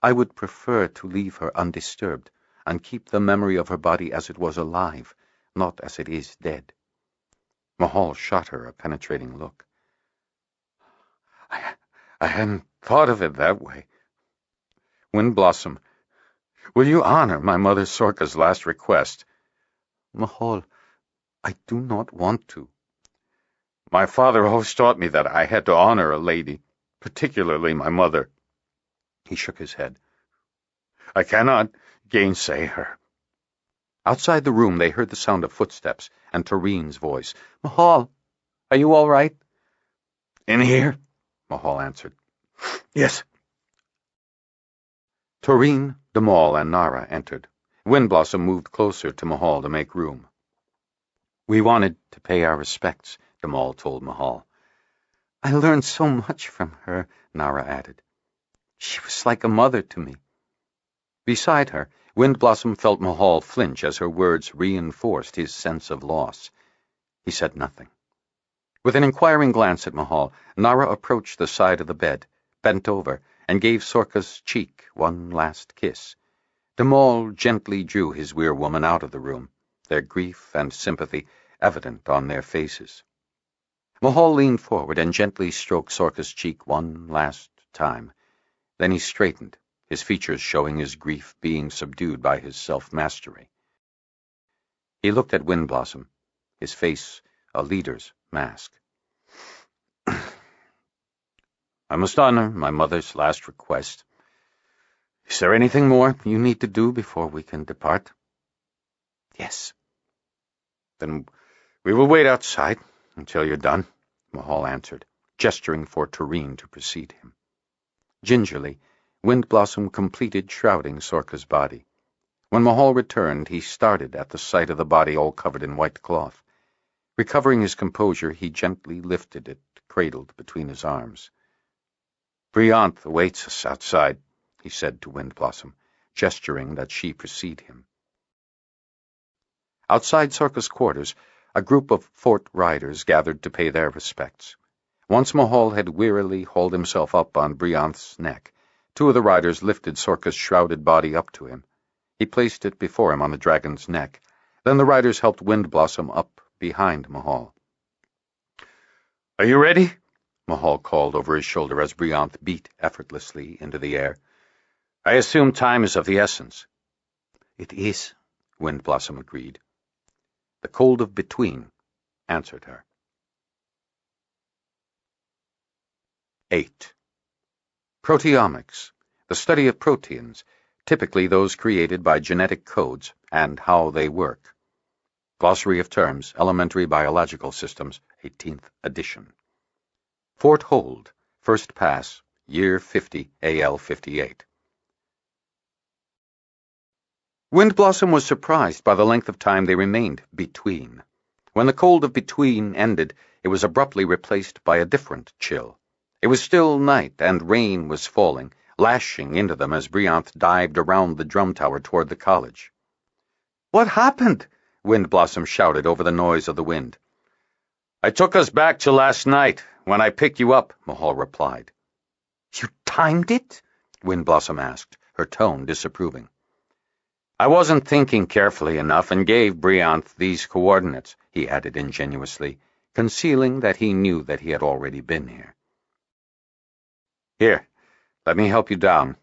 "I would prefer to leave her undisturbed and keep the memory of her body as it was alive, not as it is dead. Mahal shot her a penetrating look. I hadn't thought of it that way. Windblossom, will you honor my mother Sorka's last request? Mahal, I do not want to. My father always taught me that I had to honor a lady, particularly my mother. He shook his head. I cannot gainsay her. Outside the room they heard the sound of footsteps and Toreen's voice. Mahal, are you all right? In here, Mahal answered. Yes. Toreen, Damal, and Nara entered. Windblossom moved closer to Mahal to make room. We wanted to pay our respects, Damal told Mahal. I learned so much from her, Nara added. She was like a mother to me. Beside her, Windblossom felt Mahal flinch as her words reinforced his sense of loss. He said nothing. With an inquiring glance at Mahal, Nara approached the side of the bed, bent over, and gave Sorka's cheek one last kiss. Damal gently drew his weirwoman out of the room, their grief and sympathy evident on their faces. Mahal leaned forward and gently stroked Sorka's cheek one last time. Then he straightened, his features showing his grief being subdued by his self-mastery. He looked at Windblossom, his face a leader's mask. I must honor my mother's last request. Is there anything more you need to do before we can depart? Yes. Then we will wait outside until you're done, Mahal answered, gesturing for Toreen to precede him. Gingerly, Windblossom completed shrouding Sorka's body. When Mahal returned, he started at the sight of the body all covered in white cloth. Recovering his composure, he gently lifted it, cradled between his arms. Brianth awaits us outside, he said to Windblossom, gesturing that she precede him. Outside Sorka's quarters, a group of Fort riders gathered to pay their respects. Once Mahal had wearily hauled himself up on Brianth's neck, two of the riders lifted Sorka's shrouded body up to him. He placed it before him on the dragon's neck. Then the riders helped Windblossom up behind Mahal. Are you ready? Mahal called over his shoulder as Brianth beat effortlessly into the air. I assume time is of the essence. It is, Windblossom agreed. The cold of between answered her. 8. Proteomics, the study of proteins, typically those created by genetic codes, and how they work. Glossary of Terms, Elementary Biological Systems, 18th edition. Fort Hold, First Pass, Year 50, AL 58. Windblossom was surprised by the length of time they remained between. When the cold of between ended, it was abruptly replaced by a different chill. It was still night, and rain was falling, lashing into them as Brianth dived around the drum tower toward the college. What happened? Windblossom shouted over the noise of the wind. I took us back to last night, when I picked you up, Mahal replied. You timed it? Windblossom asked, her tone disapproving. I wasn't thinking carefully enough and gave Brianth these coordinates, he added ingenuously, concealing that he knew that he had already been here. Here, let me help you down.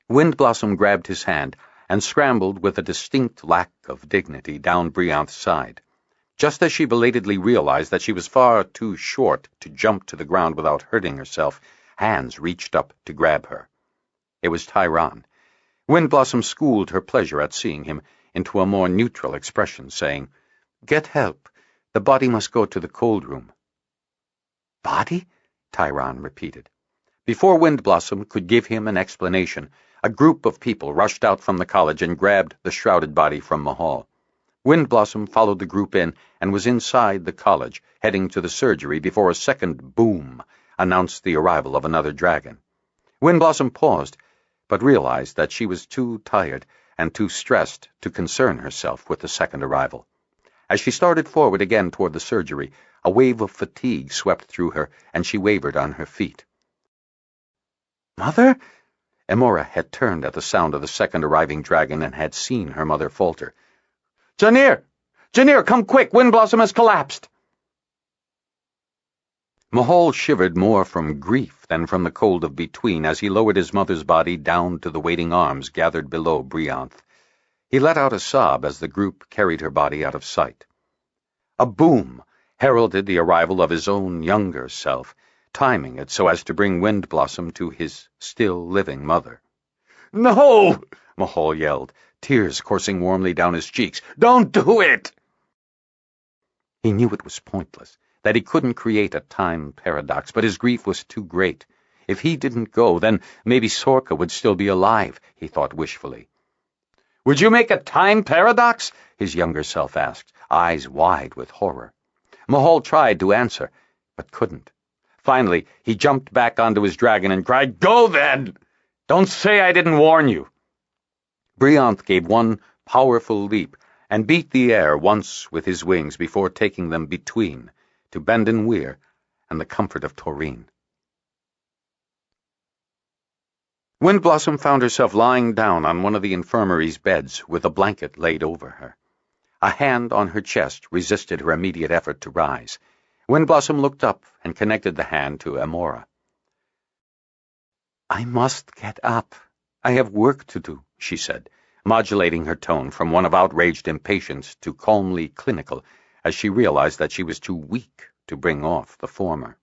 Windblossom grabbed his hand and scrambled with a distinct lack of dignity down Brianth's side. Just as she belatedly realized that she was far too short to jump to the ground without hurting herself, hands reached up to grab her. It was Tyron. Windblossom schooled her pleasure at seeing him into a more neutral expression, saying, Get help. The body must go to the cold room. Body? Tyron repeated. Before Windblossom could give him an explanation, a group of people rushed out from the college and grabbed the shrouded body from Mahal. Windblossom followed the group in and was inside the college, heading to the surgery before a second boom announced the arrival of another dragon. Windblossom paused, but realized that she was too tired and too stressed to concern herself with the second arrival. As she started forward again toward the surgery, a wave of fatigue swept through her, and she wavered on her feet. Mother? Emora had turned at the sound of the second arriving dragon and had seen her mother falter. Janir! Janir, come quick! Windblossom has collapsed! Mahal shivered more from grief than from the cold of between as he lowered his mother's body down to the waiting arms gathered below Brianth. He let out a sob as the group carried her body out of sight. A boom heralded the arrival of his own younger self, timing it so as to bring Windblossom to his still-living mother. "No!" Mahal yelled, tears coursing warmly down his cheeks. "Don't do it!" He knew it was pointless, that he couldn't create a time paradox, but his grief was too great. If he didn't go, then maybe Sorka would still be alive, he thought wishfully. "Would you make a time paradox?" his younger self asked, eyes wide with horror. Mahal tried to answer, but couldn't. Finally, he jumped back onto his dragon and cried, "Go then! Don't say I didn't warn you!" Brianth gave one powerful leap and beat the air once with his wings before taking them between, to Bendon Weir and the comfort of Toreen. Windblossom found herself lying down on one of the infirmary's beds with a blanket laid over her. A hand on her chest resisted her immediate effort to rise. Windblossom looked up and connected the hand to Amora. "I must get up. I have work to do," she said, modulating her tone from one of outraged impatience to calmly clinical, as she realized that she was too weak to bring off the former.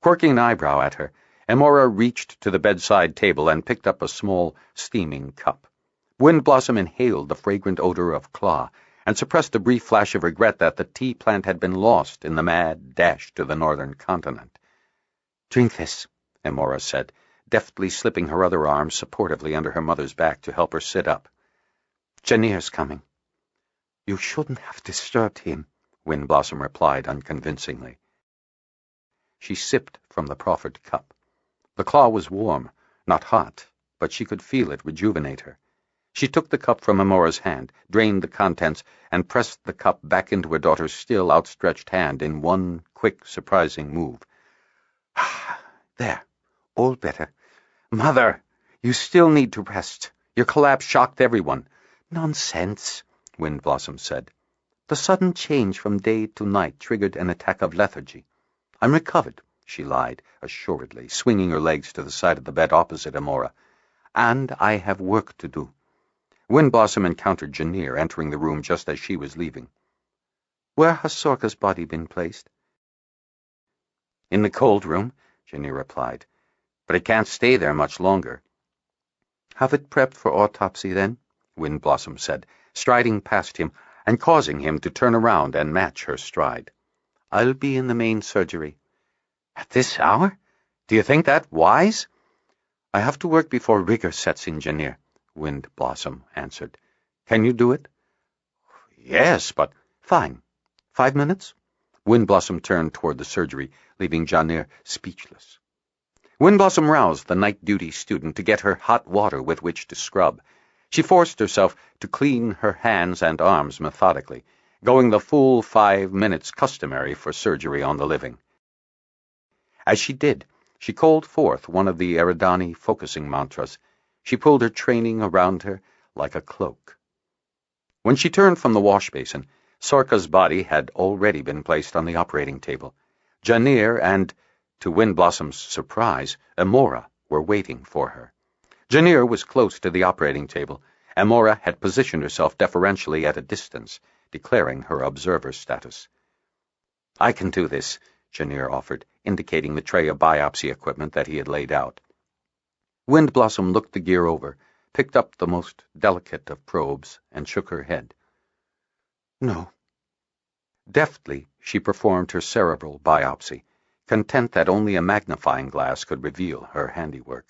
Quirking an eyebrow at her, Amora reached to the bedside table and picked up a small, steaming cup. Windblossom inhaled the fragrant odor of claw and suppressed a brief flash of regret that the tea plant had been lost in the mad dash to the northern continent. "Drink this," Amora said, deftly slipping her other arm supportively under her mother's back to help her sit up. "Janir's coming." "You shouldn't have disturbed him," Windblossom replied unconvincingly. She sipped from the proffered cup. The claw was warm, not hot, but she could feel it rejuvenate her. She took the cup from Amora's hand, drained the contents, and pressed the cup back into her daughter's still outstretched hand in one quick, surprising move. "There, all better. Mother, you still need to rest. Your collapse shocked everyone." "Nonsense," Windblossom said. "The sudden change from day to night triggered an attack of lethargy. I'm recovered," she lied, assuredly, swinging her legs to the side of the bed opposite Amora. "And I have work to do." Windblossom encountered Janir entering the room just as she was leaving. "Where has Sorka's body been placed?" "In the cold room," Janir replied. "But it can't stay there much longer." "Have it prepped for autopsy, then," Windblossom said, striding past him and causing him to turn around and match her stride. "I'll be in the main surgery." "At this hour? Do you think that wise?" "I have to work before rigor sets in, Janir," Windblossom answered. "Can you do it?" "Yes, but—" "Fine. 5 minutes?" Windblossom turned toward the surgery, leaving Janir speechless. Windblossom roused the night-duty student to get her hot water with which to scrub. She forced herself to clean her hands and arms methodically, going the full 5 minutes customary for surgery on the living. As she did, she called forth one of the Eridani focusing mantras. She pulled her training around her like a cloak. When she turned from the wash basin, Sorka's body had already been placed on the operating table. Janir and, to Windblossom's surprise, Amora were waiting for her. Janir was close to the operating table. Amora had positioned herself deferentially at a distance, declaring her observer status. "I can do this," Janir offered, indicating the tray of biopsy equipment that he had laid out. Windblossom looked the gear over, picked up the most delicate of probes, and shook her head. "No." Deftly, she performed her cerebral biopsy, content that only a magnifying glass could reveal her handiwork.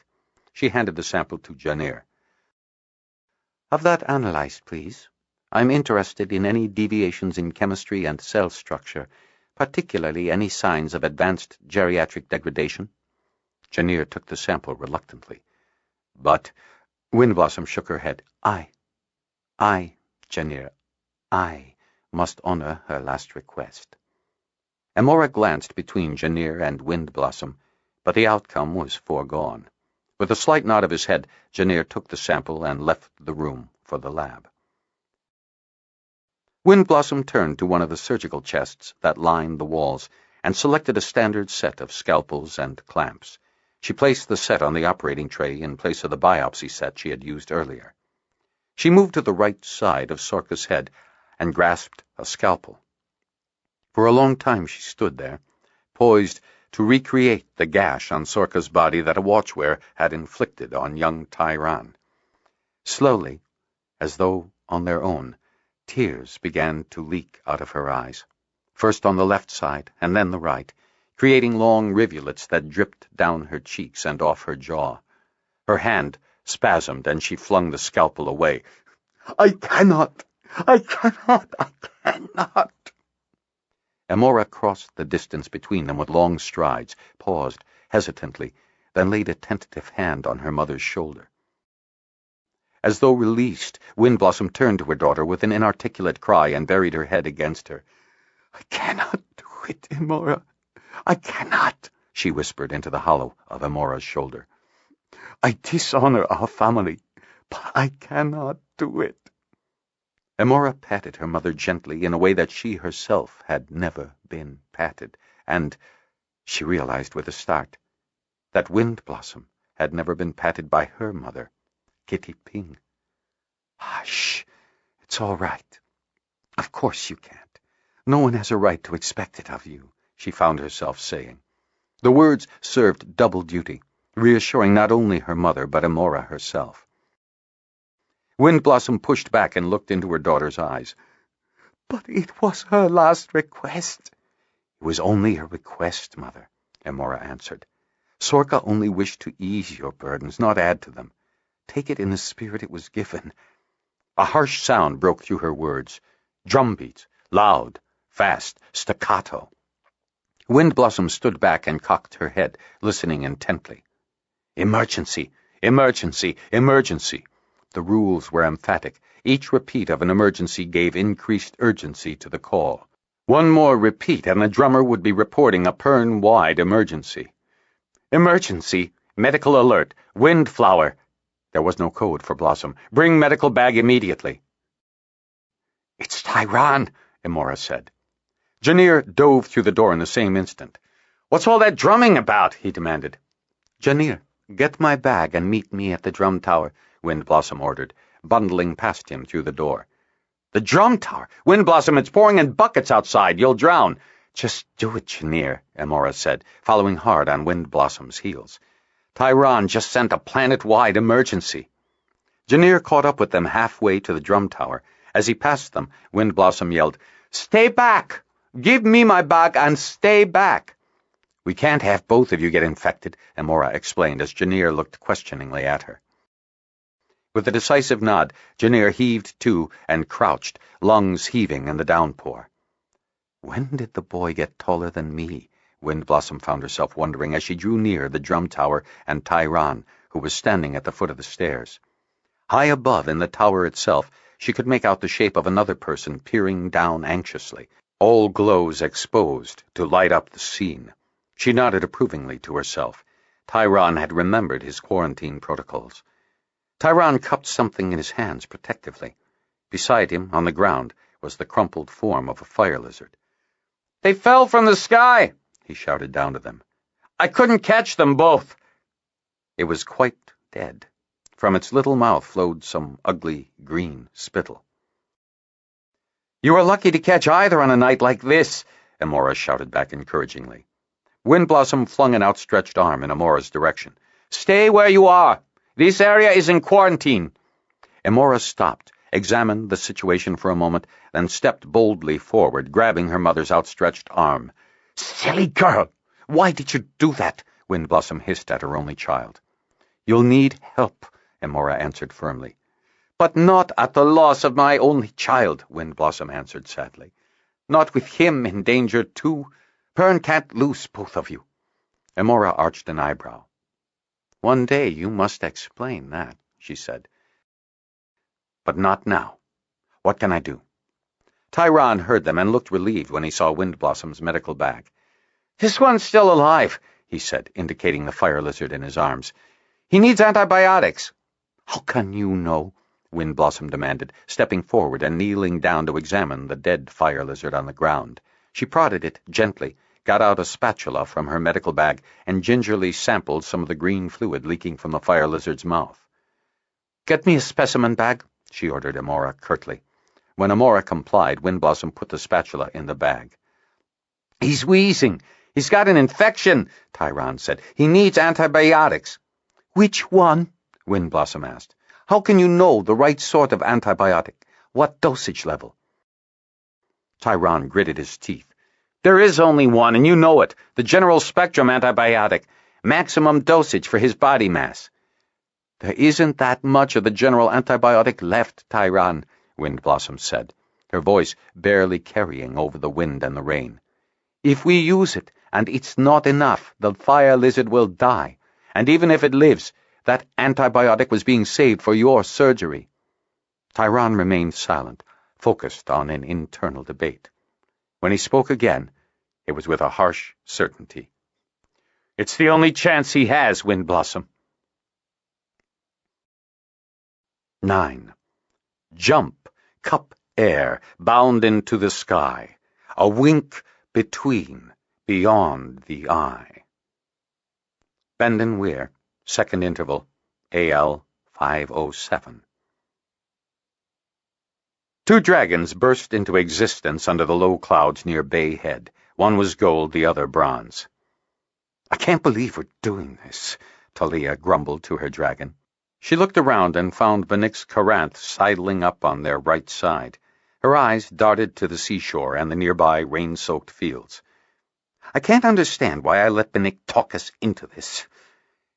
She handed the sample to Janir. "Have that analyzed, please. I'm interested in any deviations in chemistry and cell structure, particularly any signs of advanced geriatric degradation." Janir took the sample reluctantly. "But—" Windblossom shook her head. I, Janir, I must honor her last request." Amora glanced between Janir and Windblossom, but the outcome was foregone. With a slight nod of his head, Janir took the sample and left the room for the lab. Windblossom turned to one of the surgical chests that lined the walls and selected a standard set of scalpels and clamps. She placed the set on the operating tray in place of the biopsy set she had used earlier. She moved to the right side of Sorka's head and grasped a scalpel. For a long time she stood there, poised to recreate the gash on Sorka's body that a watchwear had inflicted on young Tyran. Slowly, as though on their own, tears began to leak out of her eyes, first on the left side and then the right, creating long rivulets that dripped down her cheeks and off her jaw. Her hand spasmed and she flung the scalpel away. "I cannot! I cannot! I cannot!" Amora crossed the distance between them with long strides, paused hesitantly, then laid a tentative hand on her mother's shoulder. As though released, Windblossom turned to her daughter with an inarticulate cry and buried her head against her. "I cannot do it, Amora. I cannot," she whispered into the hollow of Amora's shoulder. "I dishonor our family, but I cannot do it." Amora patted her mother gently in a way that she herself had never been patted, and she realized with a start that Windblossom had never been patted by her mother, Kitty Ping. "Hush, it's all right. Of course you can't. No one has a right to expect it of you," she found herself saying. The words served double duty, reassuring not only her mother but Amora herself. Windblossom pushed back and looked into her daughter's eyes. "But it was her last request." "It was only a request, Mother," Amora answered. "Sorka only wished to ease your burdens, not add to them. Take it in the spirit it was given." A harsh sound broke through her words. Drumbeats, loud, fast, staccato. Windblossom stood back and cocked her head, listening intently. "Emergency! Emergency! Emergency!" The rules were emphatic. Each repeat of an emergency gave increased urgency to the call. One more repeat and the drummer would be reporting a Pern-wide emergency. "Emergency! Medical alert! Windflower!" There was no code for Blossom. "Bring medical bag immediately." "It's Tyran," Amora said. Janir dove through the door in the same instant. "What's all that drumming about?" he demanded. "Janir, get my bag and meet me at the drum tower," Windblossom ordered, bundling past him through the door. "The drum tower? Windblossom, it's pouring in buckets outside. You'll drown." "Just do it, Janir," Amora said, following hard on Windblossom's heels. "Tyran just sent a planet-wide emergency." Janir caught up with them halfway to the drum tower. As he passed them, Windblossom yelled, "Stay back! Give me my bag and stay back!" "We can't have both of you get infected," Amora explained as Janir looked questioningly at her. With a decisive nod, Janir heaved to and crouched, lungs heaving in the downpour. When did the boy get taller than me? Windblossom found herself wondering as she drew near the drum tower and Tyran, who was standing at the foot of the stairs. High above, in the tower itself, she could make out the shape of another person peering down anxiously, all glows exposed to light up the scene. She nodded approvingly to herself. Tyran had remembered his quarantine protocols. Tyran cupped something in his hands protectively. Beside him, on the ground, was the crumpled form of a fire lizard. "They fell from the sky!" he shouted down to them. "I couldn't catch them both." It was quite dead. From its little mouth flowed some ugly green spittle. "You are lucky to catch either on a night like this," Amora shouted back encouragingly. Windblossom flung an outstretched arm in Amora's direction. "Stay where you are. This area is in quarantine." Amora stopped, examined the situation for a moment, then stepped boldly forward, grabbing her mother's outstretched arm. "Silly girl! Why did you do that?" Windblossom hissed at her only child. "You'll need help," Amora answered firmly. "But not at the loss of my only child," Windblossom answered sadly. "Not with him in danger too. Pern can't lose both of you." Amora arched an eyebrow. "One day you must explain that," she said. "But not now. What can I do?" Tyran heard them and looked relieved when he saw Windblossom's medical bag. "This one's still alive," he said, indicating the fire lizard in his arms. "He needs antibiotics." "How can you know?" Windblossom demanded, stepping forward and kneeling down to examine the dead fire lizard on the ground. She prodded it gently, got out a spatula from her medical bag, and gingerly sampled some of the green fluid leaking from the fire lizard's mouth. "Get me a specimen bag," she ordered Amora curtly. When Amora complied, Windblossom put the spatula in the bag. "He's wheezing. He's got an infection," Tyron said. "He needs antibiotics." "Which one?" Windblossom asked. "How can you know the right sort of antibiotic? What dosage level?" Tyron gritted his teeth. "There is only one, and you know it. The general spectrum antibiotic. Maximum dosage for his body mass." "There isn't that much of the general antibiotic left, Tyron," Windblossom said, her voice barely carrying over the wind and the rain. "If we use it, and it's not enough, the fire lizard will die. And even if it lives, that antibiotic was being saved for your surgery." Tyron remained silent, focused on an internal debate. When he spoke again, it was with a harsh certainty. "It's the only chance he has, Windblossom." 9. Jump, cup air, bound into the sky. A wink between, beyond the eye. Bendon Weir, second interval, AL 507. Two dragons burst into existence under the low clouds near Bay Head. One was gold, the other bronze. "I can't believe we're doing this," Talia grumbled to her dragon. She looked around and found Benik's Caranth sidling up on their right side. Her eyes darted to the seashore and the nearby rain-soaked fields. "I can't understand why I let Benik talk us into this."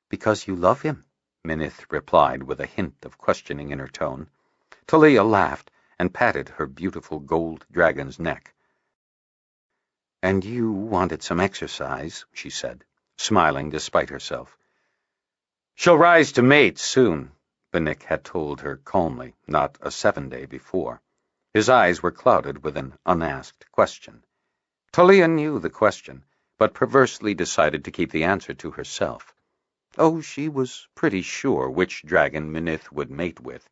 "Because you love him," Minith replied with a hint of questioning in her tone. Talia laughed and patted her beautiful gold dragon's neck. "And you wanted some exercise," she said, smiling despite herself. "She'll rise to mate soon," Benik had told her calmly, not a 7-day before. His eyes were clouded with an unasked question. Talia knew the question, but perversely decided to keep the answer to herself. Oh, she was pretty sure which dragon Minith would mate with,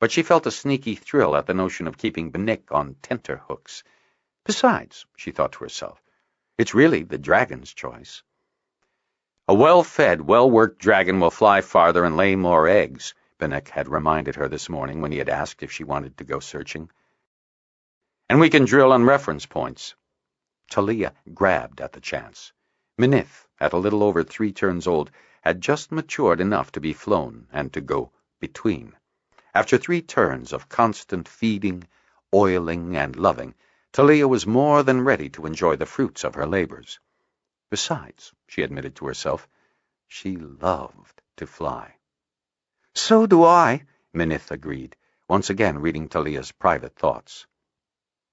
but she felt a sneaky thrill at the notion of keeping Benik on tenterhooks. Besides, she thought to herself, it's really the dragon's choice. "A well-fed, well-worked dragon will fly farther and lay more eggs," Benik had reminded her this morning when he had asked if she wanted to go searching. "And we can drill on reference points." Talia grabbed at the chance. Minith, at a little over 3 turns old, had just matured enough to be flown and to go between. After 3 turns of constant feeding, oiling, and loving, Talia was more than ready to enjoy the fruits of her labors. Besides, she admitted to herself, she loved to fly. "So do I," Minith agreed, once again reading Talia's private thoughts.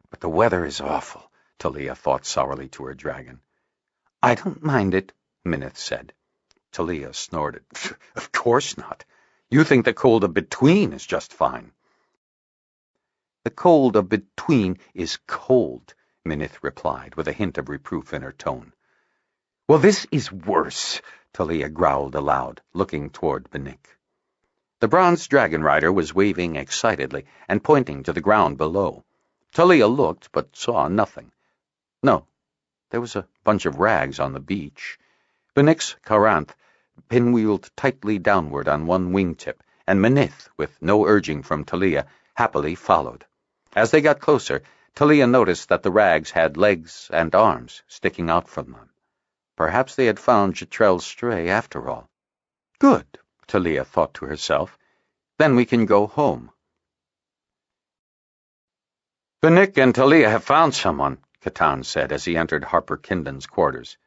"But the weather is awful," Talia thought sourly to her dragon. "I don't mind it," Minith said. Talia snorted. "Of course not. You think the cold of between is just fine." "The cold of between is cold," Minith replied, with a hint of reproof in her tone. "Well, this is worse," Talia growled aloud, looking toward Benik. The bronze Dragonrider was waving excitedly and pointing to the ground below. Talia looked, but saw nothing. No, there was a bunch of rags on the beach. Benik's Caranth pinwheeled tightly downward on one wingtip, and Minith, with no urging from Talia, happily followed. As they got closer, Talia noticed that the rags had legs and arms sticking out from them. Perhaps they had found Jetrel's stray after all. "Good," Talia thought to herself. "Then we can go home." "Benik and Talia have found someone," Catan said as he entered Harper Kinden's quarters.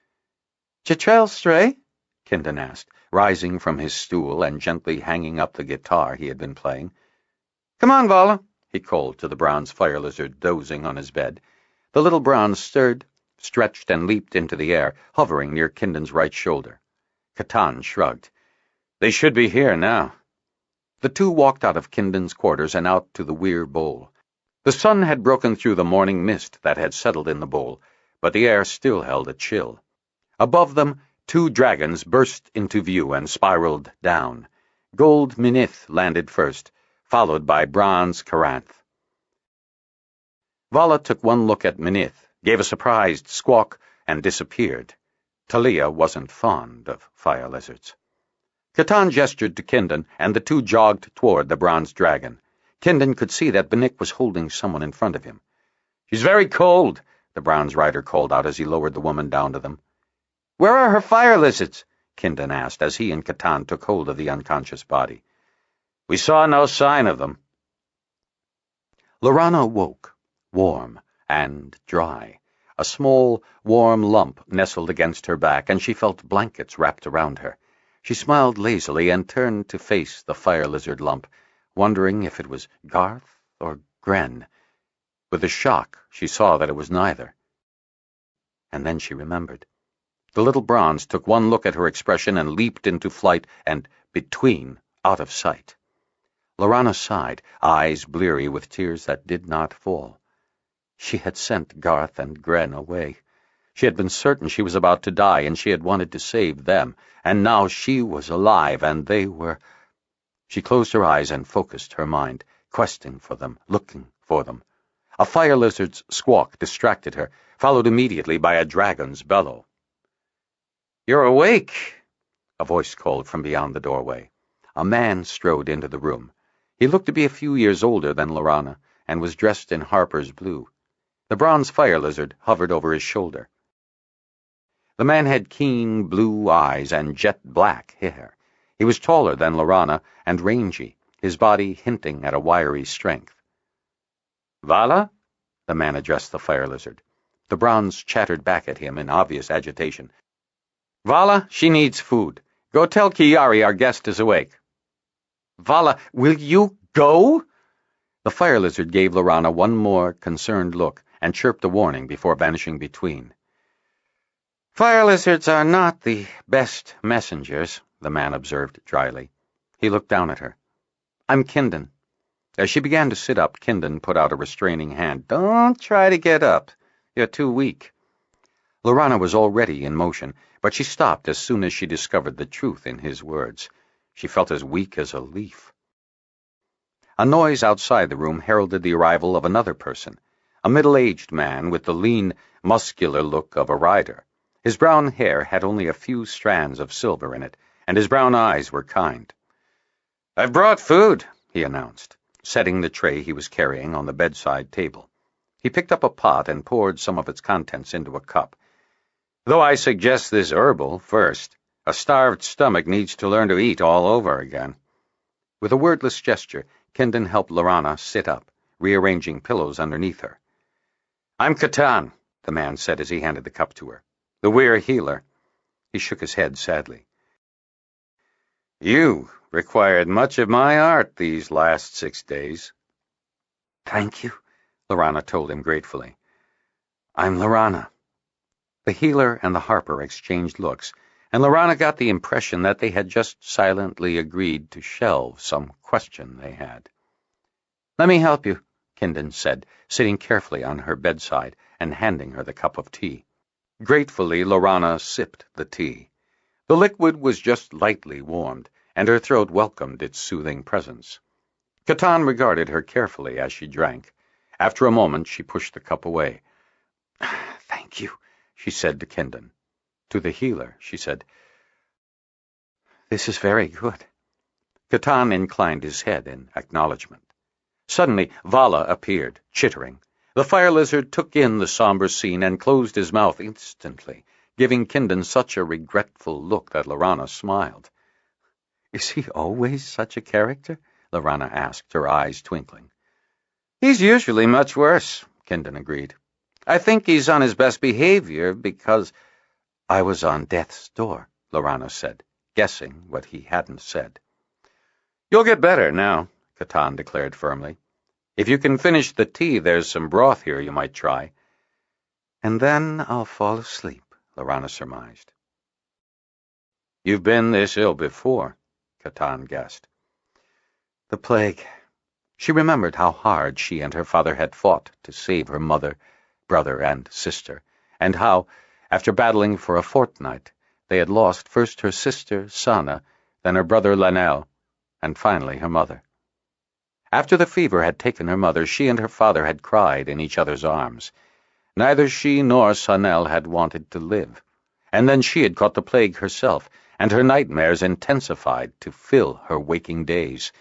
"Jetrel's stray?" Kinden asked, rising from his stool and gently hanging up the guitar he had been playing. "Come on, Vala," he called to the bronze fire lizard dozing on his bed. The little bronze stirred, stretched, and leaped into the air, hovering near Kinden's right shoulder. Catan shrugged. "They should be here now." The two walked out of Kinden's quarters and out to the Weir Bowl. The sun had broken through the morning mist that had settled in the bowl, but the air still held a chill. Above them, 2 dragons burst into view and spiraled down. Gold Minith landed first, followed by bronze Caranth. Vala took one look at Minith, gave a surprised squawk, and disappeared. Talia wasn't fond of fire lizards. Catan gestured to Kindon, and the two jogged toward the bronze dragon. Kindon could see that Benick was holding someone in front of him. "She's very cold," the bronze rider called out as he lowered the woman down to them. "Where are her fire lizards?" Kindon asked as he and Catan took hold of the unconscious body. "We saw no sign of them." Lorana awoke, warm and dry. A small, warm lump nestled against her back, and she felt blankets wrapped around her. She smiled lazily and turned to face the fire lizard lump, wondering if it was Garth or Gren. With a shock, she saw that it was neither. And then she remembered. The little bronze took one look at her expression and leaped into flight and between, out of sight. Lorana sighed, eyes bleary with tears that did not fall. She had sent Garth and Gren away. She had been certain she was about to die, and she had wanted to save them, and now she was alive, and they were... She closed her eyes and focused her mind, questing for them, looking for them. A fire lizard's squawk distracted her, followed immediately by a dragon's bellow. "You're awake," a voice called from beyond the doorway. A man strode into the room. He looked to be a few years older than Lorana, and was dressed in Harper's blue. The bronze fire lizard hovered over his shoulder. The man had keen blue eyes and jet black hair. He was taller than Lorana and rangy, his body hinting at a wiry strength. "Vala?" the man addressed the fire lizard. The bronze chattered back at him in obvious agitation. "Vala, she needs food. Go tell Kiari our guest is awake." "Vala, will you go?" The fire lizard gave Lorana one more concerned look and chirped a warning before vanishing between. "Fire lizards are not the best messengers," the man observed dryly. He looked down at her. "I'm Kindon." As she began to sit up, Kindon put out a restraining hand. "Don't try to get up. You're too weak." Lorana was already in motion, but she stopped as soon as she discovered the truth in his words. She felt as weak as a leaf. A noise outside the room heralded the arrival of another person, a middle-aged man with the lean, muscular look of a rider. His brown hair had only a few strands of silver in it, and his brown eyes were kind. "I've brought food," he announced, setting the tray he was carrying on the bedside table. He picked up a pot and poured some of its contents into a cup. "Though I suggest this herbal first. A starved stomach needs to learn to eat all over again." With a wordless gesture, Kindon helped Lorana sit up, rearranging pillows underneath her. "I'm Catan," the man said as he handed the cup to her. "The weir healer." He shook his head sadly. "You required much of my art these last 6 days." "Thank you," Lorana told him gratefully. "I'm Lorana." The healer and the harper exchanged looks, and Lorana got the impression that they had just silently agreed to shelve some question they had. "Let me help you," Kindon said, sitting carefully on her bedside and handing her the cup of tea. Gratefully, Lorana sipped the tea. The liquid was just lightly warmed, and her throat welcomed its soothing presence. Catan regarded her carefully as she drank. After a moment, she pushed the cup away. "Thank you," she said to Kindon. To the healer, she said, "This is very good." Catan inclined his head in acknowledgement. Suddenly, Vala appeared, chittering. The fire lizard took in the somber scene and closed his mouth instantly, giving Kindon such a regretful look that Lorana smiled. "Is he always such a character?" Lorana asked, her eyes twinkling. "He's usually much worse," Kindon agreed. "I think he's on his best behavior because—" "I was on death's door," Lorana said, guessing what he hadn't said. "You'll get better now," Catan declared firmly. "If you can finish the tea, there's some broth here you might try." "And then I'll fall asleep," Lorana surmised. "You've been this ill before," Catan guessed. "The plague." She remembered how hard she and her father had fought to save her mother, brother, and sister, and how, after battling for a fortnight, they had lost first her sister, Sana, then her brother, Lanel, and finally her mother. After the fever had taken her mother, she and her father had cried in each other's arms. Neither she nor Sanel had wanted to live. And then she had caught the plague herself, and her nightmares intensified to fill her waking days.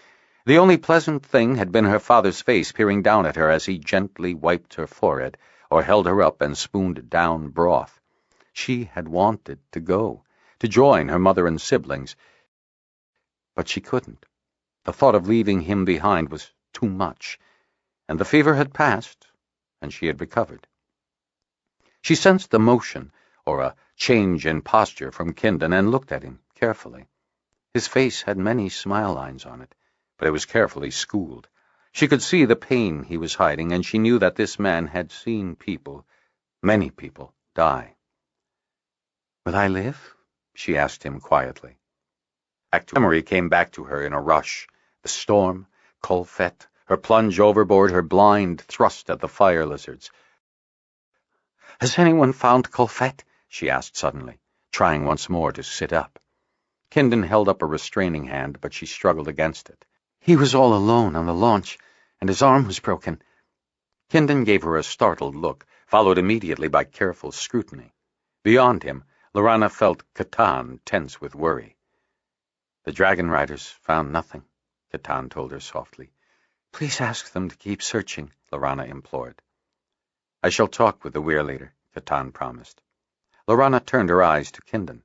The only pleasant thing had been her father's face peering down at her as he gently wiped her forehead or held her up and spooned down broth. She had wanted to go, to join her mother and siblings, but she couldn't. The thought of leaving him behind was too much, and the fever had passed, and she had recovered. She sensed the motion, or a change in posture from Kindon, and looked at him carefully. His face had many smile lines on it, but it was carefully schooled. She could see the pain he was hiding, and she knew that this man had seen people, many people, die. "Will I live?" she asked him quietly. Memory came back to her in a rush. The storm, Colfett, her plunge overboard, her blind thrust at the fire lizards. "Has anyone found Colfett?" she asked suddenly, trying once more to sit up. Kindon held up a restraining hand, but she struggled against it. "He was all alone on the launch, and his arm was broken." Kindon gave her a startled look, followed immediately by careful scrutiny. Beyond him, Lorana felt Catan tense with worry. "The Dragonriders found nothing," Catan told her softly. "Please ask them to keep searching," Lorana implored. "I shall talk with the Weir leader," Catan promised. Lorana turned her eyes to Kindon.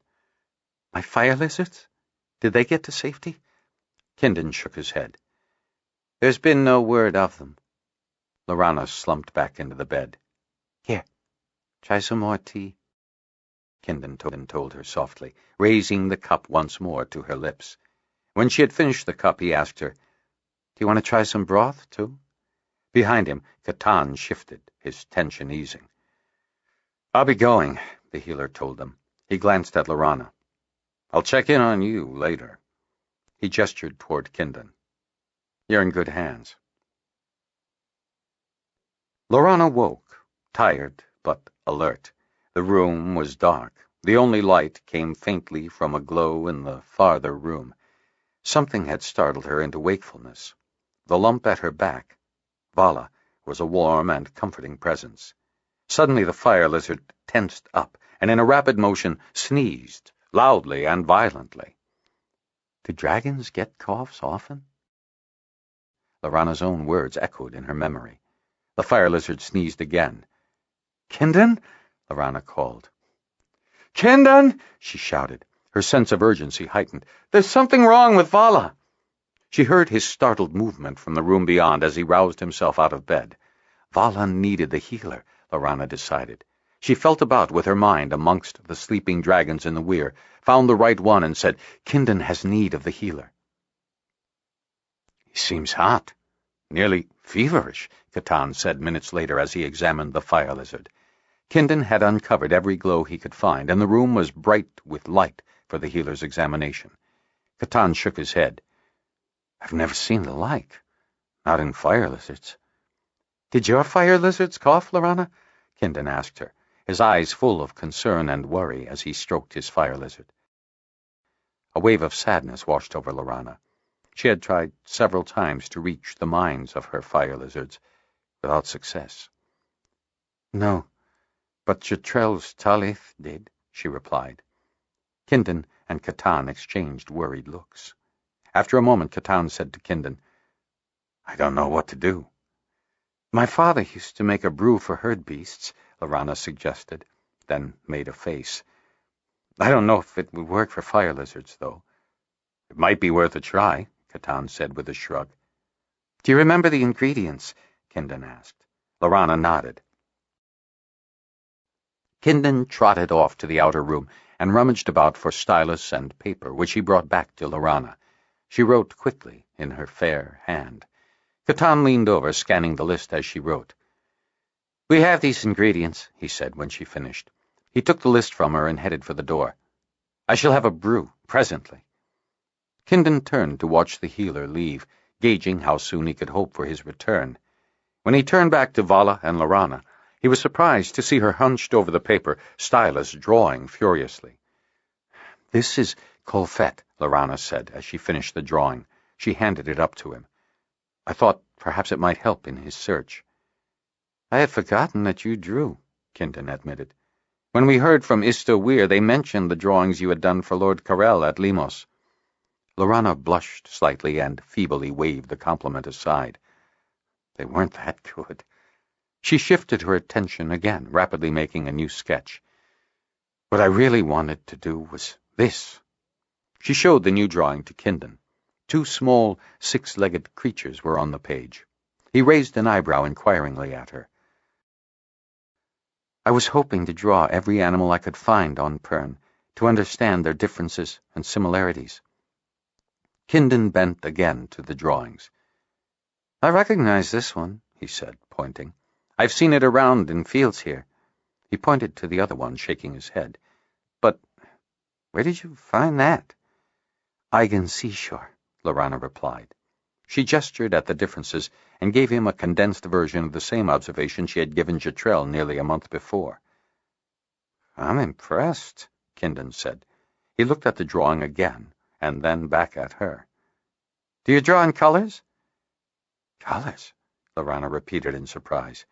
"My fire lizards? Did they get to safety?" Kindon shook his head. "There's been no word of them." Lorana slumped back into the bed. "Here, try some more tea," Kindon told her softly, raising the cup once more to her lips. When she had finished the cup, he asked her, "Do you want to try some broth, too?" Behind him, Catan shifted, his tension easing. "I'll be going," the healer told them. He glanced at Lorana. "I'll check in on you later." He gestured toward Kindon. "You're in good hands." Lorana woke, tired but alert. The room was dark. The only light came faintly from a glow in the farther room. Something had startled her into wakefulness. The lump at her back, Vala, was a warm and comforting presence. Suddenly the fire lizard tensed up, and in a rapid motion sneezed, loudly and violently. "Do dragons get coughs often?" Lorana's own words echoed in her memory. The fire lizard sneezed again. "Kindon?" Lorana called. "Kindon!" she shouted, her sense of urgency heightened. "There's something wrong with Vala!" She heard his startled movement from the room beyond as he roused himself out of bed. Vala needed the healer, Lorana decided. She felt about with her mind amongst the sleeping dragons in the weir, found the right one, and said, "Kindon has need of the healer." "He seems hot, nearly feverish," Catan said minutes later as he examined the fire lizard. Kindon had uncovered every glow he could find, and the room was bright with light for the healer's examination. Catan shook his head. "I've never seen the like. Not in fire lizards." "Did your fire lizards cough, Lorana?" Kindon asked her, his eyes full of concern and worry as he stroked his fire lizard. A wave of sadness washed over Lorana. She had tried several times to reach the minds of her fire lizards, without success. "No, but Jetrel's Talith did," she replied. Kindon and Catan exchanged worried looks. After a moment, Catan said to Kindon, "I don't know what to do." "My father used to make a brew for herd beasts," Lorana suggested, then made a face. "I don't know if it would work for fire lizards, though." "It might be worth a try," Catan said with a shrug. "Do you remember the ingredients?" Kindon asked. Lorana nodded. Kindon trotted off to the outer room and rummaged about for stylus and paper, which he brought back to Lorana. She wrote quickly in her fair hand. Catan leaned over, scanning the list as she wrote. "We have these ingredients," he said when she finished. He took the list from her and headed for the door. "I shall have a brew presently." Kindon turned to watch the healer leave, gauging how soon he could hope for his return. When he turned back to Vala and Lorana, he was surprised to see her hunched over the paper, stylus drawing furiously. "This is Colfett," Lorana said as she finished the drawing. She handed it up to him. I thought perhaps it might help in his search." "I had forgotten that you drew," Kindon admitted. "When we heard from Isto Weir, they mentioned the drawings you had done for Lord Carell at Limos." Lorana blushed slightly and feebly waved the compliment aside. They weren't that good. She shifted her attention again, rapidly making a new sketch. "What I really wanted to do was this." She showed the new drawing to Kindon. 2 small, 6-legged creatures were on the page. He raised an eyebrow inquiringly at her. "I was hoping to draw every animal I could find on Pern, to understand their differences and similarities." Kindon bent again to the drawings. "I recognize this one," he said, pointing. "I've seen it around in fields here." He pointed to the other one, shaking his head. "But where did you find that?" "Eigen Seashore," Lorana replied. She gestured at the differences and gave him a condensed version of the same observation she had given Jetrel nearly a month before. "I'm impressed," Kindon said. He looked at the drawing again, and then back at her. "Do you draw in colors?" "Colors?" Lorana repeated in surprise.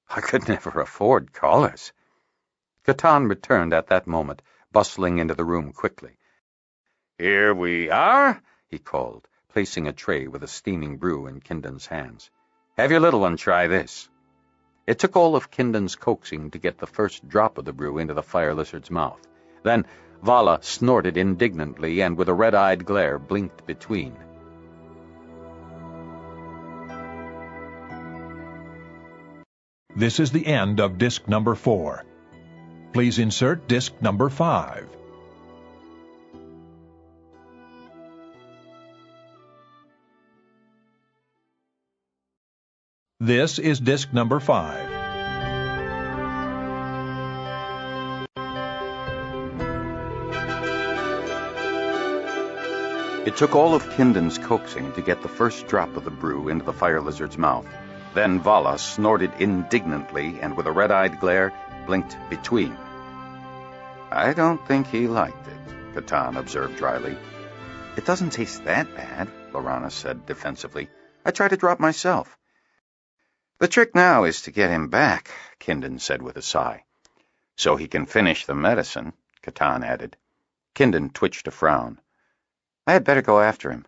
"I could never afford colors." Catan returned at that moment, bustling into the room quickly. "Here we are," he called, placing a tray with a steaming brew in Kindon's hands. "Have your little one try this." It took all of Kindon's coaxing to get the first drop of the brew into the fire lizard's mouth. Then Vala snorted indignantly and with a red-eyed glare blinked between. This is the end of disc number 4. Please insert disc number 5. This is disc number 5. It took all of Kindon's coaxing to get the first drop of the brew into the fire lizard's mouth. Then Vala snorted indignantly and with a red-eyed glare blinked between. "I don't think he liked it," Catan observed dryly. "It doesn't taste that bad," Lorana said defensively. "I tried to drop myself." "The trick now is to get him back," Kindon said with a sigh. "So he can finish the medicine," Catan added. Kindon twitched a frown. "I had better go after him."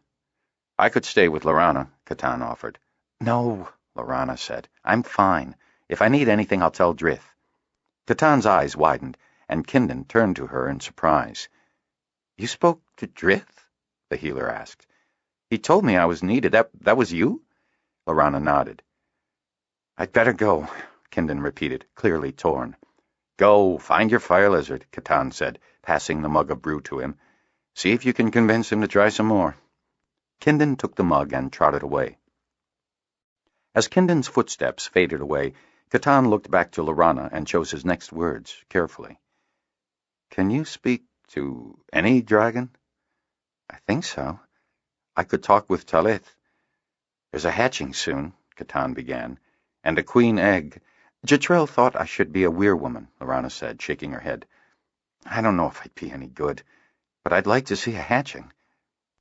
"I could stay with Lorana," Catan offered. "No," Lorana said. "I'm fine. If I need anything, I'll tell Drith." Catan's eyes widened, and Kindon turned to her in surprise. "You spoke to Drith?" the healer asked. "He told me I was needed. That was you?" Lorana nodded. "I'd better go," Kindon repeated, clearly torn. "Go, find your fire lizard," Catan said, passing the mug of brew to him. "See if you can convince him to try some more." Kindon took the mug and trotted away. As Kindon's footsteps faded away, Catan looked back to Lorana and chose his next words carefully. "Can you speak to any dragon?" "I think so. I could talk with Talith. There's a hatching soon," Catan began, "and a queen egg." Jetrel thought I should be a weir-woman," Lorana said, shaking her head. "I don't know if I'd be any good, but I'd like to see a hatching."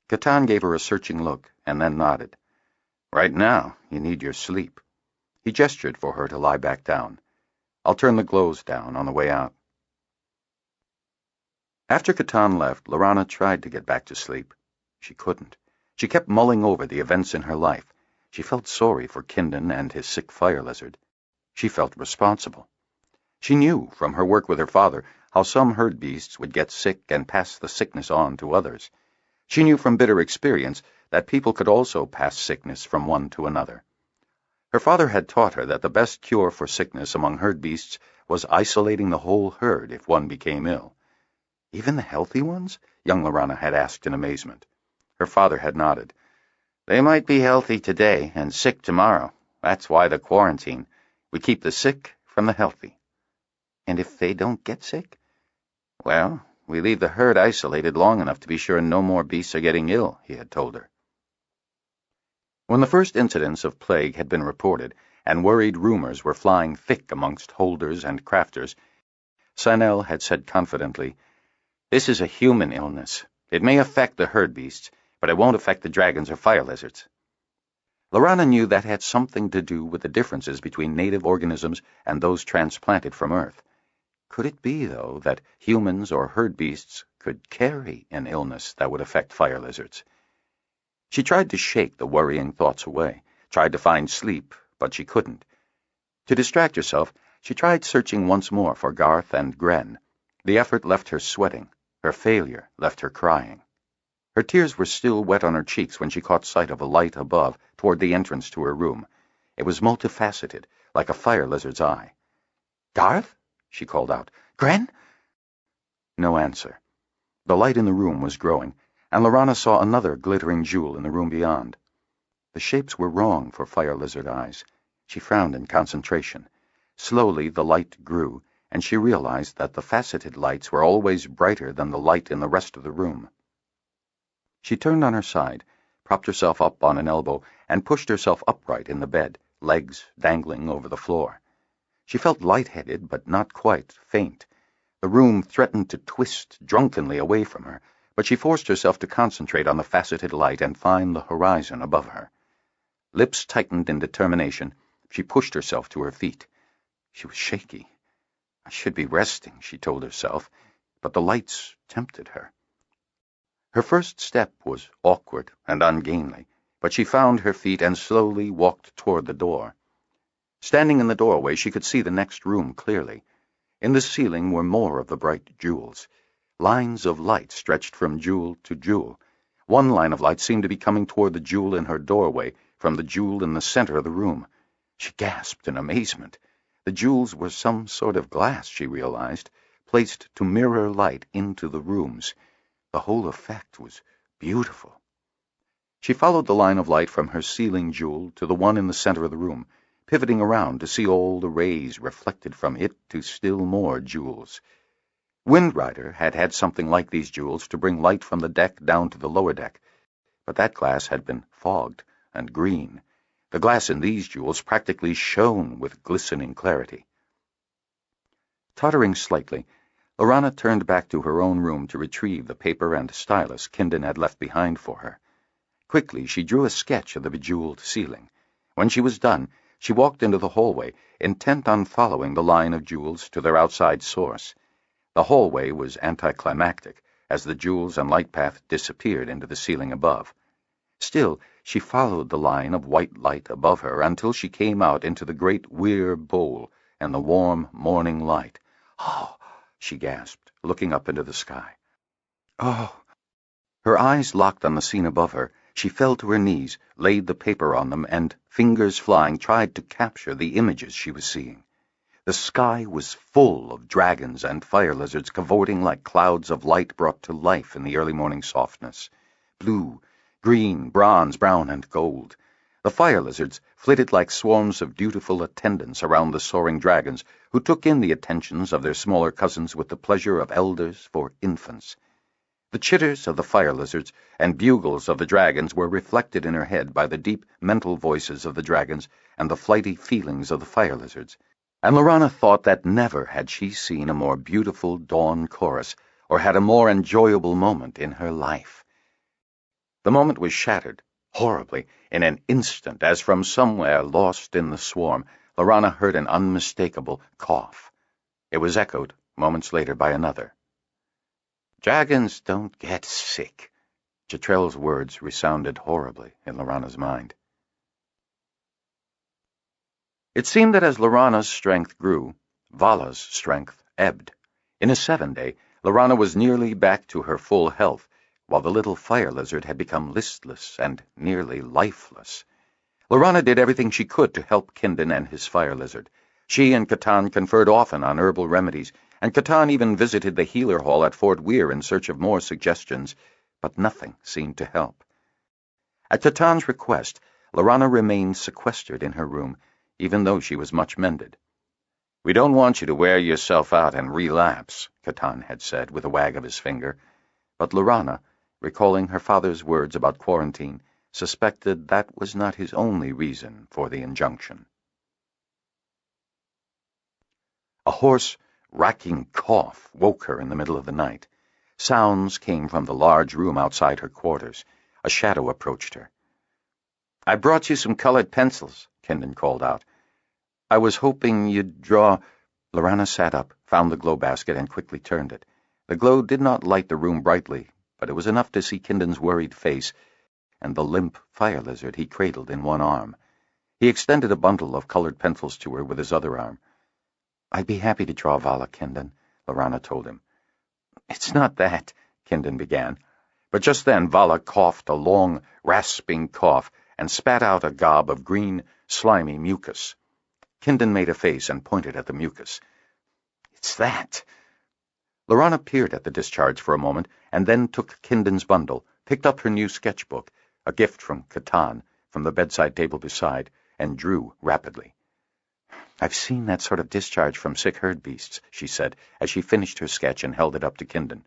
Catan gave her a searching look and then nodded. "Right now, you need your sleep." He gestured for her to lie back down. "I'll turn the glows down on the way out." After Catan left, Lorana tried to get back to sleep. She couldn't. She kept mulling over the events in her life. She felt sorry for Kindon and his sick fire lizard. She felt responsible. She knew, from her work with her father, how some herd beasts would get sick and pass the sickness on to others. She knew from bitter experience that people could also pass sickness from one to another. Her father had taught her that the best cure for sickness among herd beasts was isolating the whole herd if one became ill. "Even the healthy ones?" young Lorana had asked in amazement. Her father had nodded. "They might be healthy today and sick tomorrow. That's why the quarantine. We keep the sick from the healthy." "And if they don't get sick?" "Well, we leave the herd isolated long enough to be sure no more beasts are getting ill," he had told her. When the first incidents of plague had been reported, and worried rumors were flying thick amongst holders and crafters, Sinel had said confidently, "This is a human illness. It may affect the herd beasts, but it won't affect the dragons or fire lizards." Lorana knew that had something to do with the differences between native organisms and those transplanted from Earth. Could it be, though, that humans or herd beasts could carry an illness that would affect fire lizards? She tried to shake the worrying thoughts away, tried to find sleep, but she couldn't. To distract herself, she tried searching once more for Garth and Gren. The effort left her sweating. Her failure left her crying. Her tears were still wet on her cheeks when she caught sight of a light above, toward the entrance to her room. It was multifaceted, like a fire lizard's eye. "Garth?" she called out. "Gren?" No answer. The light in the room was growing, and Lorana saw another glittering jewel in the room beyond. The shapes were wrong for fire lizard eyes. She frowned in concentration. Slowly the light grew, and she realized that the faceted lights were always brighter than the light in the rest of the room. She turned on her side, propped herself up on an elbow, and pushed herself upright in the bed, legs dangling over the floor. She felt lightheaded, but not quite faint. The room threatened to twist drunkenly away from her, but she forced herself to concentrate on the faceted light and find the horizon above her. Lips tightened in determination, she pushed herself to her feet. She was shaky. "I should be resting," she told herself, but the lights tempted her. Her first step was awkward and ungainly, but she found her feet and slowly walked toward the door. Standing in the doorway, she could see the next room clearly. In the ceiling were more of the bright jewels. Lines of light stretched from jewel to jewel. One line of light seemed to be coming toward the jewel in her doorway from the jewel in the center of the room. She gasped in amazement. The jewels were some sort of glass, she realized, placed to mirror light into the rooms. The whole effect was beautiful. She followed the line of light from her ceiling jewel to the one in the center of the room, pivoting around to see all the rays reflected from it to still more jewels. Windrider had had something like these jewels to bring light from the deck down to the lower deck, but that glass had been fogged and green. The glass in these jewels practically shone with glistening clarity. Tottering slightly, Lorana turned back to her own room to retrieve the paper and stylus Kindon had left behind for her. Quickly, she drew a sketch of the bejeweled ceiling. When she was done, she walked into the hallway, intent on following the line of jewels to their outside source. The hallway was anticlimactic, as the jewels and light path disappeared into the ceiling above. Still, she followed the line of white light above her until she came out into the great Weir bowl and the warm morning light. "Oh!" she gasped, looking up into the sky. "Oh!" Her eyes locked on the scene above her. She fell to her knees, laid the paper on them, and, fingers flying, tried to capture the images she was seeing. The sky was full of dragons and fire lizards cavorting like clouds of light brought to life in the early morning softness. Blue, green, bronze, brown, and gold. The fire lizards flitted like swarms of dutiful attendants around the soaring dragons, who took in the attentions of their smaller cousins with the pleasure of elders for infants. The chitters of the fire lizards and bugles of the dragons were reflected in her head by the deep mental voices of the dragons and the flighty feelings of the fire lizards, and Lorana thought that never had she seen a more beautiful dawn chorus or had a more enjoyable moment in her life. The moment was shattered, horribly, in an instant, as from somewhere lost in the swarm, Lorana heard an unmistakable cough. It was echoed, moments later, by another. "Dragons don't get sick." Jetrel's words resounded horribly in Lorana's mind. It seemed that as Lorana's strength grew, Vala's strength ebbed. In a 7-day, Lorana was nearly back to her full health, while the little fire lizard had become listless and nearly lifeless. Lorana did everything she could to help Kindon and his fire lizard. She and Catan conferred often on herbal remedies, and Catan even visited the healer hall at Fort Weir in search of more suggestions, but nothing seemed to help. At Catan's request, Lorana remained sequestered in her room, even though she was much mended. "We don't want you to wear yourself out and relapse," Catan had said with a wag of his finger, but Lorana, recalling her father's words about quarantine, suspected that was not his only reason for the injunction. A hoarse, racking cough woke her in the middle of the night. Sounds came from the large room outside her quarters. A shadow approached her. "I brought you some colored pencils," Kindon called out. "I was hoping you'd draw—" Lorana sat up, found the glow basket, and quickly turned it. The glow did not light the room brightly, but it was enough to see Kindon's worried face and the limp fire lizard he cradled in one arm. He extended a bundle of colored pencils to her with his other arm. "I'd be happy to draw Vala, Kindon," Lorana told him. "It's not that," Kindon began. But just then Vala coughed a long, rasping cough and spat out a gob of green, slimy mucus. Kindon made a face and pointed at the mucus. "It's that." Lorana peered at the discharge for a moment and then took Kindon's bundle, picked up her new sketchbook, a gift from Catan, from the bedside table beside, and drew rapidly. "I've seen that sort of discharge from sick herd beasts," she said, as she finished her sketch and held it up to Kindon.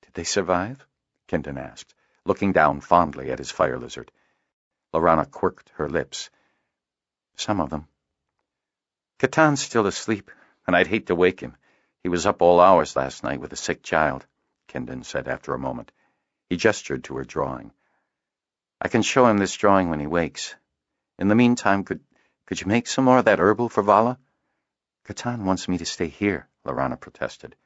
"Did they survive?" Kindon asked, looking down fondly at his fire lizard. Lorana quirked her lips. "Some of them. Catan's still asleep, and I'd hate to wake him. He was up all hours last night with a sick child," Kindon said after a moment. He gestured to her drawing. "I can show him this drawing when he wakes. In the meantime, could you make some more of that herbal for Vala?" "Catan wants me to stay here," Lorana protested.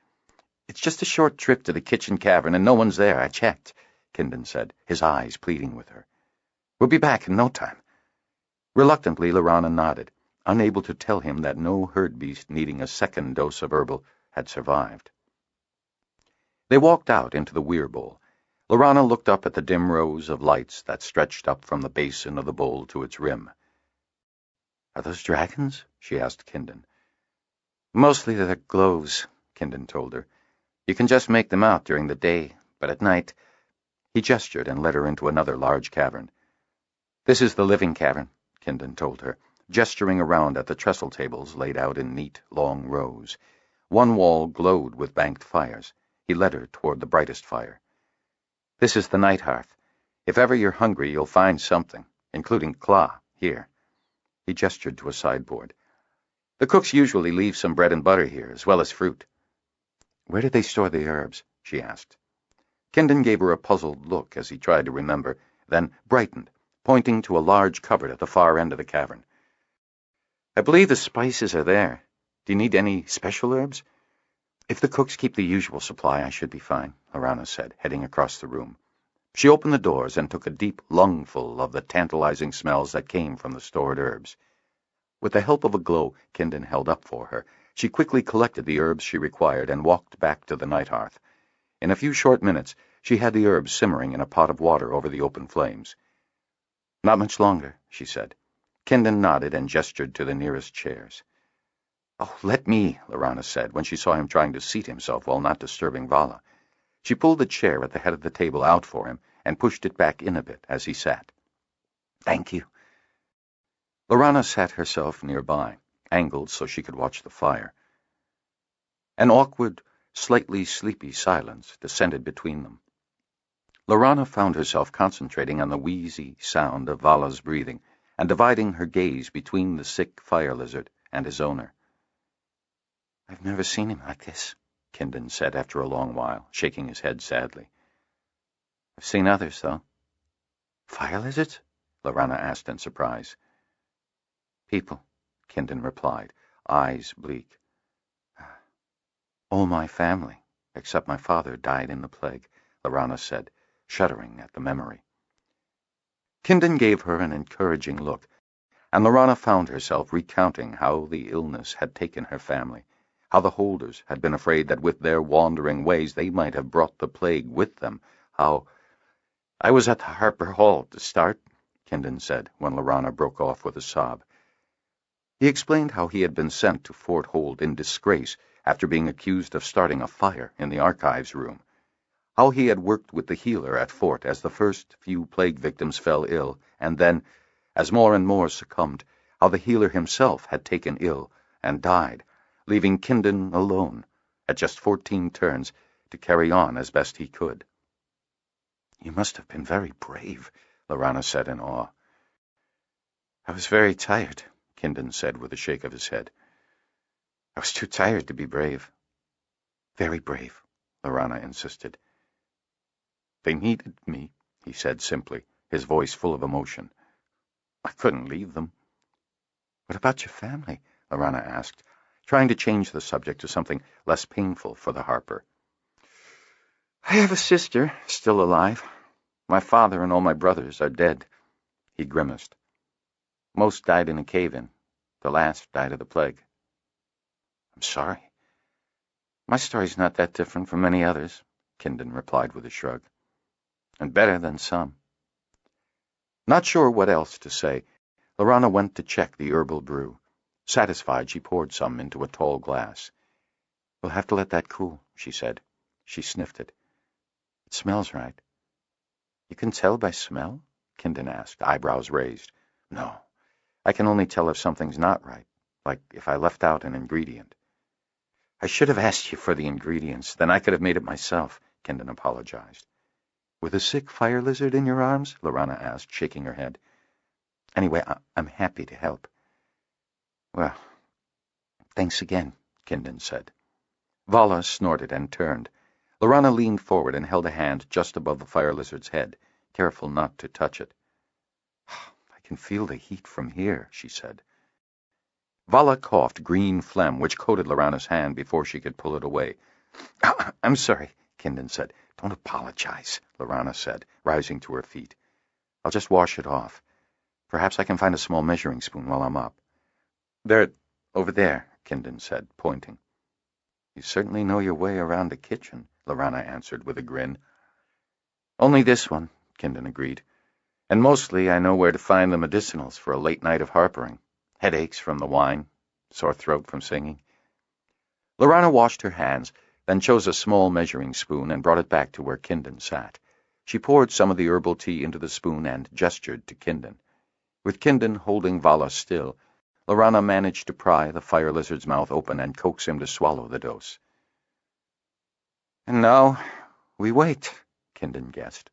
"It's just a short trip to the kitchen cavern, and no one's there. I checked," Kindon said, his eyes pleading with her. "We'll be back in no time." Reluctantly, Lorana nodded, unable to tell him that no herd beast needing a second dose of herbal had survived. They walked out into the weir bowl. Lorana looked up at the dim rows of lights that stretched up from the basin of the bowl to its rim. "Are those dragons?" she asked Kindon. "Mostly they're glows," Kindon told her. "You can just make them out during the day, but at night—" He gestured and led her into another large cavern. "This is the living cavern," Kindon told her, gesturing around at the trestle tables laid out in neat, long rows. One wall glowed with banked fires. He led her toward the brightest fire. "This is the night hearth. If ever you're hungry, you'll find something, including claw, here." He gestured to a sideboard. "The cooks usually leave some bread and butter here, as well as fruit." "Where did they store the herbs?" she asked. Kindon gave her a puzzled look as he tried to remember, then brightened, pointing to a large cupboard at the far end of the cavern. "I believe the spices are there. Do you need any special herbs?" "If the cooks keep the usual supply, I should be fine," Lorana said, heading across the room. She opened the doors and took a deep lungful of the tantalizing smells that came from the stored herbs. With the help of a glow Kindon held up for her, she quickly collected the herbs she required and walked back to the night hearth. In a few short minutes, she had the herbs simmering in a pot of water over the open flames. "Not much longer," she said. Kindon nodded and gestured to the nearest chairs. "Oh, let me," Lorana said, when she saw him trying to seat himself while not disturbing Vala. She pulled the chair at the head of the table out for him and pushed it back in a bit as he sat. "Thank you." Lorana sat herself nearby, angled so she could watch the fire. An awkward, slightly sleepy silence descended between them. Lorana found herself concentrating on the wheezy sound of Vala's breathing and dividing her gaze between the sick fire lizard and his owner. "I've never seen him like this," Kindon said after a long while, shaking his head sadly. "I've seen others, though." "Fire lizards?" Lorana asked in surprise. "People," Kindon replied, eyes bleak. "All my family, except my father, died in the plague," Lorana said, shuddering at the memory. Kindon gave her an encouraging look, and Lorana found herself recounting how the illness had taken her family, how the Holders had been afraid that with their wandering ways they might have brought the plague with them, how— "I was at the Harper Hall to start," Kindon said, when Lorana broke off with a sob. He explained how he had been sent to Fort Hold in disgrace after being accused of starting a fire in the archives room, how he had worked with the healer at Fort as the first few plague victims fell ill, and then, as more and more succumbed, how the healer himself had taken ill and died, leaving Kindon alone, at just 14 turns, to carry on as best he could. "You must have been very brave," Lorana said in awe. "I was very tired," Kindon said with a shake of his head. "I was too tired to be brave." "Very brave," Lorana insisted. "They needed me," he said simply, his voice full of emotion. I couldn't leave them. What about your family? Lorana asked, trying to change the subject to something less painful for the Harper. I have a sister, still alive. My father and all my brothers are dead. He grimaced. Most died in a cave-in. The last died of the plague. I'm sorry. My story's not that different from many others, Kindon replied with a shrug. And better than some. Not sure what else to say, Lorana went to check the herbal brew. Satisfied, she poured some into a tall glass. We'll have to let that cool, she said. She sniffed it. It smells right. You can tell by smell? Kindon asked, eyebrows raised. No, I can only tell if something's not right, like if I left out an ingredient. I should have asked you for the ingredients, then I could have made it myself, Kindon apologized. With a sick fire lizard in your arms? Lorana asked, shaking her head. Anyway, I'm happy to help. Well, thanks again, Kindon said. Vala snorted and turned. Lorana leaned forward and held a hand just above the fire lizard's head, careful not to touch it. I can feel the heat from here, she said. Vala coughed green phlegm, which coated Lorana's hand before she could pull it away. I'm sorry, Kindon said. Don't apologize, Lorana said, rising to her feet. I'll just wash it off. Perhaps I can find a small measuring spoon while I'm up. There, over there, Kindon said, pointing. You certainly know your way around the kitchen, Lorana answered with a grin. Only this one, Kindon agreed. And mostly I know where to find the medicinals for a late night of harpering. Headaches from the wine, sore throat from singing. Lorana washed her hands, then chose a small measuring spoon and brought it back to where Kindon sat. She poured some of the herbal tea into the spoon and gestured to Kindon. With Kindon holding Vala still, Lorana managed to pry the fire lizard's mouth open and coax him to swallow the dose. And now we wait, Kindon guessed.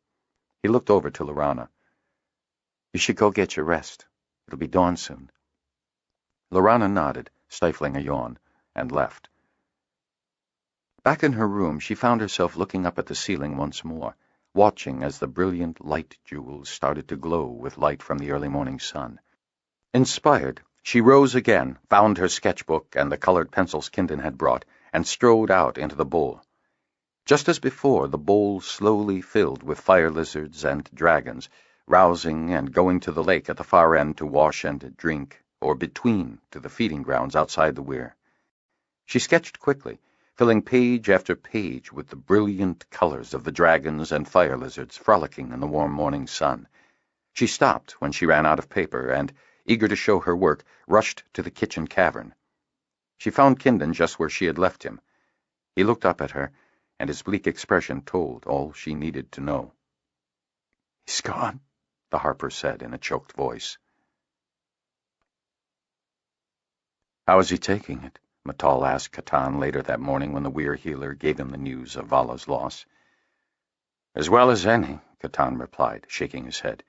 He looked over to Lorana. You should go get your rest. It'll be dawn soon. Lorana nodded, stifling a yawn, and left. Back in her room, she found herself looking up at the ceiling once more, watching as the brilliant light jewels started to glow with light from the early morning sun. Inspired, she rose again, found her sketchbook and the colored pencils Kindon had brought, and strode out into the bowl. Just as before, the bowl slowly filled with fire lizards and dragons, rousing and going to the lake at the far end to wash and drink, or between to the feeding grounds outside the weir. She sketched quickly, filling page after page with the brilliant colors of the dragons and fire lizards frolicking in the warm morning sun. She stopped when she ran out of paper and, eager to show her work, rushed to the kitchen cavern. She found Kindon just where she had left him. He looked up at her, and his bleak expression told all she needed to know. He's gone, the Harper said in a choked voice. How is he taking it? Matal asked Catan later that morning when the weir healer gave him the news of Vala's loss. As well as any, Catan replied, shaking his head.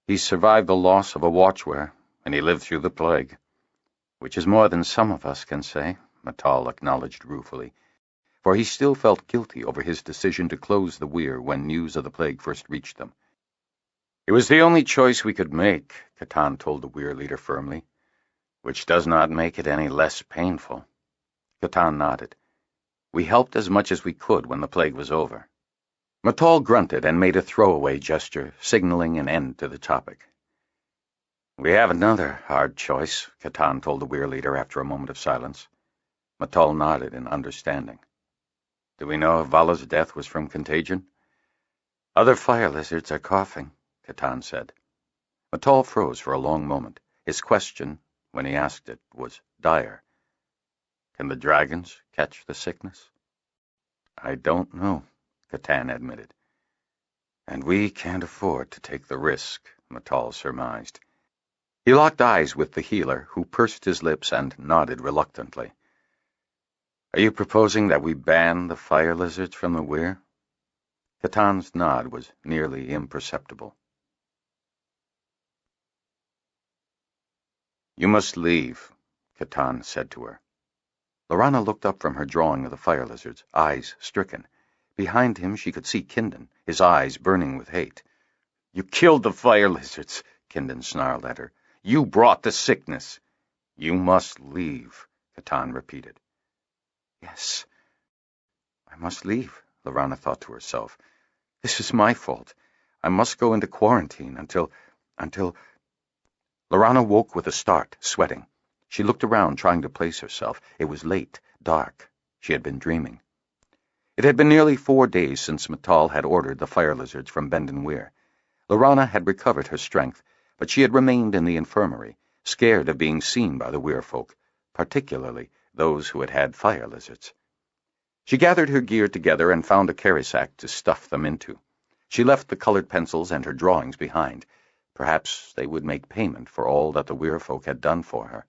He's survived the loss of a watchware, and he lived through the plague. Which is more than some of us can say, Matal acknowledged ruefully, for he still felt guilty over his decision to close the weir when news of the plague first reached them. It was the only choice we could make, Catan told the weir leader firmly, which does not make it any less painful. Catan nodded. We helped as much as we could when the plague was over. Matal grunted and made a throwaway gesture, signaling an end to the topic. We have another hard choice, Catan told the weir leader after a moment of silence. Matal nodded in understanding. Do we know if Vala's death was from contagion? Other fire lizards are coughing, Catan said. Matal froze for a long moment. His question, when he asked it, was dire. Can the dragons catch the sickness? I don't know, Catan admitted. And we can't afford to take the risk, Matal surmised. He locked eyes with the healer, who pursed his lips and nodded reluctantly. Are you proposing that we ban the fire lizards from the weir? Catan's nod was nearly imperceptible. You must leave, Catan said to her. Lorana looked up from her drawing of the fire lizards, eyes stricken. Behind him she could see Kindon, his eyes burning with hate. You killed the fire lizards, Kindon snarled at her. "You brought the sickness." "You must leave," Catan repeated. "Yes, I must leave," Lorana thought to herself. "This is my fault. I must go into quarantine until... Lorana woke with a start, sweating. She looked around, trying to place herself. It was late, dark. She had been dreaming. It had been nearly 4 days since Matal had ordered the fire lizards from Bendon Weir. Lorana had recovered her strength, but she had remained in the infirmary, scared of being seen by the Weir folk, particularly those who had had fire lizards. She gathered her gear together and found a carry sack to stuff them into. She left the colored pencils and her drawings behind. Perhaps they would make payment for all that the Weir folk had done for her.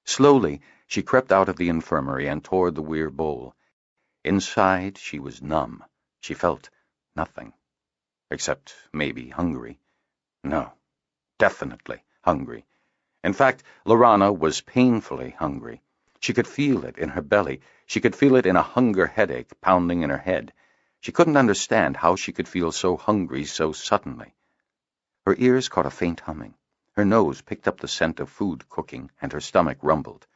Slowly, she crept out of the infirmary and toward the Weir bowl. Inside, she was numb. She felt nothing. Except maybe hungry. No, definitely hungry. In fact, Lorana was painfully hungry. She could feel it in her belly. She could feel it in a hunger headache pounding in her head. She couldn't understand how she could feel so hungry so suddenly. Her ears caught a faint humming. Her nose picked up the scent of food cooking, and her stomach rumbled.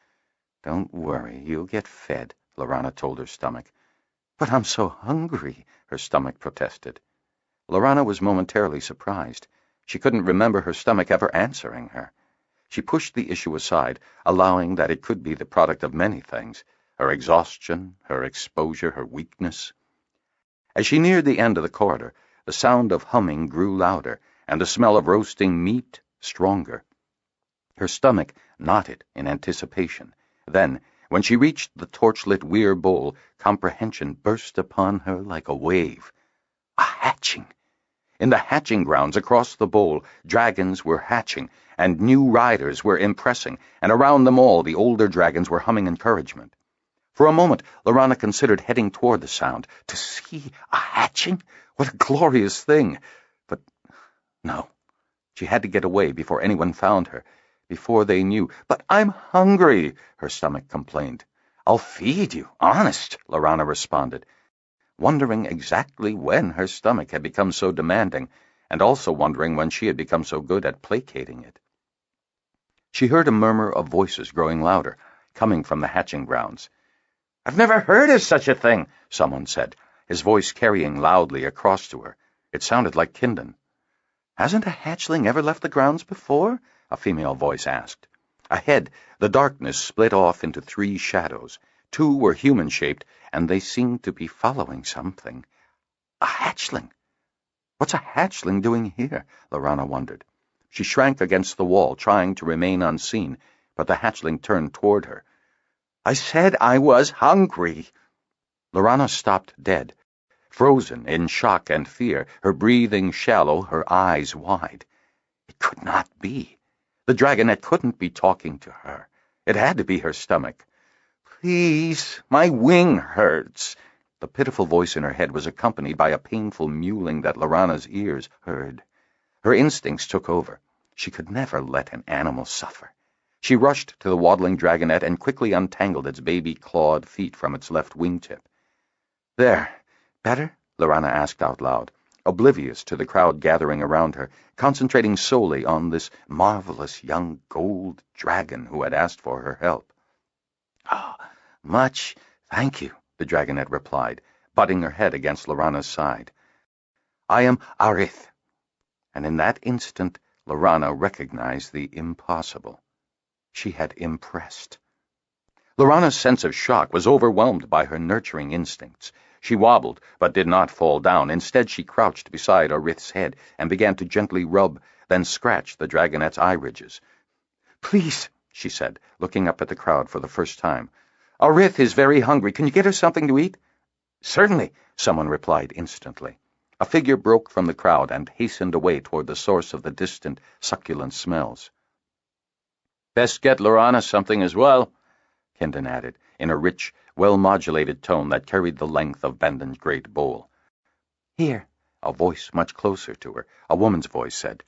"Don't worry, you'll get fed," Lorana told her stomach. "But I'm so hungry," her stomach protested. Lorana was momentarily surprised. She couldn't remember her stomach ever answering her. She pushed the issue aside, allowing that it could be the product of many things: her exhaustion, her exposure, her weakness. As she neared the end of the corridor, the sound of humming grew louder, and the smell of roasting meat stronger. Her stomach knotted in anticipation. Then, when she reached the torchlit Weir bowl, comprehension burst upon her like a wave. A hatching! In the hatching grounds across the bowl, dragons were hatching, and new riders were impressing, and around them all the older dragons were humming encouragement. For a moment, Lorana considered heading toward the sound. To see a hatching? What a glorious thing! But no. She had to get away before anyone found her, before they knew. "But I'm hungry," her stomach complained. "I'll feed you, honest," Lorana responded, wondering exactly when her stomach had become so demanding, and also wondering when she had become so good at placating it. She heard a murmur of voices growing louder, coming from the hatching grounds. "I've never heard of such a thing," someone said, his voice carrying loudly across to her. It sounded like Kindon. "Hasn't a hatchling ever left the grounds before?" a female voice asked. Ahead, the darkness split off into 3 shadows. 2 were human-shaped, and they seemed to be following something. A hatchling! What's a hatchling doing here? Lorana wondered. She shrank against the wall, trying to remain unseen, but the hatchling turned toward her. "I said I was hungry." Lorana stopped dead, frozen in shock and fear, her breathing shallow, her eyes wide. It could not be. The dragonette couldn't be talking to her. It had to be her stomach. "Please, my wing hurts." The pitiful voice in her head was accompanied by a painful mewling that Lorana's ears heard. Her instincts took over. She could never let an animal suffer. She rushed to the waddling dragonette and quickly untangled its baby-clawed feet from its left wingtip. "There. Better?" Lorana asked out loud, oblivious to the crowd gathering around her, concentrating solely on this marvelous young gold dragon who had asked for her help. "Ah, much, thank you," the dragonette replied, butting her head against Lorana's side. "I am Arith." And in that instant, Lorana recognized the impossible. She had impressed. Lorana's sense of shock was overwhelmed by her nurturing instincts. She wobbled, but did not fall down. Instead, she crouched beside Arith's head and began to gently rub, then scratch the dragonette's eye ridges. "Please," she said, looking up at the crowd for the first time. "Arith is very hungry. Can you get her something to eat?" "Certainly," someone replied instantly. A figure broke from the crowd and hastened away toward the source of the distant, succulent smells. "Best get Lorana something as well," Kindon added, in a rich, well-modulated tone that carried the length of Bendon's great bowl. "Here," a voice much closer to her, a woman's voice, said.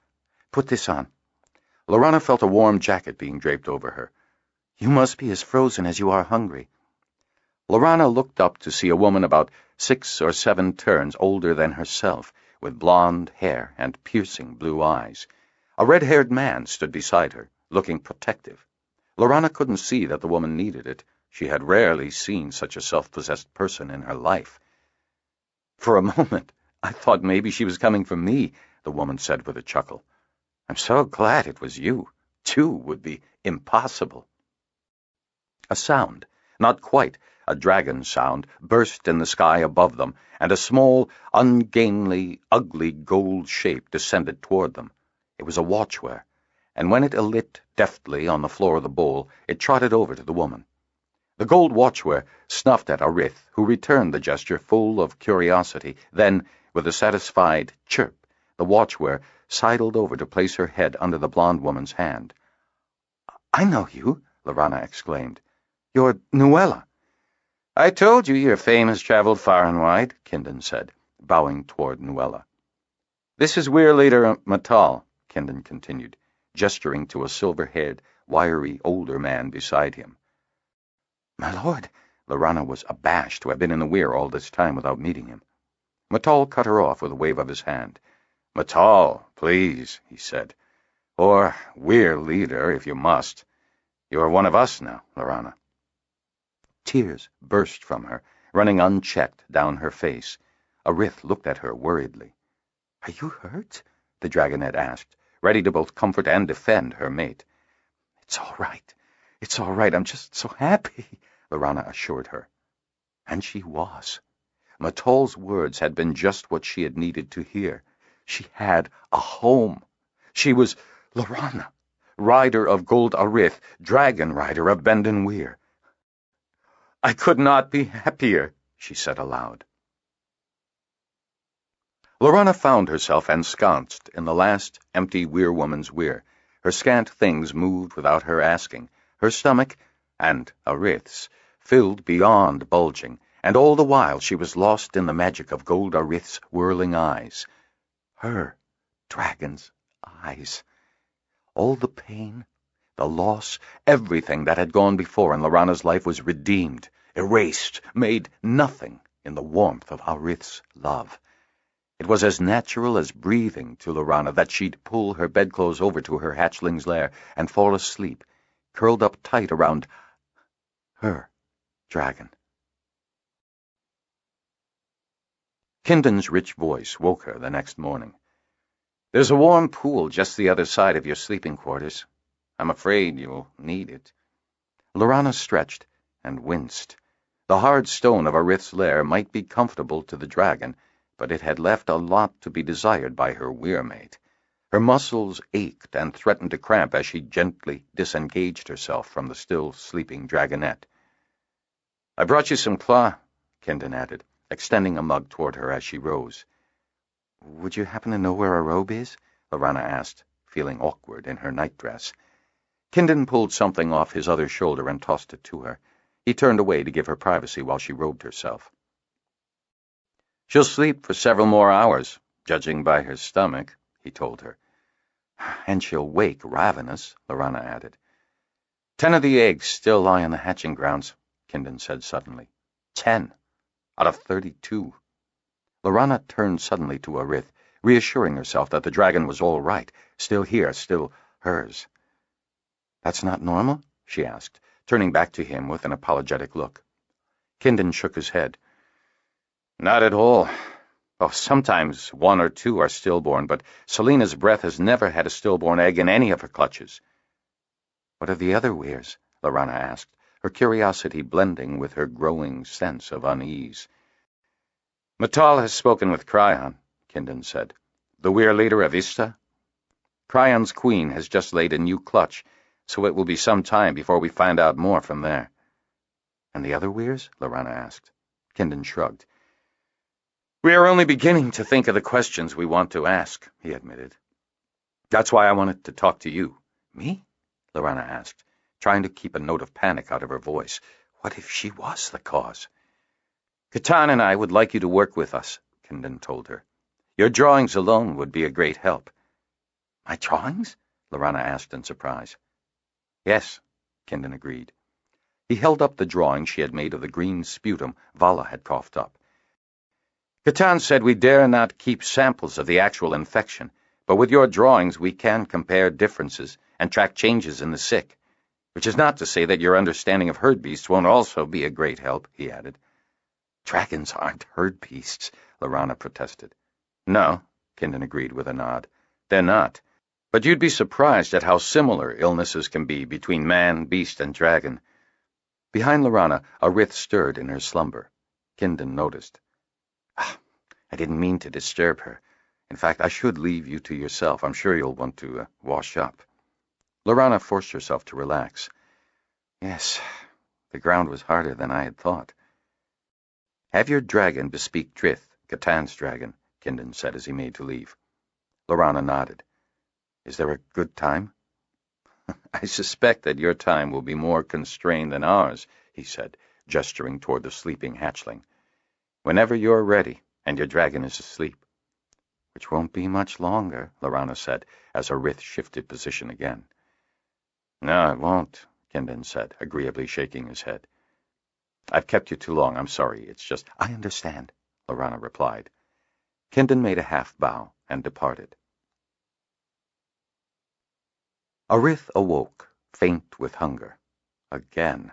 "Put this on." Lorana felt a warm jacket being draped over her. "You must be as frozen as you are hungry." Lorana looked up to see a woman about 6 or 7 turns older than herself, with blonde hair and piercing blue eyes. A red-haired man stood beside her, looking protective. Lorana couldn't see that the woman needed it. She had rarely seen such a self-possessed person in her life. "For a moment, I thought maybe she was coming for me," the woman said with a chuckle. "I'm so glad it was you. 2 would be impossible." A sound, not quite a dragon sound, burst in the sky above them, and a small, ungainly, ugly gold shape descended toward them. It was a watchware, and when it alit deftly on the floor of the bowl, it trotted over to the woman. The gold watchware snuffed at Arith, who returned the gesture full of curiosity. Then, with a satisfied chirp, the watchware sidled over to place her head under the blonde woman's hand. "I know you," Lorana exclaimed. "You're Nuella." "I told you your fame has traveled far and wide," Kindon said, bowing toward Nuella. "This is Weir leader Matal," Kindon continued, gesturing to a silver-haired, wiry, older man beside him. "My lord," Lorana was abashed to have been in the Weir all this time without meeting him. Matal cut her off with a wave of his hand. "Matal, please," he said. "Or Weir leader, if you must. You are one of us now, Lorana." Tears burst from her, running unchecked down her face. Arith looked at her worriedly. "Are you hurt?" the dragonette asked, ready to both comfort and defend her mate. It's all right, I'm just so happy," Lorana assured her. And she was. Matal's words had been just what she had needed to hear. She had a home. She was Lorana, rider of Gold Arith, dragon rider of Bendon Weir. "I could not be happier," she said aloud. Lorana found herself ensconced in the last empty Weir woman's weir. Her scant things moved without her asking. Her stomach, and Arith's, filled beyond bulging, and all the while she was lost in the magic of Gold Arith's whirling eyes. Her dragon's eyes. All the pain, the loss, everything that had gone before in Lorana's life was redeemed, erased, made nothing in the warmth of Arith's love. It was as natural as breathing to Lorana that she'd pull her bedclothes over to her hatchling's lair and fall asleep, curled up tight around her dragon. Kindon's rich voice woke her the next morning. "There's a warm pool just the other side of your sleeping quarters. I'm afraid you'll need it." Lorana stretched and winced. The hard stone of Arith's lair might be comfortable to the dragon, but it had left a lot to be desired by her weirmate. Her muscles ached and threatened to cramp as she gently disengaged herself from the still sleeping dragonette. "I brought you some claw," Kindon added, extending a mug toward her as she rose. "Would you happen to know where a robe is?" Lorana asked, feeling awkward in her nightdress. Kindon pulled something off his other shoulder and tossed it to her. He turned away to give her privacy while she robed herself. "She'll sleep for several more hours, judging by her stomach," he told her. "And she'll wake ravenous," Lorana added. 10 of the eggs still lie in the hatching grounds," Kindon said suddenly. 10 out of 32. Lorana turned suddenly to Arith, reassuring herself that the dragon was all right, still here, still hers. "That's not normal?" she asked, turning back to him with an apologetic look. Kindon shook his head. "Not at all. Oh, sometimes 1 or 2 are stillborn, but Selina's breath has never had a stillborn egg in any of her clutches." "What are the other weirs?" Lorana asked, her curiosity blending with her growing sense of unease. "Matal has spoken with Cryon," Kindon said. "The Weir leader of Ista. Cryon's queen has just laid a new clutch, so it will be some time before we find out more from there." "And the other weirs?" Lorana asked. Kindon shrugged. "We are only beginning to think of the questions we want to ask," he admitted. "That's why I wanted to talk to you." "Me?" Lorana asked, trying to keep a note of panic out of her voice. What if she was the cause? "Catan and I would like you to work with us," Kindon told her. "Your drawings alone would be a great help." "My drawings?" Lorana asked in surprise. "Yes," Kindon agreed. He held up the drawing she had made of the green sputum Vala had coughed up. Catan said we dare not keep samples of the actual infection, but with your drawings we can compare differences and track changes in the sick, which is not to say that your understanding of herd beasts won't also be a great help, he added. Dragons aren't herd beasts, Lorana protested. No, Kindon agreed with a nod. They're not. But you'd be surprised at how similar illnesses can be between man, beast, and dragon. Behind Lorana, a Rith stirred in her slumber. Kindon noticed. I didn't mean to disturb her. In fact, I should leave you to yourself. I'm sure you'll want to wash up. Lorana forced herself to relax. Yes, the ground was harder than I had thought. Have your dragon bespeak Drith, Catan's dragon, Kindon said as he made to leave. Lorana nodded. Is there a good time? I suspect that your time will be more constrained than ours, he said, gesturing toward the sleeping hatchling. Whenever you're ready, and your dragon is asleep. Which won't be much longer, Lorana said, as her Rith shifted position again. No, it won't, Kindon said, agreeably shaking his head. I've kept you too long, I'm sorry, it's just— I understand, Lorana replied. Kindon made a half bow and departed. Arith awoke, faint with hunger. Again.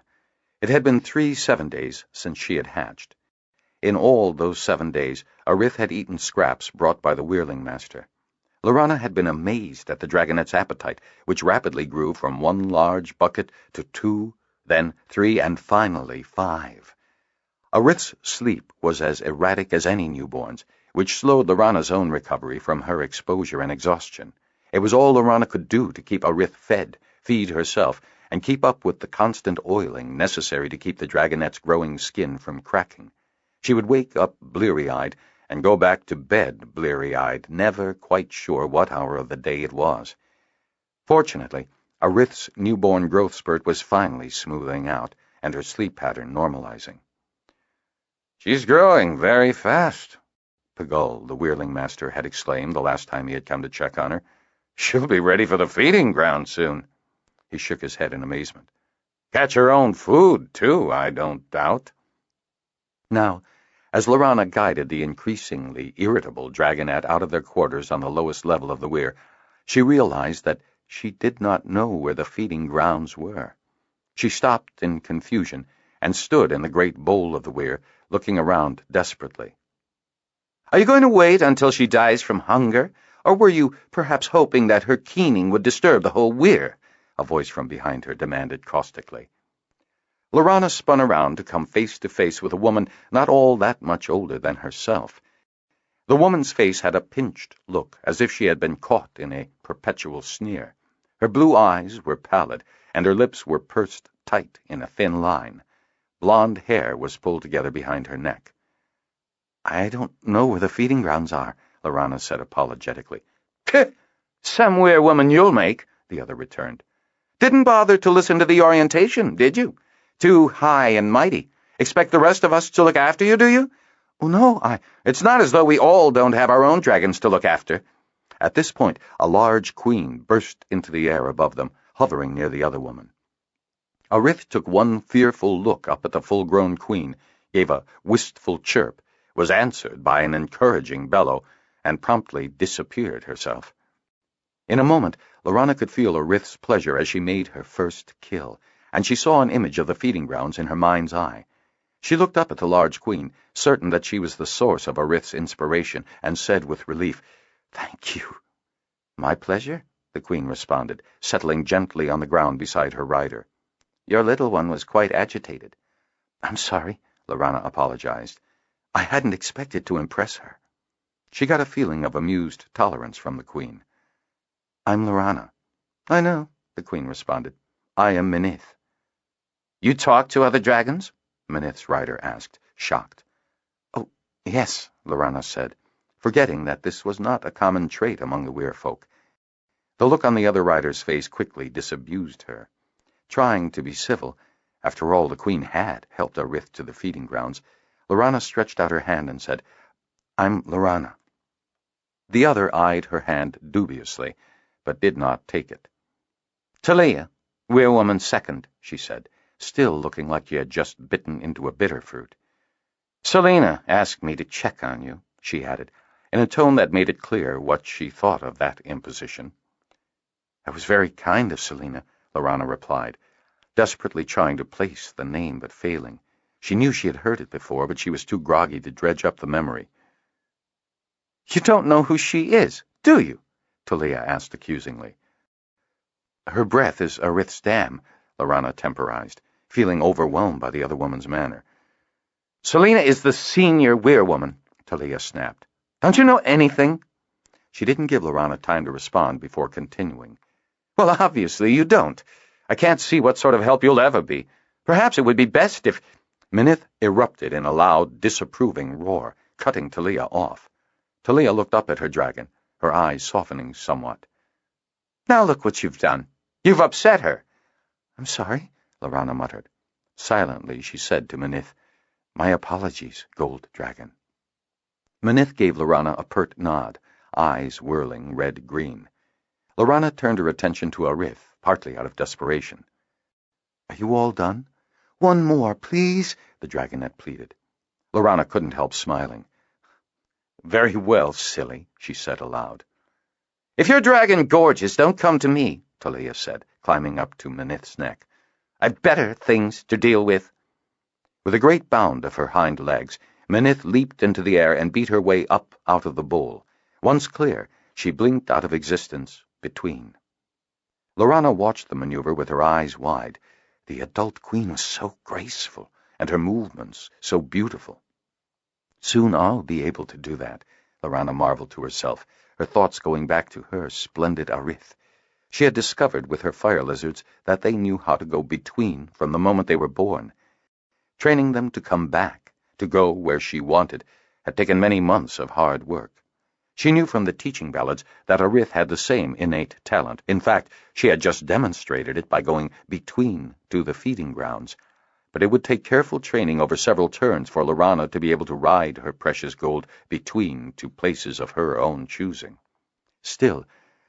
It had been 3 7-days since she had hatched. In all those 7 days, Arith had eaten scraps brought by the Wheerling Master. Lorana had been amazed at the dragonette's appetite, which rapidly grew from 1 large bucket to 2, then 3, and finally 5. Arith's sleep was as erratic as any newborn's, which slowed Lorana's own recovery from her exposure and exhaustion. It was all Lorana could do to keep Arith fed, feed herself, and keep up with the constant oiling necessary to keep the dragonette's growing skin from cracking. She would wake up bleary-eyed and go back to bed bleary-eyed, never quite sure what hour of the day it was. Fortunately, Arith's newborn growth spurt was finally smoothing out, and her sleep pattern normalizing. "She's growing very fast," Pagul, the Wheerling Master, had exclaimed the last time he had come to check on her. "She'll be ready for the feeding ground soon." He shook his head in amazement. "Catch her own food, too, I don't doubt." Now, as Lorana guided the increasingly irritable dragonette out of their quarters on the lowest level of the weir, she realized that she did not know where the feeding grounds were. She stopped in confusion and stood in the great bowl of the weir, looking around desperately. "Are you going to wait until she dies from hunger, or were you perhaps hoping that her keening would disturb the whole weir?" a voice from behind her demanded caustically. Lorana spun around to come face to face with a woman not all that much older than herself. The woman's face had a pinched look, as if she had been caught in a perpetual sneer. Her blue eyes were pallid, and her lips were pursed tight in a thin line. Blonde hair was pulled together behind her neck. "I don't know where the feeding grounds are," Lorana said apologetically. "Some weir woman you'll make," the other returned. "Didn't bother to listen to the orientation, did you? Too high and mighty. Expect the rest of us to look after you, do you?" "Oh, no, it's not as though we all don't have our own dragons to look after." At this point, a large queen burst into the air above them, hovering near the other woman. Arith took one fearful look up at the full-grown queen, gave a wistful chirp, was answered by an encouraging bellow, and promptly disappeared herself. In a moment, Lorana could feel Arith's pleasure as she made her first kill, and she saw an image of the feeding grounds in her mind's eye. She looked up at the large queen, certain that she was the source of Arith's inspiration, and said with relief, "Thank you." "My pleasure," the queen responded, settling gently on the ground beside her rider. "Your little one was quite agitated." "I'm sorry," Lorana apologized. "I hadn't expected to impress her." She got a feeling of amused tolerance from the queen. "I'm Lorana." "I know," the queen responded. "I am Minith." "You talk to other dragons?" Minith's rider asked, shocked. "Oh, yes," Lorana said, forgetting that this was not a common trait among the weir folk. The look on the other rider's face quickly disabused her. Trying to be civil, after all, the queen had helped Arith to the feeding grounds, Lorana stretched out her hand and said, "I'm Lorana." The other eyed her hand dubiously, but did not take it. "Talia, weir-woman second," she said, still looking like she had just bitten into a bitter fruit. Selina asked me to check on you, she added, in a tone that made it clear what she thought of that imposition. That was very kind of Selina, Lorana replied, desperately trying to place the name but failing. She knew she had heard it before, but she was too groggy to dredge up the memory. You don't know who she is, do you? Talia asked accusingly. Her breath is Arith's dam, Lorana temporized, feeling overwhelmed by the other woman's manner. Selina is the senior weirwoman, Talia snapped. Don't you know anything? She didn't give Lorana time to respond before continuing. Well, obviously you don't. I can't see what sort of help you'll ever be. Perhaps it would be best if... Minith erupted in a loud, disapproving roar, cutting Talia off. Talia looked up at her dragon, her eyes softening somewhat. Now look what you've done. You've upset her. I'm sorry, Lorana muttered. Silently, she said to Minith, My apologies, Gold Dragon. Minith gave Lorana a pert nod, eyes whirling red-green. Lorana turned her attention to Arith, partly out of desperation. Are you all done? One more, please, the dragonette pleaded. Lorana couldn't help smiling. Very well, silly, she said aloud. If your dragon gorges, don't come to me, Talia said, climbing up to Minith's neck. I've better things to deal with. With a great bound of her hind legs, Minith leaped into the air and beat her way up out of the bowl. Once clear, she blinked out of existence between. Lorana watched the maneuver with her eyes wide. The adult queen was so graceful, and her movements so beautiful. Soon I'll be able to do that, Lorana marveled to herself, her thoughts going back to her splendid Arith. She had discovered with her fire lizards that they knew how to go between from the moment they were born. Training them to come back, to go where she wanted, had taken many months of hard work. She knew from the teaching ballads that Arith had the same innate talent. In fact, she had just demonstrated it by going between to the feeding grounds. But it would take careful training over several turns for Lorana to be able to ride her precious gold between to places of her own choosing. Still,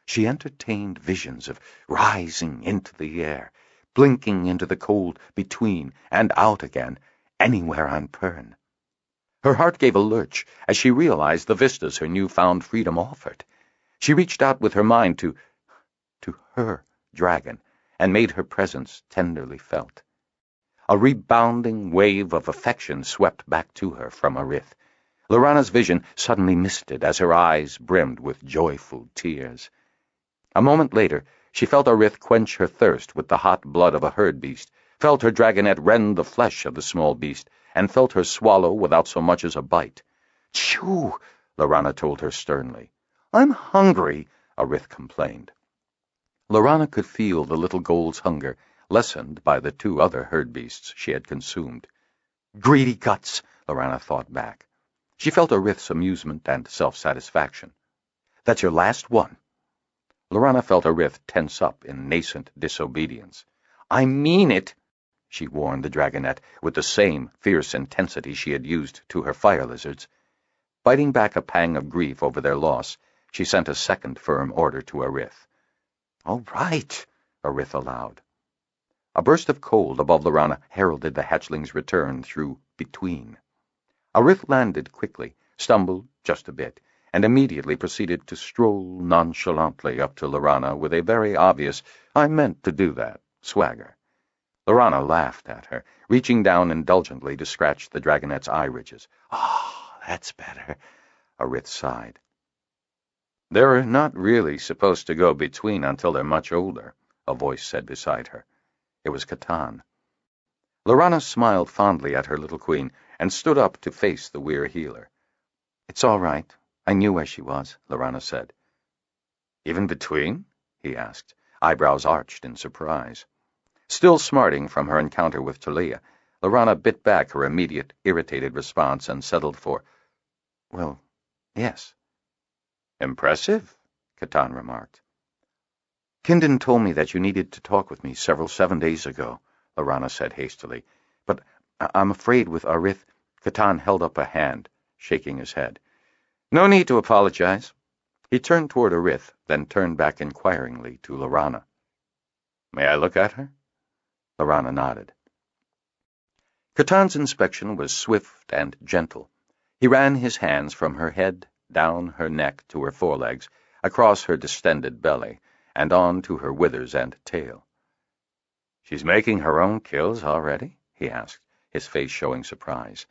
she entertained visions of rising into the air, blinking into the cold between and out again, anywhere on Pern. Her heart gave a lurch as she realized the vistas her newfound freedom offered. She reached out with her mind to her dragon and made her presence tenderly felt. A rebounding wave of affection swept back to her from Arith. Lorana's vision suddenly misted as her eyes brimmed with joyful tears. A moment later, she felt Arith quench her thirst with the hot blood of a herd beast, felt her dragonette rend the flesh of the small beast, and felt her swallow without so much as a bite. Chew, Lorana told her sternly. I'm hungry, Arith complained. Lorana could feel the little gold's hunger, lessened by the two other herd beasts she had consumed. Greedy guts, Lorana thought back. She felt Arith's amusement and self-satisfaction. That's your last one. Lorana felt Arith tense up in nascent disobedience. I mean it, she warned the dragonette with the same fierce intensity she had used to her fire lizards. Biting back a pang of grief over their loss, she sent a second firm order to Arith. All right, Arith allowed. A burst of cold above Lorana heralded the hatchling's return through between. Arith landed quickly, stumbled just a bit, and immediately proceeded to stroll nonchalantly up to Lorana with a very obvious, I meant to do that, swagger. Lorana laughed at her, reaching down indulgently to scratch the dragonette's eye ridges. Oh, that's better, Arith sighed. They're not really supposed to go between until they're much older, a voice said beside her. It was Catan. Lorana smiled fondly at her little queen and stood up to face the weir healer. It's all right. I knew where she was, Lorana said. Even between? He asked, eyebrows arched in surprise. Still smarting from her encounter with Talia, Lorana bit back her immediate, irritated response and settled for, well, yes. Impressive, Catan remarked. Kindon told me that you needed to talk with me 7 days ago, Lorana said hastily, but I'm afraid with Arith. Catan held up a hand, shaking his head. No need to apologize. He turned toward Arith, then turned back inquiringly to Lorana. May I look at her? Lorana nodded. Catan's inspection was swift and gentle. He ran his hands from her head, down her neck to her forelegs, across her distended belly, and on to her withers and tail. "She's making her own kills already?" he asked, his face showing surprise.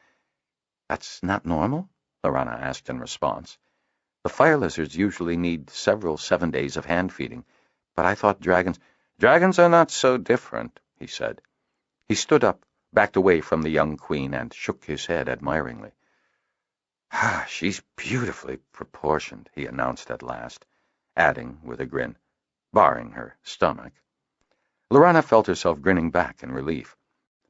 "That's not normal?" Lorana asked in response. "The fire lizards usually need several 7 days of hand-feeding, but I thought dragons—" "Dragons are not so different," he said. He stood up, backed away from the young queen, and shook his head admiringly. "She's beautifully proportioned," he announced at last, adding, with a grin, "barring her stomach." Lorana felt herself grinning back in relief.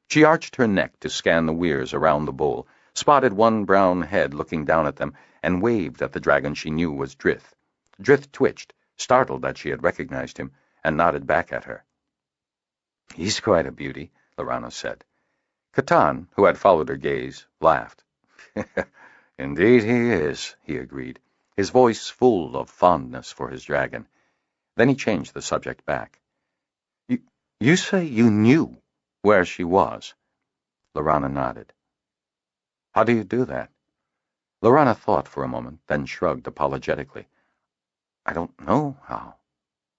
She arched her neck to scan the weirs around the bowl, spotted one brown head looking down at them, and waved at the dragon she knew was Drith. Drith twitched, startled that she had recognized him, and nodded back at her. "He's quite a beauty," Lorana said. Catan, who had followed her gaze, laughed. "Indeed he is," he agreed, his voice full of fondness for his dragon. Then he changed the subject back. You say you knew where she was?" Lorana nodded. "How do you do that?" Lorana thought for a moment, then shrugged apologetically. "I don't know how.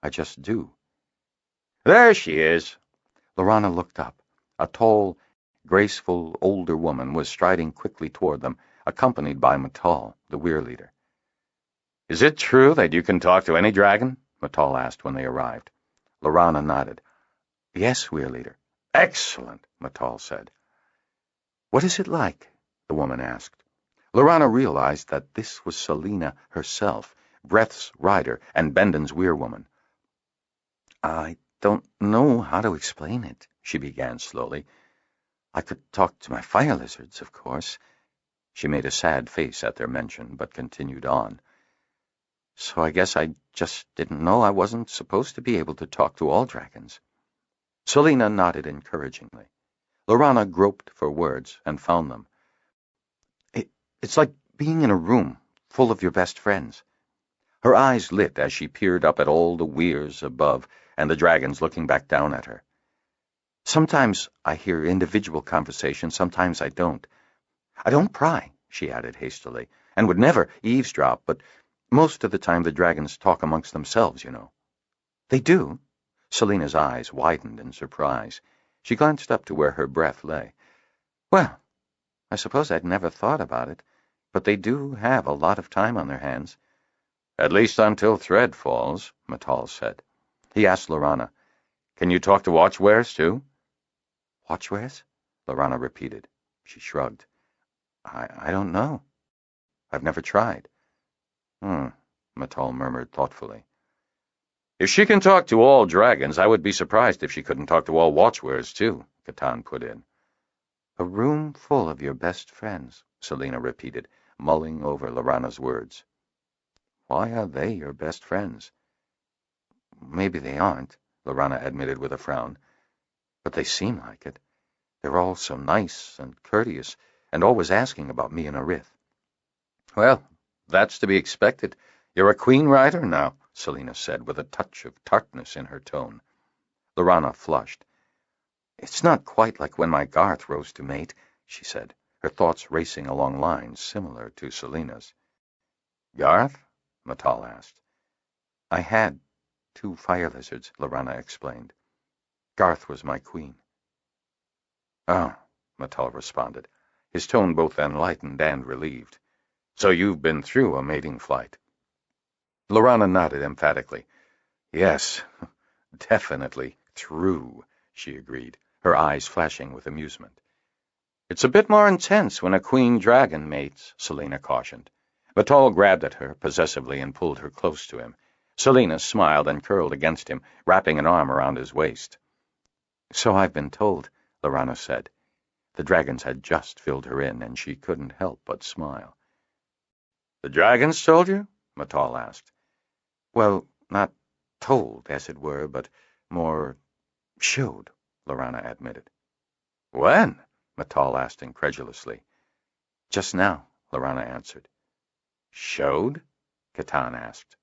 I just do." "There she is." Lorana looked up. A tall, graceful, older woman was striding quickly toward them, accompanied by Matal, the weir leader. "Is it true that you can talk to any dragon?" Matal asked when they arrived. Lorana nodded. "Yes, weir leader." "Excellent," Matal said. "What is it like?" the woman asked. Lorana realized that this was Selena herself, Breath's rider and Bendon's weirwoman. "I don't know how to explain it," she began slowly. "I could talk to my fire lizards, of course." She made a sad face at their mention, but continued on. "So I guess I just didn't know I wasn't supposed to be able to talk to all dragons." Selena nodded encouragingly. Lorana groped for words and found them. It's like being in a room full of your best friends." Her eyes lit as she peered up at all the weirs above and the dragons looking back down at her. "Sometimes I hear individual conversation, sometimes I don't. I don't pry," she added hastily, "and would never eavesdrop, but most of the time the dragons talk amongst themselves, you know." "They do?" Selena's eyes widened in surprise. She glanced up to where her breath lay. "Well, I suppose I'd never thought about it, but they do have a lot of time on their hands." "At least until Thread falls," Matal said. He asked Lorana, "Can you talk to watchwares, too?" "Watchwares?" Lorana repeated. She shrugged. I don't know. I've never tried." Matal murmured thoughtfully. "If she can talk to all dragons, I would be surprised if she couldn't talk to all watchwares, too," Catan put in. "A room full of your best friends," Selena repeated, mulling over Lorana's words. "Why are they your best friends?" "Maybe they aren't," Lorana admitted with a frown. "But they seem like it. They're all so nice and courteous, and always asking about me and Arith." "Well, that's to be expected. You're a queen rider now," Selena said, with a touch of tartness in her tone. Lorana flushed. "It's not quite like when my Garth rose to mate," she said, her thoughts racing along lines similar to Selena's. "Garth?" Matal asked. "I had 2 fire lizards," Lorana explained. "Garth was my queen." "Oh," Matal responded, his tone both enlightened and relieved. "So you've been through a mating flight?" Lorana nodded emphatically. "Yes, definitely through," she agreed, her eyes flashing with amusement. "It's a bit more intense when a queen dragon mates," Selena cautioned. Matal grabbed at her possessively and pulled her close to him. Selena smiled and curled against him, wrapping an arm around his waist. "So I've been told," Lorana said. The dragons had just filled her in, and she couldn't help but smile. "The dragons told you?" Matal asked. "Well, not told, as it were, but more showed," Lorana admitted. "When?" Matal asked incredulously. "Just now," Lorana answered. "Showed?" Catan asked.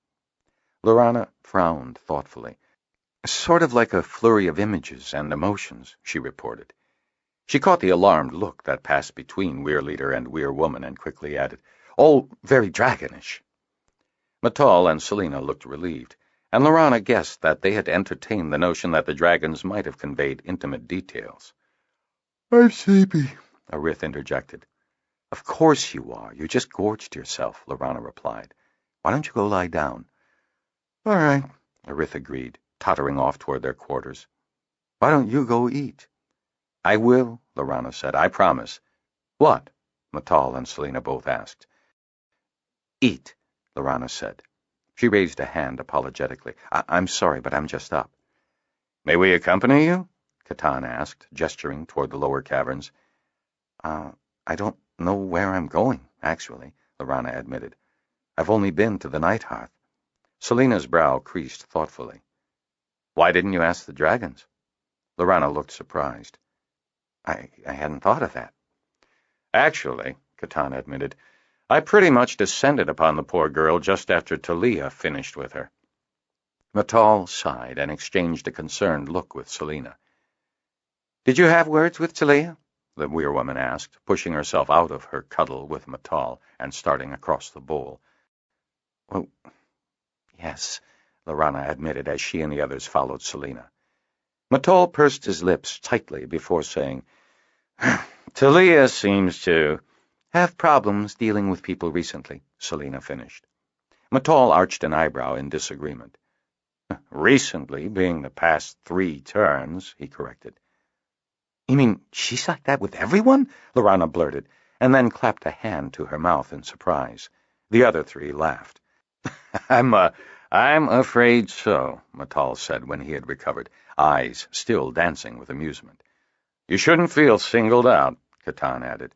Lorana frowned thoughtfully. "Sort of like a flurry of images and emotions," she reported. She caught the alarmed look that passed between Weir Leader and Weir Woman and quickly added, "All very dragonish." Matal and Selina looked relieved, and Lorana guessed that they had entertained the notion that the dragons might have conveyed intimate details. "I'm sleepy," Arith interjected. "Of course you are. You just gorged yourself," Lorana replied. "Why don't you go lie down?" "All right," Arith agreed, tottering off toward their quarters. "Why don't you go eat?" "I will," Lorana said. "I promise." "What?" Matal and Selina both asked. "Eat," Lorana said. She raised a hand apologetically. I'm sorry, but I'm just up." "May we accompany you?" Catan asked, gesturing toward the lower caverns. I don't know where I'm going, actually," Lorana admitted. "I've only been to the Night Hearth." Selina's brow creased thoughtfully. "Why didn't you ask the dragons?" Lorana looked surprised. I hadn't thought of that." "Actually," Catan admitted, "I pretty much descended upon the poor girl just after Talia finished with her." Matal sighed and exchanged a concerned look with Selina. "Did you have words with Talia?" the Weir Woman asked, pushing herself out of her cuddle with Matal and starting across the bowl. "Well, yes," Lorana admitted as she and the others followed Selina. Matal pursed his lips tightly before saying, "Talia seems to have problems dealing with people recently," Selina finished. Matal arched an eyebrow in disagreement. "Recently being the past 3 turns," he corrected. "You mean she's like that with everyone?" Lorana blurted, and then clapped a hand to her mouth in surprise. The other 3 laughed. I'm afraid so," Matal said when he had recovered, eyes still dancing with amusement. "You shouldn't feel singled out," Catan added.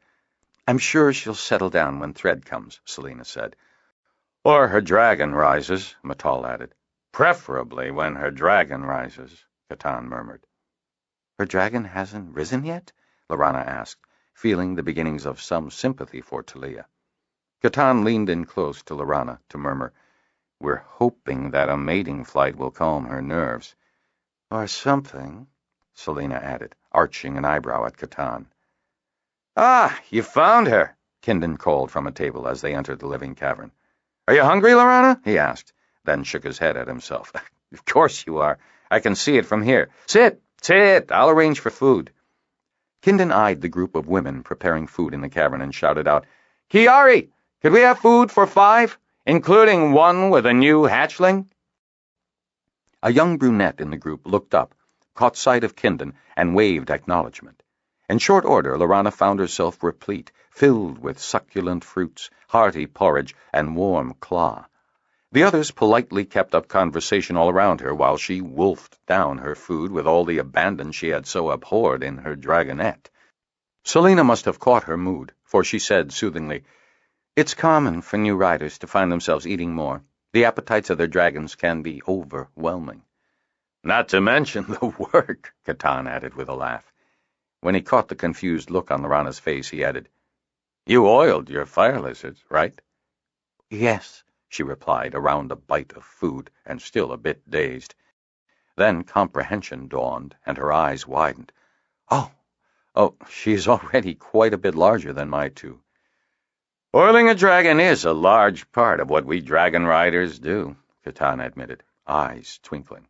"I'm sure she'll settle down when Thread comes," Selina said. "Or her dragon rises," Matal added. "Preferably when her dragon rises," Catan murmured. "Her dragon hasn't risen yet?" Lorana asked, feeling the beginnings of some sympathy for Talia. Catan leaned in close to Lorana to murmur, "We're hoping that a mating flight will calm her nerves." "Or something," Selina added, arching an eyebrow at Catan. "Ah, you found her," Kindon called from a table as they entered the living cavern. "Are you hungry, Lorana?" he asked, then shook his head at himself. "Of course you are. I can see it from here. Sit. I'll arrange for food." Kindon eyed the group of women preparing food in the cavern and shouted out, "Kiari, could we have food for 5, including one with a new hatchling?" A young brunette in the group looked up, caught sight of Kindon, and waved acknowledgement. In short order, Lorana found herself replete, filled with succulent fruits, hearty porridge, and warm claw. The others politely kept up conversation all around her while she wolfed down her food with all the abandon she had so abhorred in her dragonette. Selina must have caught her mood, for she said soothingly, "It's common for new riders to find themselves eating more. The appetites of their dragons can be overwhelming." "Not to mention the work," Catan added with a laugh. When he caught the confused look on Lorana's face, he added, "You oiled your fire lizards, right?" "Yes," she replied, around a bite of food and still a bit dazed. Then comprehension dawned, and her eyes widened. Oh, she's already quite a bit larger than my 2. "Oiling a dragon is a large part of what we Dragonriders do," Catan admitted, eyes twinkling.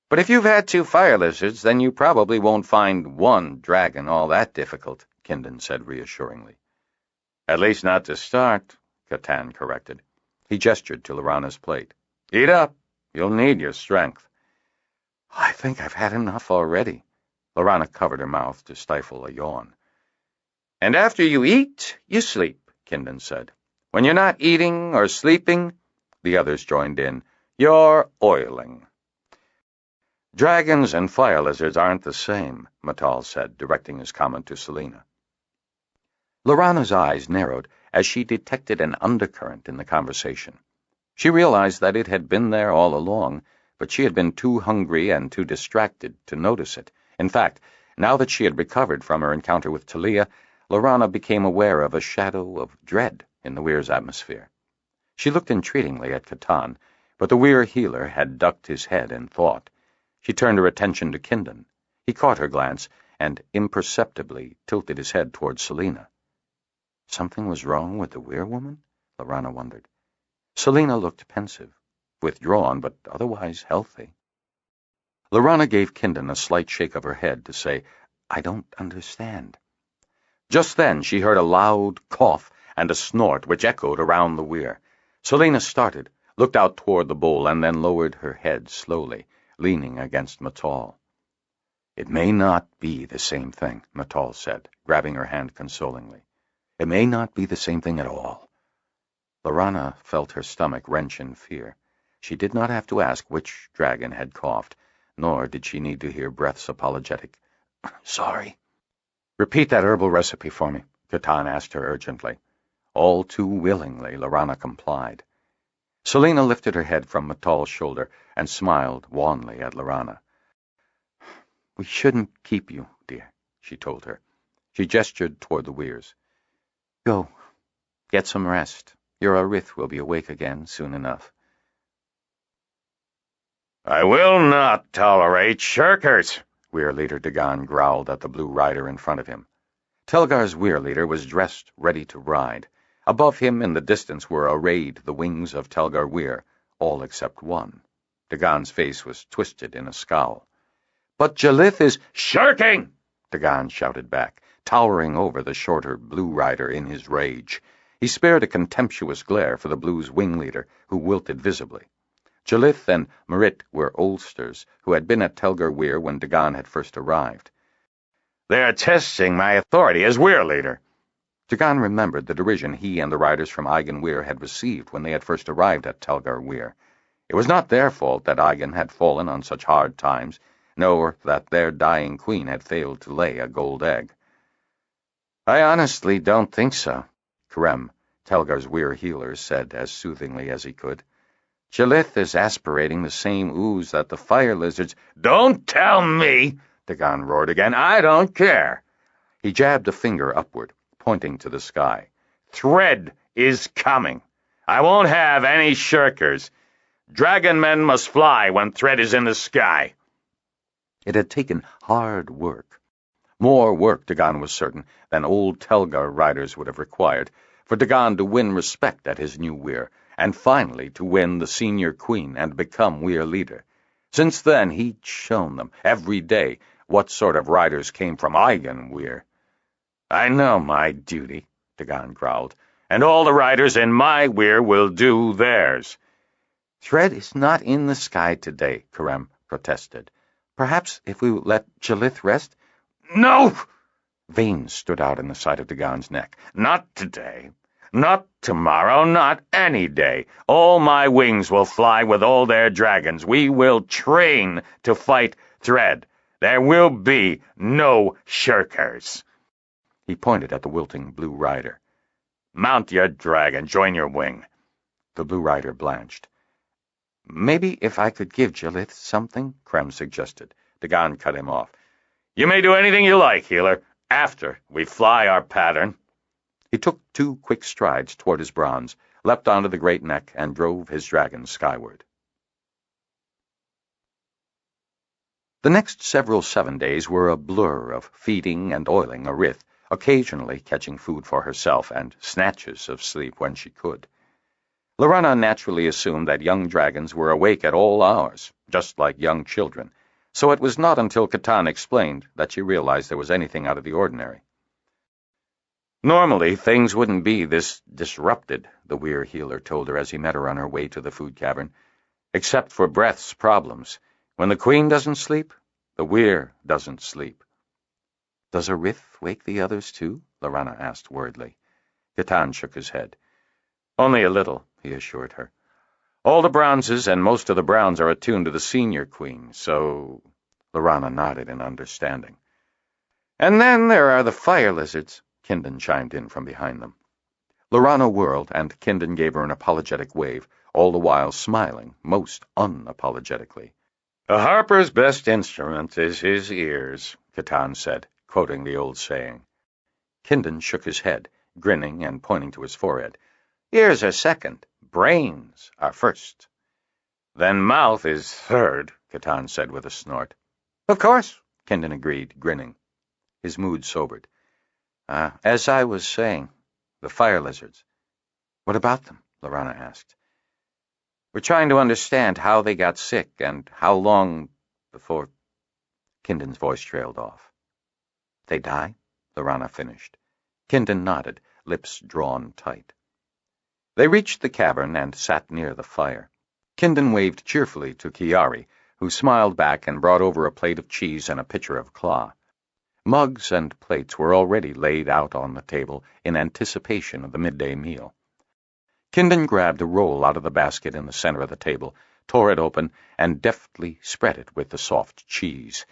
"But if you've had 2 fire lizards, then you probably won't find 1 dragon all that difficult," Kindon said reassuringly. "At least not to start," Catan corrected. He gestured to Lorana's plate. "Eat up. You'll need your strength." "I think I've had enough already." Lorana covered her mouth to stifle a yawn. "And after you eat, you sleep," Kindon said. "When you're not eating or sleeping," the others joined in, "you're oiling." "Dragons and fire lizards aren't the same," Matal said, directing his comment to Selina. Lorana's eyes narrowed as she detected an undercurrent in the conversation. She realized that it had been there all along, but she had been too hungry and too distracted to notice it. In fact, now that she had recovered from her encounter with Talia, Lorana became aware of a shadow of dread in the Weir's atmosphere. She looked entreatingly at Catan, but the Weir healer had ducked his head in thought. She turned her attention to Kindon. He caught her glance, and imperceptibly tilted his head towards Selina. Something was wrong with the weir-woman? Lorana wondered. Selina looked pensive, withdrawn, but otherwise healthy. Lorana gave Kindon a slight shake of her head to say, "I don't understand." Just then she heard a loud cough and a snort which echoed around the weir. Selina started, looked out toward the bowl, and then lowered her head slowly, leaning against Matal. "It may not be the same thing," Matal said, grabbing her hand consolingly. "It may not be the same thing at all." Lorana felt her stomach wrench in fear. She did not have to ask which dragon had coughed, nor did she need to hear Breath's apologetic, "Sorry." "Repeat that herbal recipe for me," Catan asked her urgently. All too willingly, Lorana complied. Selina lifted her head from Matal's shoulder and smiled wanly at Lorana. "We shouldn't keep you, dear," she told her. She gestured toward the weirs. "Go. Get some rest. Your Arith will be awake again soon enough." "I will not tolerate shirkers," Weir leader Dagan growled at the blue rider in front of him. Telgar's weir leader was dressed, ready to ride. Above him in the distance were arrayed the wings of Telgar Weir, all except one. Dagan's face was twisted in a scowl. "But Jalith is shirking!" Dagan shouted back, towering over the shorter blue rider in his rage. He spared a contemptuous glare for the blue's wing leader, who wilted visibly. Jalith and Marit were oldsters who had been at Telgar Weir when Dagan had first arrived. "They are testing my authority as weir leader." Dagan remembered the derision he and the riders from Aigen Weir had received when they had first arrived at Telgar Weir. It was not their fault that Aigen had fallen on such hard times, nor that their dying queen had failed to lay a gold egg. "I honestly don't think so," Karem, Telgar's Weir healer, said as soothingly as he could. "Jalith is aspirating the same ooze that the fire lizards—" "Don't tell me!" Dagan roared again. "I don't care." He jabbed a finger upward, pointing to the sky. "Thread is coming. I won't have any shirkers. Dragon men must fly when Thread is in the sky." It had taken hard work. More work, Dagan was certain, than old Telgar riders would have required, for Dagan to win respect at his new weir, and finally to win the senior queen and become weir leader. Since then he'd shown them, every day, what sort of riders came from Aigen Weir. "I know my duty," Dagan growled, "and all the riders in my weir will do theirs." "Thread is not in the sky today," Karem protested. "Perhaps if we let Jalith rest—" "No!" Veins stood out in the side of Dagan's neck. "Not today. Not tomorrow. Not any day. All my wings will fly with all their dragons. We will train to fight Thread. There will be no shirkers." He pointed at the wilting blue rider. "Mount your dragon. Join your wing." The blue rider blanched. "Maybe if I could give Jalith something," Krem suggested. Dagan cut him off. "You may do anything you like, healer, after we fly our pattern." He took 2 quick strides toward his bronze, leapt onto the great neck, and drove his dragon skyward. The next several 7 days were a blur of feeding and oiling Arith, occasionally catching food for herself and snatches of sleep when she could. Lorana naturally assumed that young dragons were awake at all hours, just like young children, so it was not until Catan explained that she realized there was anything out of the ordinary. "Normally, things wouldn't be this disrupted," the weir healer told her as he met her on her way to the food cavern, "except for Breath's problems. When the queen doesn't sleep, the weir doesn't sleep." "Does Arith wake the others too?" Lorana asked worriedly. Catan shook his head. "Only a little," he assured her. "All the bronzes and most of the browns are attuned to the senior queen, so—" Lorana nodded in understanding. "And then there are the fire lizards," Kindon chimed in from behind them. Lorana whirled, and Kindon gave her an apologetic wave, all the while smiling, most unapologetically. "A harper's best instrument is his ears," Catan said, quoting the old saying. Kindon shook his head, grinning and pointing to his forehead. "Ears are second. Brains are first." "Then mouth is third," Catan said with a snort. "Of course," Kindon agreed, grinning. His mood sobered. As I was saying, the fire lizards. What about them? Lorana asked. We're trying to understand how they got sick and how long before... Kindon's voice trailed off. They die? Lorana finished. Kindon nodded, lips drawn tight. They reached the cavern and sat near the fire. Kindon waved cheerfully to Kiari, who smiled back and brought over a plate of cheese and a pitcher of claw. Mugs and plates were already laid out on the table in anticipation of the midday meal. Kindon grabbed a roll out of the basket in the center of the table, tore it open, and deftly spread it with the soft cheese.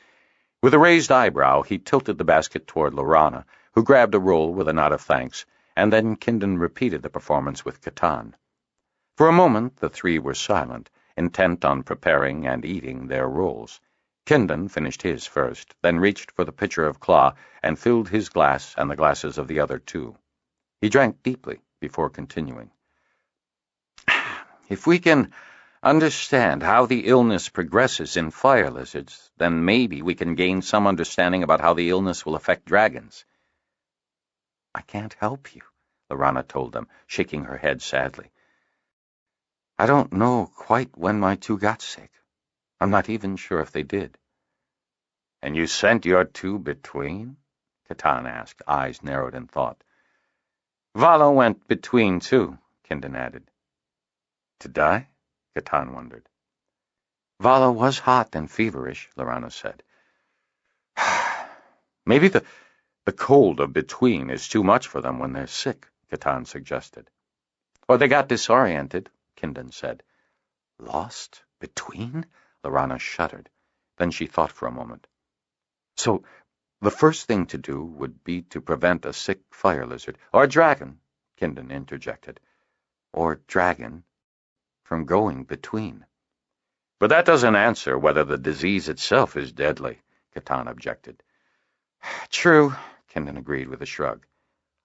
With a raised eyebrow, he tilted the basket toward Lorana, who grabbed a roll with a nod of thanks, and then Kindon repeated the performance with Catan. For a moment the three were silent, intent on preparing and eating their rolls. Kindon finished his first, then reached for the pitcher of claw and filled his glass and the glasses of the other two. He drank deeply before continuing. If we can understand how the illness progresses in fire lizards, then maybe we can gain some understanding about how the illness will affect dragons. I can't help you, Lorana told them, shaking her head sadly. I don't know quite when my two got sick. I'm not even sure if they did. And you sent your two between? Catan asked, eyes narrowed in thought. Valo went between, too, Kindon added. To die? Catan wondered. Valo was hot and feverish, Lorana said. Maybe the cold of between is too much for them when they're sick, Catan suggested. Or they got disoriented, Kindon said. Lost? Between? Lorana shuddered. Then she thought for a moment. So, the first thing to do would be to prevent a sick fire lizard, or dragon, Kindon interjected, or dragon, from going between. But that doesn't answer whether the disease itself is deadly, Catan objected. True, Kindon agreed with a shrug.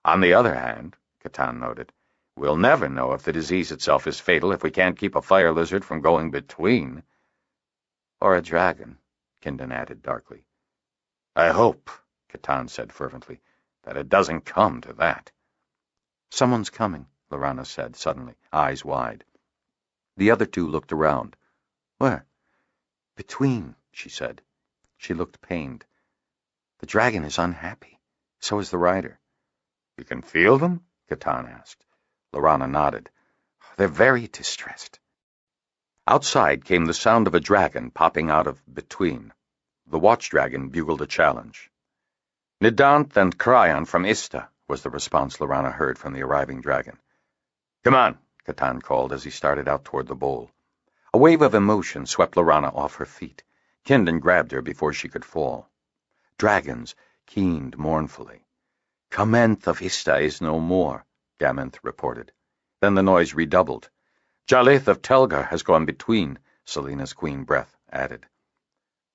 On the other hand, Catan noted, we'll never know if the disease itself is fatal if we can't keep a fire lizard from going between. Or a dragon, Kindon added darkly. I hope, Catan said fervently, that it doesn't come to that. Someone's coming, Lorana said suddenly, eyes wide. The other two looked around. Where? Between, she said. She looked pained. The dragon is unhappy. So is the rider. You can feel them? Catan asked. Lorana nodded. They're very distressed. Outside came the sound of a dragon popping out of between. The watch-dragon bugled a challenge. Nidant and Cryon from Ista, was the response Lorana heard from the arriving dragon. Come on, Catan called as he started out toward the bowl. A wave of emotion swept Lorana off her feet. Kindon grabbed her before she could fall. Dragons keened mournfully. Kamenth of Ista is no more, Gamenth reported. Then the noise redoubled. Jalith of Telgar has gone between, Selena's queen breath added.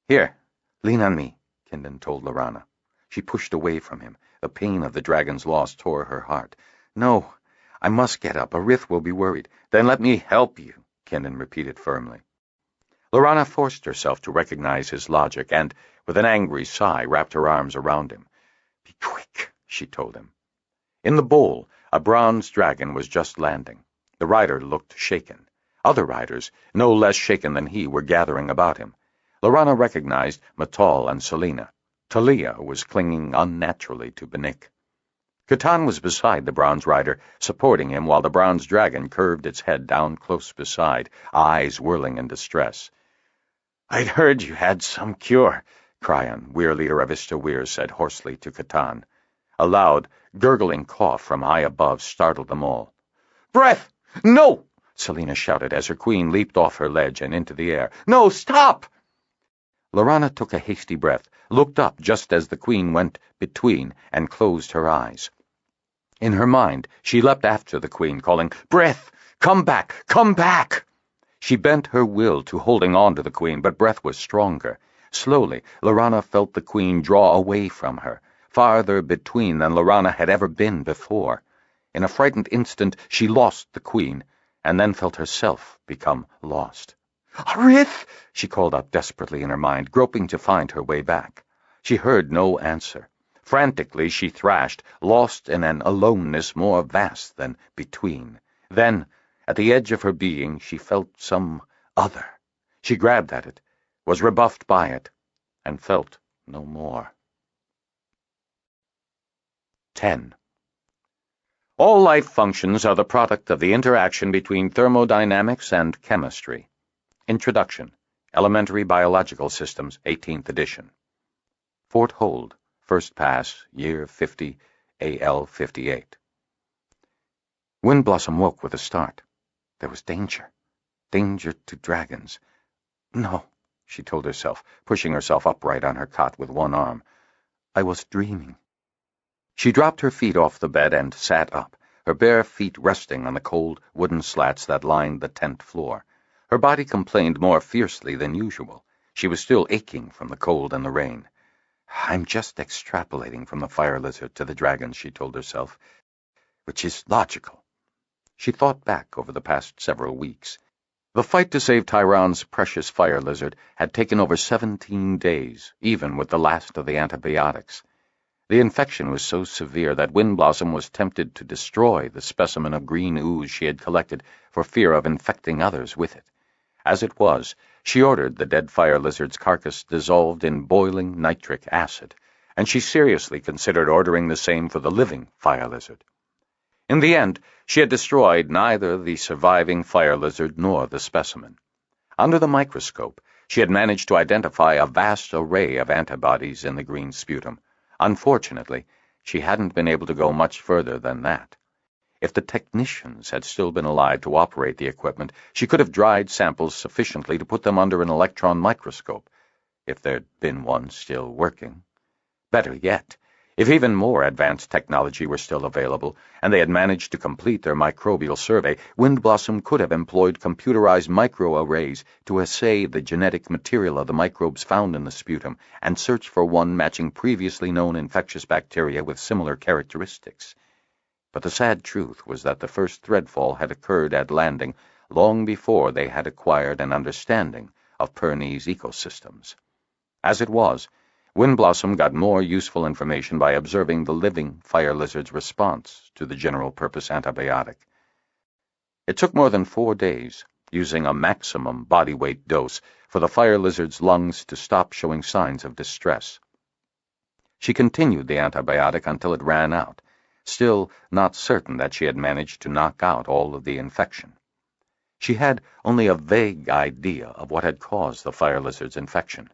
Here, lean on me, Kindon told Lorana. She pushed away from him. The pain of the dragon's loss tore her heart. No, I must get up. Arith will be worried. Then let me help you, Kindon repeated firmly. Lorana forced herself to recognize his logic and, with an angry sigh, wrapped her arms around him. Be quick, she told him. In the bowl, a bronze dragon was just landing. The rider looked shaken. Other riders, no less shaken than he, were gathering about him. Lorana recognized Matal and Selena. Talia was clinging unnaturally to Benik. Catan was beside the bronze rider, supporting him while the bronze dragon curved its head down close beside, eyes whirling in distress. I'd heard you had some cure, Cryon, Weir leader of Ista Weir, said hoarsely to Catan. A loud, gurgling cough from high above startled them all. Breath! No! Selena shouted as her queen leaped off her ledge and into the air. No, stop! Lorana took a hasty breath, looked up just as the queen went between, and closed her eyes. In her mind, she leapt after the queen, calling, Breath! Come back! Come back! She bent her will to holding on to the queen, but Breath was stronger. Slowly, Lorana felt the queen draw away from her, farther between than Lorana had ever been before. In a frightened instant, she lost the queen, and then felt herself become lost. Arith! She called out desperately in her mind, groping to find her way back. She heard no answer. Frantically she thrashed, lost in an aloneness more vast than between. Then, at the edge of her being, she felt some other. She grabbed at it, was rebuffed by it, and felt no more. 10. All life functions are the product of the interaction between thermodynamics and chemistry. Introduction. Elementary Biological Systems, 18th edition. Fort Hold, First Pass, Year 50, AL 58. Windblossom woke with a start. There was danger. Danger to dragons. No, she told herself, pushing herself upright on her cot with one arm. I was dreaming. She dropped her feet off the bed and sat up, her bare feet resting on the cold wooden slats that lined the tent floor. Her body complained more fiercely than usual. She was still aching from the cold and the rain. I'm just extrapolating from the fire lizard to the dragons, she told herself, which is logical. She thought back over the past several weeks. The fight to save Tyron's precious fire lizard had taken over 17 days, even with the last of the antibiotics. The infection was so severe that Windblossom was tempted to destroy the specimen of green ooze she had collected for fear of infecting others with it. As it was, she ordered the dead fire lizard's carcass dissolved in boiling nitric acid, and she seriously considered ordering the same for the living fire lizard. In the end, she had destroyed neither the surviving fire lizard nor the specimen. Under the microscope, she had managed to identify a vast array of antibodies in the green sputum. Unfortunately, she hadn't been able to go much further than that. If the technicians had still been alive to operate the equipment, she could have dried samples sufficiently to put them under an electron microscope, if there'd been one still working. Better yet, if even more advanced technology were still available, and they had managed to complete their microbial survey, Windblossom could have employed computerized microarrays to assay the genetic material of the microbes found in the sputum and search for one matching previously known infectious bacteria with similar characteristics. But the sad truth was that the first threadfall had occurred at landing long before they had acquired an understanding of Pern's ecosystems. As it was, Windblossom got more useful information by observing the living fire lizard's response to the general-purpose antibiotic. It took more than 4 days, using a maximum body-weight dose, for the fire lizard's lungs to stop showing signs of distress. She continued the antibiotic until it ran out, still not certain that she had managed to knock out all of the infection. She had only a vague idea of what had caused the fire lizard's infection.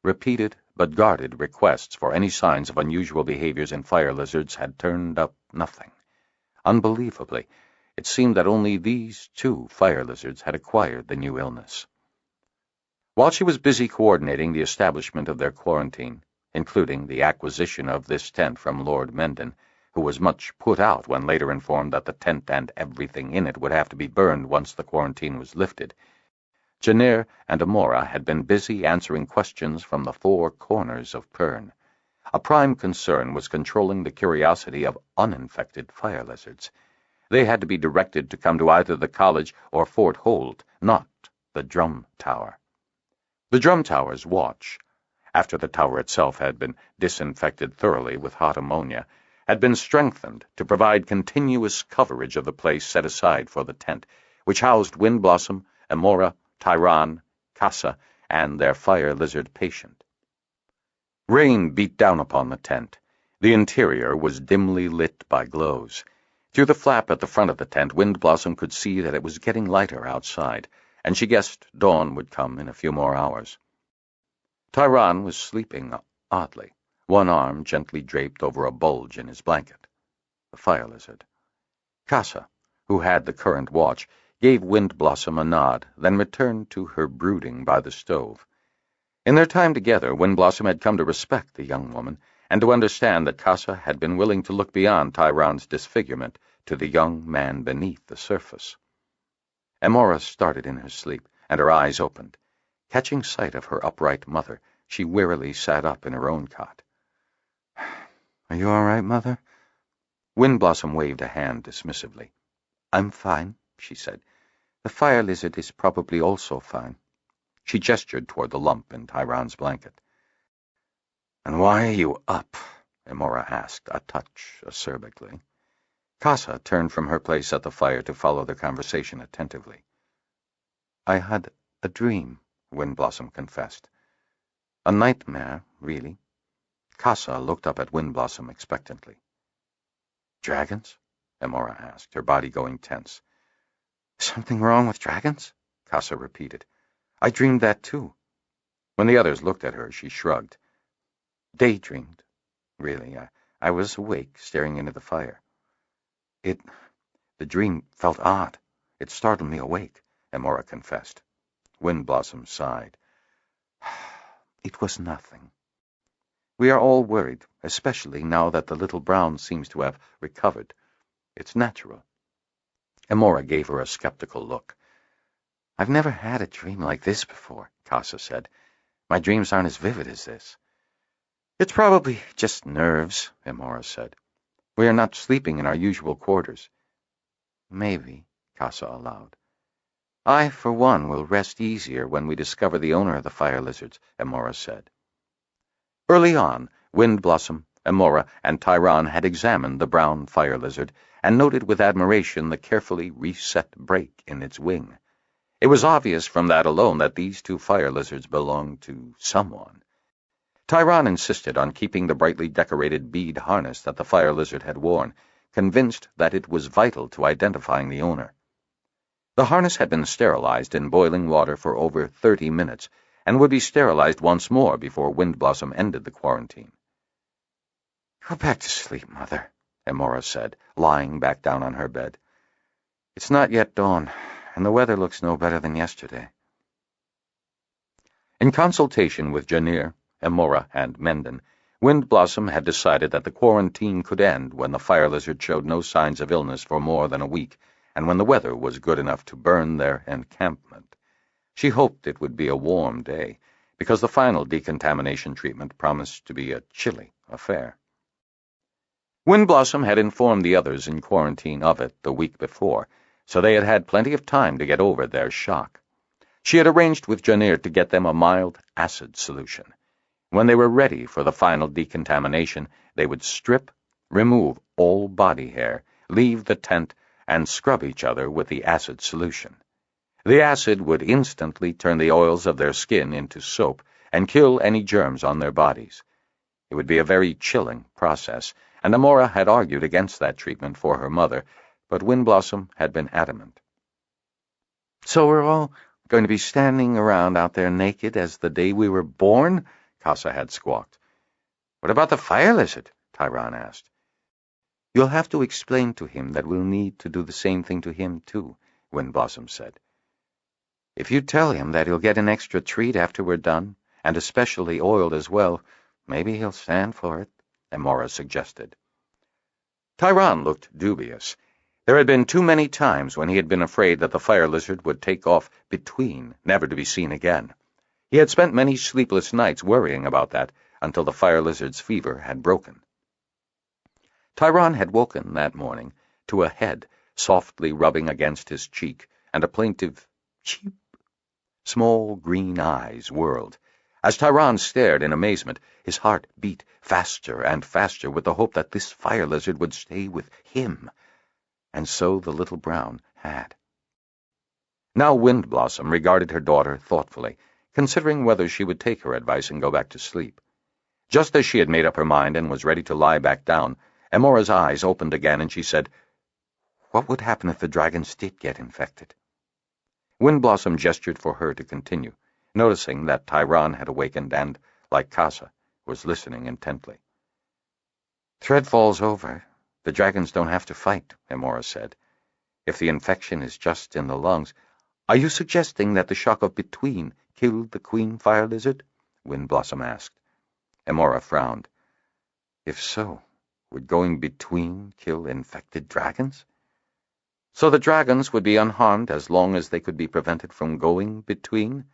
Repeated but guarded requests for any signs of unusual behaviors in fire lizards had turned up nothing. Unbelievably, it seemed that only these 2 fire lizards had acquired the new illness. While she was busy coordinating the establishment of their quarantine, including the acquisition of this tent from Lord Mendon, who was much put out when later informed that the tent and everything in it would have to be burned once the quarantine was lifted, Janir and Amora had been busy answering questions from the 4 corners of Pern. A prime concern was controlling the curiosity of uninfected fire lizards. They had to be directed to come to either the college or Fort Hold, not the drum tower. The drum tower's watch, after the tower itself had been disinfected thoroughly with hot ammonia, had been strengthened to provide continuous coverage of the place set aside for the tent, which housed Windblossom, Amora, Tyron, Casa, and their fire lizard patient. Rain beat down upon the tent. The interior was dimly lit by glows. Through the flap at the front of the tent, Windblossom could see that it was getting lighter outside, and she guessed dawn would come in a few more hours. Tyron was sleeping oddly, one arm gently draped over a bulge in his blanket. The fire lizard. Casa, who had the current watch, gave Windblossom a nod, then returned to her brooding by the stove. In their time together, Windblossom had come to respect the young woman, and to understand that Casa had been willing to look beyond Tyron's disfigurement to the young man beneath the surface. Amora started in her sleep, and her eyes opened. Catching sight of her upright mother, she wearily sat up in her own cot. "Are you all right, Mother?" Windblossom waved a hand dismissively. "I'm fine," she said. "The fire lizard is probably also fine." She gestured toward the lump in Tyron's blanket. "And why are you up?" Emora asked, a touch acerbically. Casa turned from her place at the fire to follow their conversation attentively. I had a dream, Windblossom confessed. A nightmare, really. Casa looked up at Windblossom expectantly. Dragons? Emora asked, her body going tense. Something wrong with dragons? Casa repeated. I dreamed that too. When the others looked at her, she shrugged. Daydreamed. Really, I was awake, staring into the fire. The dream felt odd. It startled me awake, Emora confessed. Windblossom sighed. It was nothing. We are all worried, especially now that the little brown seems to have recovered. It's natural. Emora gave her a skeptical look. I've never had a dream like this before, Casa said. My dreams aren't as vivid as this. It's probably just nerves, Emora said. We are not sleeping in our usual quarters. Maybe, Casa allowed. I, for one, will rest easier when we discover the owner of the fire lizards, Emora said. Early on, Windblossom, Emora, and Tyron had examined the brown fire lizard and noted with admiration the carefully reset break in its wing. It was obvious from that alone that these two fire lizards belonged to someone. Tyron insisted on keeping the brightly decorated bead harness that the fire lizard had worn, convinced that it was vital to identifying the owner. The harness had been sterilized in boiling water for over 30 minutes and would be sterilized once more before Windblossom ended the quarantine. Go back to sleep, Mother, Emora said, lying back down on her bed. It's not yet dawn, and the weather looks no better than yesterday. In consultation with Janir, Emora, and Mendon, Windblossom had decided that the quarantine could end when the fire lizard showed no signs of illness for more than a week, and when the weather was good enough to burn their encampment. She hoped it would be a warm day, because the final decontamination treatment promised to be a chilly affair. Windblossom had informed the others in quarantine of it the week before, so they had had plenty of time to get over their shock. She had arranged with Janir to get them a mild acid solution. When they were ready for the final decontamination, they would strip, remove all body hair, leave the tent, and scrub each other with the acid solution. The acid would instantly turn the oils of their skin into soap and kill any germs on their bodies. It would be a very chilling process, and Emora had argued against that treatment for her mother, but Windblossom had been adamant. So we're all going to be standing around out there naked as the day we were born? Casa had squawked. What about the fire lizard? Tyron asked. You'll have to explain to him that we'll need to do the same thing to him, too, Windblossom said. If you tell him that he'll get an extra treat after we're done, and especially oiled as well, maybe he'll stand for it, Emora suggested. Tyron looked dubious. There had been too many times when he had been afraid that the fire lizard would take off between, never to be seen again. He had spent many sleepless nights worrying about that until the fire lizard's fever had broken. Tyron had woken that morning to a head softly rubbing against his cheek and a plaintive cheep. Small green eyes whirled. As Tyron stared in amazement, his heart beat faster and faster with the hope that this fire lizard would stay with him. And so the little brown had. Now Windblossom regarded her daughter thoughtfully, considering whether she would take her advice and go back to sleep. Just as she had made up her mind and was ready to lie back down, Emora's eyes opened again and she said, What would happen if the dragons did get infected? Windblossom gestured for her to continue, noticing that Tyron had awakened and, like Casa, was listening intently. Thread falls over. The dragons don't have to fight, Emora said. If the infection is just in the lungs, are you suggesting that the shock of between killed the queen fire lizard? Windblossom asked. Emora frowned. If so, would going between kill infected dragons? So the dragons would be unharmed as long as they could be prevented from going between?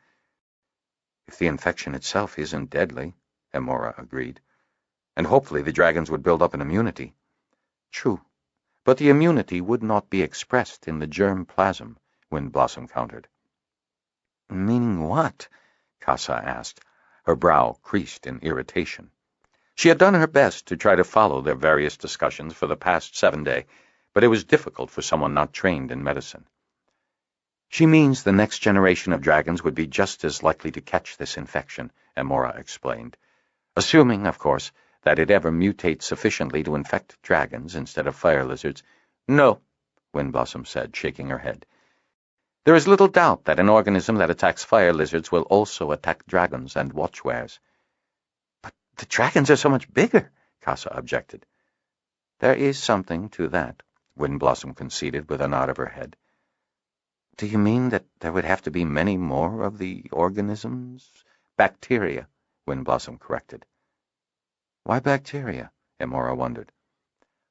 If the infection itself isn't deadly, Emora agreed. And hopefully the dragons would build up an immunity. True, but the immunity would not be expressed in the germ plasm, Windblossom countered. Meaning what? Casa asked, her brow creased in irritation. She had done her best to try to follow their various discussions for the past 7 days, but it was difficult for someone not trained in medicine. She means the next generation of dragons would be just as likely to catch this infection, Amora explained. Assuming, of course, that it ever mutates sufficiently to infect dragons instead of fire lizards. No, Windblossom said, shaking her head. There is little doubt that an organism that attacks fire lizards will also attack dragons and watchwares. But the dragons are so much bigger, Casa objected. There is something to that, Windblossom conceded with a nod of her head. Do you mean that there would have to be many more of the organisms? Bacteria, Windblossom corrected. Why bacteria? Amora wondered.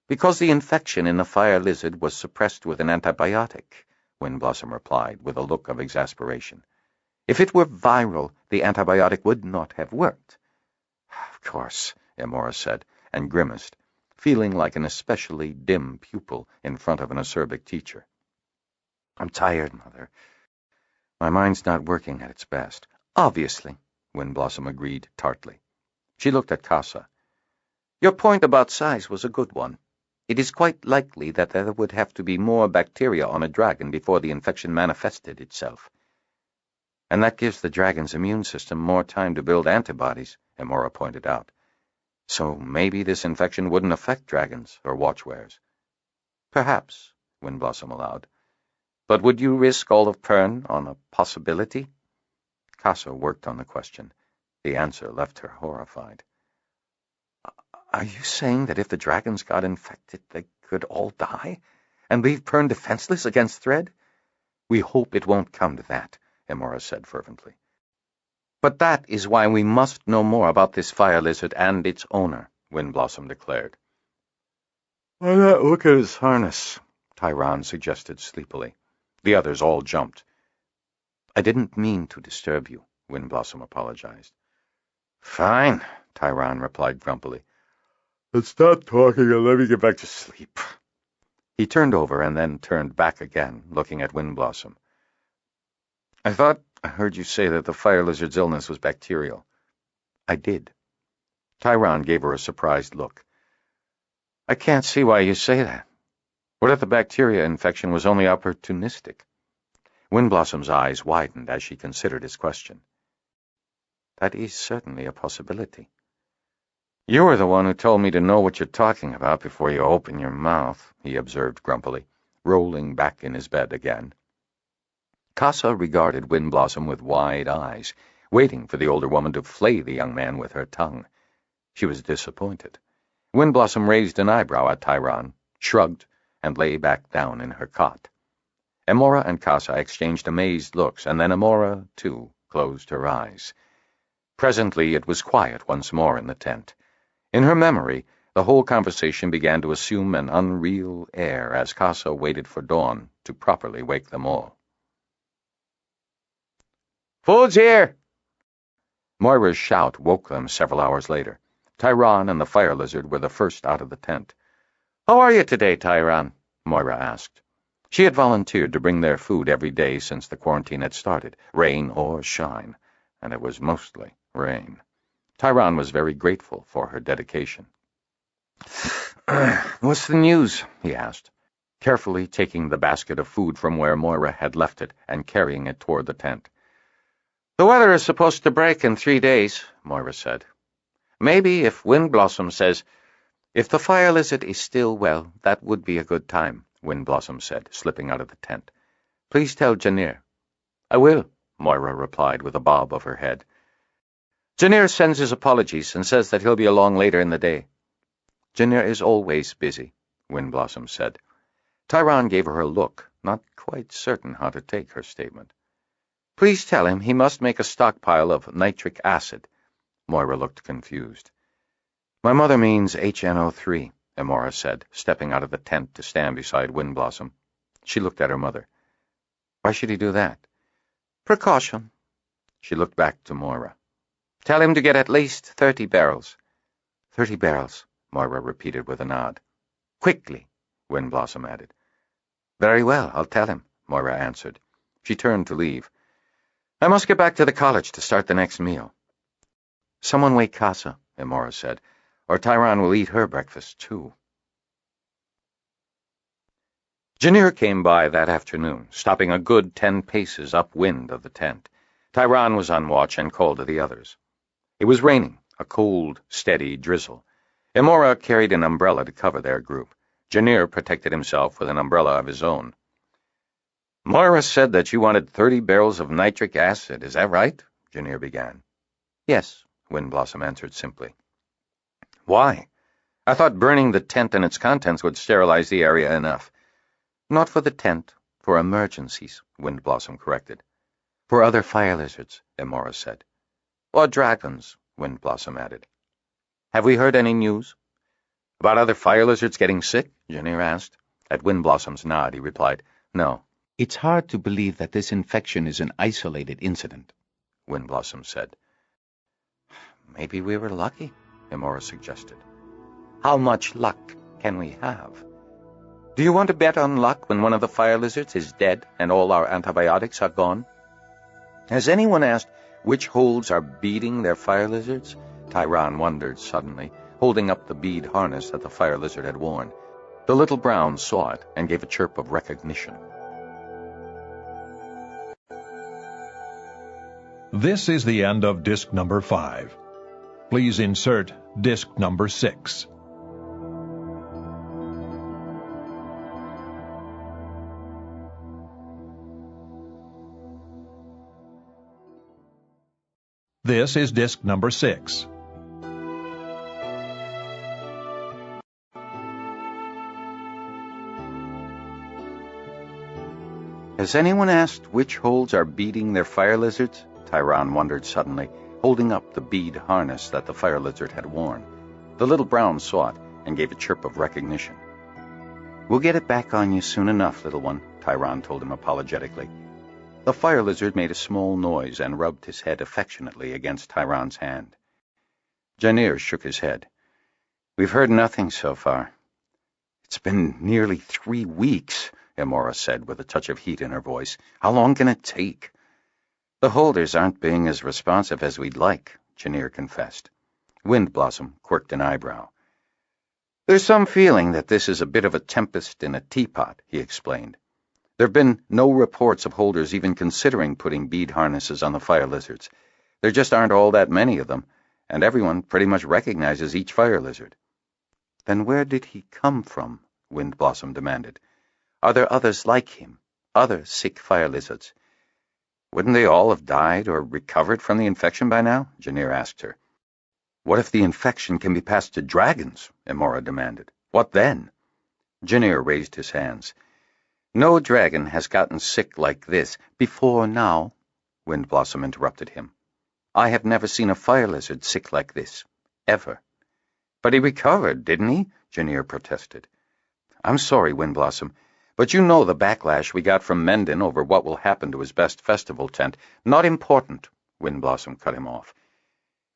Because the infection in the fire lizard was suppressed with an antibiotic, Windblossom replied with a look of exasperation. If it were viral, the antibiotic would not have worked. Of course, Amora said, and grimaced, feeling like an especially dim pupil in front of an acerbic teacher. I'm tired, Mother. My mind's not working at its best. Obviously, Windblossom agreed tartly. She looked at Casa. Your point about size was a good one. It is quite likely that there would have to be more bacteria on a dragon before the infection manifested itself. And that gives the dragon's immune system more time to build antibodies, Amora pointed out. So maybe this infection wouldn't affect dragons or watchwares. Perhaps, Windblossom allowed. But would you risk all of Pern on a possibility? Casa worked on the question. The answer left her horrified. Are you saying that if the dragons got infected, they could all die? And leave Pern defenseless against Thread? We hope it won't come to that, Amora said fervently. But that is why we must know more about this fire lizard and its owner, Windblossom declared. Why not look at his harness? Tyron suggested sleepily. The others all jumped. I didn't mean to disturb you, Windblossom apologized. Fine, Tyron replied grumpily. Let's stop talking and let me get back to sleep. He turned over and then turned back again, looking at Windblossom. I thought I heard you say that the fire lizard's illness was bacterial. I did. Tyron gave her a surprised look. I can't see why you say that. What if the bacteria infection was only opportunistic? Windblossom's eyes widened as she considered his question. That is certainly a possibility. You were the one who told me to know what you're talking about before you open your mouth, he observed grumpily, rolling back in his bed again. Casa regarded Windblossom with wide eyes, waiting for the older woman to flay the young man with her tongue. She was disappointed. Windblossom raised an eyebrow at Tyron, shrugged, and lay back down in her cot. Amora and Casa exchanged amazed looks, and then Amora, too, closed her eyes. Presently it was quiet once more in the tent. In her memory, the whole conversation began to assume an unreal air as Casa waited for dawn to properly wake them all. Food's here! Moira's shout woke them several hours later. Tyron and the fire lizard were the first out of the tent. How are you today, Tyron? Moira asked. She had volunteered to bring their food every day since the quarantine had started, rain or shine, and it was mostly rain. Tyron was very grateful for her dedication. What's the news? He asked, carefully taking the basket of food from where Moira had left it and carrying it toward the tent. The weather is supposed to break in 3 days, Moira said. Maybe if Windblossom says, if the fire lizard is still well, that would be a good time, Windblossom said, slipping out of the tent. Please tell Janir. I will, Moira replied with a bob of her head. Janir sends his apologies and says that he'll be along later in the day. Janir is always busy, Windblossom said. Tyron gave her a look, not quite certain how to take her statement. Please tell him he must make a stockpile of nitric acid. Moira looked confused. My mother means HNO3, Amora said, stepping out of the tent to stand beside Windblossom. She looked at her mother. Why should he do that? Precaution. She looked back to Moira. Tell him to get at least 30 barrels. 30 barrels, Moira repeated with a nod. Quickly, Windblossom added. Very well, I'll tell him, Moira answered. She turned to leave. I must get back to the college to start the next meal. Someone wake Casa, Amora said. or Tyron will eat her breakfast, too. Janir came by that afternoon, stopping a good 10 paces upwind of the tent. Tyron was on watch and called to the others. It was raining, a cold, steady drizzle. Emora carried an umbrella to cover their group. Janir protected himself with an umbrella of his own. "Moira said that you wanted 30 barrels of nitric acid, is that right?" Janir began. "Yes," Windblossom answered simply. "Why? I thought burning the tent and its contents would sterilize the area enough." "Not for the tent, for emergencies," Windblossom corrected. "For other fire lizards," Emora said. "Or dragons," Windblossom added. "Have we heard any news?" "About other fire lizards getting sick?" Janir asked. At Windblossom's nod, he replied, "No." "It's hard to believe that this infection is an isolated incident," Windblossom said. "Maybe we were lucky," Emora suggested. "How much luck can we have? Do you want to bet on luck when one of the fire lizards is dead and all our antibiotics are gone?" "Has anyone asked which holds are beading their fire lizards?" Tyron wondered suddenly, holding up the bead harness that the fire lizard had worn. The little brown saw it and gave a chirp of recognition. This is the end of disc number 5. Please insert disc number 6. This is disc number 6. "Has anyone asked which holds are beading their fire lizards?" Tyron wondered suddenly, holding up the bead harness that the fire lizard had worn. The little brown saw it and gave a chirp of recognition. "We'll get it back on you soon enough, little one," Tyron told him apologetically. The fire lizard made a small noise and rubbed his head affectionately against Tyron's hand. Janir shook his head. "We've heard nothing so far." "It's been nearly 3 weeks," Emora said with a touch of heat in her voice. "How long can it take?" "The holders aren't being as responsive as we'd like," Janir confessed. Windblossom quirked an eyebrow. "There's some feeling that this is a bit of a tempest in a teapot," he explained. "There have been no reports of holders even considering putting bead harnesses on the fire lizards. There just aren't all that many of them, and everyone pretty much recognizes each fire lizard." "Then where did he come from?" Windblossom demanded. "Are there others like him, other sick fire lizards?" "Wouldn't they all have died or recovered from the infection by now?" Janir asked her. "What if the infection can be passed to dragons?" Emora demanded. "What then?" Janir raised his hands. "No dragon has gotten sick like this before now," Windblossom interrupted him. "I have never seen a fire lizard sick like this, ever." "But he recovered, didn't he?" Janir protested. "I'm sorry, Windblossom, but you know the backlash we got from Mendon over what will happen to his best festival tent. Not important," Windblossom cut him off.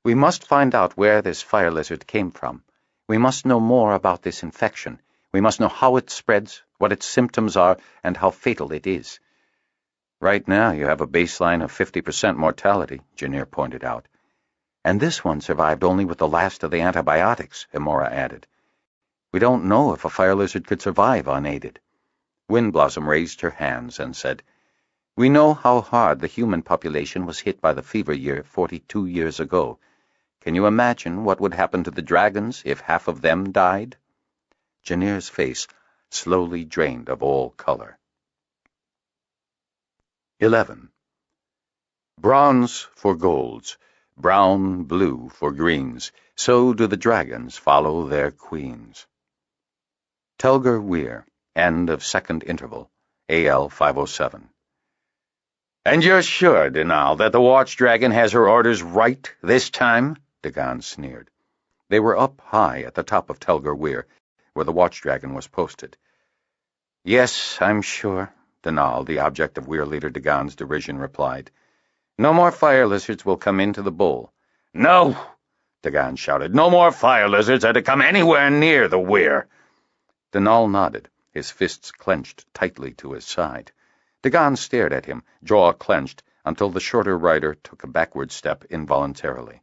"We must find out where this fire lizard came from. We must know more about this infection. We must know how it spreads, what its symptoms are, and how fatal it is." "Right now you have a baseline of 50% mortality," Janir pointed out. "And this one survived only with the last of the antibiotics," Emora added. "We don't know if a fire lizard could survive unaided." Windblossom raised her hands and said, "We know how hard the human population was hit by the fever year 42 years ago. Can you imagine what would happen to the dragons if half of them died?" Janir's face slowly drained of all color. 11. Bronze for golds, brown, blue for greens, so do the dragons follow their queens. Telger Weir, end of second interval, AL 507. "And you're sure, Denal, that the watch dragon has her orders right this time?" Dagan sneered. They were up high at the top of Telger Weir, where the watch dragon was posted. "Yes, I'm sure," Denal, the object of Weir leader Dagan's derision, replied. "No more fire lizards will come into the bowl." "No!" Dagan shouted. "No more fire lizards are to come anywhere near the Weir." Denal nodded, his fists clenched tightly to his side. Dagan stared at him, jaw clenched, until the shorter rider took a backward step involuntarily.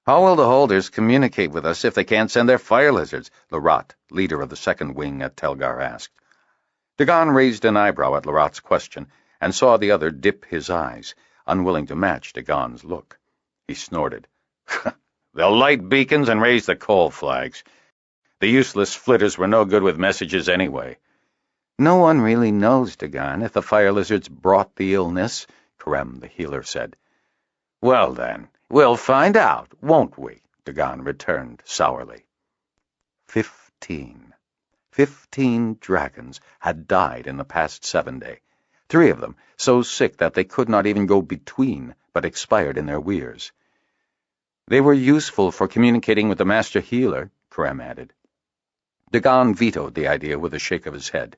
How will the holders communicate with us if they can't send their fire lizards? Lorot, leader of the second wing at Telgar, asked. Dagon raised an eyebrow at Lorot's question and saw the other dip his eyes, unwilling to match Dagon's look. He snorted. They'll light beacons and raise the coal flags. The useless flitters were no good with messages anyway. No one really knows, Dagon, if the fire lizards brought the illness, Karem the healer said. Well then, we'll find out, won't we? Dagon returned sourly. 15 dragons had died in the past 7 days. 3 of them so sick that they could not even go between, but expired in their weirs. They were useful for communicating with the master healer, Karem added. Dagon vetoed the idea with a shake of his head.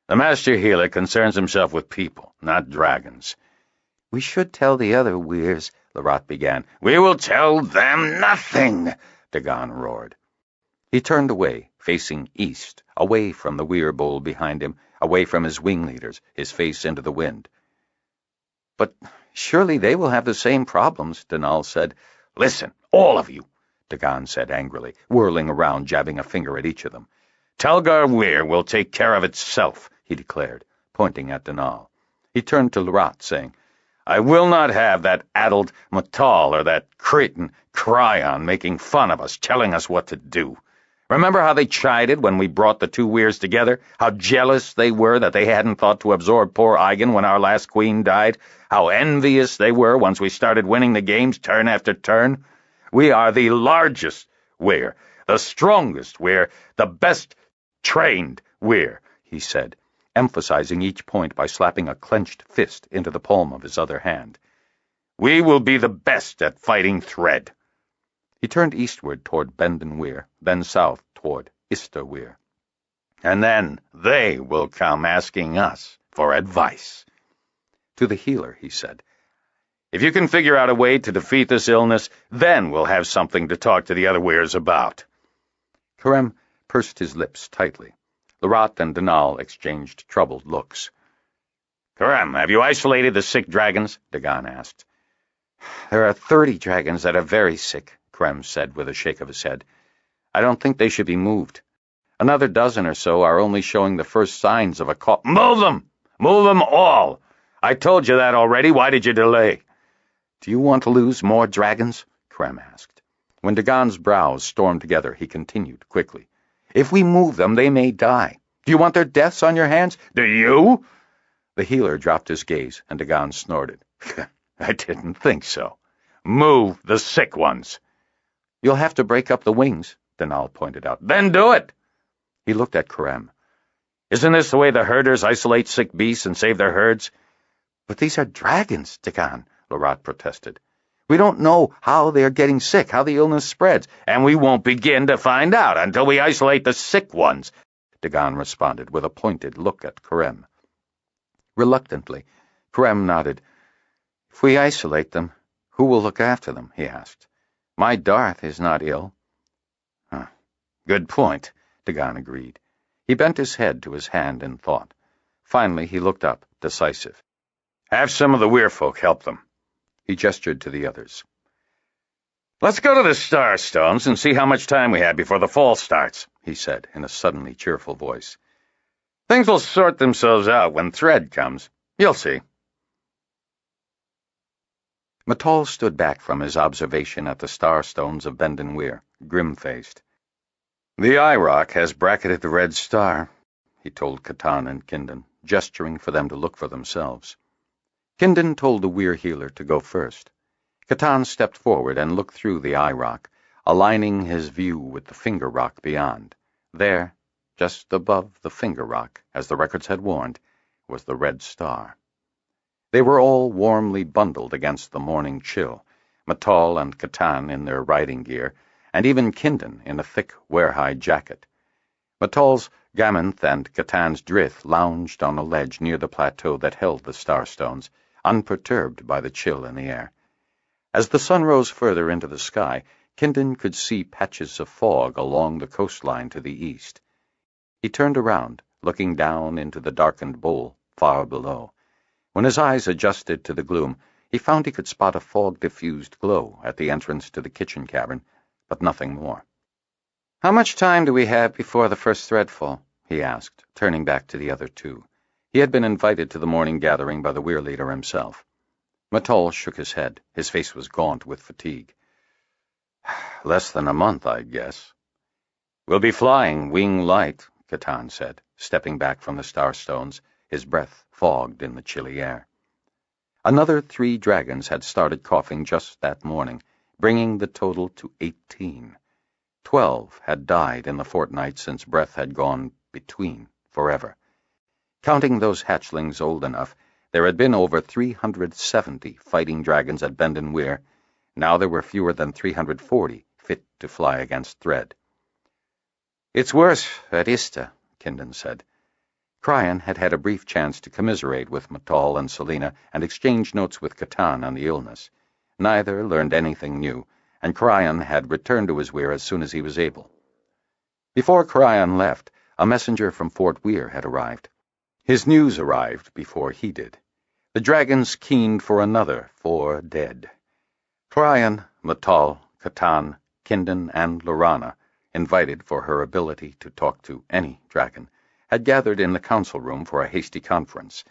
The master healer concerns himself with people, not dragons. We should tell the other weirs, Lorot began. We will tell them nothing, Dagon roared. He turned away, facing east, away from the weir bowl behind him, away from his wing leaders, his face into the wind. But surely they will have the same problems, Danal said. Listen, all of you, Dagon said angrily, whirling around, jabbing a finger at each of them. Telgar Weir will take care of itself, he declared, pointing at Danal. He turned to Lorot, saying, I will not have that addled Matal or that cretin Cryon making fun of us, telling us what to do. Remember how they chided when we brought the 2 weirs together? How jealous they were that they hadn't thought to absorb poor Eigen when our last queen died? How envious they were once we started winning the games turn after turn? We are the largest weir, the strongest weir, the best trained weir, he said, emphasizing each point by slapping a clenched fist into the palm of his other hand. We will be the best at fighting Thread. He turned eastward toward Benden Weir, then south toward Ista Weir. And then they will come asking us for advice. To the healer, he said, If you can figure out a way to defeat this illness, then we'll have something to talk to the other weirs about. Karem pursed his lips tightly. Lorot and Danal exchanged troubled looks. Karem, have you isolated the sick dragons? Dagon asked. There are 30 dragons that are very sick, Karem said with a shake of his head. I don't think they should be moved. Another dozen or so are only showing the first signs of a cough. Move them! Move them all! I told you that already. Why did you delay? Do you want to lose more dragons? Karem asked. When Dagon's brows stormed together, he continued quickly. If we move them, they may die. Do you want their deaths on your hands? Do you? The healer dropped his gaze, and Dagon snorted. I didn't think so. Move the sick ones. You'll have to break up the wings, Danal pointed out. Then do it. He looked at Karem. Isn't this the way the herders isolate sick beasts and save their herds? But these are dragons, Dagon, Lorot protested. We don't know how they are getting sick, how the illness spreads. And we won't begin to find out until we isolate the sick ones, Dagon responded with a pointed look at Karem. Reluctantly, Karem nodded. If we isolate them, who will look after them? He asked. My Darth is not ill. Good point, Dagon agreed. He bent his head to his hand in thought. Finally, he looked up, decisive. Have some of the weir folk help them. He gestured to the others. Let's go to the Starstones and see how much time we have before the fall starts, he said in a suddenly cheerful voice. Things will sort themselves out when Thread comes. You'll see. Matal stood back from his observation at the Starstones of Benden Weir, grim-faced. The IROC has bracketed the red star, he told Catan and Kindon, gesturing for them to look for themselves. Kindon told the weir healer to go first. Catan stepped forward and looked through the eye rock, aligning his view with the finger rock beyond. There, just above the finger rock, as the records had warned, was the red star. They were all warmly bundled against the morning chill, Matal and Catan in their riding gear, and even Kindon in a thick warehide jacket. Matal's Gaminth and Catan's Drith lounged on a ledge near the plateau that held the Starstones, unperturbed by the chill in the air. As the sun rose further into the sky, Kindon could see patches of fog along the coastline to the east. He turned around, looking down into the darkened bowl far below. When his eyes adjusted to the gloom, He found he could spot a fog-diffused glow at the entrance to the kitchen cavern, but nothing more. "How much time do we have before the first threadfall?" he asked, turning back to the other two. He had been invited to the morning gathering by the weir leader himself. Matol shook his head. His face was gaunt with fatigue. "Less than a month, I guess." "We'll be flying wing light," Catan said, stepping back from the Starstones, his breath fogged in the chilly air. Another 3 dragons had started coughing just that morning, bringing the total to 18. 12 had died in the fortnight since breath had gone between forever. Counting those hatchlings old enough, there had been over 370 fighting dragons at Bendon Weir. Now there were fewer than 340 fit to fly against Thread. "It's worse at Ista," Kindon said. Cryan had had a brief chance to commiserate with Matol and Selina and exchange notes with Catan on the illness. Neither learned anything new, and Cryan had returned to his weir as soon as he was able. Before Cryan left, a messenger from Fort Weir had arrived. His news arrived before he did. The dragons keened for another 4 dead. Cryan, Matol, Catan, Kindon, and Lorana, invited for her ability to talk to any dragon, had gathered in the council room for a hasty conference.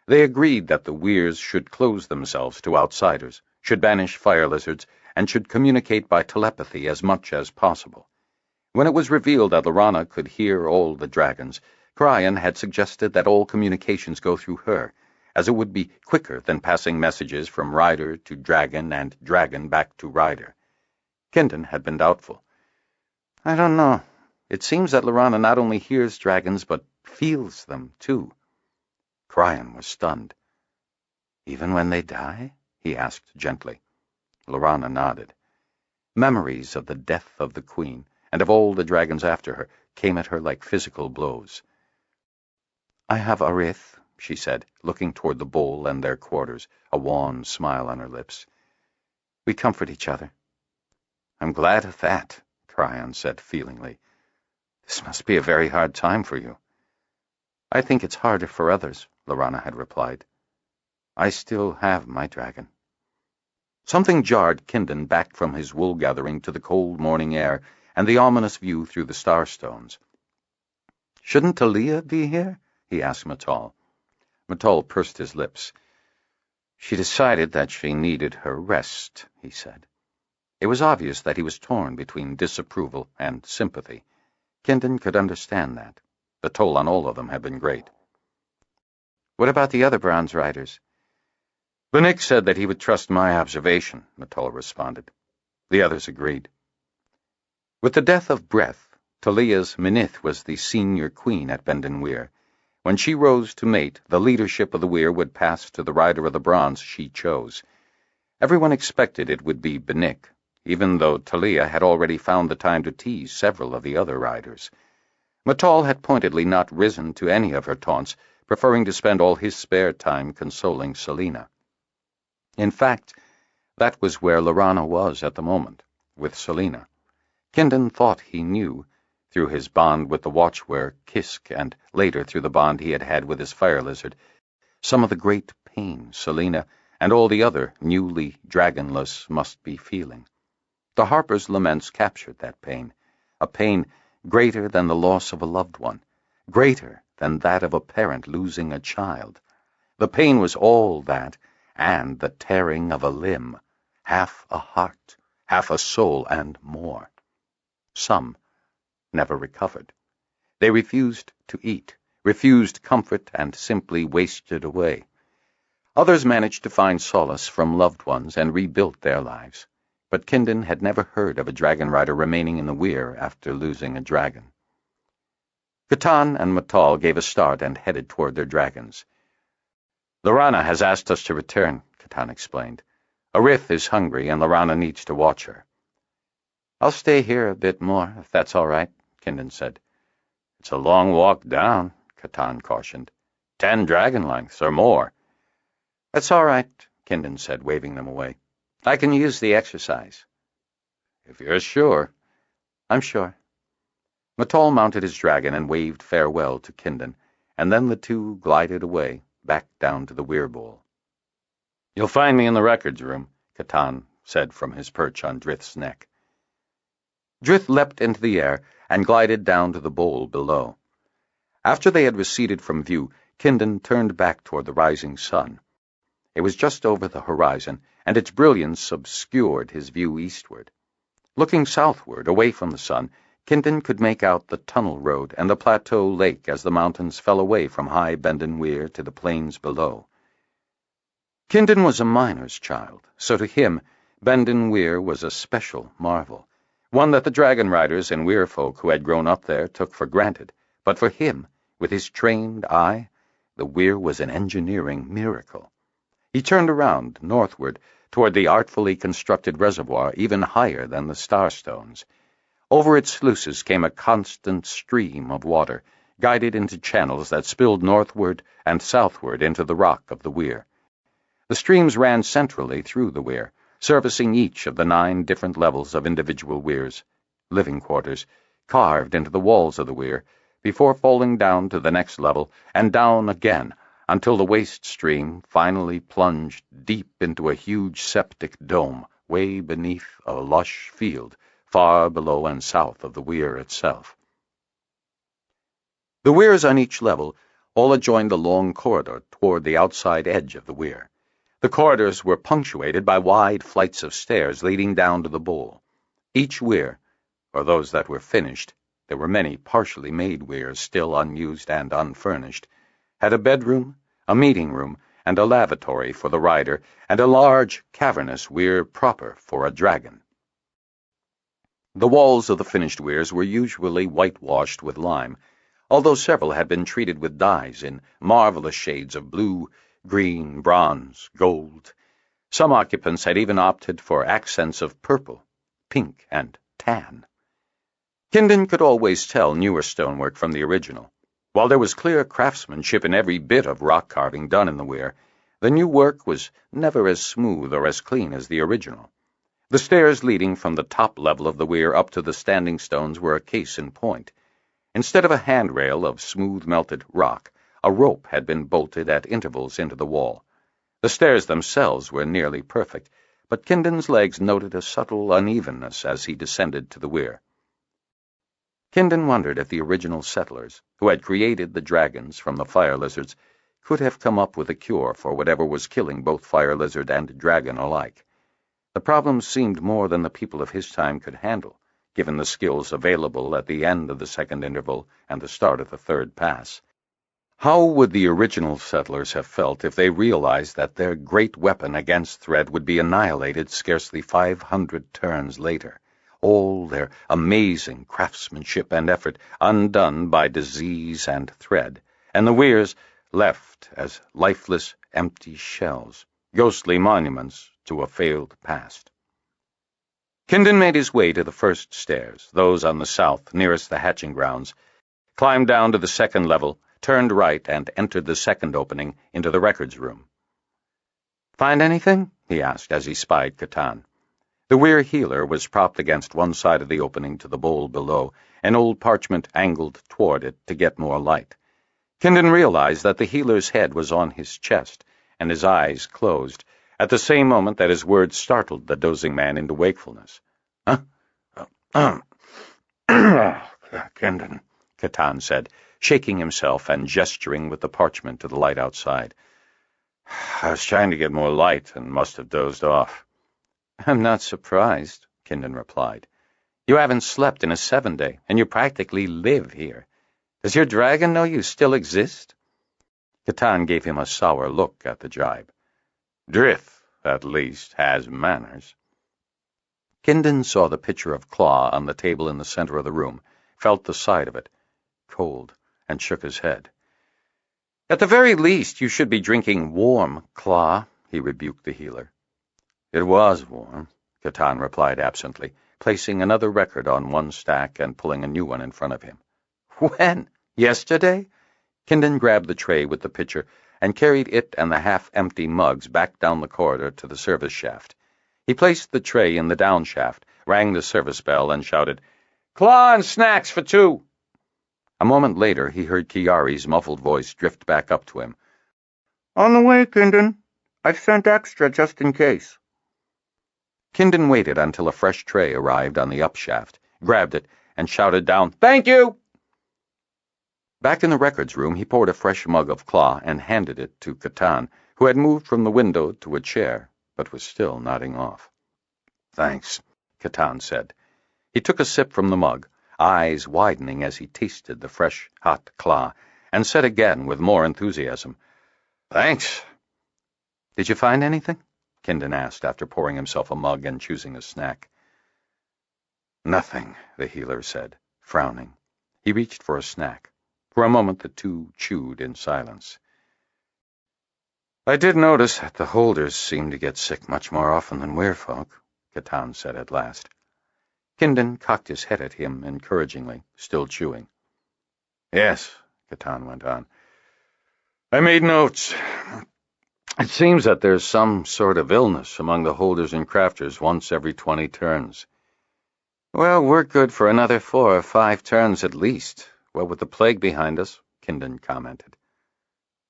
They agreed that the weirs should close themselves to outsiders, should banish fire lizards, and should communicate by telepathy as much as possible. When it was revealed that Lorana could hear all the dragons, Cryan had suggested that all communications go through her, as it would be quicker than passing messages from rider to dragon and dragon back to rider. Kindon had been doubtful. "I don't know. It seems that Lorana not only hears dragons, but feels them, too." Cryan was stunned. "Even when they die?" he asked gently. Lorana nodded. Memories of the death of the queen, and of all the dragons after her, came at her like physical blows. "I have Arith," she said, looking toward the bowl and their quarters, a wan smile on her lips. "We comfort each other." "I'm glad of that," Cryan said feelingly. "This must be a very hard time for you." "I think it's harder for others," Lorana had replied. "I still have my dragon." Something jarred Kindon back from his wool-gathering to the cold morning air and the ominous view through the Starstones. "Shouldn't Talia be here?" he asked Matol. Matol pursed his lips. "She decided that she needed her rest," he said. It was obvious that he was torn between disapproval and sympathy. Kindon could understand that. The toll on all of them had been great. "What about the other bronze riders?" "Benick said that he would trust my observation," Matol responded. The others agreed. With the death of breath, Talia's Minith was the senior queen at Bendon Weir. When she rose to mate, the leadership of the weir would pass to the rider of the bronze she chose. Everyone expected it would be Benick, even though Talia had already found the time to tease several of the other riders. Matol had pointedly not risen to any of her taunts, preferring to spend all his spare time consoling Selina. In fact, that was where Lorana was at the moment, with Selina. Kindon thought he knew, through his bond with the watchwear Kisk and later through the bond he had had with his fire lizard, some of the great pain Selina and all the other newly dragonless must be feeling. The Harper's laments captured that pain, a pain greater than the loss of a loved one, greater than that of a parent losing a child. The pain was all that, and the tearing of a limb, half a heart, half a soul, and more. Some never recovered. They refused to eat, refused comfort, and simply wasted away. Others managed to find solace from loved ones and rebuilt their lives, but Kindon had never heard of a dragon rider remaining in the weir after losing a dragon. Catan and Matol gave a start and headed toward their dragons. "Lorana has asked us to return," Catan explained. "Arith is hungry, and Lorana needs to watch her." "I'll stay here a bit more, if that's all right," Kindon said. "It's a long walk down," Catan cautioned. 10 dragon lengths or more. "That's all right," Kindon said, waving them away. "I can use the exercise." "If you're sure." "I'm sure." Matol mounted his dragon and waved farewell to Kindon, and then the two glided away, back down to the weir bowl. "You'll find me in the records room," Catan said from his perch on Drith's neck. Drith leapt into the air and glided down to the bowl below. After they had receded from view, Kindon turned back toward the rising sun. It was just over the horizon, and its brilliance obscured his view eastward. Looking southward, away from the sun, Kindon could make out the tunnel road and the plateau lake as the mountains fell away from high Bendon Weir to the plains below. Kindon was a miner's child, so to him Bendon Weir was a special marvel, one that the Dragonriders and Weir folk who had grown up there took for granted. But for him, with his trained eye, the Weir was an engineering miracle. He turned around, northward, toward the artfully constructed reservoir even higher than the Starstones. Over its sluices came a constant stream of water, guided into channels that spilled northward and southward into the rock of the Weir. The streams ran centrally through the Weir, servicing each of the 9 different levels of individual weirs, living quarters, carved into the walls of the Weir, before falling down to the next level and down again, until the waste stream finally plunged deep into a huge septic dome way beneath a lush field, far below and south of the Weir itself. The weirs on each level all adjoined a long corridor toward the outside edge of the Weir. The corridors were punctuated by wide flights of stairs leading down to the bowl. Each weir, or those that were finished, there were many partially made weirs still unused and unfurnished, had a bedroom, a meeting room, and a lavatory for the rider, and a large, cavernous weir proper for a dragon. The walls of the finished weirs were usually whitewashed with lime, although several had been treated with dyes in marvelous shades of blue, green, bronze, gold. Some occupants had even opted for accents of purple, pink, and tan. Kindon could always tell newer stonework from the original. While there was clear craftsmanship in every bit of rock carving done in the Weir, the new work was never as smooth or as clean as the original. The stairs leading from the top level of the Weir up to the standing stones were a case in point. Instead of a handrail of smooth melted rock, a rope had been bolted at intervals into the wall. The stairs themselves were nearly perfect, but Kindon's legs noted a subtle unevenness as he descended to the Weir. Kindon wondered if the original settlers, who had created the dragons from the fire lizards, could have come up with a cure for whatever was killing both fire lizard and dragon alike. The problem seemed more than the people of his time could handle, given the skills available at the end of the second interval and the start of the third pass. How would the original settlers have felt if they realized that their great weapon against threat would be annihilated scarcely 500 turns later, all their amazing craftsmanship and effort undone by disease and thread, and the weirs left as lifeless, empty shells, ghostly monuments to a failed past? Kindon made his way to the first stairs, those on the south, nearest the hatching grounds, climbed down to the second level, turned right, and entered the second opening into the records room. "Find anything?" he asked as he spied Catan. The Weir healer was propped against one side of the opening to the bowl below, an old parchment angled toward it to get more light. Kindon realized that the healer's head was on his chest, and his eyes closed, at the same moment that his words startled the dozing man into wakefulness. "Kindon," Catan said, shaking himself and gesturing with the parchment to the light outside. "I was trying to get more light and must have dozed off." "I'm not surprised," Kindon replied. "You haven't slept in a 7-day, and you practically live here. Does your dragon know you still exist?" Catan gave him a sour look at the jibe. "Drith, at least, has manners." Kindon saw the pitcher of claw on the table in the center of the room, felt the side of it, cold, and shook his head. "At the very least, you should be drinking warm claw," he rebuked the healer. "It was warm," Catan replied absently, placing another record on one stack and pulling a new one in front of him. "When? Yesterday?" Kindon grabbed the tray with the pitcher and carried it and the half-empty mugs back down the corridor to the service shaft. He placed the tray in the down shaft, rang the service bell, and shouted, "Claw and snacks for 2." A moment later, he heard Kiari's muffled voice drift back up to him. "On the way, Kindon. I've sent extra just in case." Kindon waited until a fresh tray arrived on the upshaft, grabbed it, and shouted down, "Thank you!" Back in the records room, he poured a fresh mug of claw and handed it to Catan, who had moved from the window to a chair, but was still nodding off. "Thanks," Catan said. He took a sip from the mug, eyes widening as he tasted the fresh, hot claw, and said again with more enthusiasm, "Thanks." "Did you find anything?" Kindon asked after pouring himself a mug and choosing a snack. "Nothing," the healer said, frowning. He reached for a snack. For a moment the two chewed in silence. "I did notice that the holders seem to get sick much more often than we're folk," Catan said at last. Kindon cocked his head at him encouragingly, still chewing. "Yes," Catan went on. "I made notes. It seems that there's some sort of illness among the holders and crafters once every 20 turns. Well, we're good for another 4 or 5 turns at least. What with the plague behind us, Kindon commented.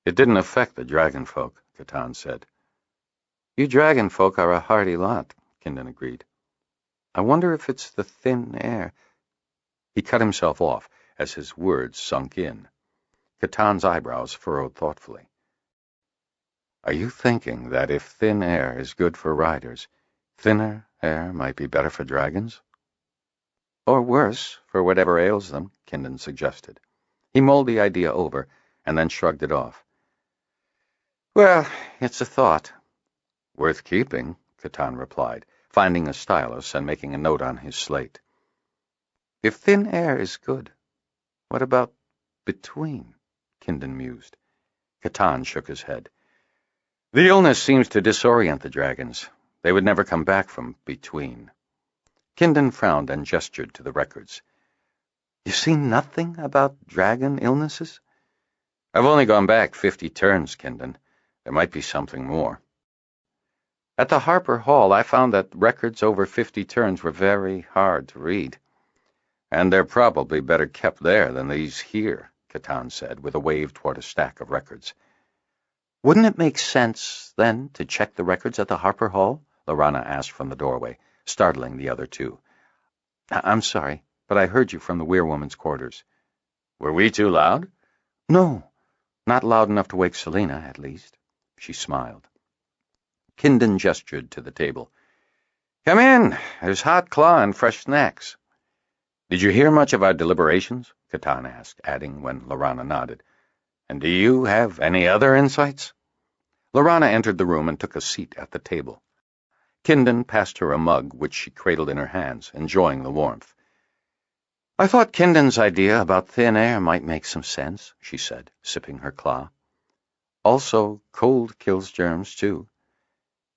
It didn't affect the dragon folk, Catan said. You dragon folk are a hardy lot, Kindon agreed. I wonder if it's the thin air. He cut himself off as his words sunk in. Catan's eyebrows furrowed thoughtfully. Are you thinking that if thin air is good for riders, thinner air might be better for dragons? Or worse, for whatever ails them, Kindon suggested. He mulled the idea over and then shrugged it off. Well, it's a thought. Worth keeping, Catan replied, finding a stylus and making a note on his slate. If thin air is good, what about between? Kindon mused. Catan shook his head. The illness seems to disorient the dragons. They would never come back from between. Kindon frowned and gestured to the records. You've seen nothing about dragon illnesses? I've only gone back 50 turns, Kindon. There might be something more. At the Harper Hall, I found that records over 50 turns were very hard to read. And they're probably better kept there than these here, Catan said, with a wave toward a stack of records. Wouldn't it make sense, then, to check the records at the Harper Hall? Lorana asked from the doorway, startling the other two. I'm sorry, but I heard you from the weirwoman's quarters. Were we too loud? No, not loud enough to wake Selena, at least. She smiled. Kindon gestured to the table. Come in. There's hot claw and fresh snacks. Did you hear much of our deliberations? Catan asked, adding when Lorana nodded. And do you have any other insights? Lorana entered the room and took a seat at the table. Kindon passed her a mug, which she cradled in her hands, enjoying the warmth. I thought Kindon's idea about thin air might make some sense, she said, sipping her claw. Also, cold kills germs, too.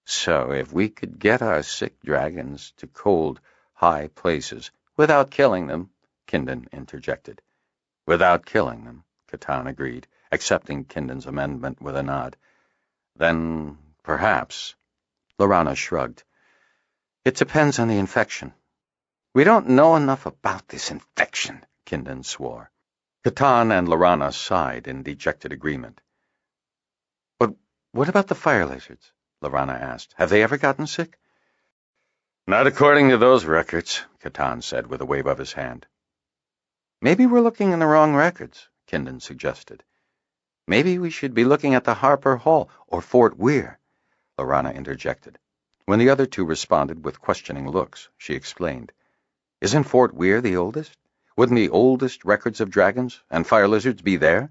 So if we could get our sick dragons to cold, high places without killing them, Kindon interjected. Without killing them, Catan agreed, accepting Kindon's amendment with a nod. Then, perhaps. Lorana shrugged. It depends on the infection. We don't know enough about this infection, Kindon swore. Catan and Lorana sighed in dejected agreement. But what about the fire lizards? Lorana asked. Have they ever gotten sick? Not according to those records, Catan said with a wave of his hand. Maybe we're looking in the wrong records, Kindon suggested. Maybe we should be looking at the Harper Hall or Fort Weir, Lorana interjected. When the other two responded with questioning looks, she explained. Isn't Fort Weir the oldest? Wouldn't the oldest records of dragons and fire lizards be there?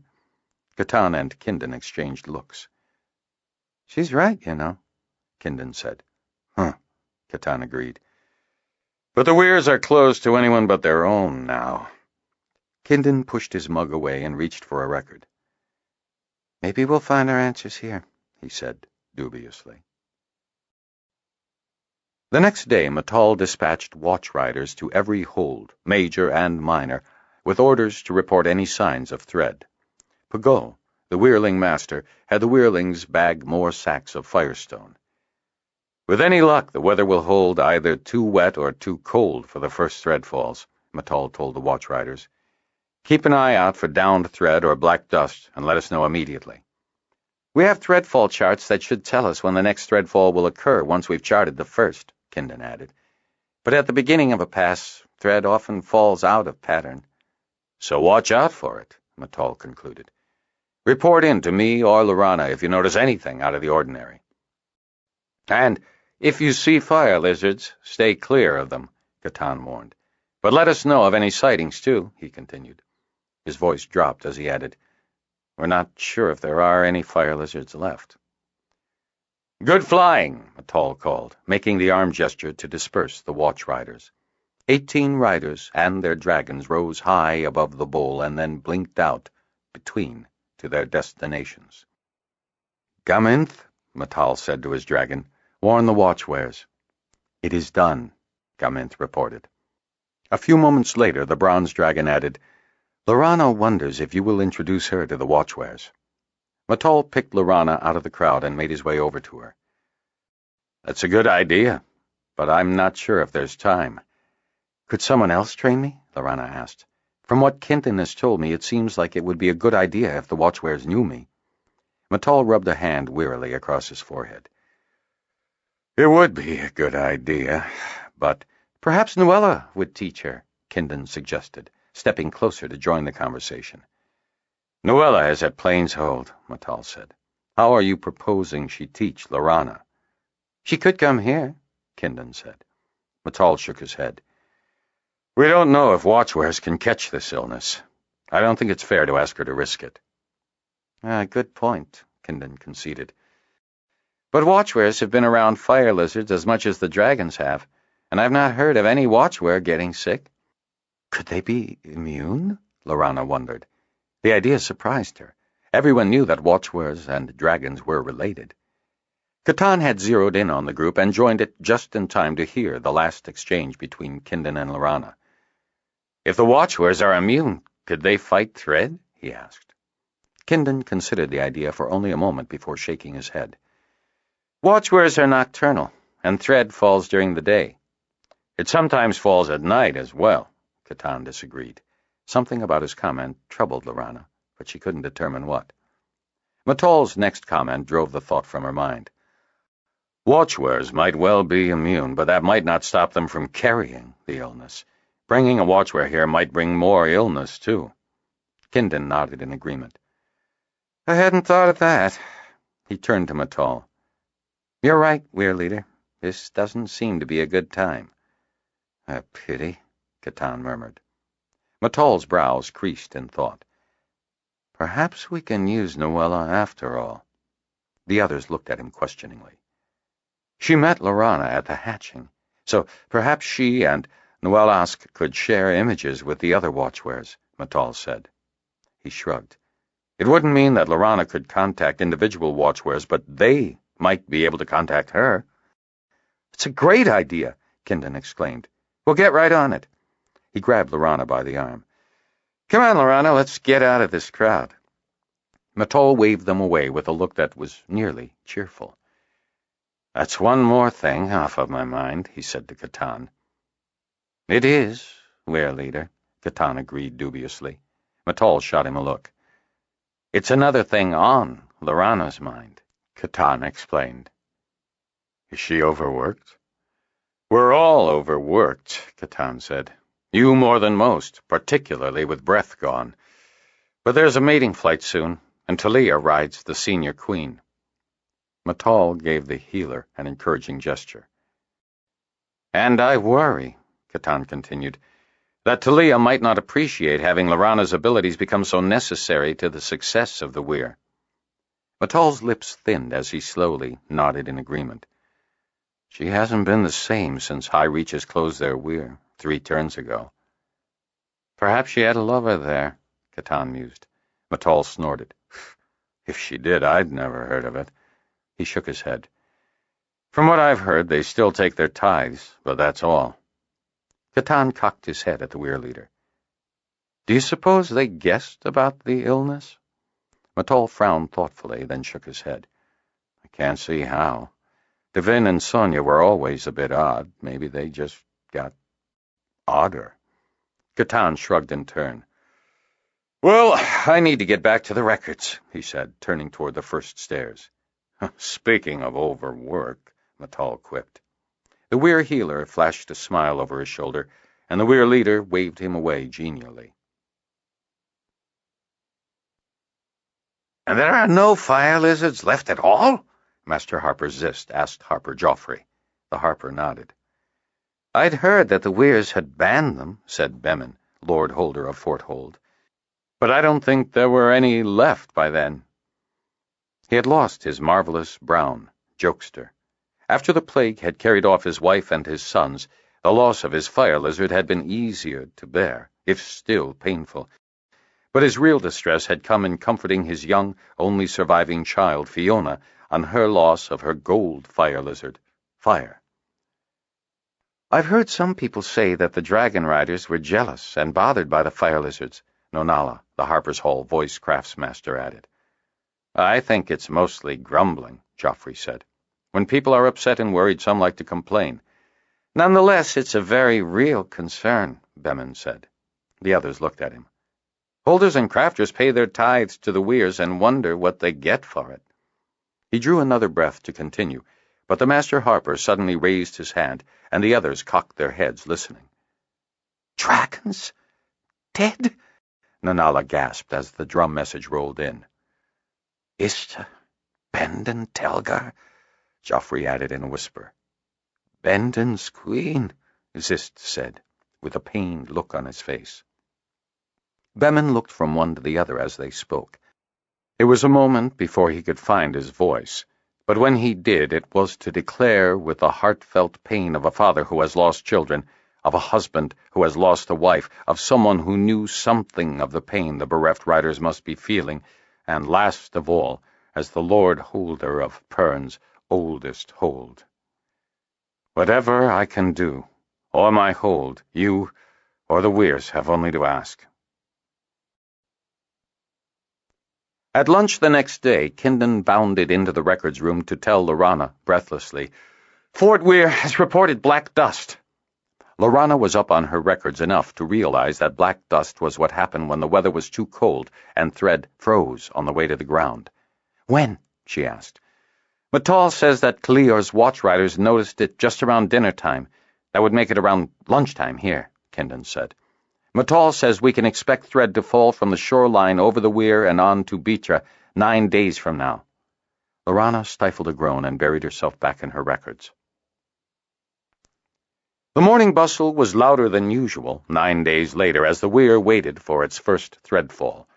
Catan and Kindon exchanged looks. She's right, you know, Kindon said. Huh, Catan agreed. But the Weirs are closed to anyone but their own now. Kindon pushed his mug away and reached for a record. Maybe we'll find our answers here, he said dubiously. The next day, Matal dispatched watch riders to every hold, major and minor, with orders to report any signs of thread. Pagot, the Weirling master, had the Weirlings bag more sacks of firestone. With any luck, the weather will hold either too wet or too cold for the first thread falls, Matal told the watch riders. Keep an eye out for downed thread or black dust, and let us know immediately. We have threadfall charts that should tell us when the next threadfall will occur once we've charted the first, Kindon added. But at the beginning of a pass, thread often falls out of pattern. So watch out for it, Matal concluded. Report in to me or Lorana if you notice anything out of the ordinary. And if you see fire lizards, stay clear of them, Catan warned. But let us know of any sightings, too, he continued. His voice dropped as he added, We're not sure if there are any fire lizards left. Good flying, Matal called, making the arm gesture to disperse the watch riders. 18 riders and their dragons rose high above the bowl and then blinked out, between, to their destinations. Gaminth, Matal said to his dragon, warn the watchwares. It is done, Gaminth reported. A few moments later, the bronze dragon added, Lorana wonders if you will introduce her to the watchwares. Matal picked Lorana out of the crowd and made his way over to her. That's a good idea, but I'm not sure if there's time. Could someone else train me? Lorana asked. From what Kenton has told me, it seems like it would be a good idea if the watchwares knew me. Matal rubbed a hand wearily across his forehead. It would be a good idea, but perhaps Nuella would teach her, Kindon suggested, stepping closer to join the conversation. Nuella is at Plains Hold, Matal said. How are you proposing she teach Lorana? She could come here, Kindon said. Matal shook his head. We don't know if watchwares can catch this illness. I don't think it's fair to ask her to risk it. Good point, Kindon conceded. But watchwares have been around fire lizards as much as the dragons have, and I've not heard of any watchware getting sick. Could they be immune? Lorana wondered. The idea surprised her. Everyone knew that watchwares and dragons were related. Catan had zeroed in on the group and joined it just in time to hear the last exchange between Kindon and Lorana. If the watchwares are immune, could they fight Thread? He asked. Kindon considered the idea for only a moment before shaking his head. Watchwares are nocturnal, and Thread falls during the day. It sometimes falls at night as well, Catan disagreed. Something about his comment troubled Lorana, but she couldn't determine what. Matal's next comment drove the thought from her mind. Watchwares might well be immune, but that might not stop them from carrying the illness. Bringing a watchware here might bring more illness, too. Kindon nodded in agreement. I hadn't thought of that. He turned to Matal. You're right, Weir Leader. This doesn't seem to be a good time. A pity, Catan murmured. Matal's brows creased in thought. Perhaps we can use Nuella after all. The others looked at him questioningly. She met Lorana at the hatching, so perhaps she and Nuellask could share images with the other watchwares, Matal said. He shrugged. It wouldn't mean that Lorana could contact individual watchwares, but they might be able to contact her. It's a great idea, Kindon exclaimed. We'll get right on it. He grabbed Lorana by the arm. Come on, Lorana, let's get out of this crowd. Matal waved them away with a look that was nearly cheerful. That's one more thing off of my mind, he said to Catan. It is, Weir Leader, Catan agreed dubiously. Matal shot him a look. It's another thing on Lorana's mind, Catan explained. Is she overworked? We're all overworked, Catan said. You more than most, particularly with breath gone. But there's a mating flight soon, and Talia rides the senior queen. Matal gave the healer an encouraging gesture. And I worry, Catan continued, that Talia might not appreciate having Lorana's abilities become so necessary to the success of the Weir. Matal's lips thinned as he slowly nodded in agreement. She hasn't been the same since High Reaches closed their Weir 3 turns ago. Perhaps she had a lover there, Catan mused. Matal snorted. If she did, I'd never heard of it. He shook his head. From what I've heard, they still take their tithes, but that's all. Catan cocked his head at the Weir Leader. Do you suppose they guessed about the illness? Matal frowned thoughtfully, then shook his head. I can't see how. Devin and Sonia were always a bit odd. Maybe they just got odder. Catan shrugged in turn. Well, I need to get back to the records, he said, turning toward the first stairs. Speaking of overwork, Matal quipped. The Weir healer flashed a smile over his shoulder, and the Weir leader waved him away genially. And there are no fire lizards left at all? Master Harper Zist asked Harper Joffrey. The Harper nodded. I'd heard that the Weirs had banned them, said Bemin, Lord Holder of Fort Hold. But I don't think there were any left by then. He had lost his marvelous brown jokester. After the plague had carried off his wife and his sons, the loss of his fire lizard had been easier to bear, if still painful. But his real distress had come in comforting his young, only surviving child, Fiona, on her loss of her gold fire lizard, Fire. I've heard some people say that the Dragonriders were jealous and bothered by the fire lizards, Nonala, the Harper's Hall voice craftsmaster, added. I think it's mostly grumbling, Joffrey said. When people are upset and worried, some like to complain. Nonetheless, it's a very real concern, Bemin said. The others looked at him. Holders and crafters pay their tithes to the Weirs and wonder what they get for it. He drew another breath to continue, but the Master Harper suddenly raised his hand, and the others cocked their heads, listening. Dragons? Dead? Nonala gasped as the drum message rolled in. Ista, Bendon, Telgar, Joffrey added in a whisper. Bendon's queen, Zist said, with a pained look on his face. Bemin looked from one to the other as they spoke. It was a moment before he could find his voice, but when he did, it was to declare with the heartfelt pain of a father who has lost children, of a husband who has lost a wife, of someone who knew something of the pain the bereft riders must be feeling, and last of all, as the Lord Holder of Pern's oldest hold. Whatever I can do, or my hold, you or the Weirs have only to ask. At lunch the next day, Kindon bounded into the records room to tell Lorana, breathlessly, Fort Weir has reported black dust. Lorana was up on her records enough to realize that black dust was what happened when the weather was too cold and Thread froze on the way to the ground. When? She asked. Matal says that Kalior's watchriders noticed it just around dinner time. That would make it around lunchtime here, Kindon said. Matal says we can expect Thread to fall from the shoreline over the Weir and on to Bitra 9 days from now. Lorana stifled a groan and buried herself back in her records. The morning bustle was louder than usual 9 days later as the Weir waited for its first threadfall.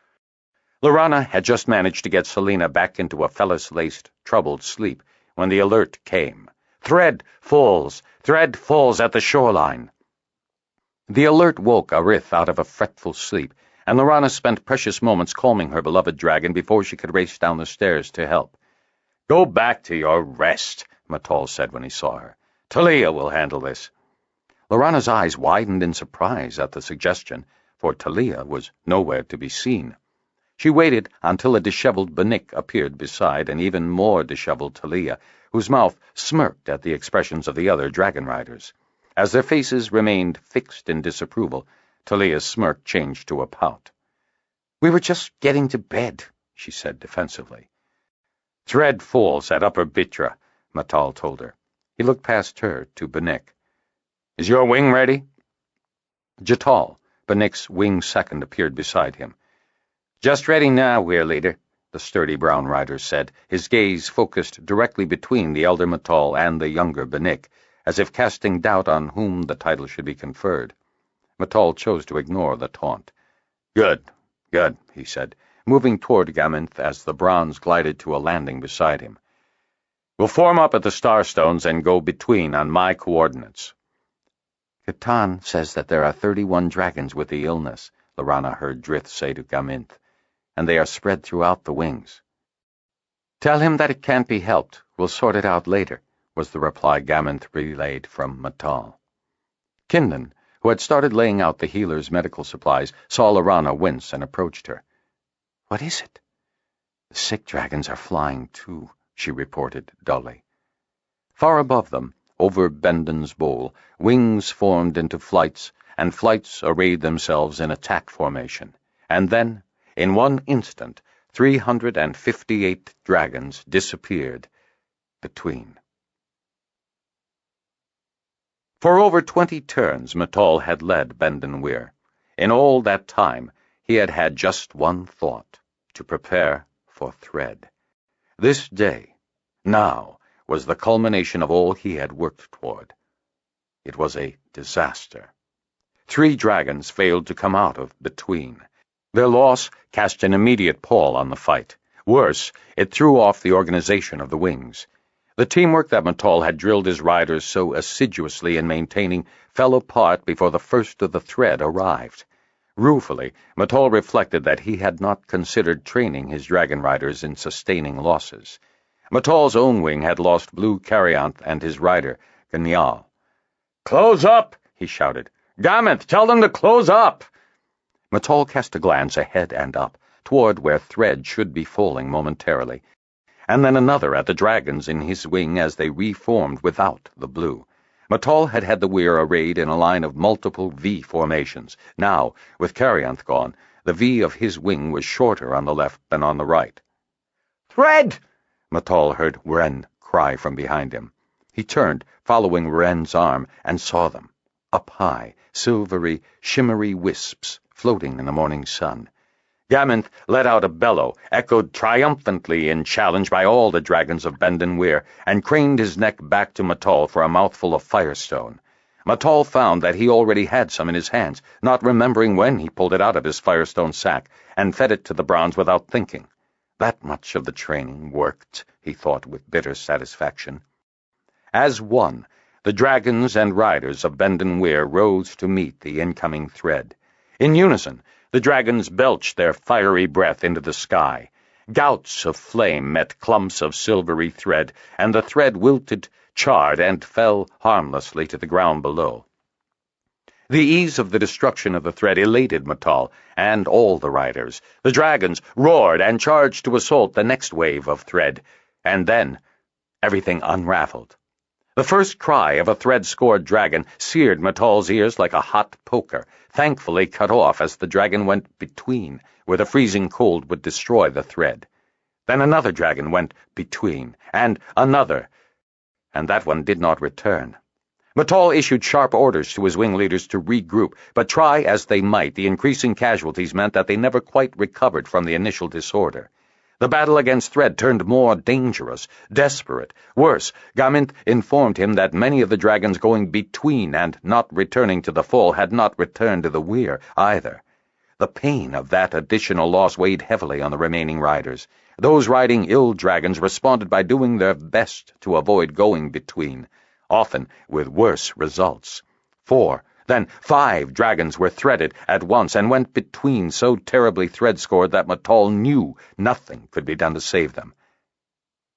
Lorana had just managed to get Selena back into a fellas-laced, troubled sleep when the alert came. Thread falls at the shoreline. The alert woke Arith out of a fretful sleep, and Lorana spent precious moments calming her beloved dragon before she could race down the stairs to help. Go back to your rest, Matal said when he saw her. Talia will handle this. Lorana's eyes widened in surprise at the suggestion, for Talia was nowhere to be seen. She waited until a disheveled Benik appeared beside an even more disheveled Talia, whose mouth smirked at the expressions of the other Dragonriders. As their faces remained fixed in disapproval, Talia's smirk changed to a pout. We were just getting to bed, she said defensively. Thread falls at Upper Bitra, Matal told her. He looked past her to Benik. Is your wing ready? Jatal, Benik's wing second, appeared beside him. Just ready now, Weir Leader, the sturdy brown rider said, his gaze focused directly between the elder Matal and the younger Benik, as if casting doubt on whom the title should be conferred. Matal chose to ignore the taunt. Good, he said, moving toward Gaminth as the bronze glided to a landing beside him. We'll form up at the Starstones and go between on my coordinates. Catan says that there are 31 dragons with the illness, Lorana heard Drith say to Gaminth, and they are spread throughout the wings. Tell him that it can't be helped. We'll sort it out later, was the reply Gaminth relayed from Matal. Kindon, who had started laying out the healer's medical supplies, saw Lorana wince and approached her. What is it? The sick dragons are flying too, she reported dully. Far above them, over Bendon's bowl, wings formed into flights, and flights arrayed themselves in attack formation. And then, in one instant, 358 dragons disappeared between. For over 20 turns, Mattal had led Bendon Weir. In all that time, he had had just one thought: to prepare for Thread. This day, now, was the culmination of all he had worked toward. It was a disaster. 3 dragons failed to come out of between. Their loss cast an immediate pall on the fight. Worse, it threw off the organization of the wings. The teamwork that Mattal had drilled his riders so assiduously in maintaining fell apart before the first of the Thread arrived. Ruefully, Mattal reflected that he had not considered training his Dragonriders in sustaining losses. Mattal's own wing had lost Blue Carianth and his rider, Gnial. "Close up!" he shouted. "Gammonth, tell them to close up!" Mattal cast a glance ahead and up, toward where Thread should be falling momentarily, and then another at the dragons in his wing as they reformed without the blue. Mattal had had the Weir arrayed in a line of multiple V formations. Now, with Carianth gone, the V of his wing was shorter on the left than on the right. "Thread!" Mattal heard Wren cry from behind him. He turned, following Wren's arm, and saw them, up high, silvery, shimmery wisps floating in the morning sun. Gammonth let out a bellow, echoed triumphantly in challenge by all the dragons of Bendon Weir, and craned his neck back to Mattal for a mouthful of firestone. Mattal found that he already had some in his hands, not remembering when he pulled it out of his firestone sack, and fed it to the bronze without thinking. That much of the training worked, he thought with bitter satisfaction. As one, the dragons and riders of Bendon Weir rose to meet the incoming Thread. In unison, the dragons belched their fiery breath into the sky. Gouts of flame met clumps of silvery thread, and the thread wilted, charred, and fell harmlessly to the ground below. The ease of the destruction of the thread elated Mattal and all the riders. The dragons roared and charged to assault the next wave of thread, and then everything unraveled. The first cry of a thread-scored dragon seared Mattal's ears like a hot poker, thankfully cut off as the dragon went between, where the freezing cold would destroy the thread. Then another dragon went between, and another, and that one did not return. Mattal issued sharp orders to his wing leaders to regroup, but try as they might, the increasing casualties meant that they never quite recovered from the initial disorder. The battle against Thread turned more dangerous, desperate. Worse, Gammonth informed him that many of the dragons going between and not returning to the fall had not returned to the Weir either. The pain of that additional loss weighed heavily on the remaining riders. Those riding ill dragons responded by doing their best to avoid going between, often with worse results. 4, then 5 dragons were threaded at once and went between so terribly thread-scored that Mattal knew nothing could be done to save them.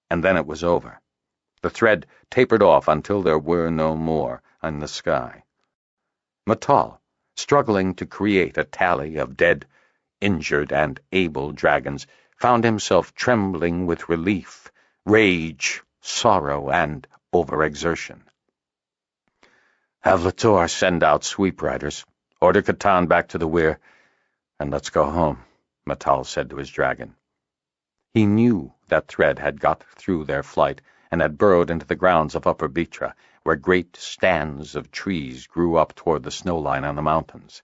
And then it was over. The thread tapered off until there were no more in the sky. Mattal, struggling to create a tally of dead, injured, and able dragons, found himself trembling with relief, rage, sorrow, and overexertion. "Have Lator send out sweep riders, order Catan back to the Weir, and let's go home," Mattal said to his dragon. He knew that Thread had got through their flight and had burrowed into the grounds of Upper Bitra, where great stands of trees grew up toward the snow line on the mountains.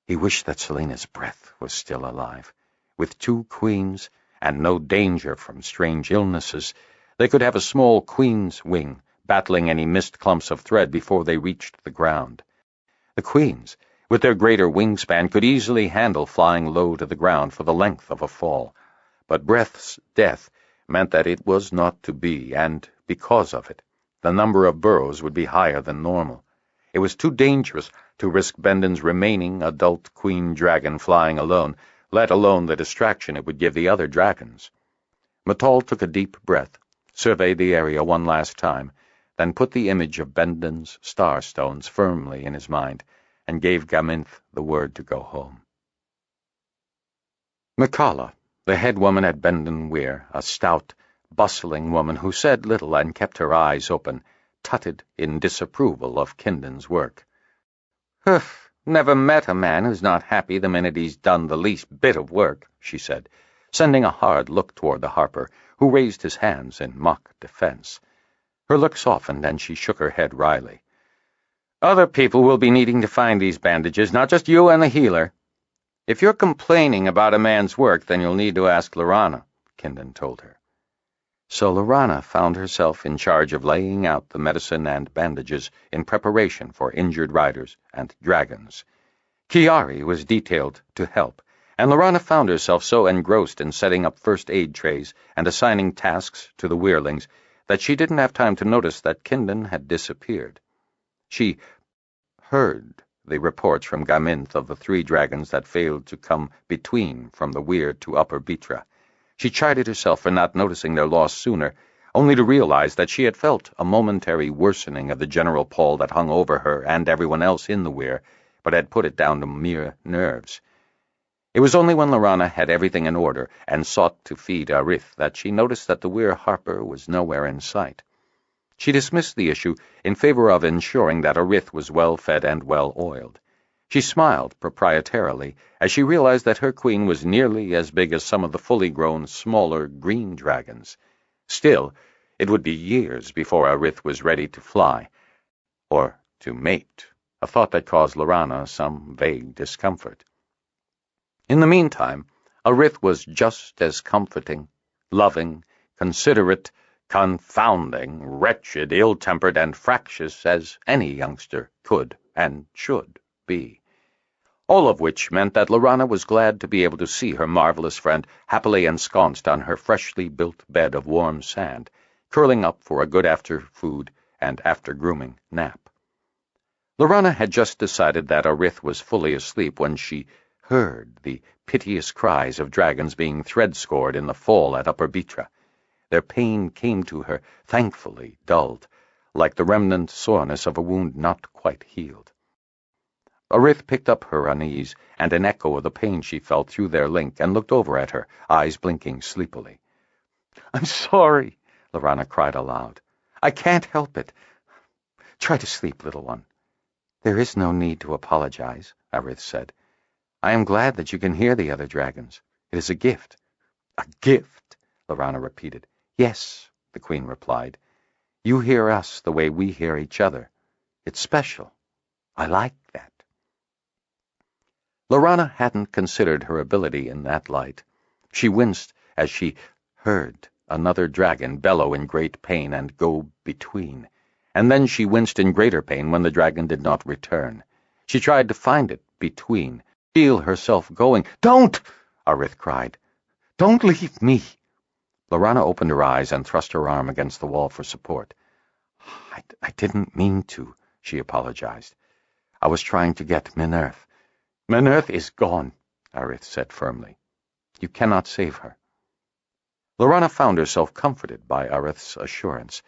He wished that Selena's breath was still alive. With 2 queens and no danger from strange illnesses, they could have a small queen's wing, battling any missed clumps of thread before they reached the ground. The queens, with their greater wingspan, could easily handle flying low to the ground for the length of a fall, but Breath's death meant that it was not to be, and because of it, the number of burrows would be higher than normal. It was too dangerous to risk Bendon's remaining adult queen dragon flying alone, let alone the distraction it would give the other dragons. Mattal took a deep breath, surveyed the area one last time, then put the image of Bendon's star-stones firmly in his mind, and gave Gammonth the word to go home. Micalla, the head woman at Bendon Weir, a stout, bustling woman who said little and kept her eyes open, tutted in disapproval of Kindon's work. Never met a man who's not happy the minute he's done the least bit of work, she said, sending a hard look toward the harper, who raised his hands in mock defense. Her look softened, and she shook her head wryly. Other people will be needing to find these bandages, not just you and the healer. If you're complaining about a man's work, then you'll need to ask Lorana, Kindon told her. So Lorana found herself in charge of laying out the medicine and bandages in preparation for injured riders and dragons. Chiari was detailed to help, and Lorana found herself so engrossed in setting up first aid trays and assigning tasks to the weirlings that she didn't have time to notice that Kindon had disappeared. She heard the reports from Gaminth of the 3 dragons that failed to come between from the Weir to Upper Bitra. She chided herself for not noticing their loss sooner, only to realize that she had felt a momentary worsening of the general pall that hung over her and everyone else in the Weir, but had put it down to mere nerves. It was only when Lorana had everything in order and sought to feed Arith that she noticed that the Weir harper was nowhere in sight. She dismissed the issue in favor of ensuring that Arith was well-fed and well-oiled. She smiled proprietarily as she realized that her queen was nearly as big as some of the fully grown, smaller green dragons. Still, it would be years before Arith was ready to fly, or to mate, a thought that caused Lorana some vague discomfort. In the meantime, Arith was just as comforting, loving, considerate, confounding, wretched, ill-tempered, and fractious as any youngster could and should be. All of which meant that Lorana was glad to be able to see her marvelous friend happily ensconced on her freshly built bed of warm sand, curling up for a good after-food and after-grooming nap. Lorana had just decided that Arith was fully asleep when she heard the piteous cries of dragons being thread-scored in the fall at Upper Bitra. Their pain came to her, thankfully dulled, like the remnant soreness of a wound not quite healed. Arith picked up her unease and an echo of the pain she felt through their link and looked over at her, eyes blinking sleepily. "I'm sorry," Lorana cried aloud. "I can't help it. Try to sleep, little one." "There is no need to apologize," Arith said. "I am glad that you can hear the other dragons. It is a gift." "A gift?" Lorana repeated. "Yes," the queen replied. "You hear us the way we hear each other. It's special. I like that." Lorana hadn't considered her ability in that light. She winced as she heard another dragon bellow in great pain and go between, and then she winced in greater pain when the dragon did not return. She tried to find it between, feel herself going. "Don't!" Arith cried. "Don't leave me!" Lorana opened her eyes and thrust her arm against the wall for support. I didn't mean to," she apologized. "I was trying to get Minerth." "Minerth is gone," Arith said firmly. "You cannot save her." Lorana found herself comforted by Arith's assurance,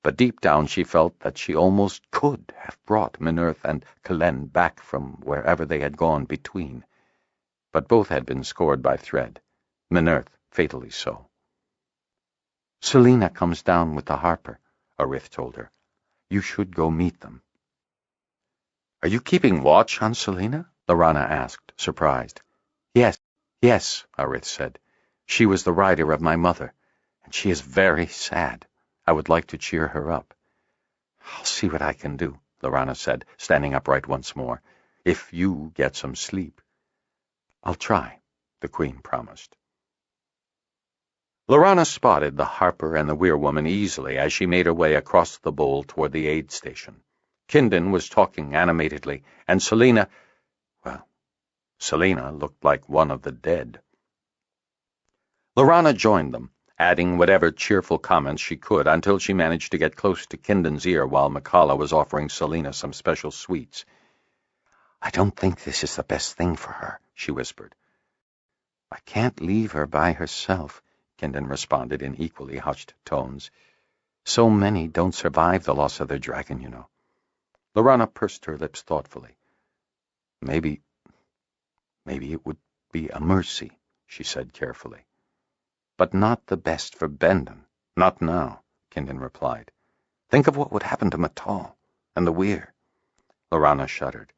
but deep down she felt that she almost could have brought Minerth and Kelen back from wherever they had gone between. But both had been scored by thread, Minerth fatally so. "Selena comes down with the harper," Arith told her. "You should go meet them." "Are you keeping watch on Selena?" Lorana asked, surprised. Yes, Arith said. "She was the rider of my mother, and she is very sad. I would like to cheer her up." "I'll see what I can do," Lorana said, standing upright once more. "If you get some sleep." "I'll try," the queen promised. Lorana spotted the harper and the weirwoman easily as she made her way across the bowl toward the aid station. Kindon was talking animatedly, and Selena looked like one of the dead. Lorana joined them, adding whatever cheerful comments she could until she managed to get close to Kindon's ear while Makala was offering Selena some special sweets. "I don't think this is the best thing for her," she whispered. "I can't leave her by herself," Kindon responded in equally hushed tones. "So many don't survive the loss of their dragon, you know." Lorana pursed her lips thoughtfully. Maybe it would be a mercy," she said carefully. "But not the best for Bendon. Not now," Kindon replied. "Think of what would happen to Matal and the Weir." Lorana shuddered.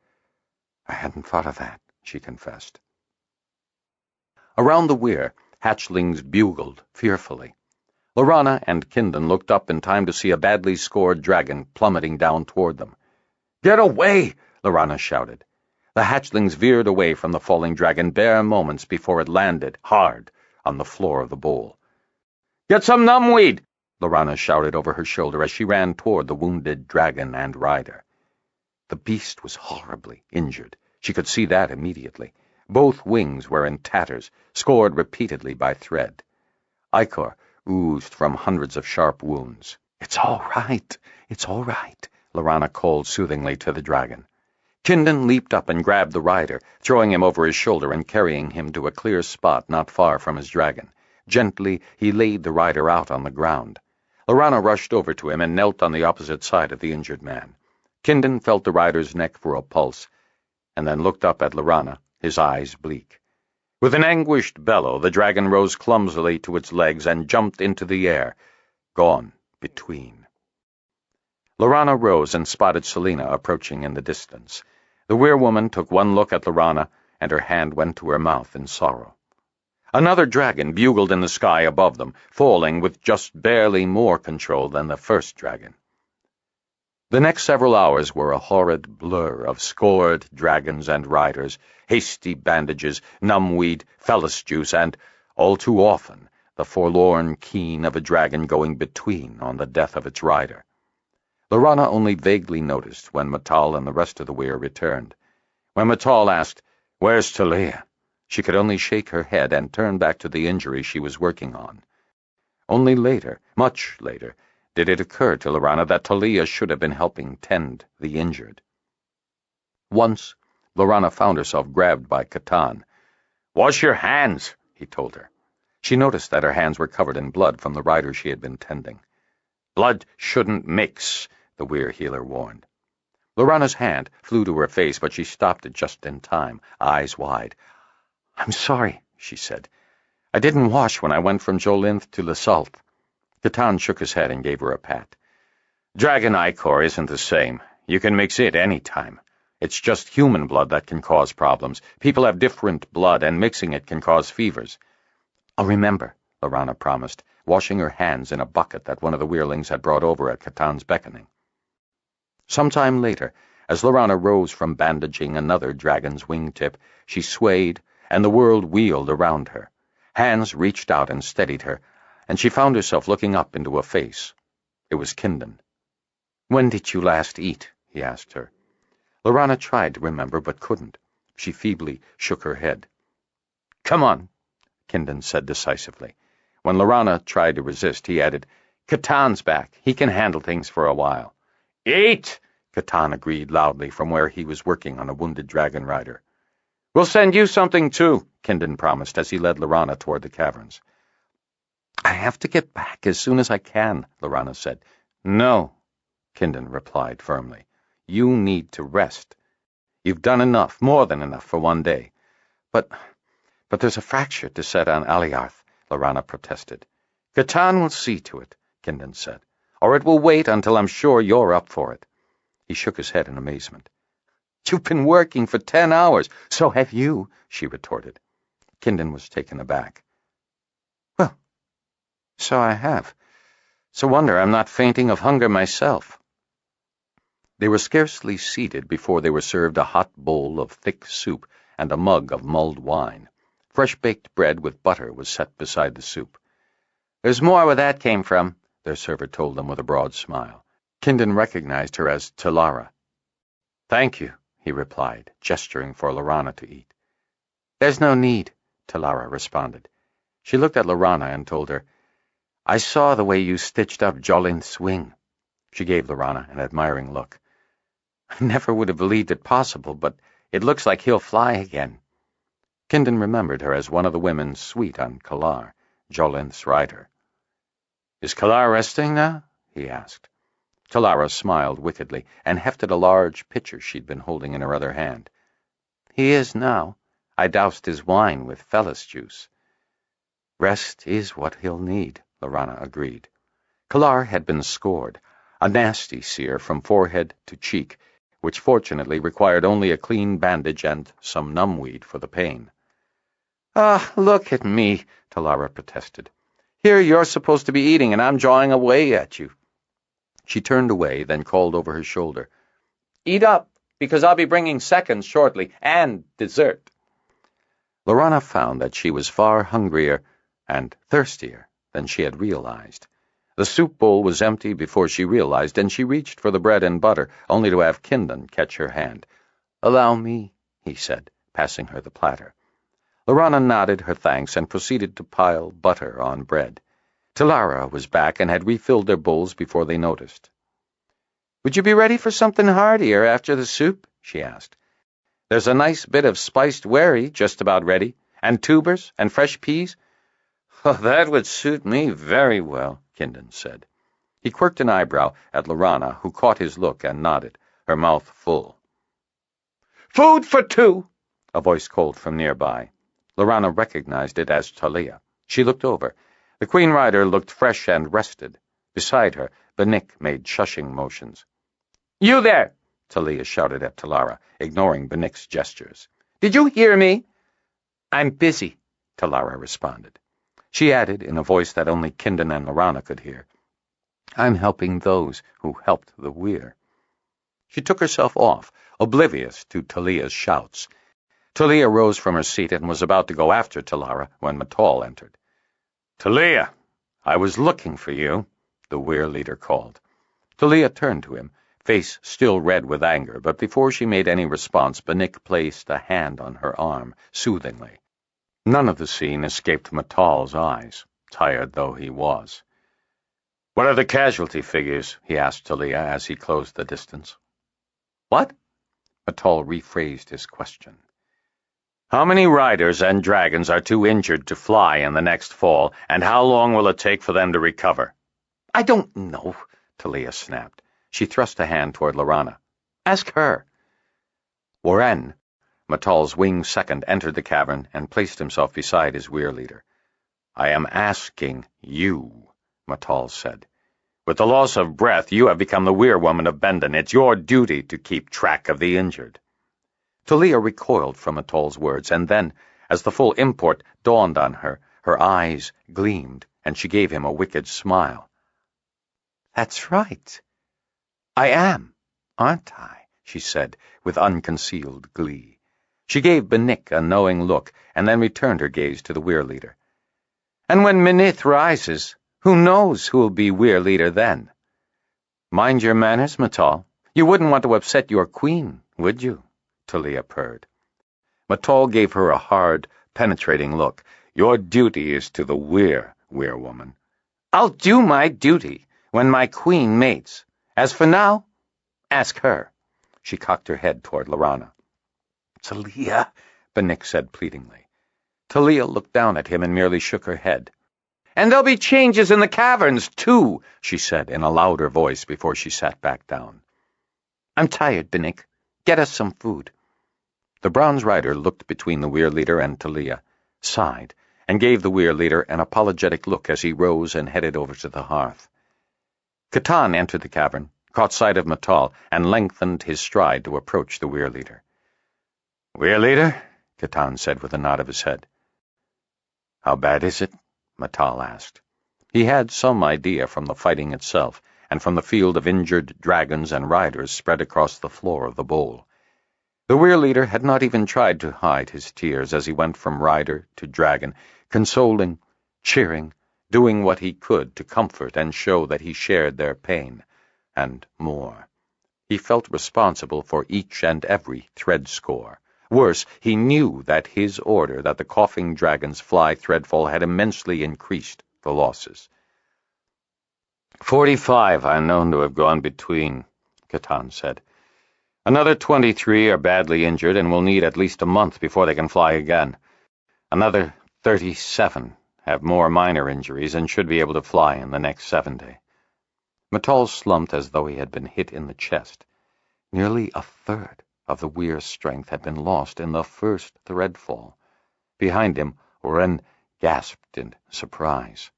I hadn't thought of that, she confessed. Around the weir, hatchlings bugled fearfully. Lorana and Kindon looked up in time to see a badly scored dragon plummeting down toward them. "Get away!" Lorana shouted. The hatchlings veered away from the falling dragon bare moments before it landed, hard, on the floor of the bowl. "Get some numbweed!" Lorana shouted over her shoulder as she ran toward the wounded dragon and rider. The beast was horribly injured. She could see that immediately. Both wings were in tatters, scored repeatedly by thread. Ichor oozed from hundreds of sharp wounds. It's all right, Lorana called soothingly to the dragon. Kindon leaped up and grabbed the rider, throwing him over his shoulder and carrying him to a clear spot not far from his dragon. Gently, he laid the rider out on the ground. Lorana rushed over to him and knelt on the opposite side of the injured man. Kindon felt the rider's neck for a pulse, and then looked up at Lorana, his eyes bleak. With an anguished bellow, the dragon rose clumsily to its legs and jumped into the air, gone between. Lorana rose and spotted Selena approaching in the distance. The weir-woman took one look at Lorana, and her hand went to her mouth in sorrow. Another dragon bugled in the sky above them, falling with just barely more control than the first dragon. The next several hours were a horrid blur of scored dragons and riders, hasty bandages, numbweed, fellas juice, and, all too often, the forlorn keen of a dragon going between on the death of its rider. Lorana only vaguely noticed when Matal and the rest of the weir returned. When Matal asked, "Where's Talia?" she could only shake her head and turn back to the injury she was working on. Only later, much later, did it occur to Lorana that Talia should have been helping tend the injured. Once, Lorana found herself grabbed by Catan. "Wash your hands," he told her. She noticed that her hands were covered in blood from the rider she had been tending. "Blood shouldn't mix," the weir healer warned. Lorana's hand flew to her face, but she stopped it just in time, eyes wide. "I'm sorry," she said. "I didn't wash when I went from Jolinth to Lasault." Catan shook his head and gave her a pat. "Dragon ichor isn't the same. You can mix it any time. It's just human blood that can cause problems. People have different blood, and mixing it can cause fevers." "I'll remember," Lorana promised, washing her hands in a bucket that one of the weirlings had brought over at Catan's beckoning. Sometime later, as Lorana rose from bandaging another dragon's wingtip, she swayed, and the world wheeled around her. Hands reached out and steadied her, and she found herself looking up into a face. It was Kindon. "When did you last eat?" he asked her. Lorana tried to remember, but couldn't. She feebly shook her head. "Come on," Kindon said decisively. When Lorana tried to resist, he added, "Catan's back. He can handle things for a while." "Eat!" Catan agreed loudly from where he was working on a wounded dragon rider. "We'll send you something, too," Kindon promised as he led Lorana toward the caverns. "I have to get back as soon as I can," Lorana said. "No," Kindon replied firmly. "You need to rest. You've done enough, more than enough for one day." But there's a fracture to set on Aliarth," Lorana protested. "Catan will see to it," Kindon said. "Or it will wait until I'm sure you're up for it." He shook his head in amazement. "You've been working for 10 hours. So have you," she retorted. Kindon was taken aback. "Well, so I have. It's a wonder I'm not fainting of hunger myself." They were scarcely seated before they were served a hot bowl of thick soup and a mug of mulled wine. Fresh-baked bread with butter was set beside the soup. "There's more where that came from," their server told them with a broad smile. Kindon recognized her as Talara. "Thank you," he replied, gesturing for Lorana to eat. "There's no need," Talara responded. She looked at Lorana and told her, "I saw the way you stitched up Jolinth's wing." She gave Lorana an admiring look. "I never would have believed it possible, but it looks like he'll fly again." Kindon remembered her as one of the women sweet on Kalar, Jolinth's rider. "Is Kalar resting now?" he asked. Talara smiled wickedly and hefted a large pitcher she'd been holding in her other hand. "He is now. I doused his wine with fellas juice." "Rest is what he'll need," Lorana agreed. Kalar had been scored, a nasty sear from forehead to cheek, which fortunately required only a clean bandage and some numbweed for the pain. "Ah, look at me," Talara protested. "Here you're supposed to be eating, and I'm jawing away at you." She turned away, then called over her shoulder, "Eat up, because I'll be bringing seconds shortly, and dessert." Lorana found that she was far hungrier and thirstier than she had realized. The soup bowl was empty before she realized, and she reached for the bread and butter, only to have Kindon catch her hand. "Allow me," he said, passing her the platter. Lorana nodded her thanks and proceeded to pile butter on bread. Talara was back and had refilled their bowls before they noticed. "Would you be ready for something heartier after the soup?" she asked. "There's a nice bit of spiced wary just about ready, and tubers and fresh peas." "Oh, that would suit me very well," Kindon said. He quirked an eyebrow at Lorana, who caught his look and nodded, her mouth full. "Food for two," a voice called from nearby. Lorana recognized it as Talia. She looked over. The Queen Rider looked fresh and rested. Beside her, Benick made shushing motions. "You there!" Talia shouted at Talara, ignoring Benick's gestures. "Did you hear me?" "I'm busy," Talara responded. She added, in a voice that only Kindon and Lorana could hear, "I'm helping those who helped the weir." She took herself off, oblivious to Talia's shouts. Talia rose from her seat and was about to go after Talara when Matal entered. "Talia, I was looking for you," the weir leader called. Talia turned to him, face still red with anger, but before she made any response, Benick placed a hand on her arm, soothingly. None of the scene escaped Matal's eyes, tired though he was. "What are the casualty figures?" he asked Talia as he closed the distance. "What?" Matal rephrased his question. "How many riders and dragons are too injured to fly in the next fall, and how long will it take for them to recover?" "I don't know," Talia snapped. She thrust a hand toward Lorana. "Ask her." Warren, Matal's winged second, entered the cavern and placed himself beside his weir leader. "I am asking you," Matal said. "With the loss of breath, you have become the weir woman of Bendon. It's your duty to keep track of the injured." Talia recoiled from Matal's words, and then, as the full import dawned on her, her eyes gleamed, and she gave him a wicked smile. "That's right. I am, aren't I?" she said, with unconcealed glee. She gave Benick a knowing look, and then returned her gaze to the weir leader. "And when Minith rises, who knows who'll be weir leader then?" "Mind your manners, Matal. You wouldn't want to upset your queen, would you?" Talia purred. Matal gave her a hard, penetrating look. "Your duty is to the weir, weir woman." "I'll do my duty when my queen mates. As for now, ask her." She cocked her head toward Lorana. "Talia," Benick said pleadingly. Talia looked down at him and merely shook her head. "And there'll be changes in the caverns, too," she said in a louder voice before she sat back down. "I'm tired, Benick. Get us some food." The bronze rider looked between the weir leader and Talia, sighed, and gave the weir leader an apologetic look as he rose and headed over to the hearth. Catan entered the cavern, caught sight of Matal, and lengthened his stride to approach the weir leader. "Weir leader?" Catan said with a nod of his head. "How bad is it?" Matal asked. He had some idea from the fighting itself, and from the field of injured dragons and riders spread across the floor of the bowl. The weir leader had not even tried to hide his tears as he went from rider to dragon, consoling, cheering, doing what he could to comfort and show that he shared their pain, and more. He felt responsible for each and every thread score. Worse, he knew that his order that the coughing dragons fly threadfall had immensely increased the losses. 45 are known to have gone between, Catan said. Another 23 are badly injured and will need at least a month before they can fly again. Another 37 have more minor injuries and should be able to fly in the next 7 days. Matal slumped as though he had been hit in the chest. Nearly a third of the weir's strength had been lost in the first threadfall. Behind him, Warren gasped in surprise.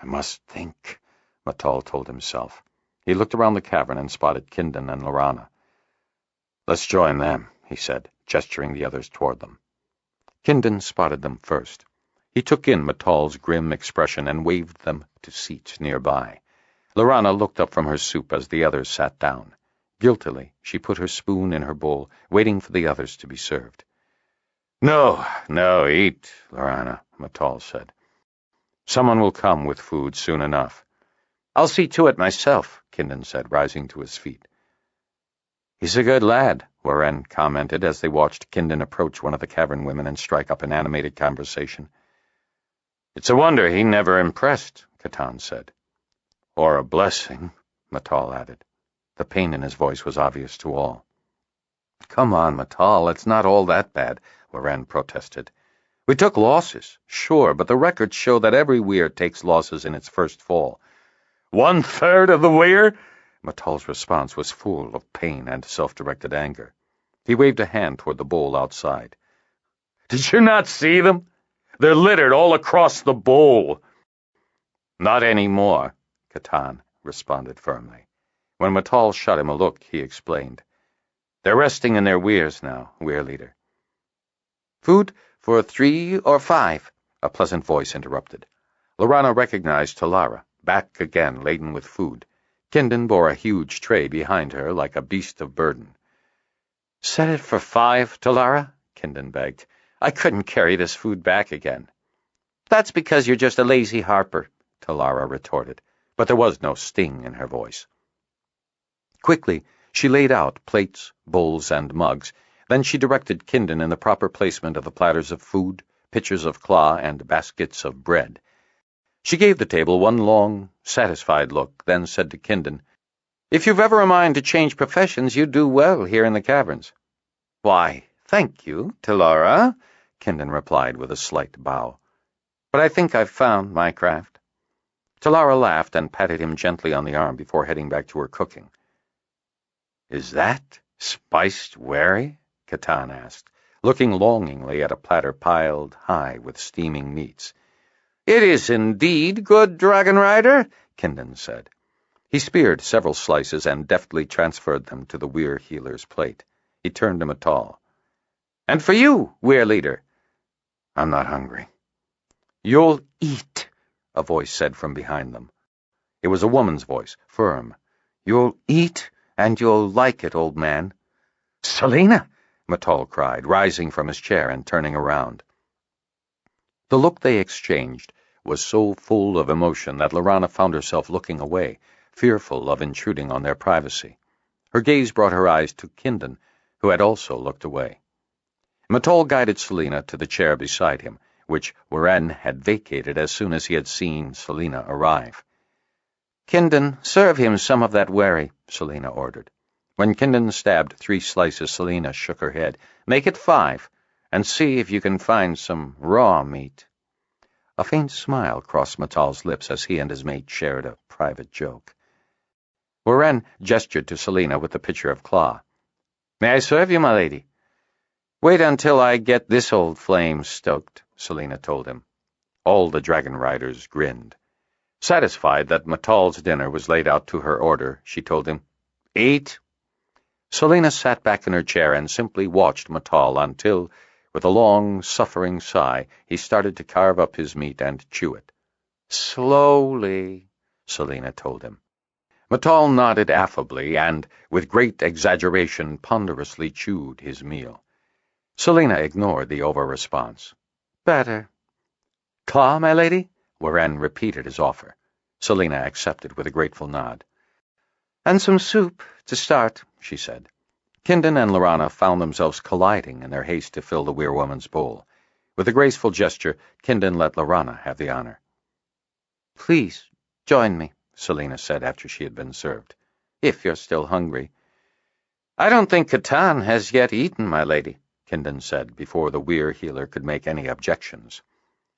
"I must think," Matal told himself. He looked around the cavern and spotted Kindon and Lorana. "Let's join them," he said, gesturing the others toward them. Kindon spotted them first. He took in Matal's grim expression and waved them to seats nearby. Lorana looked up from her soup as the others sat down. Guiltily, she put her spoon in her bowl, waiting for the others to be served. No, eat, Lorana, Matal said. "Someone will come with food soon enough." "I'll see to it myself," Kindon said, rising to his feet. "He's a good lad," Warren commented as they watched Kindon approach one of the cavern women and strike up an animated conversation. "It's a wonder he never impressed," Catan said. "Or a blessing," Matal added. The pain in his voice was obvious to all. "Come on, Matal, it's not all that bad," Warren protested. "We took losses, sure, but the records show that every weir takes losses in its first fall." 1/3 of the weir? Matal's response was full of pain and self-directed anger. He waved a hand toward the bowl outside. "Did you not see them? They're littered all across the bowl." "Not anymore," Catan responded firmly. When Matal shot him a look, he explained. "They're resting in their weirs now, weir leader." "Food for 3 or 5? A pleasant voice interrupted. Lorana recognized Talara, back again laden with food. Kindon bore a huge tray behind her like a beast of burden. "Set it for 5, Talara," Kindon begged. "I couldn't carry this food back again." "That's because you're just a lazy harper," Talara retorted, but there was no sting in her voice. Quickly, she laid out plates, bowls, and mugs. Then she directed Kindon in the proper placement of the platters of food, pitchers of claw, and baskets of bread. She gave the table one long, satisfied look, then said to Kindon, "If you've ever a mind to change professions, you do well here in the caverns." "Why, thank you, Talara," Kindon replied with a slight bow. "But I think I've found my craft." Talara laughed and patted him gently on the arm before heading back to her cooking. "Is that spiced wary?" Catan asked, looking longingly at a platter piled high with steaming meats. "It is indeed, good Dragonrider," Kindon said. He speared several slices and deftly transferred them to the weir healer's plate. He turned to Matal. "And for you, weir leader." "I'm not hungry." "You'll eat," a voice said from behind them. It was a woman's voice, firm. "You'll eat, and you'll like it, old man." "Selina!" Matal cried, rising from his chair and turning around. The look they exchanged was so full of emotion that Lorana found herself looking away, fearful of intruding on their privacy. Her gaze brought her eyes to Kindon, who had also looked away. Matal guided Selina to the chair beside him, which Warren had vacated as soon as he had seen Selina arrive. "Kindon, serve him some of that wary," Selina ordered. When Kindon stabbed 3 slices, Selina shook her head. "Make it 5, and see if you can find some raw meat." A faint smile crossed Matal's lips as he and his mate shared a private joke. Warren gestured to Selina with the pitcher of claw. "May I serve you, my lady?" "Wait until I get this old flame stoked," Selina told him. All the Dragonriders grinned. Satisfied that Matal's dinner was laid out to her order, she told him, "Eat." Selina sat back in her chair and simply watched Matal until, with a long, suffering sigh, he started to carve up his meat and chew it. "Slowly," Selina told him. Matal nodded affably and, with great exaggeration, ponderously chewed his meal. Selina ignored the over-response. "Better." "Claw, my lady?" Warren repeated his offer. Selina accepted with a grateful nod. "And some soup, to start," she said. Kindon and Lorana found themselves colliding in their haste to fill the weirwoman's bowl. With a graceful gesture, Kindon let Lorana have the honor. "Please, join me," Selina said after she had been served, "if you're still hungry." "I don't think Catan has yet eaten, my lady," Kindon said before the weir healer could make any objections.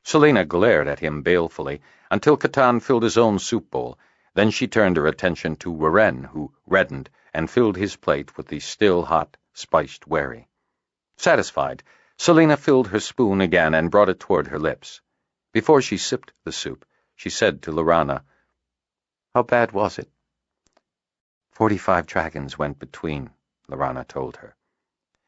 Selina glared at him balefully until Catan filled his own soup bowl. Then she turned her attention to Warren, who reddened and filled his plate with the still-hot, spiced wary. Satisfied, Selina filled her spoon again and brought it toward her lips. Before she sipped the soup, she said to Lorana, "How bad was it?" 45 dragons went between," Lorana told her.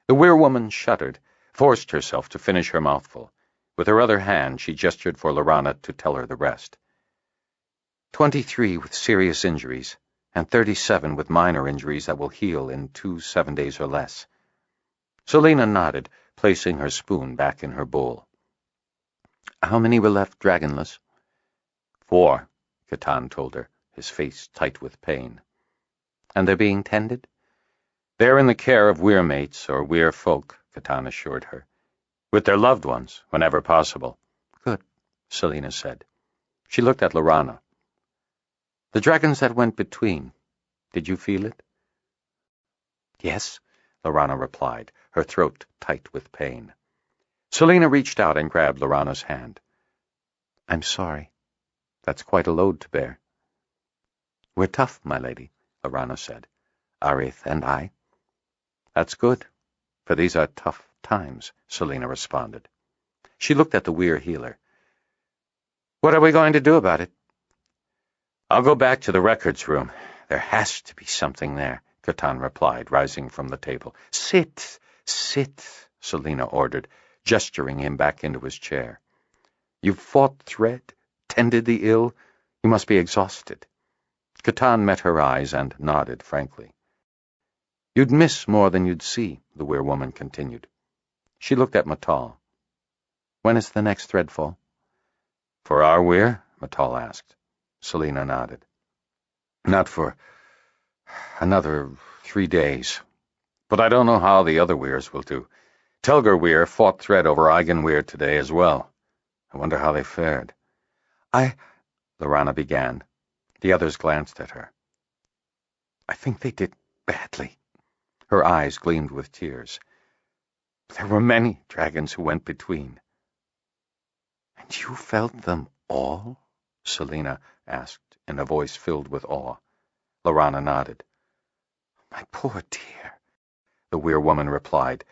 The weir-woman shuddered, forced herself to finish her mouthful. With her other hand, she gestured for Lorana to tell her the rest. 23 with serious injuries, and 37 with minor injuries that will heal in 7 days or less. Selena nodded, placing her spoon back in her bowl. How many were left dragonless? 4, Catan told her, his face tight with pain. And they're being tended? They're in the care of weir-mates or weir-folk, Catan assured her. With their loved ones, whenever possible. Good, Selena said. She looked at Lorana. The dragons that went between, did you feel it? Yes, Lorana replied, her throat tight with pain. Selena reached out and grabbed Lorana's hand. I'm sorry. That's quite a load to bear. We're tough, my lady, Lorana said. Arith and I. That's good, for these are tough times, Selena responded. She looked at the weir healer. What are we going to do about it? I'll go back to the records room. There has to be something there, Catan replied, rising from the table. Sit, Selena ordered, gesturing him back into his chair. You've fought Thread, tended the ill. You must be exhausted. Catan met her eyes and nodded frankly. You'd miss more than you'd see, the weir-woman continued. She looked at Matal. When is the next threadfall? For our weir? Matal asked. Selena nodded. Not for another 3 days. But I don't know how the other weirs will do. Telgar weir fought Thread over Eigen weir today as well. I wonder how they fared. Lorana began. The others glanced at her. I think they did badly. Her eyes gleamed with tears. There were many dragons who went between. And you felt them all? Selena asked in a voice filled with awe. Lorana nodded. My poor dear, the weir-woman replied,